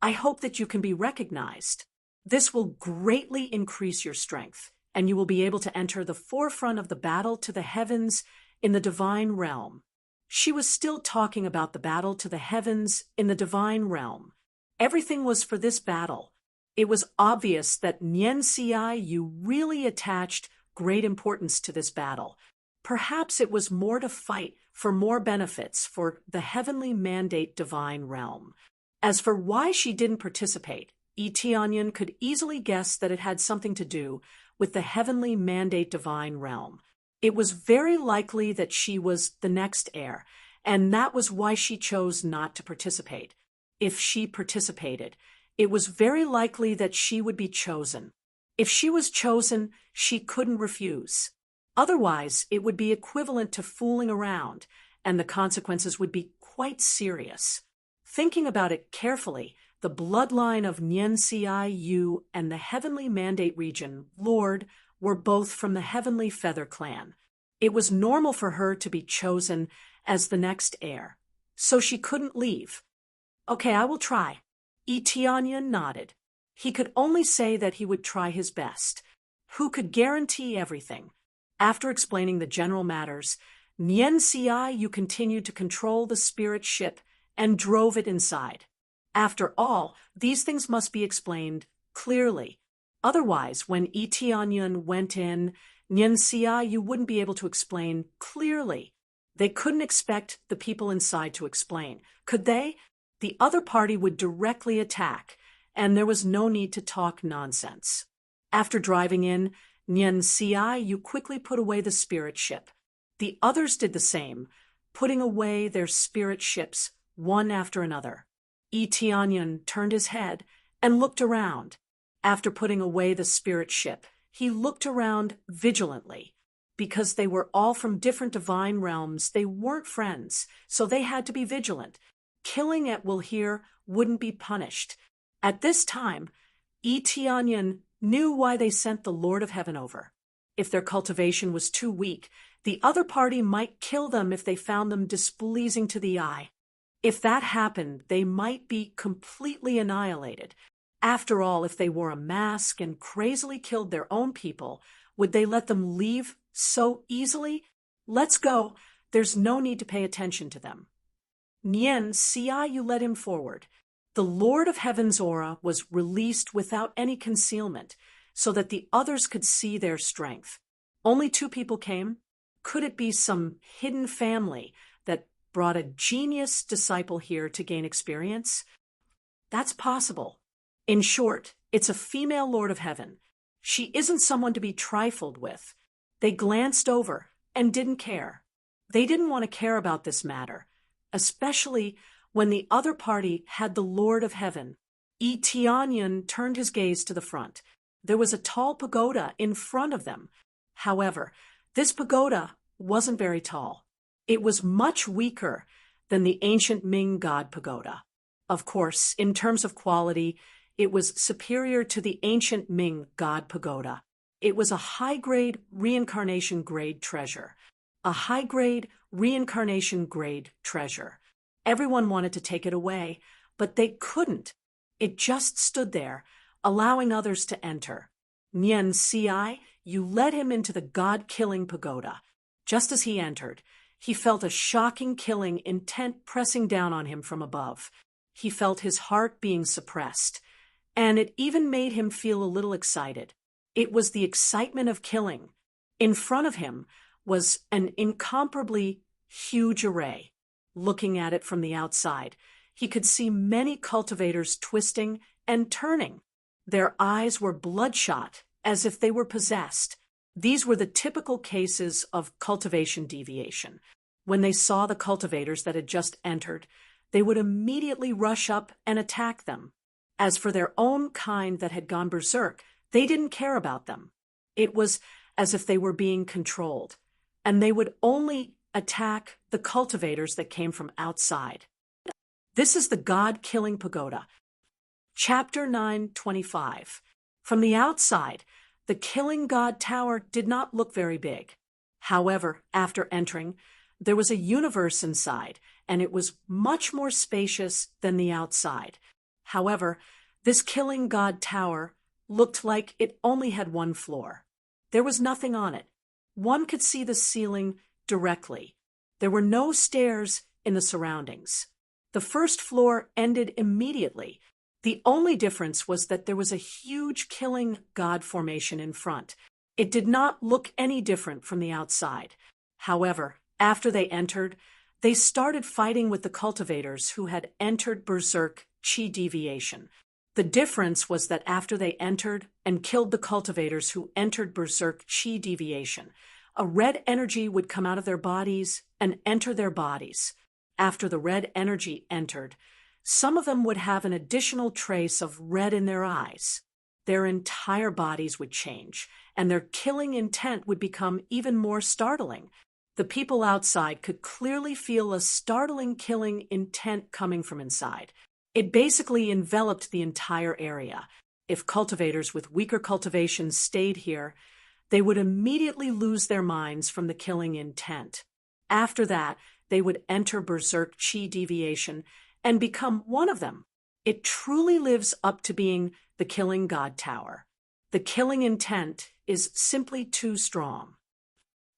I hope that you can be recognized. This will greatly increase your strength, and you will be able to enter the forefront of the battle to the heavens in the divine realm. She was still talking about the battle to the heavens in the divine realm. Everything was for this battle. It was obvious that Nyen Ciu really attached great importance to this battle. Perhaps it was more to fight for more benefits for the heavenly mandate divine realm. As for why she didn't participate, Yi Tianyun could easily guess that it had something to do with the heavenly mandate divine realm. It was very likely that she was the next heir, and that was why she chose not to participate. If she participated, it was very likely that she would be chosen. If she was chosen, she couldn't refuse. Otherwise, it would be equivalent to fooling around, and the consequences would be quite serious. Thinking about it carefully, the bloodline of Nyen Ciu and the Heavenly Mandate region, Lord, were both from the Heavenly Feather clan. It was normal for her to be chosen as the next heir, so she couldn't leave. Okay, I will try. Yi Tianyun nodded. He could only say that he would try his best. Who could guarantee everything? After explaining the general matters, Nyen Ciu continued to control the spirit ship and drove it inside. After all, these things must be explained clearly. Otherwise, when Yi Tianyun went in, Nyen Ciu wouldn't be able to explain clearly. They couldn't expect the people inside to explain. Could they? The other party would directly attack, and there was no need to talk nonsense. After driving in, Nyen Ciu quickly put away the spirit ship. The others did the same, putting away their spirit ships one after another. Yi Tianyun turned his head and looked around. After putting away the spirit ship, he looked around vigilantly. Because they were all from different divine realms, they weren't friends, so they had to be vigilant. Killing at will here wouldn't be punished. At this time, Yi Tianyun knew why they sent the Lord of Heaven over. If their cultivation was too weak, the other party might kill them if they found them displeasing to the eye. If that happened, they might be completely annihilated. After all, if they wore a mask and crazily killed their own people, would they let them leave so easily? Let's go. There's no need to pay attention to them. Nyen Ciu led him forward. The Lord of Heaven's aura was released without any concealment, so that the others could see their strength. Only 2 people came. Could it be some hidden family that brought a genius disciple here to gain experience? That's possible. In short, it's a female Lord of Heaven. She isn't someone to be trifled with. They glanced over and didn't care. They didn't want to care about this matter, especially when the other party had the Lord of Heaven. Tianyan turned his gaze to the front. There was a tall pagoda in front of them. However, this pagoda wasn't very tall. It was much weaker than the ancient Ming god pagoda. Of course, in terms of quality, it was superior to the ancient Ming god pagoda. It was a high-grade reincarnation grade treasure. A high-grade reincarnation grade treasure. Everyone wanted to take it away, but they couldn't. It just stood there, allowing others to enter. Nian Ci, you led him into the god-killing pagoda. Just as he entered, he felt a shocking killing intent pressing down on him from above. He felt his heart being suppressed, and it even made him feel a little excited. It was the excitement of killing. In front of him was an incomparably huge array. Looking at it from the outside, he could see many cultivators twisting and turning. Their eyes were bloodshot, as if they were possessed. These were the typical cases of cultivation deviation. When they saw the cultivators that had just entered, they would immediately rush up and attack them. As for their own kind that had gone berserk, they didn't care about them. It was as if they were being controlled, and they would only attack the cultivators that came from outside. This is the God-killing pagoda. Chapter 9:25. From the outside, the killing god tower did not look very big. However, after entering, there was a universe inside, and it was much more spacious than the outside. However, this killing god tower looked like it only had one floor. There was nothing on it. One could see the ceiling directly. There were no stairs in the surroundings. The first floor ended immediately. The only difference was that there was a huge killing god formation in front. It did not look any different from the outside. However, after they entered, they started fighting with the cultivators who had entered berserk chi deviation. The difference was that after they entered and killed the cultivators who entered berserk chi deviation, a red energy would come out of their bodies and enter their bodies. After the red energy entered, some of them would have an additional trace of red in their eyes. Their entire bodies would change, and their killing intent would become even more startling. The people outside could clearly feel a startling killing intent coming from inside. It basically enveloped the entire area. If cultivators with weaker cultivations stayed here, they would immediately lose their minds from the killing intent. After that, they would enter berserk chi deviation and become one of them. It truly lives up to being the killing god tower. The killing intent is simply too strong.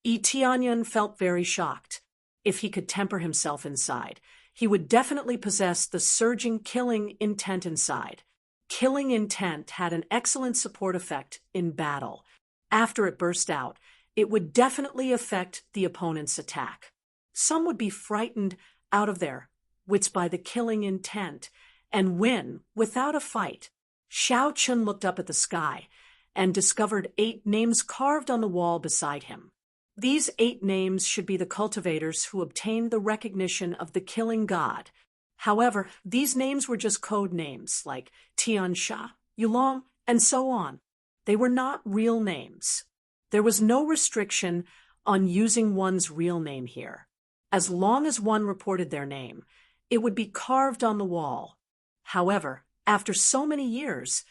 Tianyan felt very shocked. If he could temper himself inside, he would definitely possess the surging killing intent inside. Killing intent had an excellent support effect in battle. After it burst out, it would definitely affect the opponent's attack. Some would be frightened out of their wits by the killing intent and win without a fight. Xiao Chun looked up at the sky and discovered 8 names carved on the wall beside him. These 8 names should be the cultivators who obtained the recognition of the killing god. However, these names were just code names like Tiansha, Yulong, and so on. They were not real names. There was no restriction on using one's real name here. As long as one reported their name, it would be carved on the wall. However, after so many years,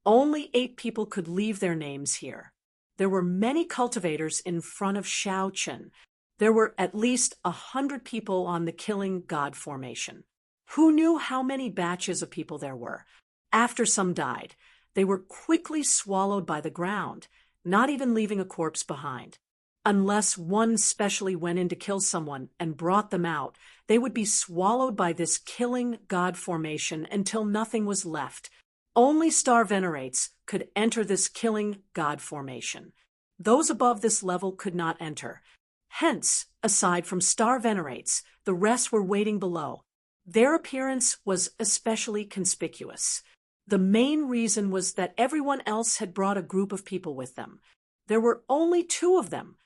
only 8 people could leave their names here. There were many cultivators in front of Xiao Chun. There were at least 100 people on the killing god formation. Who knew how many batches of people there were? After some died, they were quickly swallowed by the ground, not even leaving a corpse behind. Unless one specially went in to kill someone and brought them out, they would be swallowed by this killing god formation until nothing was left. Only star venerates could enter this killing god formation. Those above this level could not enter. Hence, aside from star venerates, the rest were waiting below. Their appearance was especially conspicuous. The main reason was that everyone else had brought a group of people with them. There were only 2 of them.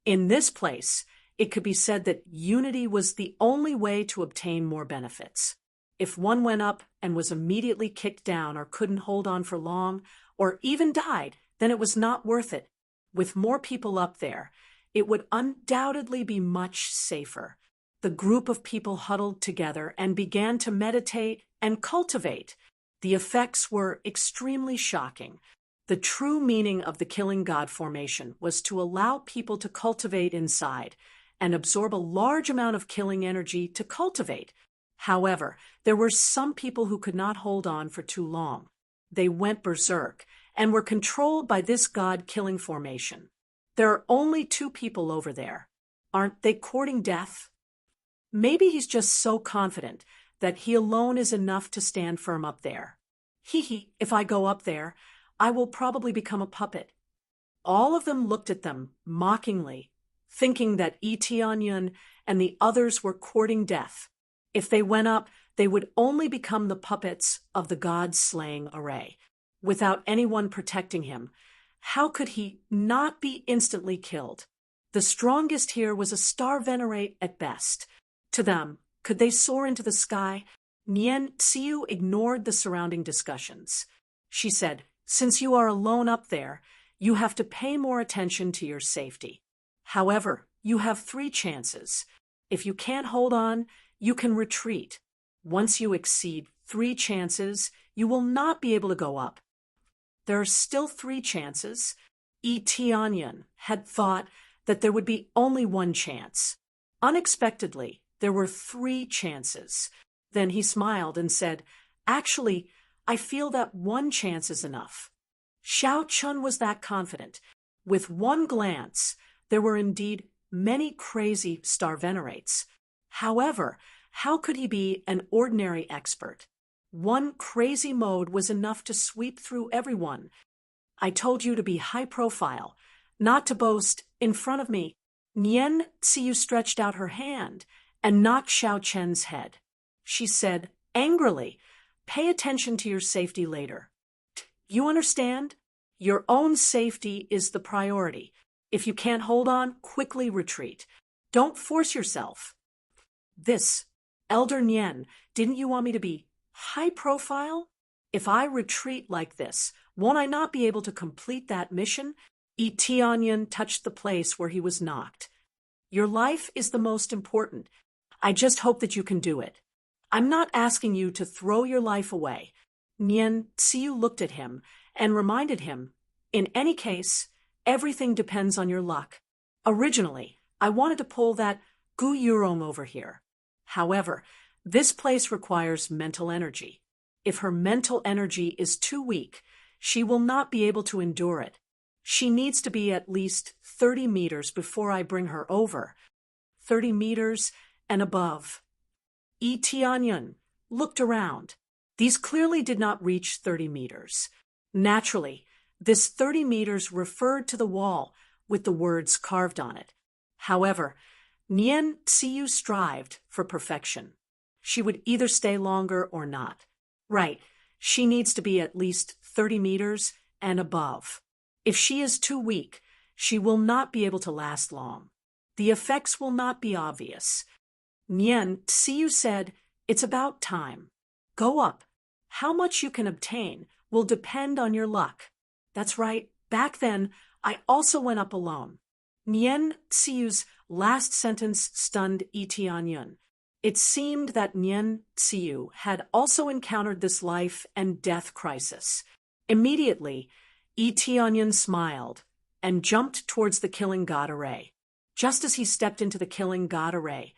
In this place, it could be said that unity was the only way to obtain more benefits. If one went up and was immediately kicked down or couldn't hold on for long, or even died, then it was not worth it. With more people up there, it would undoubtedly be much safer. The group of people huddled together and began to meditate and cultivate. The effects were extremely shocking. The true meaning of the killing god formation was to allow people to cultivate inside and absorb a large amount of killing energy to cultivate. However, there were some people who could not hold on for too long. They went berserk and were controlled by this god-killing formation. There are only 2 people over there. Aren't they courting death? Maybe he's just so confident that he alone is enough to stand firm up there. If I go up there, I will probably become a puppet. All of them looked at them mockingly, thinking that Tianyun and the others were courting death. If they went up, they would only become the puppets of the god-slaying array. Without anyone protecting him, how could he not be instantly killed? The strongest here was a star venerate at best. To them, could they soar into the sky? Nian Xiu ignored the surrounding discussions. She said, "Since you are alone up there, you have to pay more attention to your safety. However, you have 3 chances. If you can't hold on, you can retreat. Once you exceed 3 chances, you will not be able to go up." There are still 3 chances. Tianyun had thought that there would be only 1 chance. Unexpectedly, there were 3 chances. Then he smiled and said, "Actually, I feel that 1 chance is enough." Xiao Chun was that confident. With one glance, there were indeed many crazy star venerates. However, how could he be an ordinary expert? One crazy mode was enough to sweep through everyone. "I told you to be high profile, not to boast in front of me." Nian Xiu stretched out her hand and knocked Xiao Chen's head. She said angrily, "Pay attention to your safety later. You understand? Your own safety is the priority. If you can't hold on, quickly retreat. Don't force yourself." "This, Elder Nian, didn't you want me to be high profile? If I retreat like this, won't I not be able to complete that mission?" Tianyun touched the place where he was knocked. "Your life is the most important. I just hope that you can do it. I'm not asking you to throw your life away." Nian Xiu looked at him and reminded him, "In any case, everything depends on your luck. Originally, I wanted to pull that Gu Yurong over here. However, this place requires mental energy. If her mental energy is too weak, she will not be able to endure it. She needs to be at least 30 meters before I bring her over. 30 meters and above." Tianyun looked around. These clearly did not reach 30 meters. Naturally, this 30 meters referred to the wall with the words carved on it. However, Nian Xiu strived for perfection. She would either stay longer or not. Right, she needs to be at least 30 meters and above. If she is too weak, she will not be able to last long. The effects will not be obvious. Nian Xiu said, "It's about time. Go up. How much you can obtain will depend on your luck." That's right, back then, I also went up alone. Nian Xiu's last sentence stunned Tianyun. It seemed that Nian Xiu had also encountered this life and death crisis. Immediately, Tianyun smiled and jumped towards the killing god array. Just as he stepped into the killing god array,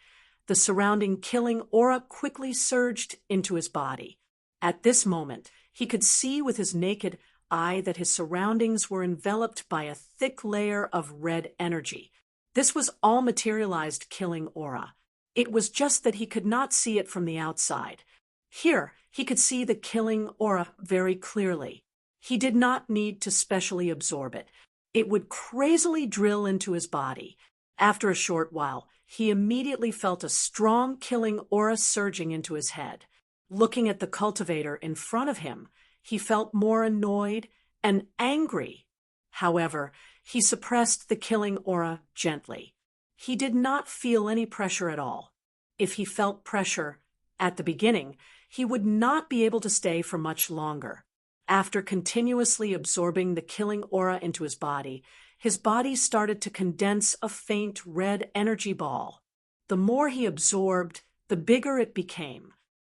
the surrounding killing aura quickly surged into his body. At this moment, he could see with his naked eye that his surroundings were enveloped by a thick layer of red energy. This was all materialized killing aura. It was just that he could not see it from the outside. Here, he could see the killing aura very clearly. He did not need to specially absorb it. It would crazily drill into his body. After a short while, he immediately felt a strong killing aura surging into his head. Looking at the cultivator in front of him, he felt more annoyed and angry. However, he suppressed the killing aura gently. He did not feel any pressure at all. If he felt pressure at the beginning, he would not be able to stay for much longer. After continuously absorbing the killing aura into his body started to condense a faint red energy ball. The more he absorbed, the bigger it became.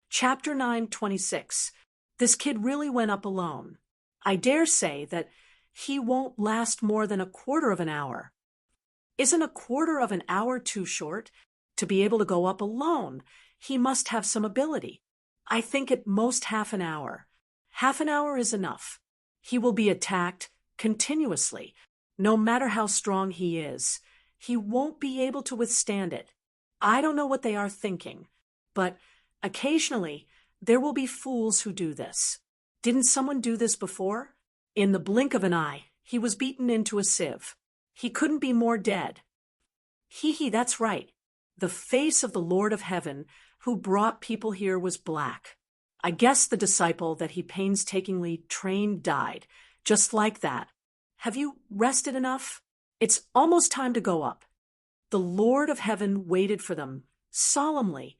Chapter 9:26. This kid really went up alone. I dare say that he won't last more than a quarter of an hour. Isn't a quarter of an hour too short? To be able to go up alone, he must have some ability. I think at most half an hour. Half an hour is enough. He will be attacked continuously. No matter how strong he is, he won't be able to withstand it. I don't know what they are thinking, but occasionally there will be fools who do this. Didn't someone do this before? In the blink of an eye, he was beaten into a sieve. He couldn't be more dead. That's right. The face of the Lord of Heaven who brought people here was black. I guess the disciple that he painstakingly trained died, just like that. Have you rested enough? It's almost time to go up. The Lord of Heaven waited for them, solemnly,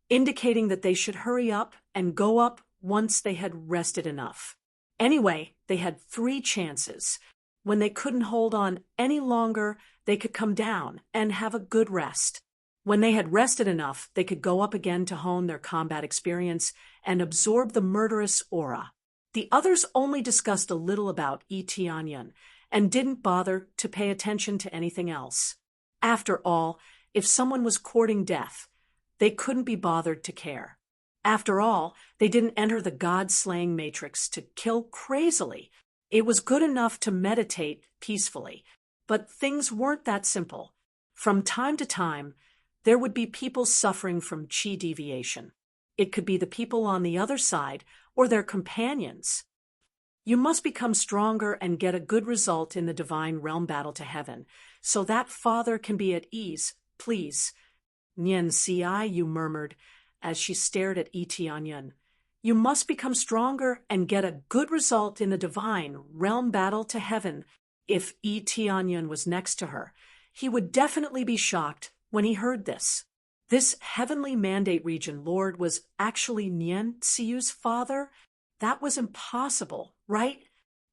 indicating that they should hurry up and go up once they had rested enough. Anyway, they had 3 chances. When they couldn't hold on any longer, they could come down and have a good rest. When they had rested enough, they could go up again to hone their combat experience and absorb the murderous aura. The others only discussed a little about Etianyan and didn't bother to pay attention to anything else. After all, if someone was courting death, they couldn't be bothered to care. After all, they didn't enter the God-slaying matrix to kill crazily. It was good enough to meditate peacefully, but things weren't that simple. From time to time, there would be people suffering from chi deviation. It could be the people on the other side or their companions. You must become stronger and get a good result in the divine realm battle to heaven, so that Father can be at ease, please. Nian Ci, you murmured, as she stared at Etianyan. You must become stronger and get a good result in the divine realm battle to heaven. If Etianyan was next to her, he would definitely be shocked when he heard this. This heavenly mandate region lord was actually Nian Ci's father? That was impossible, right?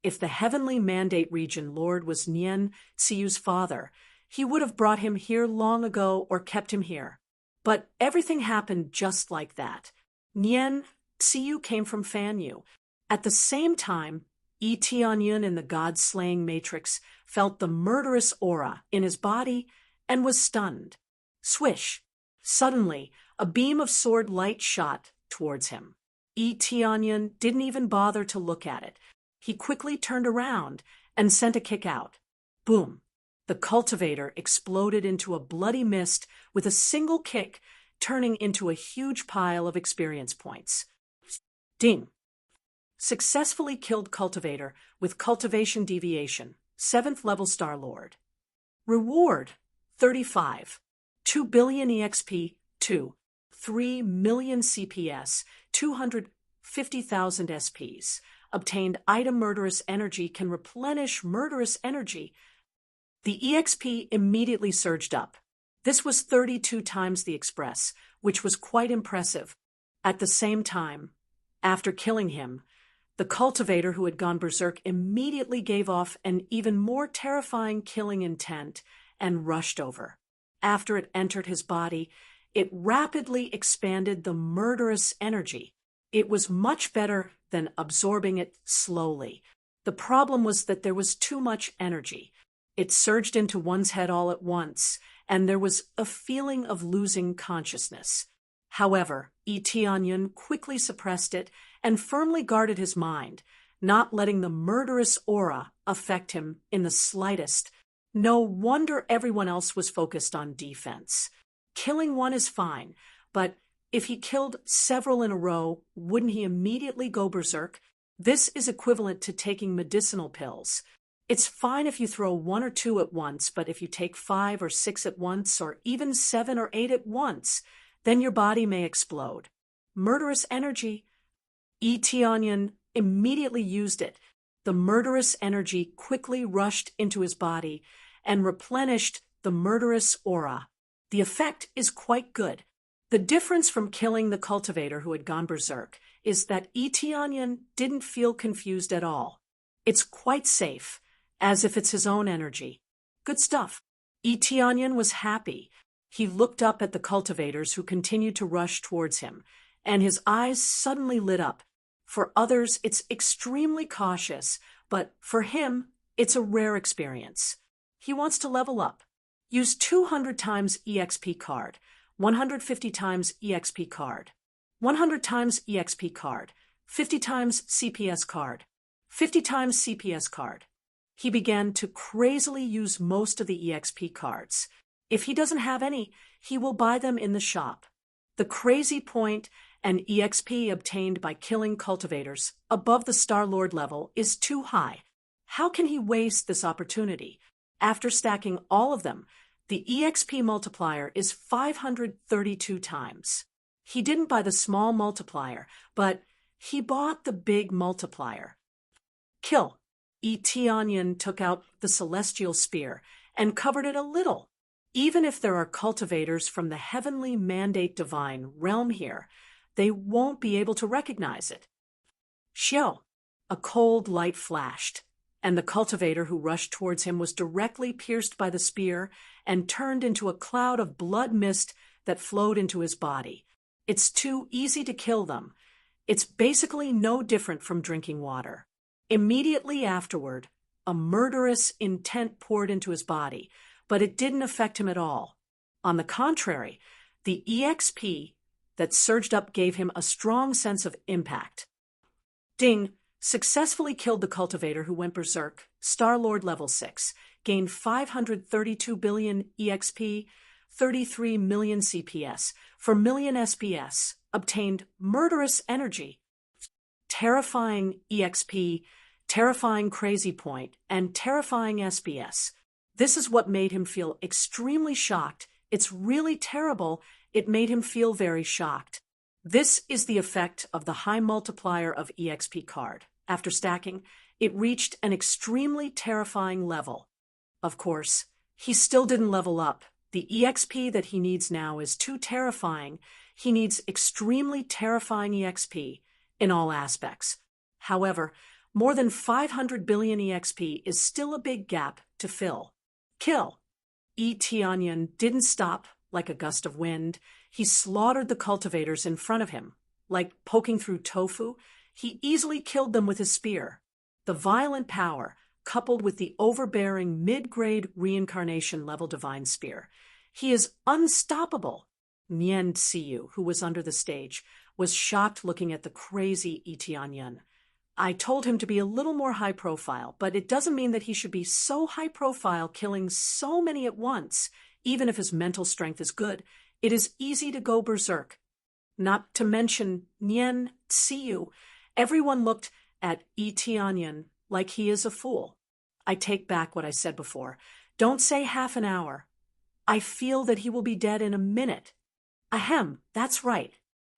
If the heavenly mandate region lord was Nian Ci's father, he would have brought him here long ago or kept him here. But everything happened just like that. Nian Ciu came from Fanyu. At the same time, Etianyan in the god-slaying matrix felt the murderous aura in his body and was stunned. Swish! Suddenly, a beam of sword light shot towards him. Etianyan didn't even bother to look at it. He quickly turned around and sent a kick out. Boom! The cultivator exploded into a bloody mist with a single kick, turning into a huge pile of experience points. Ding! Successfully killed cultivator with cultivation deviation, 7th level Star Lord. Reward, 35. 2 billion EXP, 2. 3 million CPS, 250,000 SPs. Obtained item murderous energy can replenish murderous energy. The EXP immediately surged up. This was 32 times the express, which was quite impressive. At the same time, after killing him, the cultivator who had gone berserk immediately gave off an even more terrifying killing intent and rushed over. After it entered his body, it rapidly expanded the murderous energy. It was much better than absorbing it slowly. The problem was that there was too much energy. It surged into one's head all at once, and there was a feeling of losing consciousness. However, Etianyan quickly suppressed it and firmly guarded his mind, not letting the murderous aura affect him in the slightest. No wonder everyone else was focused on defense. Killing one is fine, but if he killed several in a row, wouldn't he immediately go berserk? This is equivalent to taking medicinal pills. It's fine if you throw 1 or 2 at once, but if you take 5 or 6 at once, or even 7 or 8 at once, then your body may explode. Murderous energy. Eteonion immediately used it. The murderous energy quickly rushed into his body and replenished the murderous aura. The effect is quite good. The difference from killing the cultivator who had gone berserk is that Eteonion didn't feel confused at all. It's quite safe, as if it's his own energy. Good stuff. Eteonion was happy. He looked up at the cultivators who continued to rush towards him, and his eyes suddenly lit up. For others, it's extremely cautious, but for him, it's a rare experience. He wants to level up. Use 200 times EXP card, 150 times EXP card, 100 times EXP card, 50 times CPS card, 50 times CPS card. He began to crazily use most of the EXP cards. If he doesn't have any, he will buy them in the shop. The crazy point and EXP obtained by killing cultivators above the Star Lord level is too high. How can he waste this opportunity? After stacking all of them, the EXP multiplier is 532 times. He didn't buy the small multiplier, but he bought the big multiplier. Kill. Eteonion took out the celestial spear and covered it a little. Even if there are cultivators from the heavenly mandate divine realm here, they won't be able to recognize it. Xiao. A cold light flashed, and the cultivator who rushed towards him was directly pierced by the spear and turned into a cloud of blood mist that flowed into his body. It's too easy to kill them. It's basically no different from drinking water. Immediately afterward, a murderous intent poured into his body, but it didn't affect him at all. On the contrary, the EXP that surged up gave him a strong sense of impact. Ding successfully killed the cultivator who went berserk, Star Lord level 6, gained 532 billion EXP, 33 million CPS, for million SPS, obtained murderous energy, terrifying EXP, terrifying crazy point, and terrifying SPS. This is what made him feel extremely shocked. It's really terrible. It made him feel very shocked. This is the effect of the high multiplier of EXP card. After stacking, it reached an extremely terrifying level. Of course, he still didn't level up. The EXP that he needs now is too terrifying. He needs extremely terrifying EXP in all aspects. However, more than 500 billion EXP is still a big gap to fill. Kill. Eteonion didn't stop like a gust of wind. He slaughtered the cultivators in front of him. Like poking through tofu, he easily killed them with his spear. The violent power, coupled with the overbearing mid-grade reincarnation level divine spear. He is unstoppable. Nian Tsiyu, who was under the stage, was shocked looking at the crazy Eteonion. I told him to be a little more high profile, but it doesn't mean that he should be so high profile killing so many at once. Even if his mental strength is good, it is easy to go berserk. Not to mention Nian Tsiyu. Everyone looked at Eteonion like he is a fool. I take back what I said before. Don't say half an hour. I feel that he will be dead in a minute. Ahem, that's right.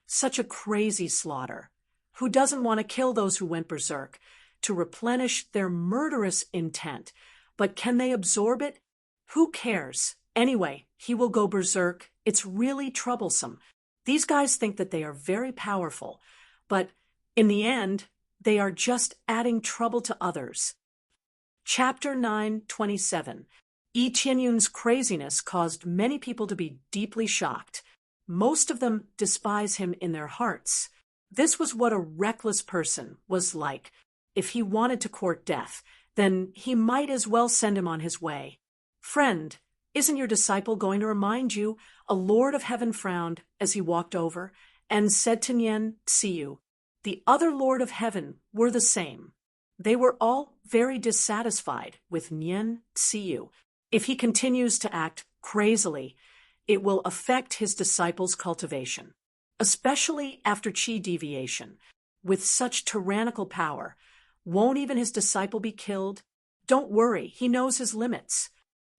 Such a crazy slaughter. Who doesn't want to kill those who went berserk, to replenish their murderous intent? But can they absorb it? Who cares? Anyway, he will go berserk. It's really troublesome. These guys think that they are very powerful, but in the end, they are just adding trouble to others. Chapter 9:27. Eteonion's craziness caused many people to be deeply shocked. Most of them despise him in their hearts. This was what a reckless person was like. If he wanted to court death, then he might as well send him on his way. Friend, isn't your disciple going to remind you? A lord of heaven frowned as he walked over and said to Nian Tsiyu, the other lord of heaven were the same. They were all very dissatisfied with Nian Tsiyu. If he continues to act crazily, it will affect his disciple's cultivation. Especially after chi deviation. With such tyrannical power, won't even his disciple be killed? Don't worry, he knows his limits.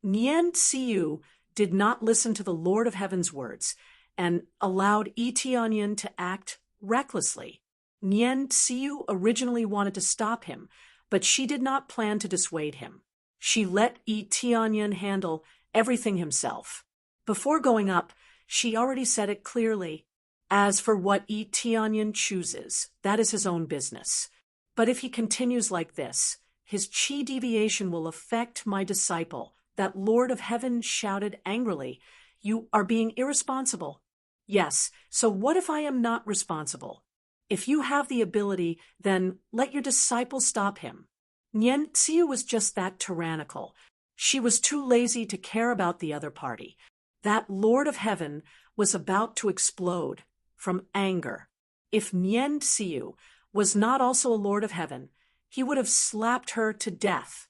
Nien Tsiu did not listen to the Lord of Heaven's words and allowed Yi Tianyin to act recklessly. Nien Tsiu originally wanted to stop him, but she did not plan to dissuade him. She let Yi Tianyin handle everything himself. Before going up, she already said it clearly. As for what Yi Tianyin chooses, that is his own business. But if he continues like this, his qi deviation will affect my disciple. That Lord of Heaven shouted angrily, "You are being irresponsible." Yes, so what if I am not responsible? If you have the ability, then let your disciple stop him. Nien Tsiu was just that tyrannical. She was too lazy to care about the other party. That Lord of Heaven was about to explode from anger. If Nien Tsiu was not also a Lord of Heaven, he would have slapped her to death.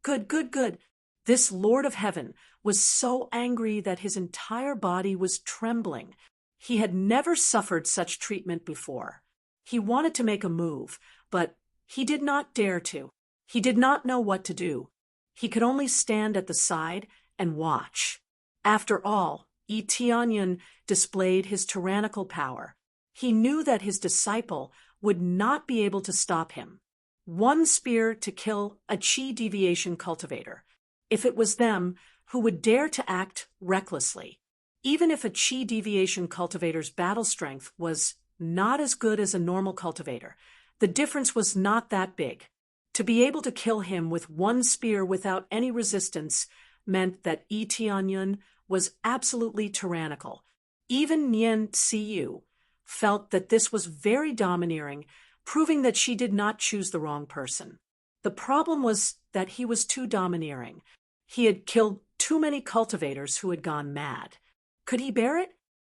Good, good, good. This Lord of Heaven was so angry that his entire body was trembling. He had never suffered such treatment before. He wanted to make a move, but he did not dare to. He did not know what to do. He could only stand at the side and watch. After all, Yi Tianyin displayed his tyrannical power. He knew that his disciple would not be able to stop him. One spear to kill a qi deviation cultivator. If it was them, who would dare to act recklessly? Even if a qi deviation cultivator's battle strength was not as good as a normal cultivator, the difference was not that big. To be able to kill him with one spear without any resistance meant that Yi Tianyin was absolutely tyrannical. Even Nien Tsiu felt that this was very domineering, proving that she did not choose the wrong person. The problem was that he was too domineering. He had killed too many cultivators who had gone mad. Could he bear it?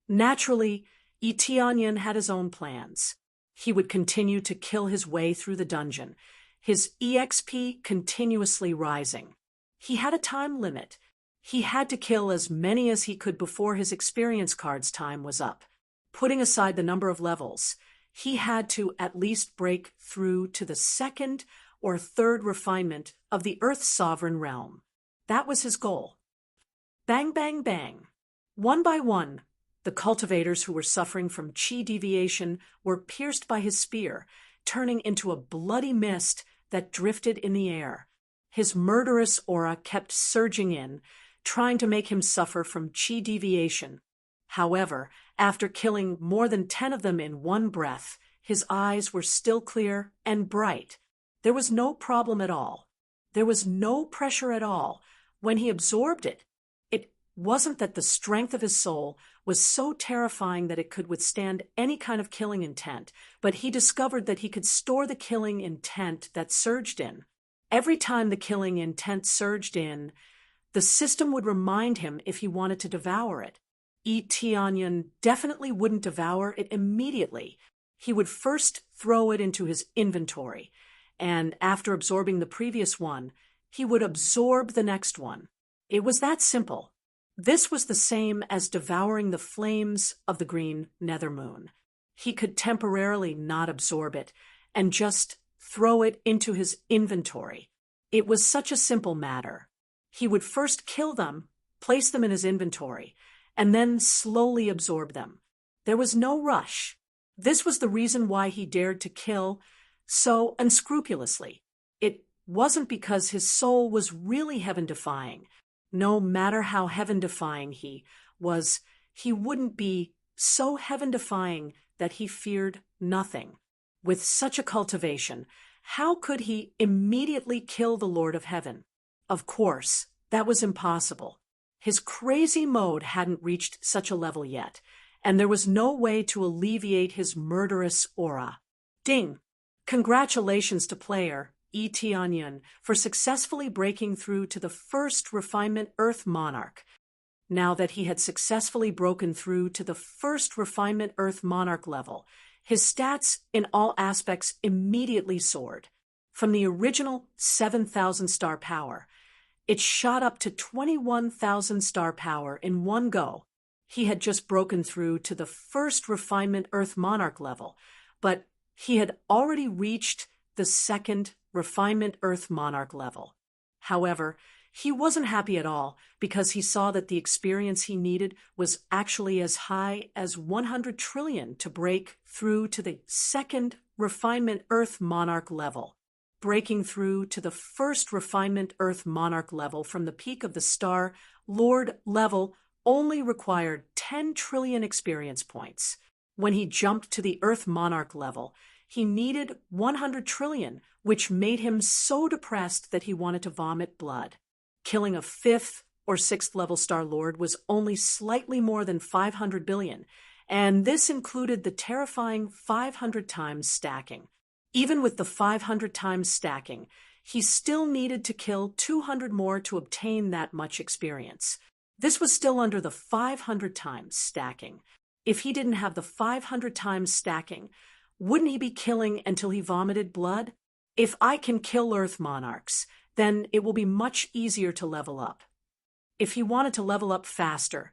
Naturally, Yi Tianyin had his own plans. He would continue to kill his way through the dungeon, his EXP continuously rising. He had a time limit. He had to kill as many as he could before his experience card's time was up. Putting aside the number of levels, he had to at least break through to the second or third refinement of the Earth's sovereign realm. That was his goal. Bang, bang, bang. One by one, the cultivators who were suffering from qi deviation were pierced by his spear, turning into a bloody mist that drifted in the air. His murderous aura kept surging in, trying to make him suffer from qi deviation. However, after killing more than 10 of them in one breath, his eyes were still clear and bright. There was no problem at all. There was no pressure at all when he absorbed it. It wasn't that the strength of his soul was so terrifying that it could withstand any kind of killing intent, but he discovered that he could store the killing intent that surged in. Every time the killing intent surged in, the system would remind him if he wanted to devour it. Yi Tianyin definitely wouldn't devour it immediately. He would first throw it into his inventory, and after absorbing the previous one, he would absorb the next one. It was that simple. This was the same as devouring the flames of the green nethermoon. He could temporarily not absorb it and just throw it into his inventory. It was such a simple matter. He would first kill them, place them in his inventory, and then slowly absorb them. There was no rush. This was the reason why he dared to kill so unscrupulously. It wasn't because his soul was really heaven-defying. No matter how heaven-defying he was, he wouldn't be so heaven-defying that he feared nothing. With such a cultivation, how could he immediately kill the Lord of Heaven? Of course, that was impossible. His crazy mode hadn't reached such a level yet, and there was no way to alleviate his murderous aura. Ding! Congratulations to player Yi Tianyin for successfully breaking through to the first refinement Earth Monarch. Now that he had successfully broken through to the first refinement Earth Monarch level, his stats in all aspects immediately soared. From the original 7,000 star power, it shot up to 21,000 star power in one go. He had just broken through to the first refinement Earth Monarch level, but he had already reached the second refinement Earth Monarch level. However, he wasn't happy at all because he saw that the experience he needed was actually as high as 100 trillion to break through to the second refinement Earth Monarch level. Breaking through to the first refinement Earth Monarch level from the peak of the Star Lord level only required 10 trillion experience points. When he jumped to the Earth Monarch level, he needed 100 trillion, which made him so depressed that he wanted to vomit blood. Killing a 5th or 6th level Star Lord was only slightly more than 500 billion, and this included the terrifying 500 times stacking. Even with the 500 times stacking, he still needed to kill 200 more to obtain that much experience. This was still under the 500 times stacking. If he didn't have the 500 times stacking, wouldn't he be killing until he vomited blood? If I can kill Earth Monarchs, then it will be much easier to level up. If he wanted to level up faster,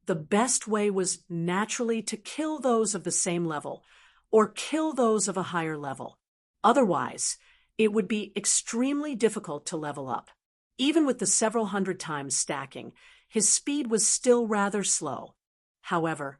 the best way was naturally to kill those of the same level, or kill those of a higher level. Otherwise, it would be extremely difficult to level up. Even with the several hundred times stacking, his speed was still rather slow. However,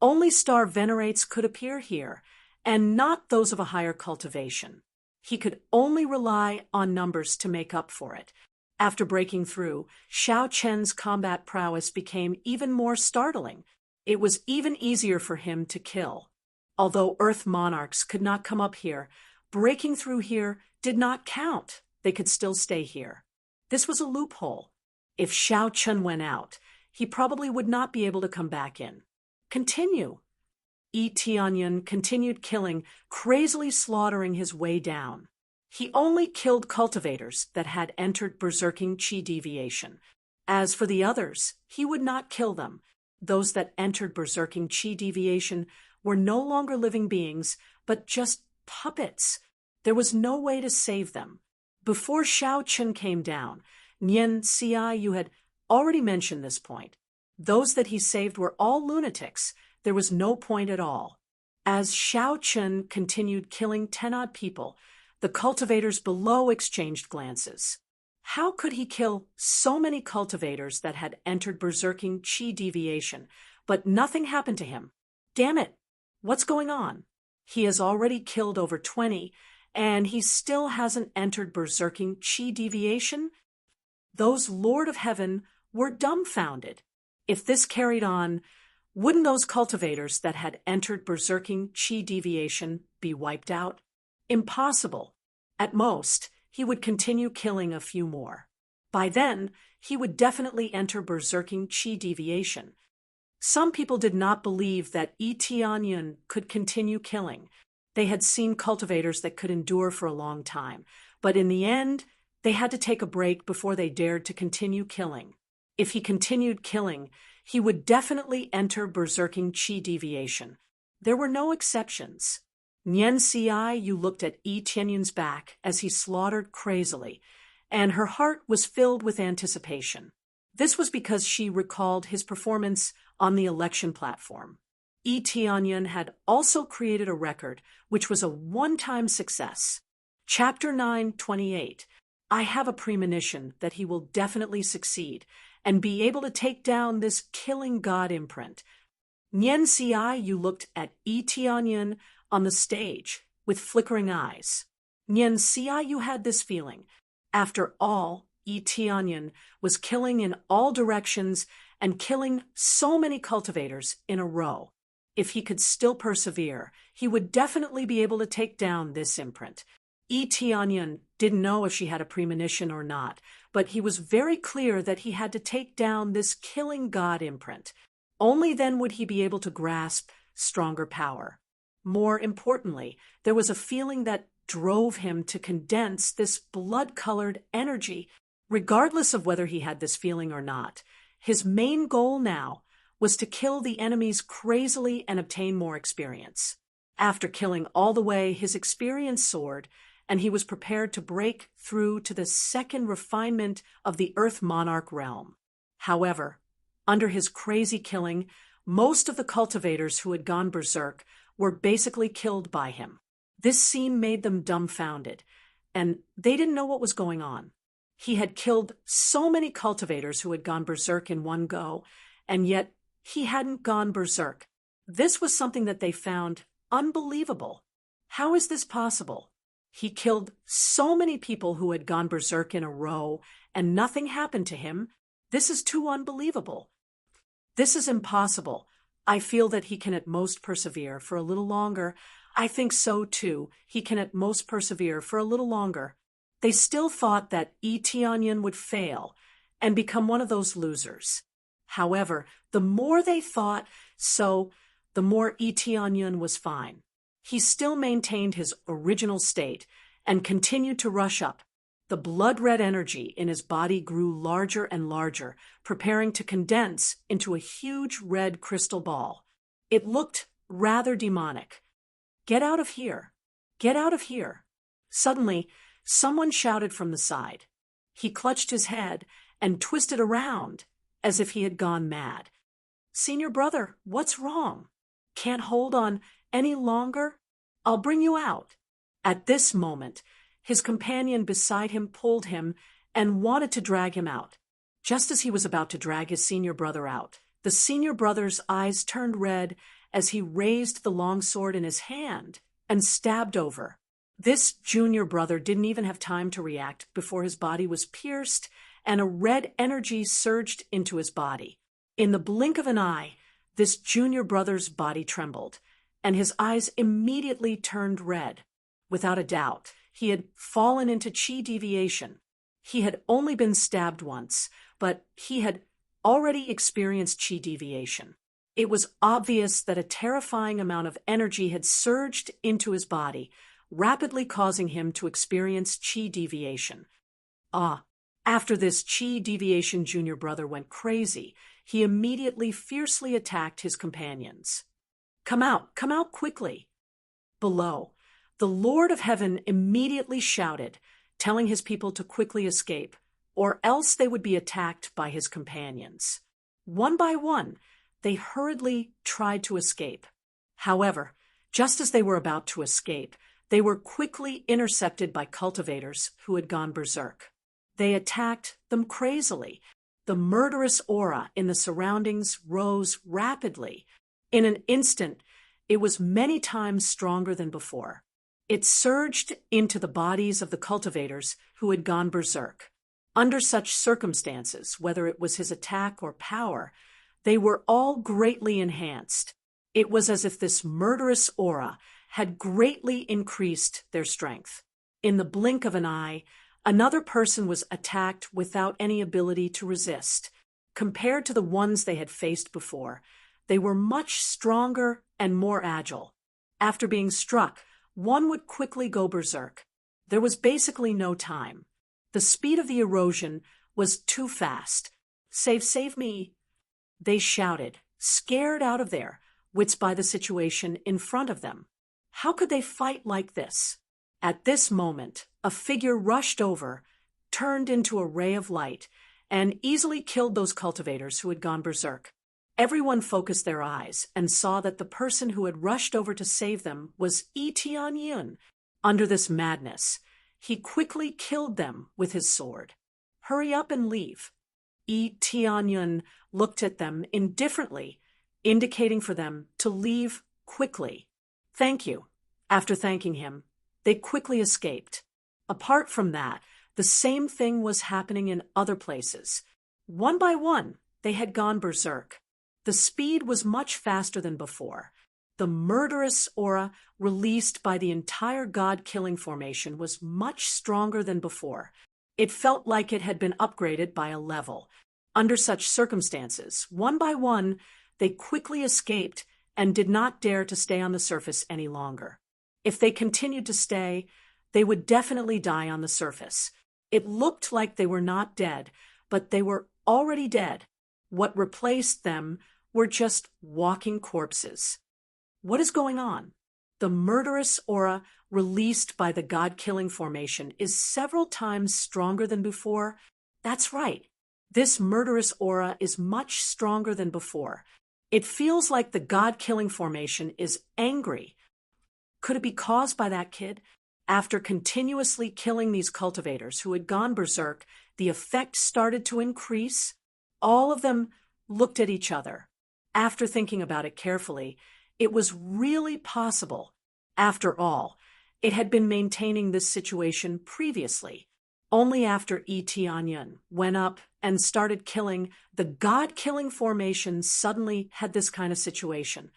only star venerates could appear here, and not those of a higher cultivation. He could only rely on numbers to make up for it. After breaking through, Xiao Chen's combat prowess became even more startling. It was even easier for him to kill. Although Earth Monarchs could not come up here, breaking through here did not count. They could still stay here. This was a loophole. If Xiao Chen went out, he probably would not be able to come back in. Continue. Yi Tianyan continued killing, crazily slaughtering his way down. He only killed cultivators that had entered berserking qi deviation. As for the others, he would not kill them. Those that entered berserking qi deviation were no longer living beings, but just puppets. There was no way to save them. Before Xiao Chen came down, Nian Xiaoyu had already mentioned this point. Those that he saved were all lunatics. There was no point at all. As Xiao Chen continued killing 10-odd people, the cultivators below exchanged glances. How could he kill so many cultivators that had entered berserking qi deviation, but nothing happened to him? Damn it! What's going on? He has already killed over 20, and he still hasn't entered berserking qi deviation? Those Lord of Heaven were dumbfounded. If this carried on, wouldn't those cultivators that had entered berserking qi deviation be wiped out? Impossible. At most, he would continue killing a few more. By then, he would definitely enter berserking qi deviation. Some people did not believe that Yi Tianyan could continue killing. They had seen cultivators that could endure for a long time, but in the end, they had to take a break before they dared to continue killing. If he continued killing, he would definitely enter berserking qi deviation. There were no exceptions. Nian Xiaoyu looked at Yi Tianyan's back as he slaughtered crazily, and her heart was filled with anticipation. This was because she recalled his performance on the election platform. Yi Tianyan had also created a record, which was a one-time success. Chapter 9:28. I have a premonition that he will definitely succeed and be able to take down this killing god imprint. Nian Xiaoyu looked at Yi Tianyan on the stage with flickering eyes. Nian Xiaoyu had this feeling. After all, Yi Tianyan was killing in all directions and killing so many cultivators in a row. If he could still persevere, he would definitely be able to take down this imprint. Yi Tianyan didn't know if she had a premonition or not, but he was very clear that he had to take down this killing god imprint. Only then would he be able to grasp stronger power. More importantly, there was a feeling that drove him to condense this blood-colored energy. Regardless of whether he had this feeling or not, his main goal now was to kill the enemies crazily and obtain more experience. After killing all the way, his experience soared, and he was prepared to break through to the second refinement of the Earth Monarch realm. However, under his crazy killing, most of the cultivators who had gone berserk were basically killed by him. This scene made them dumbfounded, and they didn't know what was going on. He had killed so many cultivators who had gone berserk in one go, and yet he hadn't gone berserk. This was something that they found unbelievable. How is this possible? He killed so many people who had gone berserk in a row, and nothing happened to him. This is too unbelievable. This is impossible. I feel that he can at most persevere for a little longer. I think so too. He can at most persevere for a little longer. They still thought that Tianyin would fail and become one of those losers. However, the more they thought so, the more Tianyin was fine. He still maintained his original state and continued to rush up. The blood-red energy in his body grew larger and larger, preparing to condense into a huge red crystal ball. It looked rather demonic. "Get out of here! Get out of here!" Suddenly, someone shouted from the side. He clutched his head and twisted around as if he had gone mad. "Senior brother, what's wrong? Can't hold on any longer? I'll bring you out." At this moment, his companion beside him pulled him and wanted to drag him out. Just as he was about to drag his senior brother out, the senior brother's eyes turned red as he raised the long sword in his hand and stabbed over. This junior brother didn't even have time to react before his body was pierced and a red energy surged into his body. In the blink of an eye, this junior brother's body trembled, and his eyes immediately turned red. Without a doubt, he had fallen into chi deviation. He had only been stabbed once, but he had already experienced chi deviation. It was obvious that a terrifying amount of energy had surged into his body, rapidly causing him to experience chi deviation. After this chi deviation, junior brother went crazy. He immediately fiercely attacked his companions. Come out quickly." Below, the Lord of Heaven immediately shouted, telling his people to quickly escape, or else they would be attacked by his companions. One by one, they hurriedly tried to escape. However, just as they were about to escape, they were quickly intercepted by cultivators who had gone berserk. They attacked them crazily. The murderous aura in the surroundings rose rapidly. In an instant, it was many times stronger than before. It surged into the bodies of the cultivators who had gone berserk. Under such circumstances, whether it was his attack or power, they were all greatly enhanced. It was as if this murderous aura had greatly increased their strength. In the blink of an eye, another person was attacked without any ability to resist. Compared to the ones they had faced before, they were much stronger and more agile. After being struck, one would quickly go berserk. There was basically no time. The speed of the erosion was too fast. Save me!" They shouted, scared out of their wits by the situation in front of them. How could they fight like this? At this moment, a figure rushed over, turned into a ray of light, and easily killed those cultivators who had gone berserk. Everyone focused their eyes and saw that the person who had rushed over to save them was Tianyin. Under this madness, he quickly killed them with his sword. "Hurry up and leave." Tianyin looked at them indifferently, indicating for them to leave quickly. "Thank you." After thanking him, they quickly escaped. Apart from that, the same thing was happening in other places. One by one, they had gone berserk. The speed was much faster than before. The murderous aura released by the entire god-killing formation was much stronger than before. It felt like it had been upgraded by a level. Under such circumstances, one by one, they quickly escaped and did not dare to stay on the surface any longer. If they continued to stay, they would definitely die on the surface. It looked like they were not dead, but they were already dead. What replaced them were just walking corpses. What is going on? The murderous aura released by the god-killing formation is several times stronger than before. That's right. This murderous aura is much stronger than before. It feels like the god-killing formation is angry. Could it be caused by that kid? After continuously killing these cultivators who had gone berserk, the effect started to increase. All of them looked at each other. After thinking about it carefully, it was really possible. After all, it had been maintaining this situation previously. Only after Etianyan went up and started killing, the God-killing formation suddenly had this kind of situation.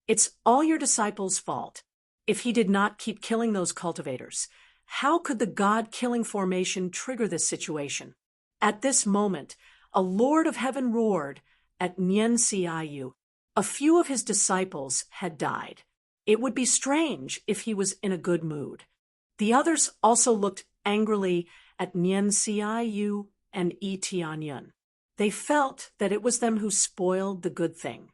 It's all your disciples' fault. If he did not keep killing those cultivators, how could the God-killing formation trigger this situation? At this moment, a Lord of Heaven roared at Nyen Siayu. A few of his disciples had died. It would be strange if he was in a good mood. The others also looked angrily at Nyen Siayu and Etianyan. They felt that it was them who spoiled the good thing.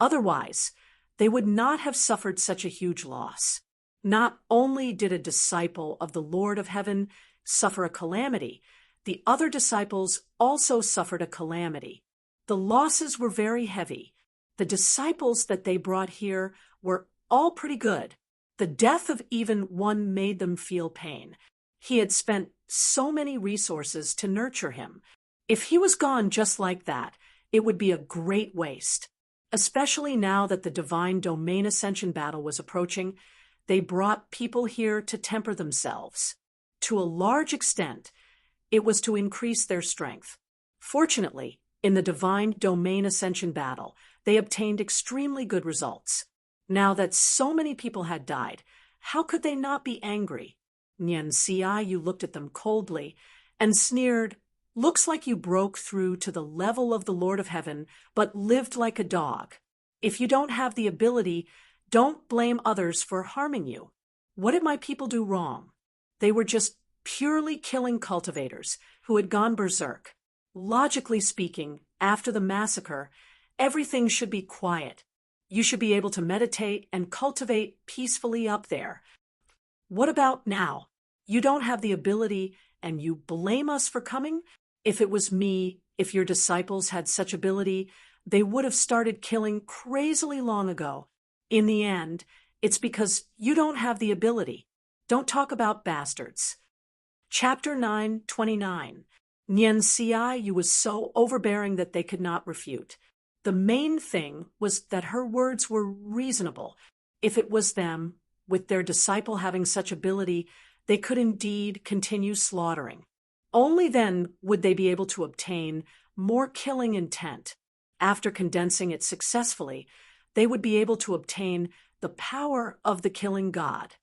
Otherwise, they would not have suffered such a huge loss. Not only did a disciple of the Lord of Heaven suffer a calamity, the other disciples also suffered a calamity. The losses were very heavy. The disciples that they brought here were all pretty good. The death of even one made them feel pain. He had spent so many resources to nurture him. If he was gone just like that, it would be a great waste. Especially now that the divine domain ascension battle was approaching, they brought people here to temper themselves. To a large extent, it was to increase their strength. Fortunately, in the divine domain ascension battle, they obtained extremely good results. Now that so many people had died, how could they not be angry? Nyen Siayu looked at them coldly and sneered, "Looks like you broke through to the level of the Lord of Heaven, but lived like a dog. If you don't have the ability, don't blame others for harming you. What did my people do wrong? They were just purely killing cultivators who had gone berserk. Logically speaking, after the massacre, everything should be quiet. You should be able to meditate and cultivate peacefully up there. What about now? You don't have the ability and you blame us for coming? If it was me, if your disciples had such ability, they would have started killing crazily long ago. In the end, it's because you don't have the ability. Don't talk about bastards." Chapter 9:29. Nyen Siayu was so overbearing that they could not refute. The main thing was that her words were reasonable. If it was them, with their disciple having such ability, they could indeed continue slaughtering. Only then would they be able to obtain more killing intent. After condensing it successfully, they would be able to obtain the power of the killing god.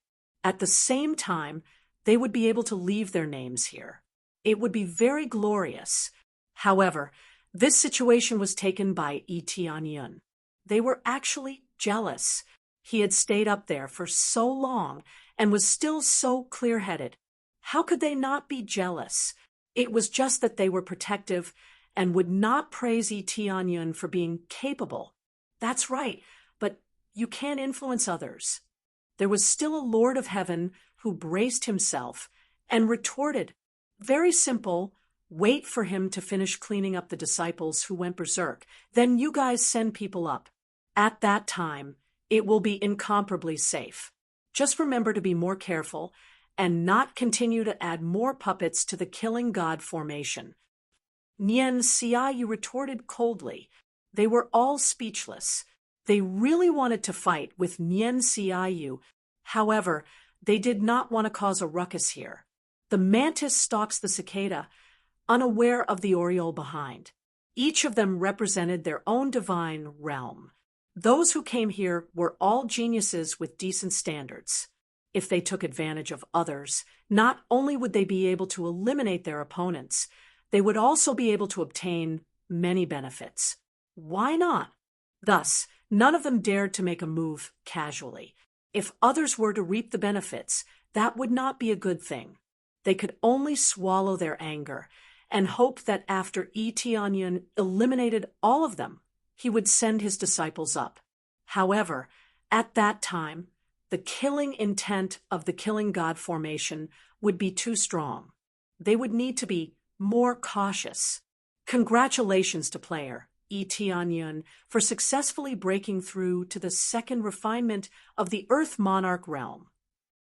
At the same time, they would be able to leave their names here. It would be very glorious. However, this situation was taken by Etianyan. They were actually jealous. He had stayed up there for so long and was still so clear-headed. How could they not be jealous? It was just that they were protective and would not praise Etianyan for being capable. That's right, but you can't influence others. There was still a Lord of Heaven who braced himself and retorted, "Very simple. Wait for him to finish cleaning up the disciples who went berserk. Then you guys send people up. At that time, it will be incomparably safe. Just remember to be more careful and not continue to add more puppets to the killing god formation." Nyen Siayu retorted coldly. They were all speechless. They really wanted to fight with Nyen Siayu. However, they did not want to cause a ruckus here. The mantis stalks the cicada, unaware of the oriole behind. Each of them represented their own divine realm. Those who came here were all geniuses with decent standards. If they took advantage of others, not only would they be able to eliminate their opponents, they would also be able to obtain many benefits. Why not? Thus, none of them dared to make a move casually. If others were to reap the benefits, that would not be a good thing. They could only swallow their anger and hope that after Etianyan eliminated all of them, he would send his disciples up. However, at that time, the killing intent of the killing god formation would be too strong. They would need to be more cautious. Congratulations to player Etianyan for successfully breaking through to the second refinement of the Earth Monarch realm.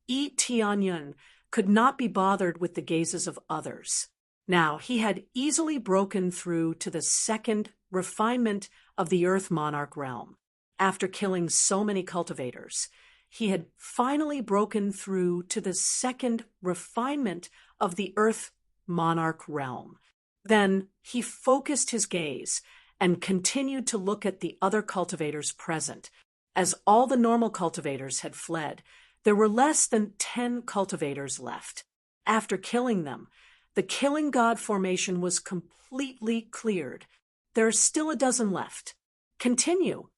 Yi Tianyun could not be bothered with the gazes of others. Now, he had easily broken through to the second refinement of the Earth Monarch realm. After killing so many cultivators, he had finally broken through to the second refinement of the Earth Monarch realm. Then he focused his gaze and continued to look at the other cultivators present. As all the normal cultivators had fled, there were less than 10 cultivators left. After killing them, the Killing God formation was completely cleared. There are still a dozen left. Continue.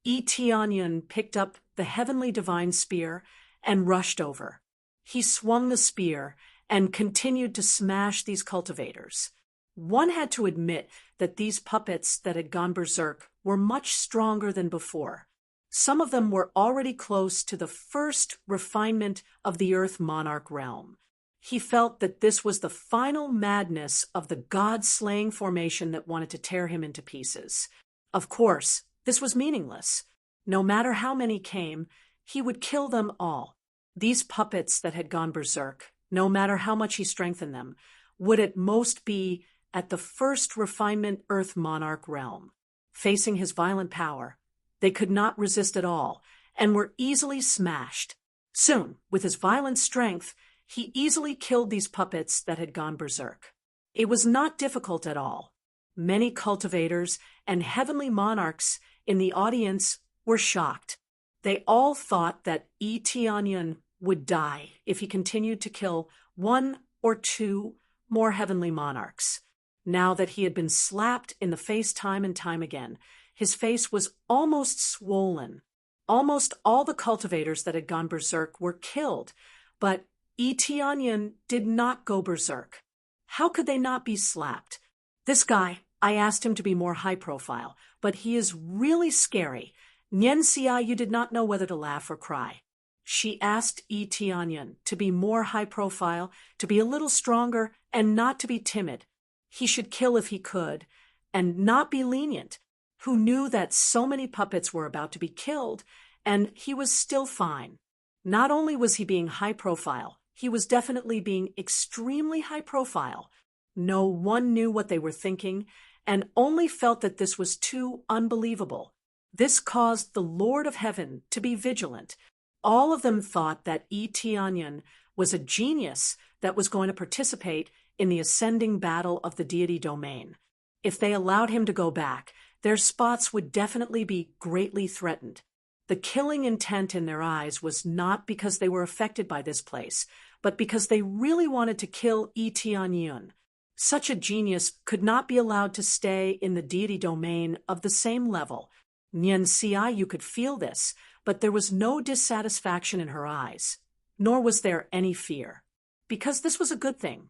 Yi Tianyun picked up the heavenly divine spear and rushed over. He swung the spear and continued to smash these cultivators. One had to admit that these puppets that had gone berserk were much stronger than before. Some of them were already close to the first refinement of the Earth Monarch realm. He felt that this was the final madness of the God-slaying formation that wanted to tear him into pieces. Of course, this was meaningless. No matter how many came, he would kill them all. These puppets that had gone berserk, no matter how much he strengthened them, would at most be at the first refinement Earth Monarch realm. Facing his violent power, they could not resist at all, and were easily smashed. Soon, with his violent strength, he easily killed these puppets that had gone berserk. It was not difficult at all. Many cultivators and heavenly monarchs in the audience were shocked. They all thought that Yi Tianyun would die if he continued to kill one or two more heavenly monarchs. Now that he had been slapped in the face time and time again, his face was almost swollen. Almost all the cultivators that had gone berserk were killed, but Yi Tianyun did not go berserk. How could they not be slapped? This guy, I asked him to be more high profile, but he is really scary. Nian Xia, you did not know whether to laugh or cry. She asked Yi Tianyun to be more high profile, to be a little stronger, and not to be timid. He should kill if he could, and not be lenient. Who knew that so many puppets were about to be killed, and he was still fine. Not only was he being high profile, he was definitely being extremely high profile. No one knew what they were thinking, and only felt that this was too unbelievable. This caused the Lord of Heaven to be vigilant. All of them thought that Yi Tianyun was a genius that was going to participate in the ascending battle of the deity domain. If they allowed him to go back, their spots would definitely be greatly threatened. The killing intent in their eyes was not because they were affected by this place, but because they really wanted to kill Yi Tianyun. Such a genius could not be allowed to stay in the deity domain of the same level. Nian Xia, you could feel this, but there was no dissatisfaction in her eyes, nor was there any fear. Because this was a good thing.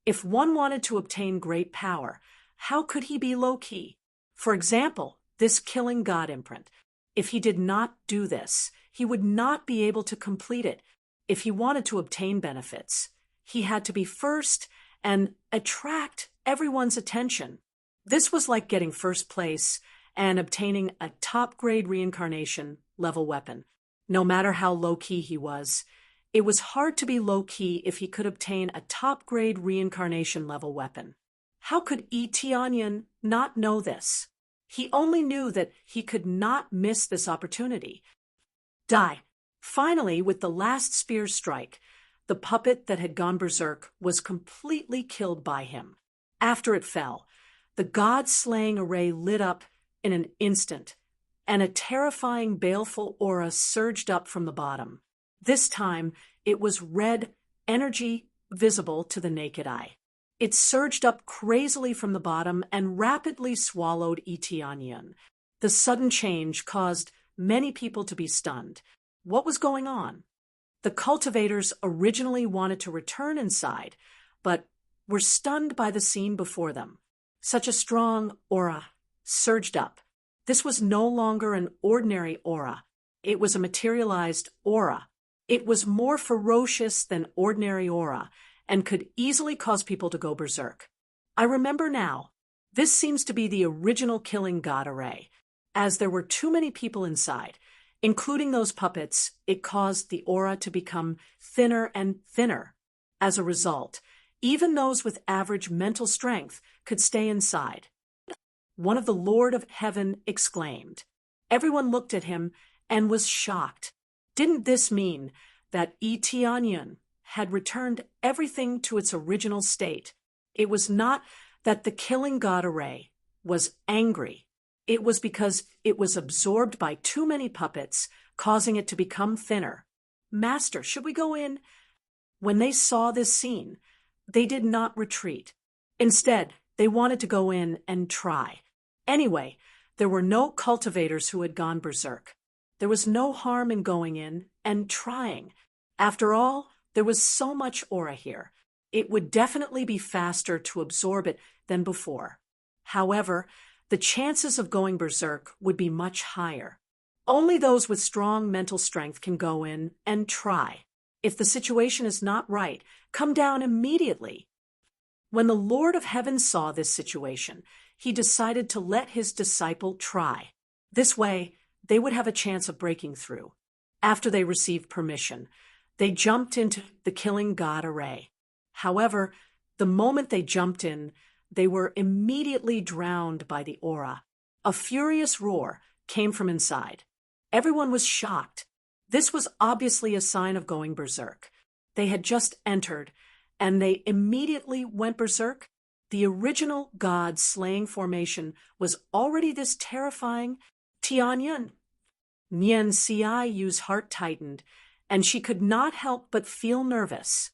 If one wanted to obtain great power, how could he be low-key? For example, this Killing God imprint. If he did not do this, he would not be able to complete it. If he wanted to obtain benefits, he had to be first and attract everyone's attention. This was like getting first place and obtaining a top-grade reincarnation level weapon. No matter how low-key he was, it was hard to be low-key if he could obtain a top-grade reincarnation level weapon. How could Yi Tianyun not know this? He only knew that he could not miss this opportunity. Die. Finally, with the last spear strike, the puppet that had gone berserk was completely killed by him. After it fell, the god-slaying array lit up in an instant, and a terrifying baleful aura surged up from the bottom. This time, it was red energy visible to the naked eye. It surged up crazily from the bottom and rapidly swallowed Yi Tianyun. The sudden change caused many people to be stunned. What was going on? The cultivators originally wanted to return inside, but were stunned by the scene before them. Such a strong aura surged up. This was no longer an ordinary aura. It was a materialized aura. It was more ferocious than ordinary aura, and could easily cause people to go berserk. I remember now. This seems to be the original Killing God array. As there were too many people inside, Including those puppets, it caused the aura to become thinner and thinner. As a result, even those with average mental strength could stay inside. One of the Lord of Heaven exclaimed. Everyone looked at him and was shocked. Didn't this mean that Tianyun had returned everything to its original state? It was not that the killing god array was angry. It was because it was absorbed by too many puppets, causing it to become thinner. Master, should we go in? When they saw this scene, they did not retreat. Instead, they wanted to go in and try. Anyway, there were no cultivators who had gone berserk. There was no harm in going in and trying. After all, there was so much aura here. It would definitely be faster to absorb it than before. However, the chances of going berserk would be much higher. Only those with strong mental strength can go in and try. If the situation is not right, come down immediately. When the Lord of Heaven saw this situation, he decided to let his disciple try. This way, they would have a chance of breaking through. After they received permission, they jumped into the killing god array. However, the moment they jumped in, they were immediately drowned by the aura. A furious roar came from inside. Everyone was shocked. This was obviously a sign of going berserk. They had just entered, and they immediately went berserk. The original god slaying formation was already this terrifying. Tianyun. Nyen Ci's heart tightened, and she could not help but feel nervous.